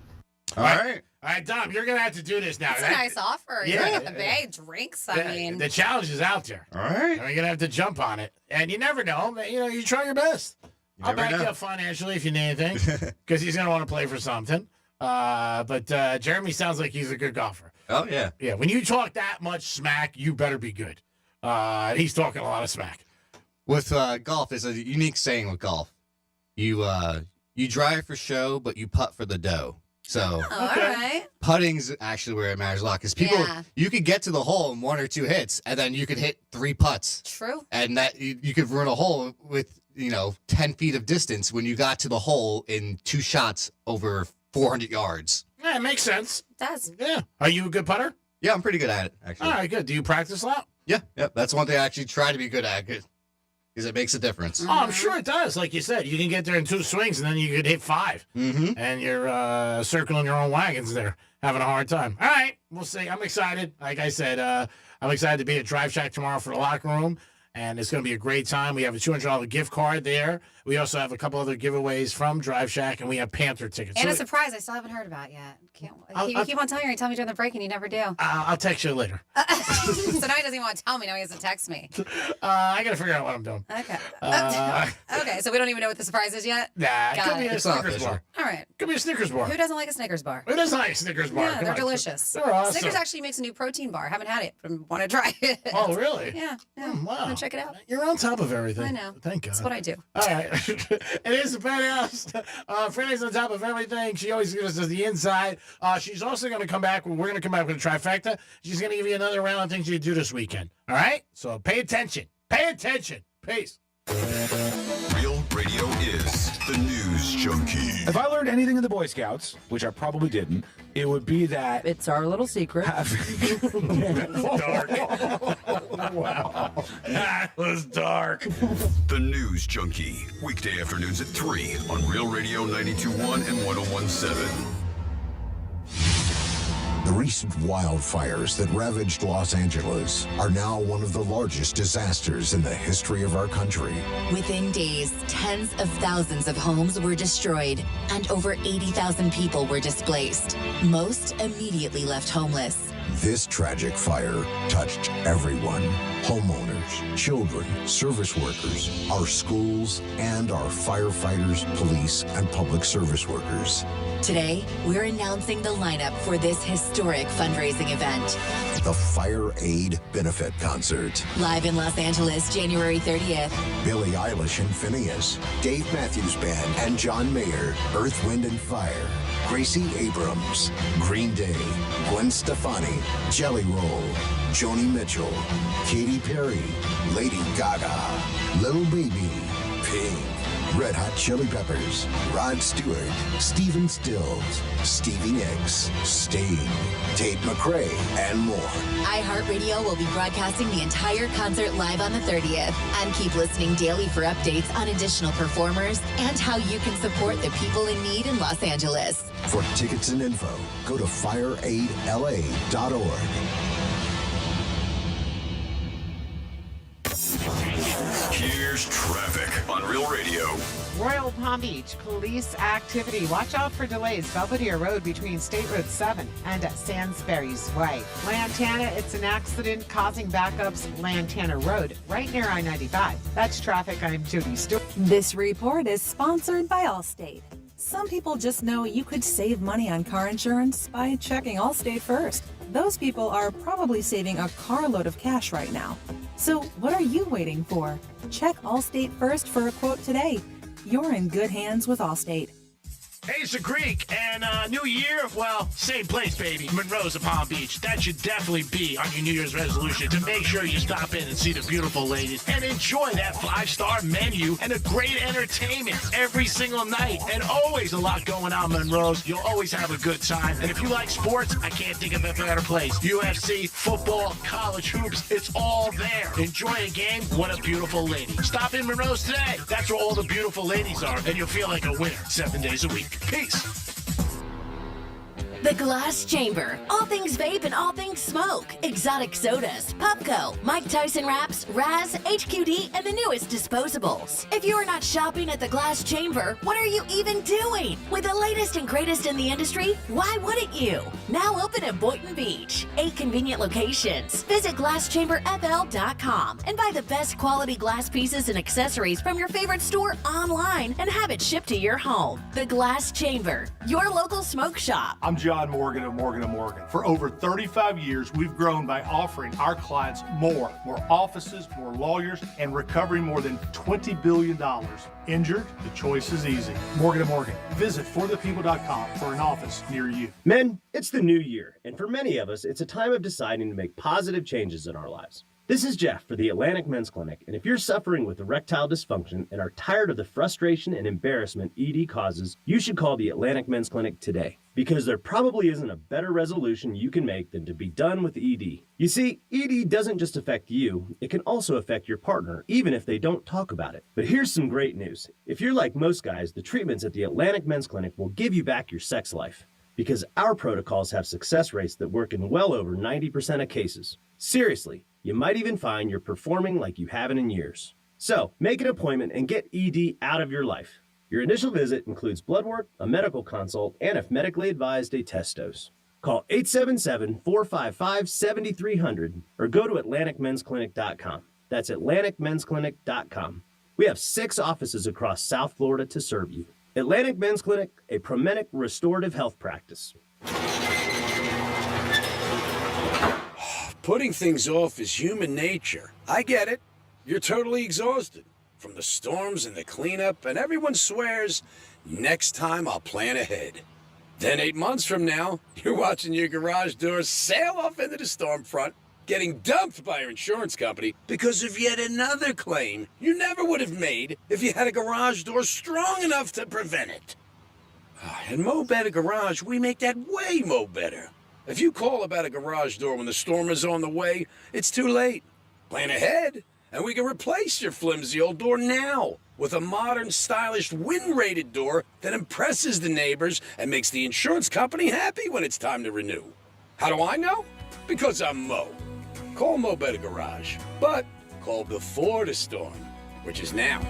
All right. All right, Dom, you're going to have to do this now. That's a nice offer. Yeah. You get the bay, drinks. I mean, The challenge is out there. All right. You're going to have to jump on it. And you never know. You try your best. I'll back you up financially if you need anything, because he's going to want to play for something. But Jeremy sounds like he's a good golfer. Oh, yeah. Yeah, when you talk that much smack, you better be good. He's talking a lot of smack. With golf, there's a unique saying with golf. You drive for show, but you putt for the dough. So all right. putting's actually where it matters a lot, because people, you could get to the hole in 1 or 2 hits, and then you could hit 3 putts. True. And that you could ruin a hole with 10 feet of distance when you got to the hole in 2 shots over 400 yards. Yeah, it makes sense. It does. Yeah. Are you a good putter? Yeah, I'm pretty good at it, actually. All right, good. Do you practice a lot? Yeah. That's one thing I actually try to be good at, because it makes a difference. Oh, I'm sure it does. Like you said, you can get there in 2 swings, and then you could hit 5. Mm-hmm. And you're circling your own wagons there, having a hard time. All right, we'll see. I'm excited. Like I said, I'm excited to be at Drive Shack tomorrow for the locker room. And it's going to be a great time. We have a $200 gift card there. We also have a couple other giveaways from Drive Shack, and we have Panther tickets. And a surprise I still haven't heard about yet. You keep on telling me, you tell me during the break, and you never do. I'll text you later. So now he doesn't even want to tell me. Now he has to text me. I got to figure out what I'm doing. Okay. Okay, so we don't even know what the surprise is yet? Nah, it could be a Snickers bar. All right. Could be a Snickers bar. Who doesn't like a Snickers bar? Who doesn't like a Snickers bar? Yeah, Come they're on. delicious. They're awesome. Snickers actually makes a new protein bar. Haven't had it, but want to try it. Oh, really? Yeah. Wow. Check it out. You're on top of everything. I know. Thank God. That's what I do. All right. It is the Penthouse. Franny's on top of everything. She always gives us the inside. She's also going to come back. We're going to come back with a trifecta. She's going to give you another round of things you do this weekend. All right? So pay attention. Pay attention. Peace. Real radio is the news junkie. If I learned anything in the Boy Scouts, which I probably didn't, it would be that it's our little secret. Dark. Wow. That was dark. The News Junkie. Weekday afternoons at 3 on Real Radio 92.1 and 101.7. The recent wildfires that ravaged Los Angeles are now one of the largest disasters in the history of our country. Within days, tens of thousands of homes were destroyed and over 80,000 people were displaced. Most immediately left homeless. This tragic fire touched everyone. Homeowners, children, service workers, our schools, and our firefighters, police, and public service workers. Today, we're announcing the lineup for this historic fundraising event. The Fire Aid Benefit Concert. Live in Los Angeles, January 30th. Billie Eilish and Phineas, Dave Matthews Band and John Mayer, Earth, Wind and Fire, Gracie Abrams, Green Day, Gwen Stefani, Jelly Roll, Joni Mitchell, Katy Perry, Lady Gaga, Lil Baby, Pink, Red Hot Chili Peppers, Rod Stewart, Stephen Stills, Stevie Nicks, Sting, Tate McRae, and more. iHeartRadio will be broadcasting the entire concert live on the 30th. And keep listening daily for updates on additional performers and how you can support the people in need in Los Angeles. For tickets and info, go to fireaidla.org. Here's traffic on Real Radio. Royal Palm Beach, police activity. Watch out for delays. Belvedere Road between State Road 7 and Sainsbury's Way. Lantana, it's an accident causing backups. Lantana Road, right near I-95. That's traffic. I'm Jody Stewart. This report is sponsored by Allstate. Some people just know you could save money on car insurance by checking Allstate first. Those people are probably saving a carload of cash right now. So what are you waiting for? Check Allstate first for a quote today. You're in good hands with Allstate. Hey, it's the Greek, and New Year, well, same place, baby. Monroe's of Palm Beach. That should definitely be on your New Year's resolution to make sure you stop in and see the beautiful ladies and enjoy that 5-star menu and the great entertainment every single night. And always a lot going on, Monroe's. You'll always have a good time. And if you like sports, I can't think of a better place. UFC, football, college hoops, it's all there. Enjoy a game, what a beautiful lady. Stop in Monroe's today. That's where all the beautiful ladies are, and you'll feel like a winner 7 days a week. Peace. The Glass Chamber. All things vape and all things smoke. Exotic sodas, Pupco, Mike Tyson wraps, Raz, HQD, and the newest disposables. If you are not shopping at the Glass Chamber, what are you even doing? With the latest and greatest in the industry, why wouldn't you? Now open in Boynton Beach. 8 convenient locations. Visit GlassChamberFL.com and buy the best quality glass pieces and accessories from your favorite store online and have it shipped to your home. The Glass Chamber, your local smoke shop. I'm John Morgan of Morgan & Morgan. For over 35 years, we've grown by offering our clients more offices, more lawyers, and recovering more than $20 billion. Injured? The choice is easy. Morgan & Morgan. Visit forthepeople.com for an office near you. Men, it's the new year, and for many of us, it's a time of deciding to make positive changes in our lives. This is Jeff for the Atlantic Men's Clinic, and if you're suffering with erectile dysfunction and are tired of the frustration and embarrassment ED causes, you should call the Atlantic Men's Clinic today, because there probably isn't a better resolution you can make than to be done with ED. You see, ED doesn't just affect you, it can also affect your partner, even if they don't talk about it. But here's some great news. If you're like most guys, the treatments at the Atlantic Men's Clinic will give you back your sex life, because our protocols have success rates that work in well over 90% of cases. Seriously. You might even find you're performing like you haven't in years. So, make an appointment and get ED out of your life. Your initial visit includes blood work, a medical consult, and if medically advised, a test dose. Call 877-455-7300 or go to AtlanticMen'sClinic.com. That's AtlanticMen'sClinic.com. We have 6 offices across South Florida to serve you. Atlantic Men's Clinic, a Promenic restorative health practice. Putting things off is human nature. I get it. You're totally exhausted from the storms and the cleanup, and everyone swears, next time I'll plan ahead. Then 8 months from now, you're watching your garage doors sail off into the storm front, getting dumped by your insurance company because of yet another claim you never would have made if you had a garage door strong enough to prevent it. At Mo Better Garage, we make that way mo better. If you call about a garage door when the storm is on the way, it's too late. Plan ahead, and we can replace your flimsy old door now with a modern, stylish, wind-rated door that impresses the neighbors and makes the insurance company happy when it's time to renew. How do I know? Because I'm Mo. Call Mo Better Garage, but call before the storm, which is now.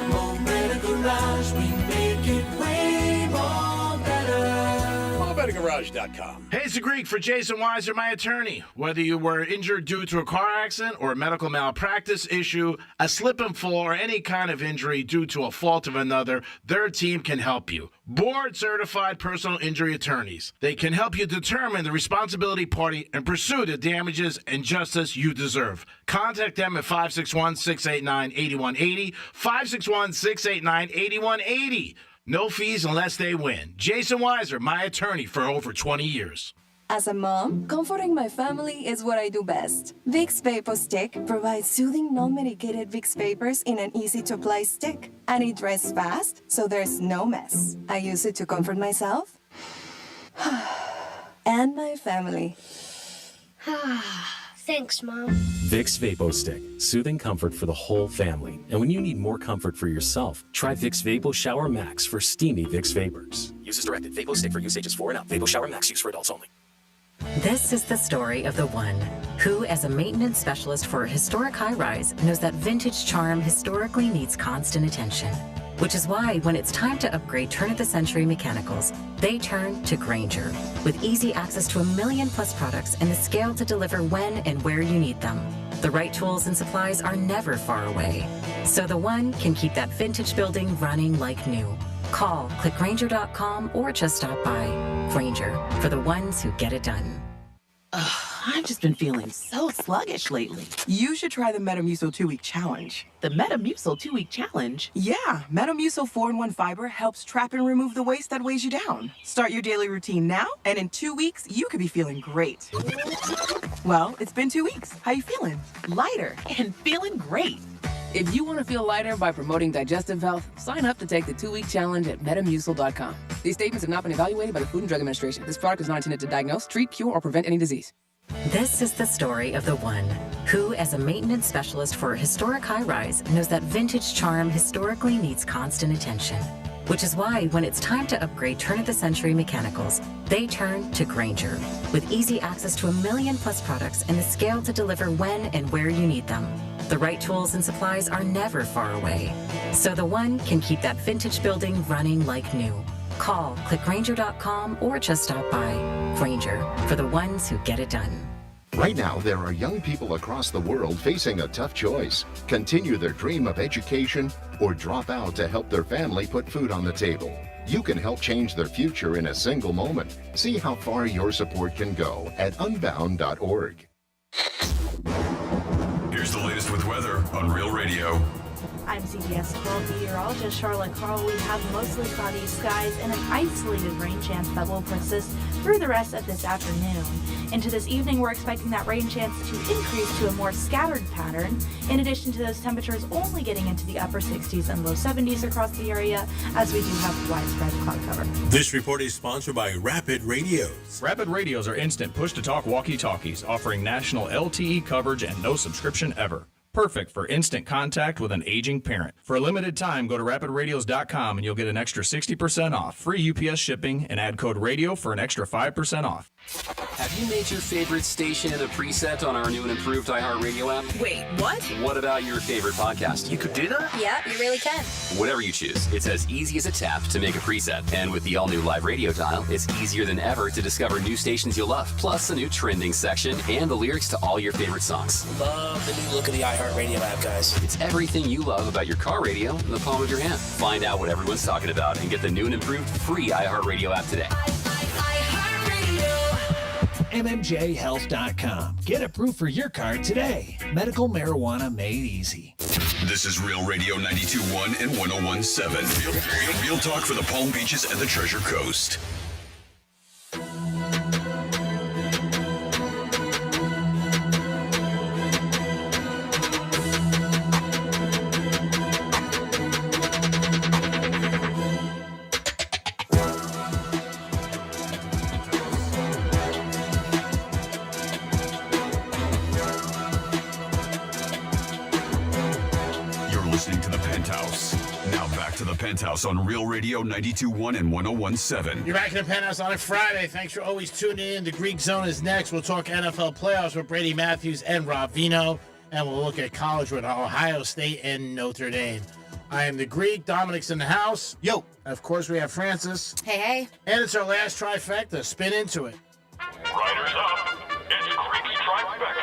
Mo Better Garage, we make it way more better. Mo Better Garage. VintageGarage.com. Hey, it's the Greek for Jason Weiser, my attorney. Whether you were injured due to a car accident or a medical malpractice issue, a slip and fall, or any kind of injury due to a fault of another, their team can help you. Board-certified personal injury attorneys. They can help you determine the responsibility party and pursue the damages and justice you deserve. Contact them at 561-689-8180, 561-689-8180. No fees unless they win. Jason Weiser, my attorney for over 20 years. As a mom, comforting my family is what I do best. Vicks Vapor Stick provides soothing, non-medicated Vicks vapors in an easy-to-apply stick. And it dries fast, so there's no mess. I use it to comfort myself and my family. Thanks, Mom. Vicks Vapo Stick, soothing comfort for the whole family. And when you need more comfort for yourself, try Vicks Vapo Shower Max for steamy Vicks vapors. Use as directed. Vapo Stick for use ages 4 and up. Vapo Shower Max use for adults only. This is the story of the one who, as a maintenance specialist for a historic high-rise, knows that vintage charm historically needs constant attention. Which is why, when it's time to upgrade turn-of-the-century mechanicals, they turn to Grainger. With easy access to 1 million+ products and the scale to deliver when and where you need them. The right tools and supplies are never far away. So the one can keep that vintage building running like new. Call, click Grainger.com, or just stop by. Grainger, for the ones who get it done. I've just been feeling so sluggish lately. You should try the Metamucil 2-week challenge. The Metamucil 2-week challenge? Yeah, Metamucil 4-in-1 fiber helps trap and remove the waste that weighs you down. Start your daily routine now, and in 2 weeks, you could be feeling great. Well, it's been 2 weeks. How you feeling? Lighter and feeling great. If you want to feel lighter by promoting digestive health, sign up to take the 2-week challenge at Metamucil.com. These statements have not been evaluated by the Food and Drug Administration. This product is not intended to diagnose, treat, cure, or prevent any disease. This is the story of the one who, as a maintenance specialist for a historic high-rise, knows that vintage charm historically needs constant attention. Which is why, when it's time to upgrade turn-of-the-century mechanicals, they turn to Grainger. With easy access to 1 million+ products and the scale to deliver when and where you need them. The right tools and supplies are never far away. So the one can keep that vintage building running like new. Call, click Grainger.com, or just stop by. Grainger, for the ones who get it done. Right now, there are young people across the world facing a tough choice. Continue their dream of education or drop out to help their family put food on the table. You can help change their future in a single moment. See how far your support can go at unbound.org. Here's the latest with weather on Real Radio. I'm CBS 12 meteorologist Charlotte Carl. We have mostly cloudy skies and an isolated rain chance that will persist through the rest of this afternoon. Into this evening, we're expecting that rain chance to increase to a more scattered pattern. In addition to those temperatures only getting into the upper 60s and low 70s across the area, as we do have widespread cloud cover. This report is sponsored by Rapid Radios. Rapid Radios are instant push-to-talk walkie-talkies offering national LTE coverage and no subscription ever. Perfect for instant contact with an aging parent. For a limited time, go to rapidradios.com and you'll get an extra 60% off, free UPS shipping, and add code RADIO for an extra 5% off. Have you made your favorite station in a preset on our new and improved iHeartRadio app? Wait, what? What about your favorite podcast? You could do that? Yeah, you really can. Whatever you choose, it's as easy as a tap to make a preset. And with the all-new live radio dial, it's easier than ever to discover new stations you'll love, plus a new trending section and the lyrics to all your favorite songs. Love the new look of the iHeartRadio app, guys. It's everything you love about your car radio in the palm of your hand. Find out what everyone's talking about and get the new and improved free iHeartRadio app today. MMJHealth.com. Get approved for your car today. Medical marijuana made easy. This is Real Radio 92.1 and 101.7. Real talk for the Palm Beaches and the Treasure Coast. Listening to the Penthouse. Now back to the Penthouse on Real Radio 92.1 and 101.7. You're back in the Penthouse on a Friday. Thanks for always tuning in. The Greek Zone is next. We'll talk NFL playoffs with Brady Matthews and Rob Vino, and we'll look at college with Ohio State and Notre Dame. I am the Greek. Dominic's in the house. Yo. Of course, we have Francis. Hey, hey. And it's our last trifecta. Spin into it. Riders up. It's Greek's Trifecta.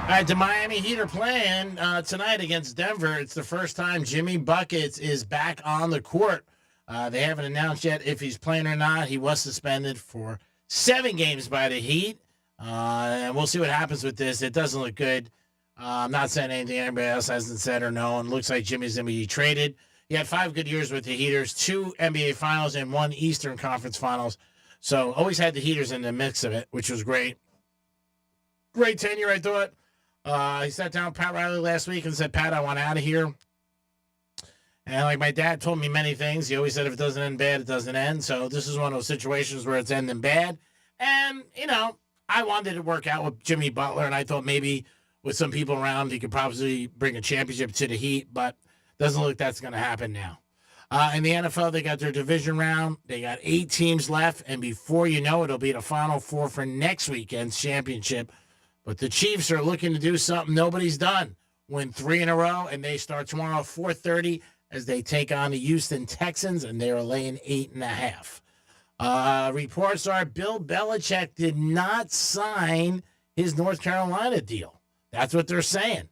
All right, the Miami Heat are playing tonight against Denver. It's the first time Jimmy Buckets is back on the court. They haven't announced yet if he's playing or not. He was suspended for 7 games by the Heat. And we'll see what happens with this. It doesn't look good. I'm not saying anything anybody else hasn't said or known. Looks like Jimmy's going to be traded. He had 5 good years with the Heaters, 2 NBA Finals and 1 Eastern Conference Finals. So always had the Heaters in the mix of it, which was great. Great tenure, I thought. He sat down with Pat Riley last week and said, Pat, I want out of here. And like my dad told me many things, he always said if it doesn't end bad, it doesn't end. So this is one of those situations where it's ending bad. And, you know, I wanted to work out with Jimmy Butler, and I thought maybe with some people around, he could probably bring a championship to the Heat, but doesn't look that's going to happen now. In the NFL, they got their division round. They got 8 teams left, and before you know it, it'll be the Final Four for next weekend's championship. But the Chiefs are looking to do something nobody's done. Win 3 in a row, and they start tomorrow 4:30 as they take on the Houston Texans, and they are laying 8.5. Reports are Bill Belichick did not sign his North Carolina deal. That's what they're saying.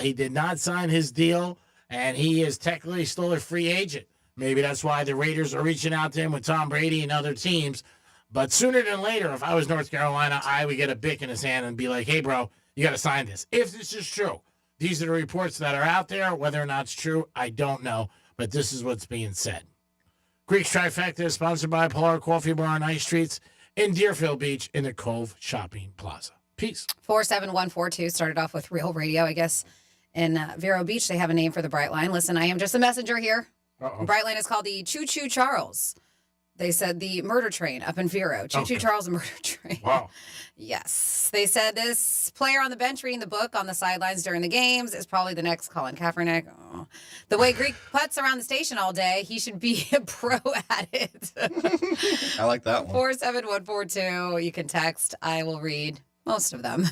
He did not sign his deal, and he is technically still a free agent. Maybe that's why the Raiders are reaching out to him with Tom Brady and other teams. But sooner than later, if I was North Carolina, I would get a bic in his hand and be like, hey, bro, you got to sign this. If this is true. These are the reports that are out there. Whether or not it's true, I don't know. But this is what's being said. Greek's Trifecta is sponsored by Polar Coffee Bar on Ice Streets in Deerfield Beach in the Cove Shopping Plaza. Peace. 47142 started off with Real Radio, I guess. In Vero Beach, they have a name for the Bright Line. Listen, I am just a messenger here. Bright Line is called the Choo Choo Charles. They said the murder train up in Vero. Choo Choo Charles, the murder train. Wow. Yes. They said this player on the bench reading the book on the sidelines during the games is probably the next Colin Kaepernick. Oh. The way Greek putts around the station all day, he should be a pro at it. I like that one. 47142. You can text. I will read most of them.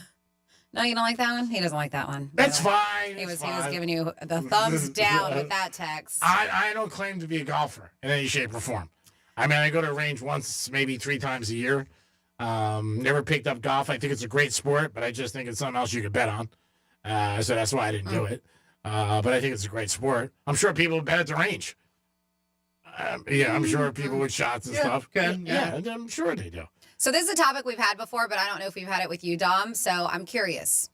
No, you don't like that one? He doesn't like that one. That's fine. He was giving you the thumbs down with that text. I don't claim to be a golfer in any shape or form. I mean, I go to a range once, maybe 3 times a year. Never picked up golf. I think it's a great sport, but I just think it's something else you could bet on. So that's why I didn't do it. But I think it's a great sport. I'm sure people bet at the range. I'm sure people with shots and stuff. Yeah, I'm sure they do. So this is a topic we've had before, but I don't know if we've had it with you, Dom. So I'm curious.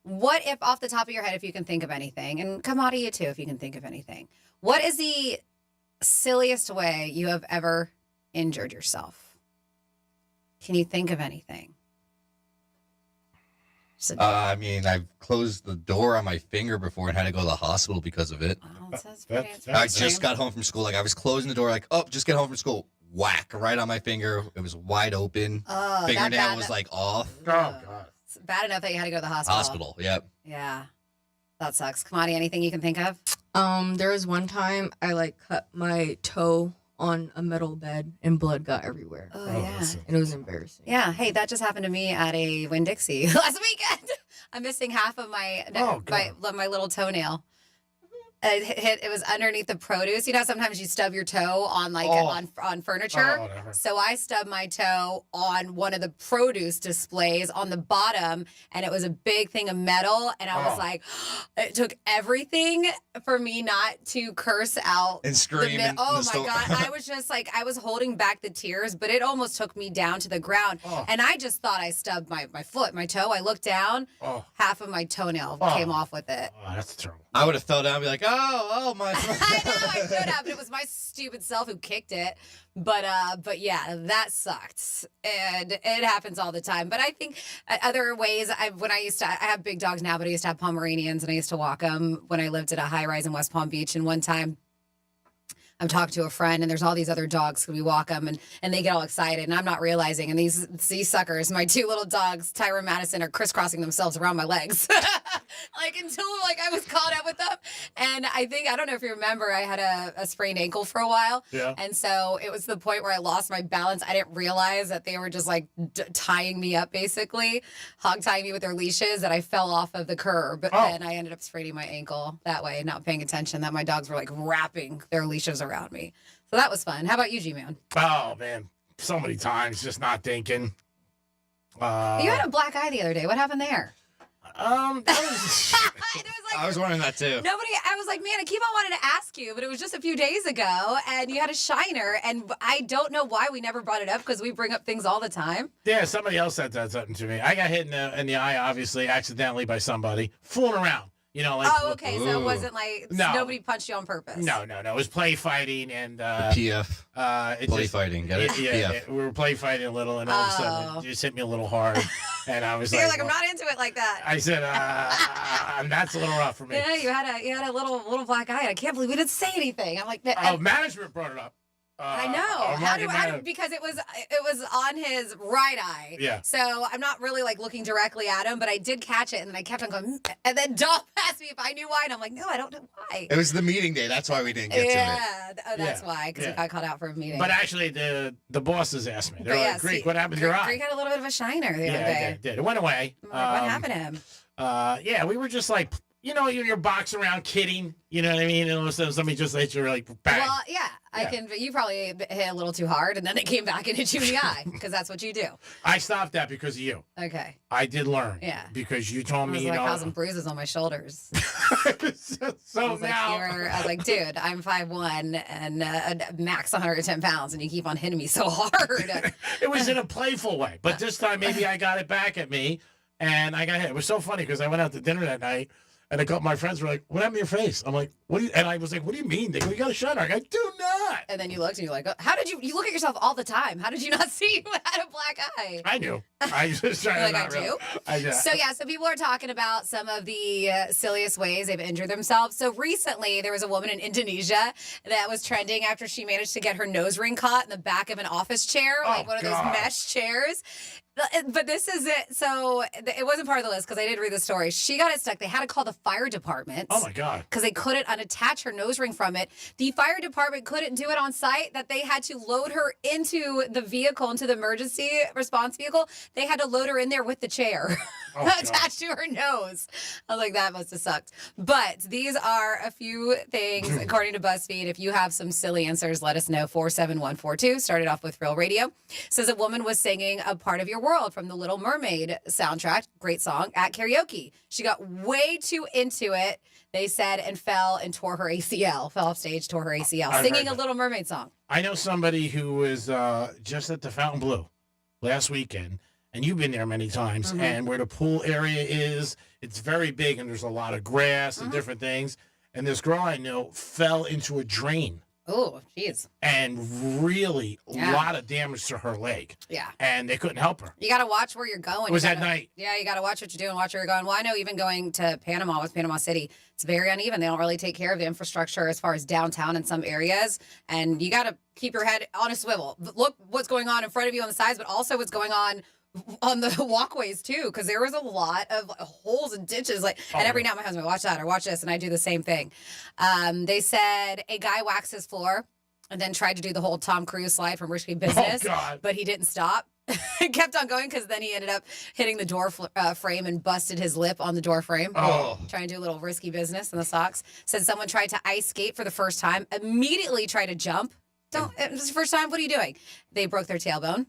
What if, off the top of your head, if you can think of anything, and come out of you too, if you can think of anything, what is the silliest way you have ever injured yourself? Can you think of anything? I mean, I've closed the door on my finger before and had to go to the hospital because of it. I just got home from school. Like, I was closing the door, like, oh, just get home from school. Whack, right on my finger. It was wide open. Oh, fingernail was, like, off. Oh, God. It's bad enough that you had to go to the hospital. Hospital, yep. Yeah. That sucks. Kamadi, anything you can think of? There was one time I cut my toe on a metal bed and blood got everywhere. Oh, yeah. And it was embarrassing. Yeah. Hey, that just happened to me at a Winn-Dixie last weekend. I'm missing half of my little toenail. It was underneath the produce. You know, sometimes you stub your toe on on furniture. So I stubbed my toe on one of the produce displays on the bottom, and it was a big thing of metal. And I was like, it took everything for me not to curse out and scream. Oh my God! I was just like, I was holding back the tears, but it almost took me down to the ground. And I just thought I stubbed my foot, my toe. I looked down, half of my toenail came off with it. Oh, that's terrible. I would have fell down and be like, oh my. I know, I should have, but it was my stupid self who kicked it. But yeah, that sucked. And it happens all the time. But I think other ways, I have big dogs now, but I used to have Pomeranians and I used to walk them when I lived at a high rise in West Palm Beach. And one time I'm talking to a friend and there's all these other dogs. We walk them and they get all excited and I'm not realizing. And these suckers, my 2 little dogs, Tyra and Madison, are crisscrossing themselves around my legs. like until like I was caught up with them. And I don't know if you remember, I had a sprained ankle for a while. Yeah. And so it was the point where I lost my balance. I didn't realize that they were just like tying me up, basically, hog tying me with their leashes, that I fell off of the curb. And I ended up spraining my ankle that way, not paying attention that my dogs were like wrapping their leashes around me. So that was fun. How about you, G-Man? Oh, man. So many times, just not thinking. You had a black eye the other day. What happened there? I was wondering that too. I was like, man, I keep on wanting to ask you, but it was just a few days ago, and you had a shiner, and I don't know why we never brought it up, because we bring up things all the time. Yeah, somebody else said something to me. I got hit in the eye, obviously, accidentally by somebody. Fooling around. You know, like, oh, okay, so it wasn't like nobody punched you on purpose. No. It was play fighting and PF. Play fighting. Got it? PF. We were play fighting a little, and all of a sudden it just hit me a little hard. And I was You're like, I'm not into it like that. I said, that's a little rough for me. Yeah, you had a little black eye, and I can't believe we didn't say anything. I'm like, management brought it up. I know. Because it was on his right eye. Yeah. So I'm not really like looking directly at him, but I did catch it, and then I kept on going. And then Dom asked me if I knew why, and I'm like, no, I don't know why. It was the meeting day. That's why we didn't get to it. Yeah, that's why, because we got caught out for a meeting. But actually, the bosses asked me. They're like, Greek, what happened to your eye? Greek had a little bit of a shiner the other day. It did. It went away. What happened to him? We were just like, you're boxing around kidding. You know what I mean? And all of a sudden, somebody just hit you like, bang. Well, I can. You probably hit a little too hard, and then it came back and hit you in the eye, because that's what you do. I stopped that because of you. Okay. I did learn. Yeah. Because you told me, I causing bruises on my shoulders. so I was now. I was like, dude, I'm 5'1" and max 110 pounds, and you keep on hitting me so hard. It was in a playful way, but this time maybe I got it back at me, and I got hit. It was so funny because I went out to dinner that night. And a couple of my friends were like, what happened to your face? I'm like, what do you, and I was like, what do you mean? They go, you got a shiner. I go, do not. And then you looked and you're like, how did you look at yourself all the time? How did you not see you had a black eye? I knew. I just tried like, to do? I do. So people are talking about some of the silliest ways they've injured themselves. So recently there was a woman in Indonesia that was trending after she managed to get her nose ring caught in the back of an office chair, like one of those mesh chairs. But this is it. So it wasn't part of the list because I did read the story. She got it stuck. They had to call the fire department. Oh, my God. Because they couldn't unattach her nose ring from it. The fire department couldn't do it on site, that they had to load her into the vehicle, into the emergency response vehicle. They had to load her in there with the chair attached to her nose. I was like, that must have sucked. But these are a few things, according to BuzzFeed. If you have some silly answers, let us know. 47142. Started off with Real Radio. Says a woman was singing a part of your world from the Little Mermaid soundtrack, great song, at karaoke. She got way too into it, they said, and fell and tore her ACL. Fell off stage, tore her ACL, singing a Little Mermaid song. I know somebody who was just at the Fontainebleau last weekend, and you've been there many times, and where the pool area is, it's very big, and there's a lot of grass and different things. And this girl I know fell into a drain. Oh, jeez. And really a lot of damage to her leg. Yeah. And they couldn't help her. You got to watch where you're going. It was at night. Yeah, you got to watch what you're doing, watch where you're going. Well, I know even going to Panama with Panama City, it's very uneven. They don't really take care of the infrastructure as far as downtown in some areas. And you got to keep your head on a swivel. Look what's going on in front of you on the sides, but also what's going on the walkways too, because there was a lot of holes and ditches. And every night my husband, watch that or watch this, and I do the same thing. They said a guy waxed his floor and then tried to do the whole Tom Cruise slide from Risky Business, but he didn't stop. Kept on going because then he ended up hitting the door frame and busted his lip on the door frame. Trying to do a little Risky Business in the socks. Said someone tried to ice skate for the first time, immediately tried to jump. It was the first time. What are you doing? They broke their tailbone.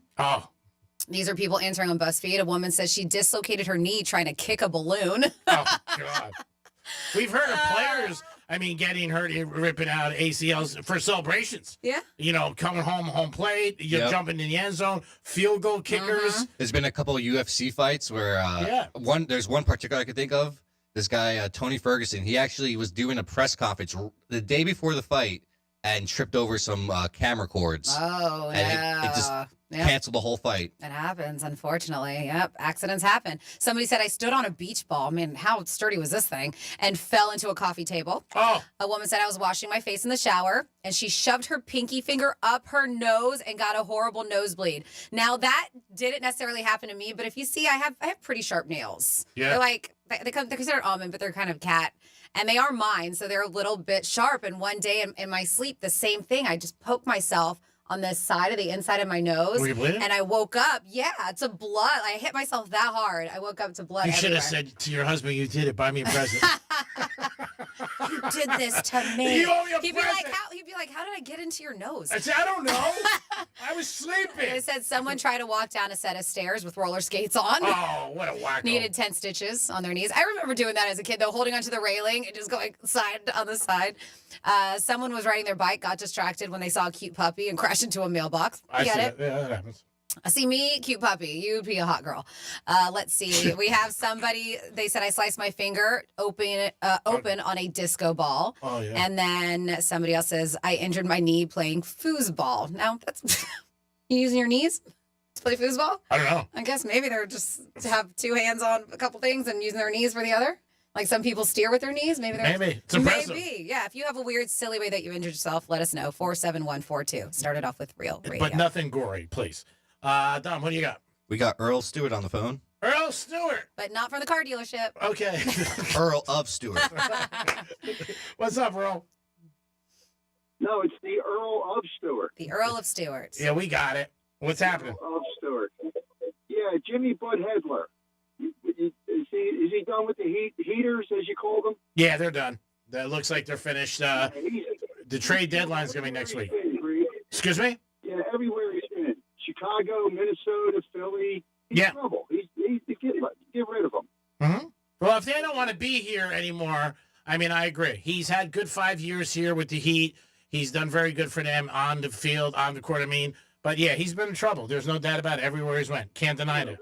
These are people answering on BuzzFeed. A woman says she dislocated her knee trying to kick a balloon. Oh, God. We've heard of players, getting hurt, ripping out ACLs for celebrations. Yeah. Coming home plate, jumping in the end zone, field goal kickers. There's been a couple of UFC fights where there's one particular I could think of. This guy, Tony Ferguson, he actually was doing a press conference the day before the fight and tripped over some camera cords. Oh, and it just canceled the whole fight. It happens, unfortunately. Yep, accidents happen. Somebody said, I stood on a beach ball. Man, how sturdy was this thing? And fell into a coffee table. A woman said, I was washing my face in the shower, and she shoved her pinky finger up her nose and got a horrible nosebleed. Now, that didn't necessarily happen to me, but if you see, I have pretty sharp nails. Yeah. They're like they're considered almond, but they're kind of cat. And they are mine, so they're a little bit sharp. And one day in my sleep, the same thing. I just poked myself on the side of the inside of my nose. Were you bleeding? And I woke up. Yeah, to blood. I hit myself that hard. I woke up to blood You should everywhere. have said to your husband, you did it. Buy me a present. You did this to me. You owe me a He'd present. be like, how did I get into your nose? I said, I don't know. I was sleeping. It said someone tried to walk down a set of stairs with roller skates on. Oh, what a wacko. Needed 10 stitches on their knees. I remember doing that as a kid, though, holding onto the railing and just going side on the side. Someone was riding their bike, got distracted when they saw a cute puppy and crashed into a mailbox. I Get see it? that. Yeah, that happens. See me, cute puppy. You'd be a hot girl. Let's see. We have somebody. They said I sliced my finger open on a disco ball. Oh, yeah. And then somebody else says I injured my knee playing foosball. Now that's you using your knees to play foosball? I don't know. I guess maybe they're just to have two hands on a couple things and using their knees for the other. Like some people steer with their knees. Maybe they're It's impressive. Maybe. Yeah. If you have a weird, silly way that you injured yourself, let us know. 47142. Started off with real radio. But nothing gory, please. Dom, what do you got? We got Earl Stewart on the phone. Earl Stewart. But not from the car dealership. Okay. Earl of Stewart. What's up, Earl? No, it's the Earl of Stewart. The Earl of Stewart. Yeah, we got it. What's happening? Earl of Stewart. Yeah, Jimmy Bud Hedler. Is he done with the heaters, as you call them? Yeah, they're done. That looks like they're finished. The trade deadline's going to be next week. Excuse me? Yeah, everywhere he's been. Chicago, Minnesota, Philly. He's Yeah. trouble. He's get rid of him. Mm-hmm. Well, if they don't want to be here anymore, I mean, I agree. He's had good 5 years here with the Heat. He's done very good for them on the field, on the court, I mean. But, yeah, he's been in trouble. There's no doubt about it. Everywhere he's went. Can't deny it.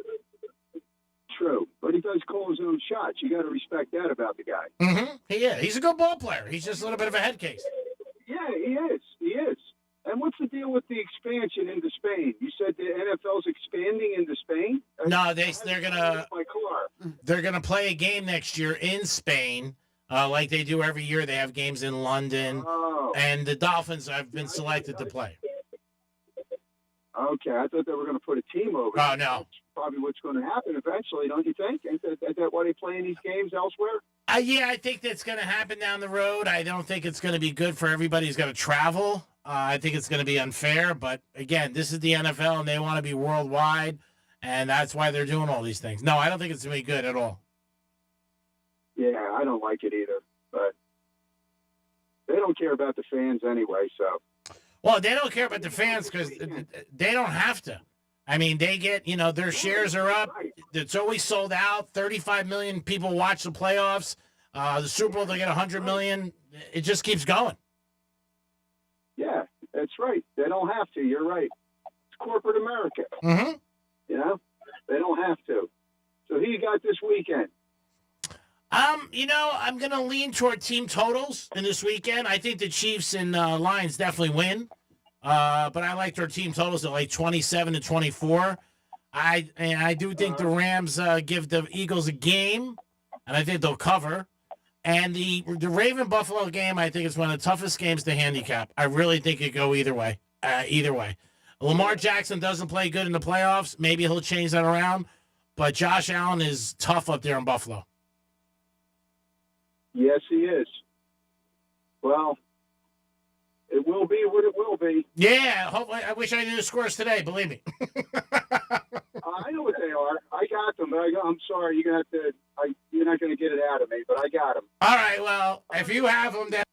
True, but he does call his own shots. You got to respect that about the guy. Mm-hmm. Yeah, he's a good ball player. He's just a little bit of a head case. Yeah, he is. He is. And what's the deal with the expansion into Spain? You said the NFL's expanding into Spain? No, they're gonna play a game next year in Spain, like they do every year. They have games in London, and the Dolphins have been selected to play. Okay, I thought they were going to put a team over. Oh, no. That's probably what's going to happen eventually, don't you think? Is that why they play in these games elsewhere? Yeah, I think that's going to happen down the road. I don't think it's going to be good for everybody who's going to travel. I think it's going to be unfair. But, again, this is the NFL, and they want to be worldwide, and that's why they're doing all these things. No, I don't think it's going to be good at all. Yeah, I don't like it either. But they don't care about the fans anyway, so. Well, they don't care about the fans because they don't have to. I mean, they get, their shares are up. It's always sold out. 35 million people watch the playoffs. The Super Bowl, they get 100 million. It just keeps going. Yeah, that's right. They don't have to. You're right. It's corporate America. Mm-hmm. They don't have to. So who you got this weekend? I'm going to lean toward team totals in this weekend. I think the Chiefs and Lions definitely win. But I like their team totals at like 27-24. I do think the Rams give the Eagles a game, and I think they'll cover. And the Raven-Buffalo game, I think it's one of the toughest games to handicap. I really think it go either way. Lamar Jackson doesn't play good in the playoffs. Maybe he'll change that around. But Josh Allen is tough up there in Buffalo. Yes, he is. Well, it will be what it will be. Yeah, hopefully. I wish I knew the scores today. Believe me. I know what they are. I got them, but I'm sorry. You're not going to get it out of me, but I got them. All right. Well, if you have them, then.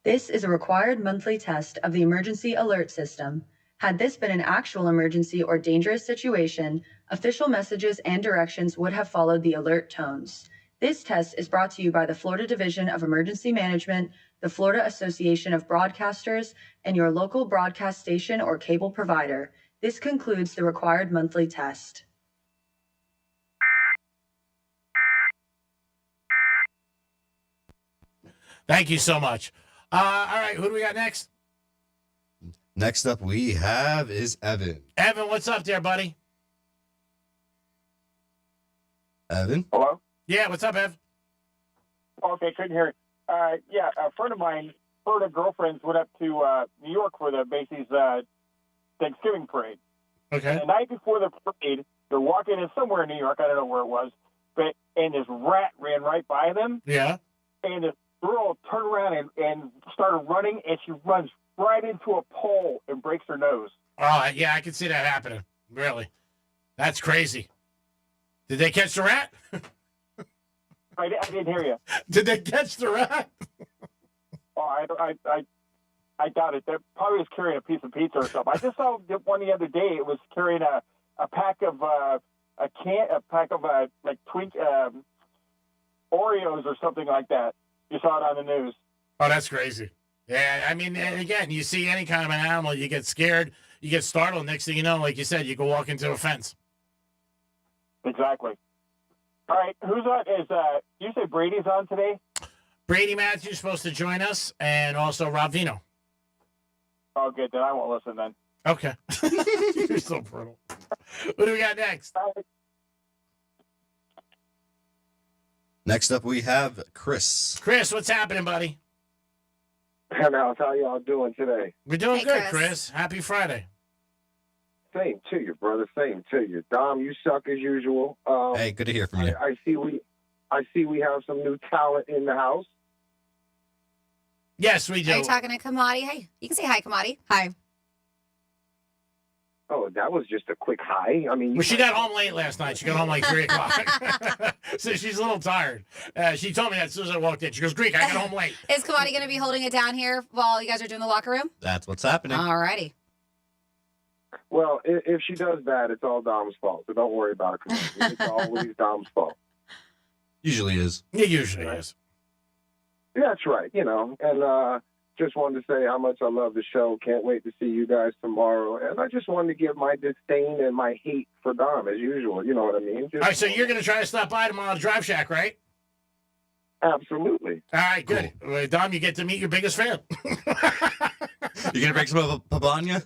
This is a required monthly test of the emergency alert system. Had this been an actual emergency or dangerous situation, official messages and directions would have followed the alert tones. This test is brought to you by the Florida Division of Emergency Management, the Florida Association of Broadcasters, and your local broadcast station or cable provider. This concludes the required monthly test. Thank you so much. All right, who do we got next? Next up we have is Evan. Evan, what's up there, buddy? Evan? Hello? Yeah, what's up, Ev? Okay, couldn't hear. Yeah, a friend of mine, her girlfriends went up to New York for the Macy's Thanksgiving parade. Okay. And the night before the parade, they're walking in somewhere in New York. I don't know where it was, and this rat ran right by them. Yeah. And this girl turned around and started running, and she runs right into a pole and breaks her nose. Oh, yeah, I can see that happening. Really. That's crazy. Did they catch the rat? I didn't hear you. Did they catch the rat? Oh, I doubt it. They probably was carrying a piece of pizza or something. I just saw one the other day. It was carrying a pack of like Twink Oreos or something like that. You saw it on the news. Oh, that's crazy. Yeah, I mean, and again, you see any kind of an animal, you get scared, you get startled. Next thing you know, like you said, you go walk into a fence. Exactly. All right, who's on? You say Brady's on today? Brady Matthews supposed to join us, and also Rob Vino. Oh, good. Then I won't listen then. Okay. You're so brutal. What do we got next? Next up, we have Chris. Chris, what's happening, buddy? Penthouse, how y'all doing today? We're doing good, Chris. Happy Friday. Same to you, brother. Same to you. Dom, you suck as usual. Hey, good to hear from you. I see we have some new talent in the house. Yes, we do. Are you talking to Kamadi? Hey, you can say hi, Kamadi. Hi. Oh, that was just a quick hi. I mean, Well, she got home late last night. She got home like 3 o'clock. So she's a little tired. She told me that as soon as I walked in. She goes, Greek, I got home late. Is Kamadi going to be holding it down here while you guys are doing the locker room? That's what's happening. All righty. Well, if she does that, it's all Dom's fault. So don't worry about it. It's always Dom's fault. Usually is. It usually is. That's right. And just wanted to say how much I love the show. Can't wait to see you guys tomorrow. And I just wanted to give my disdain and my hate for Dom, as usual. You know what I mean? All right, so you're going to try to stop by tomorrow to Drive Shack, right? Absolutely. All right, good. Well, Dom, you get to meet your biggest fan. You going to bring some of Pabanya?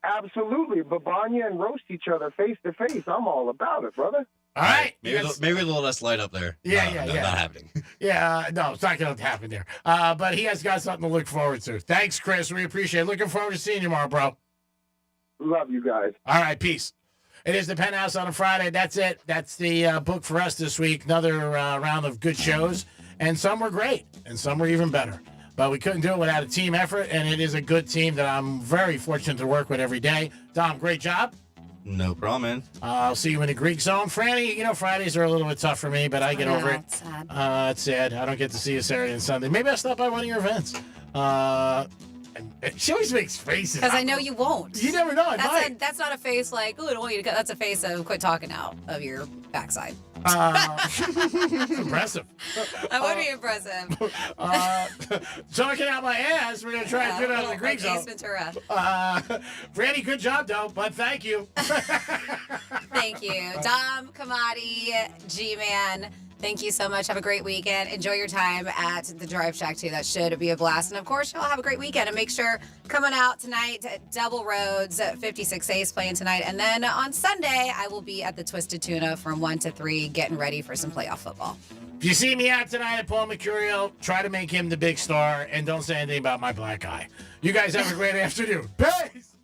Absolutely. Babanya and roast each other face to face. I'm all about it, brother. All right. Maybe a little less light up there. Yeah, No, yeah. Not happening. Yeah, no, it's not going to happen there. But he has got something to look forward to. Thanks, Chris. We appreciate it. Looking forward to seeing you tomorrow, bro. Love you guys. All right, peace. It is the Penthouse on a Friday. That's it. That's the book for us this week. Another round of good shows. And some were great, and some were even better. But we couldn't do it without a team effort, and it is a good team that I'm very fortunate to work with every day. Dom, great job. No problem, man. I'll see you in the Greek zone. Franny, Fridays are a little bit tough for me, but I get over it. It's sad. It's sad. I don't get to see you Saturday and Sunday. Maybe I'll stop by one of your events. She always makes faces. Because I know you won't. You never know. I might. That's not a face like, oh, I don't want you to go. That's a face of quit talking out of your backside. Impressive. That would be impressive. Talking out my ass, we're going to try and do it out of the Greek zone. Ventura. Randy, good job, though, but thank you. Thank you. Dom, Kamadi, G-Man, thank you so much. Have a great weekend. Enjoy your time at the Drive Shack, too. That should be a blast. And, of course, y'all have a great weekend. And make sure, coming out tonight, Double Roads, 56A is playing tonight. And then on Sunday, I will be at the Twisted Tuna from 1 to 3, getting ready for some playoff football. If you see me out tonight at Paul Mercurio, try to make him the big star, and don't say anything about my black eye. You guys have a great afternoon. Peace!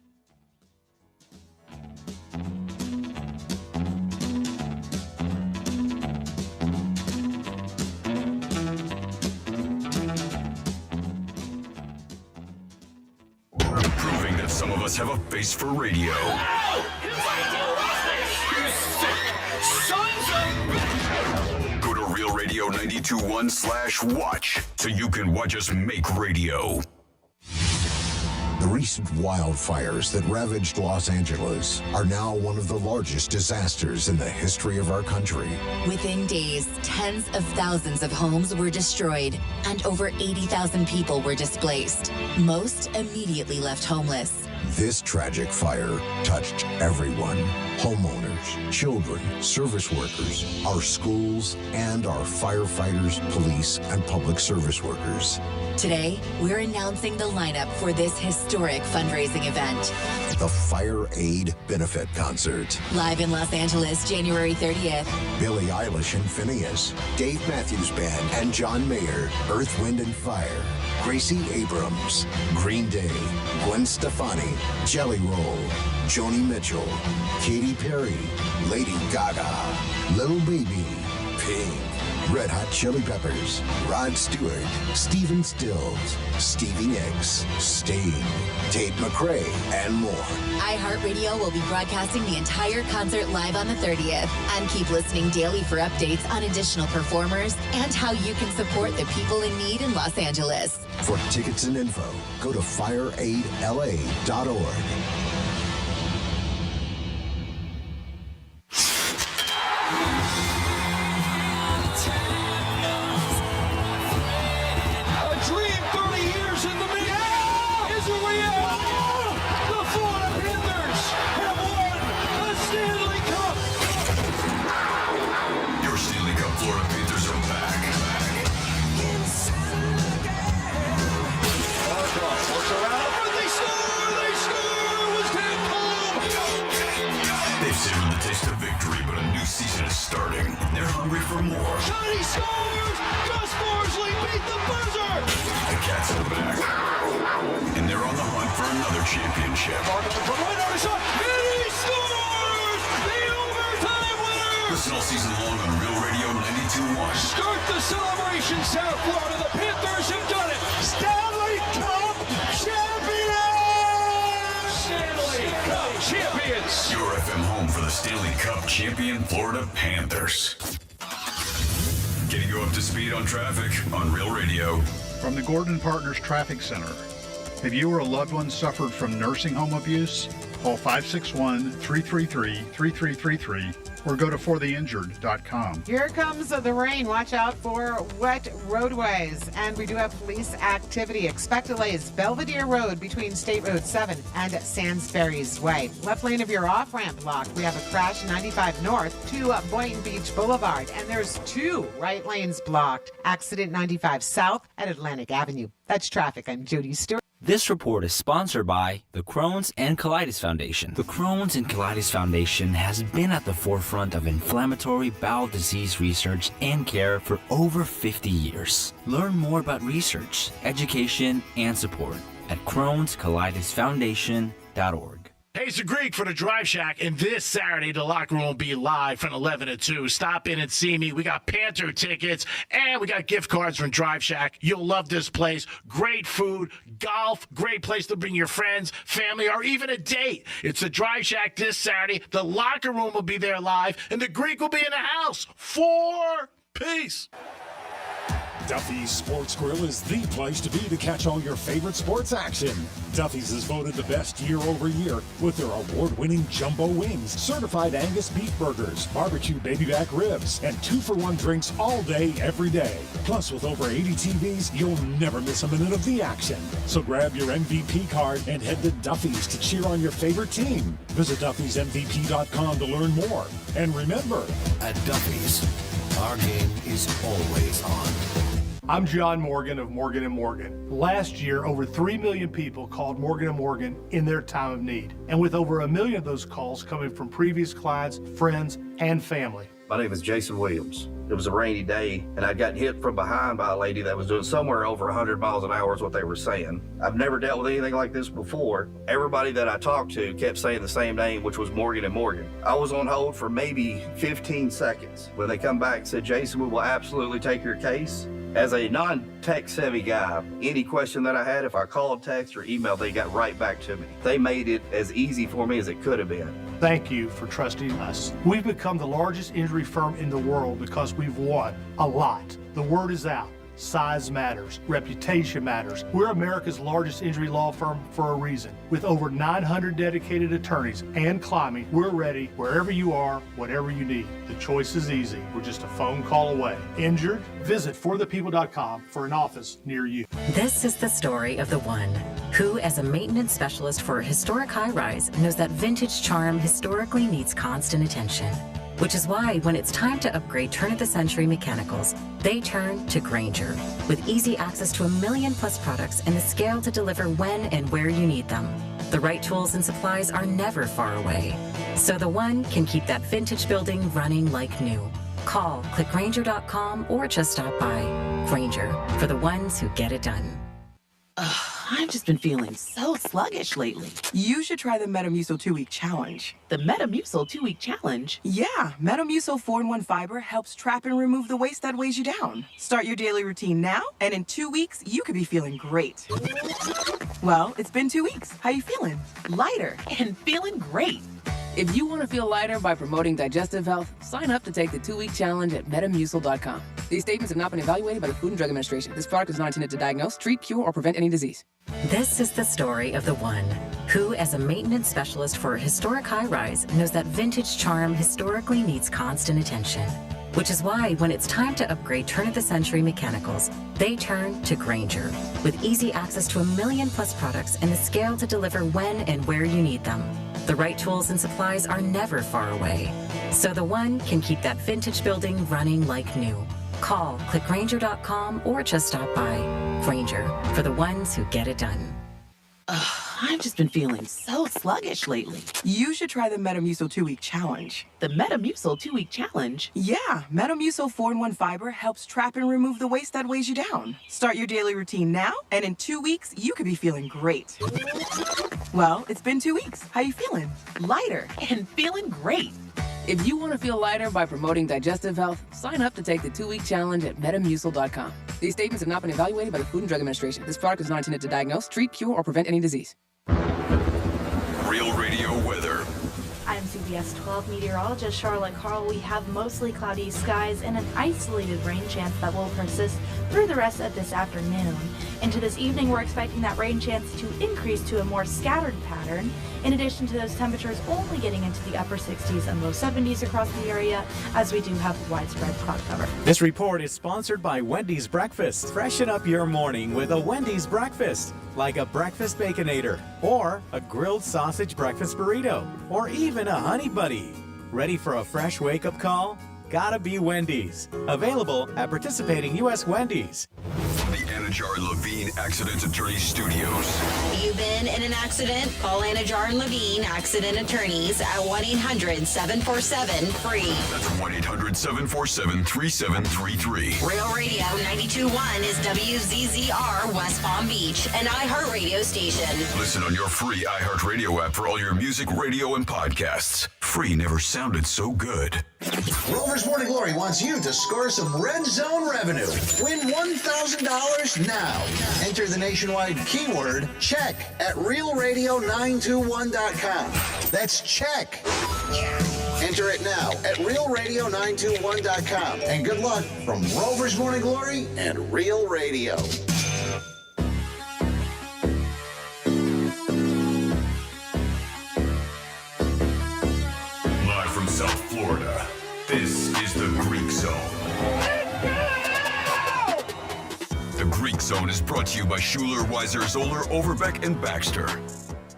Proving that some of us have a face for radio. Go to RealRadio921/watch so you can watch us make radio. The recent wildfires that ravaged Los Angeles are now one of the largest disasters in the history of our country. Within days, tens of thousands of homes were destroyed and over 80,000 people were displaced. Most immediately left homeless. This tragic fire touched everyone. Homeowners, children, service workers, our schools, and our firefighters, police, and public service workers. Today, we're announcing the lineup for this historic fundraising event. The Fire Aid Benefit Concert. Live in Los Angeles, January 30th. Billie Eilish and Phineas, Dave Matthews Band and John Mayer, Earth, Wind and Fire, Gracie Abrams, Green Day, Gwen Stefani, Jelly Roll, Joni Mitchell, Katy Perry, Lady Gaga, Lil Baby, Pink, Red Hot Chili Peppers, Rod Stewart, Stephen Stills, Stevie Nicks, Sting, Tate McRae, and more. iHeartRadio will be broadcasting the entire concert live on the 30th. And keep listening daily for updates on additional performers and how you can support the people in need in Los Angeles. For tickets and info, go to fireaidla.org. Season is starting. They're hungry for more. Johnny scores! Gus Morsley beat the buzzer! The Cats are back. And they're on the hunt for another championship. From right on the shot, and he scores! The overtime winner! Listen all season long on Real Radio 92.1. Start the celebration, South Florida. The Panthers have done it! Stanley Cup champions! Stanley Cup champions! Your FM home for the Stanley Cup champion Florida Panthers. Getting you up to speed on traffic on Real Radio. From the Gordon Partners Traffic Center. Have you or a loved one suffered from nursing home abuse? Call 561-333-3333 or go to fortheinjured.com. Here comes the rain. Watch out for wet roadways. And we do have police activity. Expect delays. Belvedere Road between State Road 7 and Sainsbury's Way. Left lane of your off-ramp blocked. We have a crash 95 north to Boynton Beach Boulevard. And there's 2 right lanes blocked. Accident 95 south at Atlantic Avenue. That's traffic. I'm Jody Stewart. This report is sponsored by the Crohn's and Colitis Foundation. The Crohn's and Colitis Foundation has been at the forefront of inflammatory bowel disease research and care for over 50 years. Learn more about research, education, and support at Crohn'sColitisFoundation.org. Hey, it's the Greek for the Drive Shack, and this Saturday, the locker room will be live from 11 to 2. Stop in and see me. We got Panther tickets, and we got gift cards from Drive Shack. You'll love this place. Great food, golf, great place to bring your friends, family, or even a date. It's the Drive Shack this Saturday. The locker room will be there live, and the Greek will be in the house. 4 Peace. Duffy's Sports Grill is the place to be to catch all your favorite sports action. Duffy's is voted the best year over year with their award-winning jumbo wings, certified Angus beef burgers, barbecue baby back ribs, and 2-for-1 drinks all day, every day. Plus, with over 80 TVs, you'll never miss a minute of the action. So grab your MVP card and head to Duffy's to cheer on your favorite team. Visit Duffy'sMVP.com to learn more. And remember, at Duffy's, our game is always on. I'm John Morgan of Morgan & Morgan. Last year, over 3 million people called Morgan & Morgan in their time of need. And with over 1 million of those calls coming from previous clients, friends, and family. My name is Jason Williams. It was a rainy day, and I'd gotten hit from behind by a lady that was doing somewhere over 100 miles an hour is what they were saying. I've never dealt with anything like this before. Everybody that I talked to kept saying the same name, which was Morgan & Morgan. I was on hold for maybe 15 seconds. When they come back and said, Jason, we will absolutely take your case. As a non-tech savvy guy, any question that I had, if I called, text, or emailed, they got right back to me. They made it as easy for me as it could have been. Thank you for trusting us. We've become the largest injury firm in the world because we've won a lot. The word is out. Size matters. Reputation matters. We're America's largest injury law firm for a reason. With over 900 dedicated attorneys and climbing, we're ready wherever you are, whatever you need. The choice is easy. We're just a phone call away. Injured? Visit forthepeople.com for an office near you. This is the story of the one who, as a maintenance specialist for a historic high-rise, knows that vintage charm historically needs constant attention. which is why when it's time to upgrade turn-of-the-century mechanicals, they turn to Grainger. With easy access to 1 million plus products and the scale to deliver when and where you need them. The right tools and supplies are never far away. So the one can keep that vintage building running like new. Call, click Grainger.com, or just stop by. Grainger, for the ones who get it done. I've just been feeling so sluggish lately. You should try the Metamucil 2-Week Challenge. The Metamucil 2-Week Challenge? Yeah, Metamucil 4-in-1 Fiber helps trap and remove the waste that weighs you down. Start your daily routine now, and in 2 weeks, you could be feeling great. Well, it's been 2 weeks. How you feeling? Lighter and feeling great. If you want to feel lighter by promoting digestive health, sign up to take the 2-week challenge at Metamucil.com. These statements have not been evaluated by the Food and Drug Administration. This product is not intended to diagnose, treat, cure, or prevent any disease. This is the story of the one who, as a maintenance specialist for a historic high-rise, knows that vintage charm historically needs constant attention. Which is why when it's time to upgrade turn-of-the-century mechanicals, they turn to Grainger. With easy access to 1 million plus products and the scale to deliver when and where you need them. The right tools and supplies are never far away. So the one can keep that vintage building running like new. Call, click Grainger.com, or just stop by. Grainger, for the ones who get it done. I've just been feeling so sluggish lately. You should try the Metamucil 2-Week Challenge. The Metamucil 2-Week Challenge? Yeah, Metamucil 4-in-1 Fiber helps trap and remove the waste that weighs you down. Start your daily routine now, and in 2 weeks, you could be feeling great. Well, it's been 2 weeks. How you feeling? Lighter and feeling great. If you want to feel lighter by promoting digestive health, sign up to take the 2-week challenge at Metamucil.com. These statements have not been evaluated by the Food and Drug Administration. This product is not intended to diagnose, treat, cure, or prevent any disease. Real Radio weather. I'm CBS 12 meteorologist Charlotte Carl. We have mostly cloudy skies and an isolated rain chance that will persist through the rest of this afternoon. Into this evening, we're expecting that rain chance to increase to a more scattered pattern. In addition to those temperatures only getting into the upper 60s and low 70s across the area, as we do have widespread cloud cover. This report is sponsored by Wendy's Breakfast. Freshen up your morning with a Wendy's Breakfast, like a breakfast Baconator, or a grilled sausage breakfast burrito, or even a Honey Buddy. Ready for a fresh wake-up call? Gotta be Wendy's. Available at participating U.S. Wendy's. The Anajar Levine Accident Attorney Studios. You've been in an accident? Call Anajar and Levine Accident Attorneys at 1-800-747-FREE. That's 1-800-747-3733. Real Radio 92.1 is WZZR West Palm Beach, an iHeartRadio station. Listen on your free iHeartRadio app for all your music, radio, and podcasts. Free never sounded so good. Rover's Morning Glory wants you to score some Red Zone revenue. Win $1,000 now. Enter the nationwide keyword check at realradio921.com. That's check. Enter it now at realradio921.com. And good luck from Rover's Morning Glory and Real Radio. Live from South Florida, this is the Greek Zone. The Greek Zone is brought to you by Schuler, Weiser, Zoller, Overbeck, and Baxter.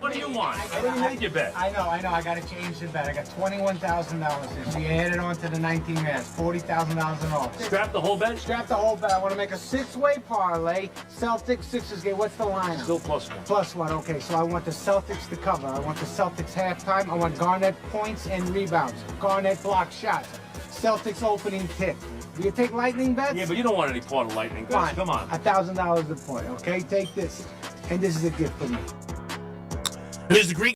What do you want? I already made your bet. I know. I got to change the bet. I got $21,000 here. So you add it on to the 19 grand. $40,000 in all. Scrap the whole bet? Scrap the whole bet. I want to make a six-way parlay. Celtics, Sixers game. What's the line? Still +1. +1. Okay, so I want the Celtics to cover. I want the Celtics halftime. I want Garnett points and rebounds. Garnett block shots. Celtics opening tip. Do you take lightning bets? Yeah, but you don't want any part of lightning bets. Fine. Come on. $1,000 a point, okay? Take this. And this is a gift for me. It is the Greek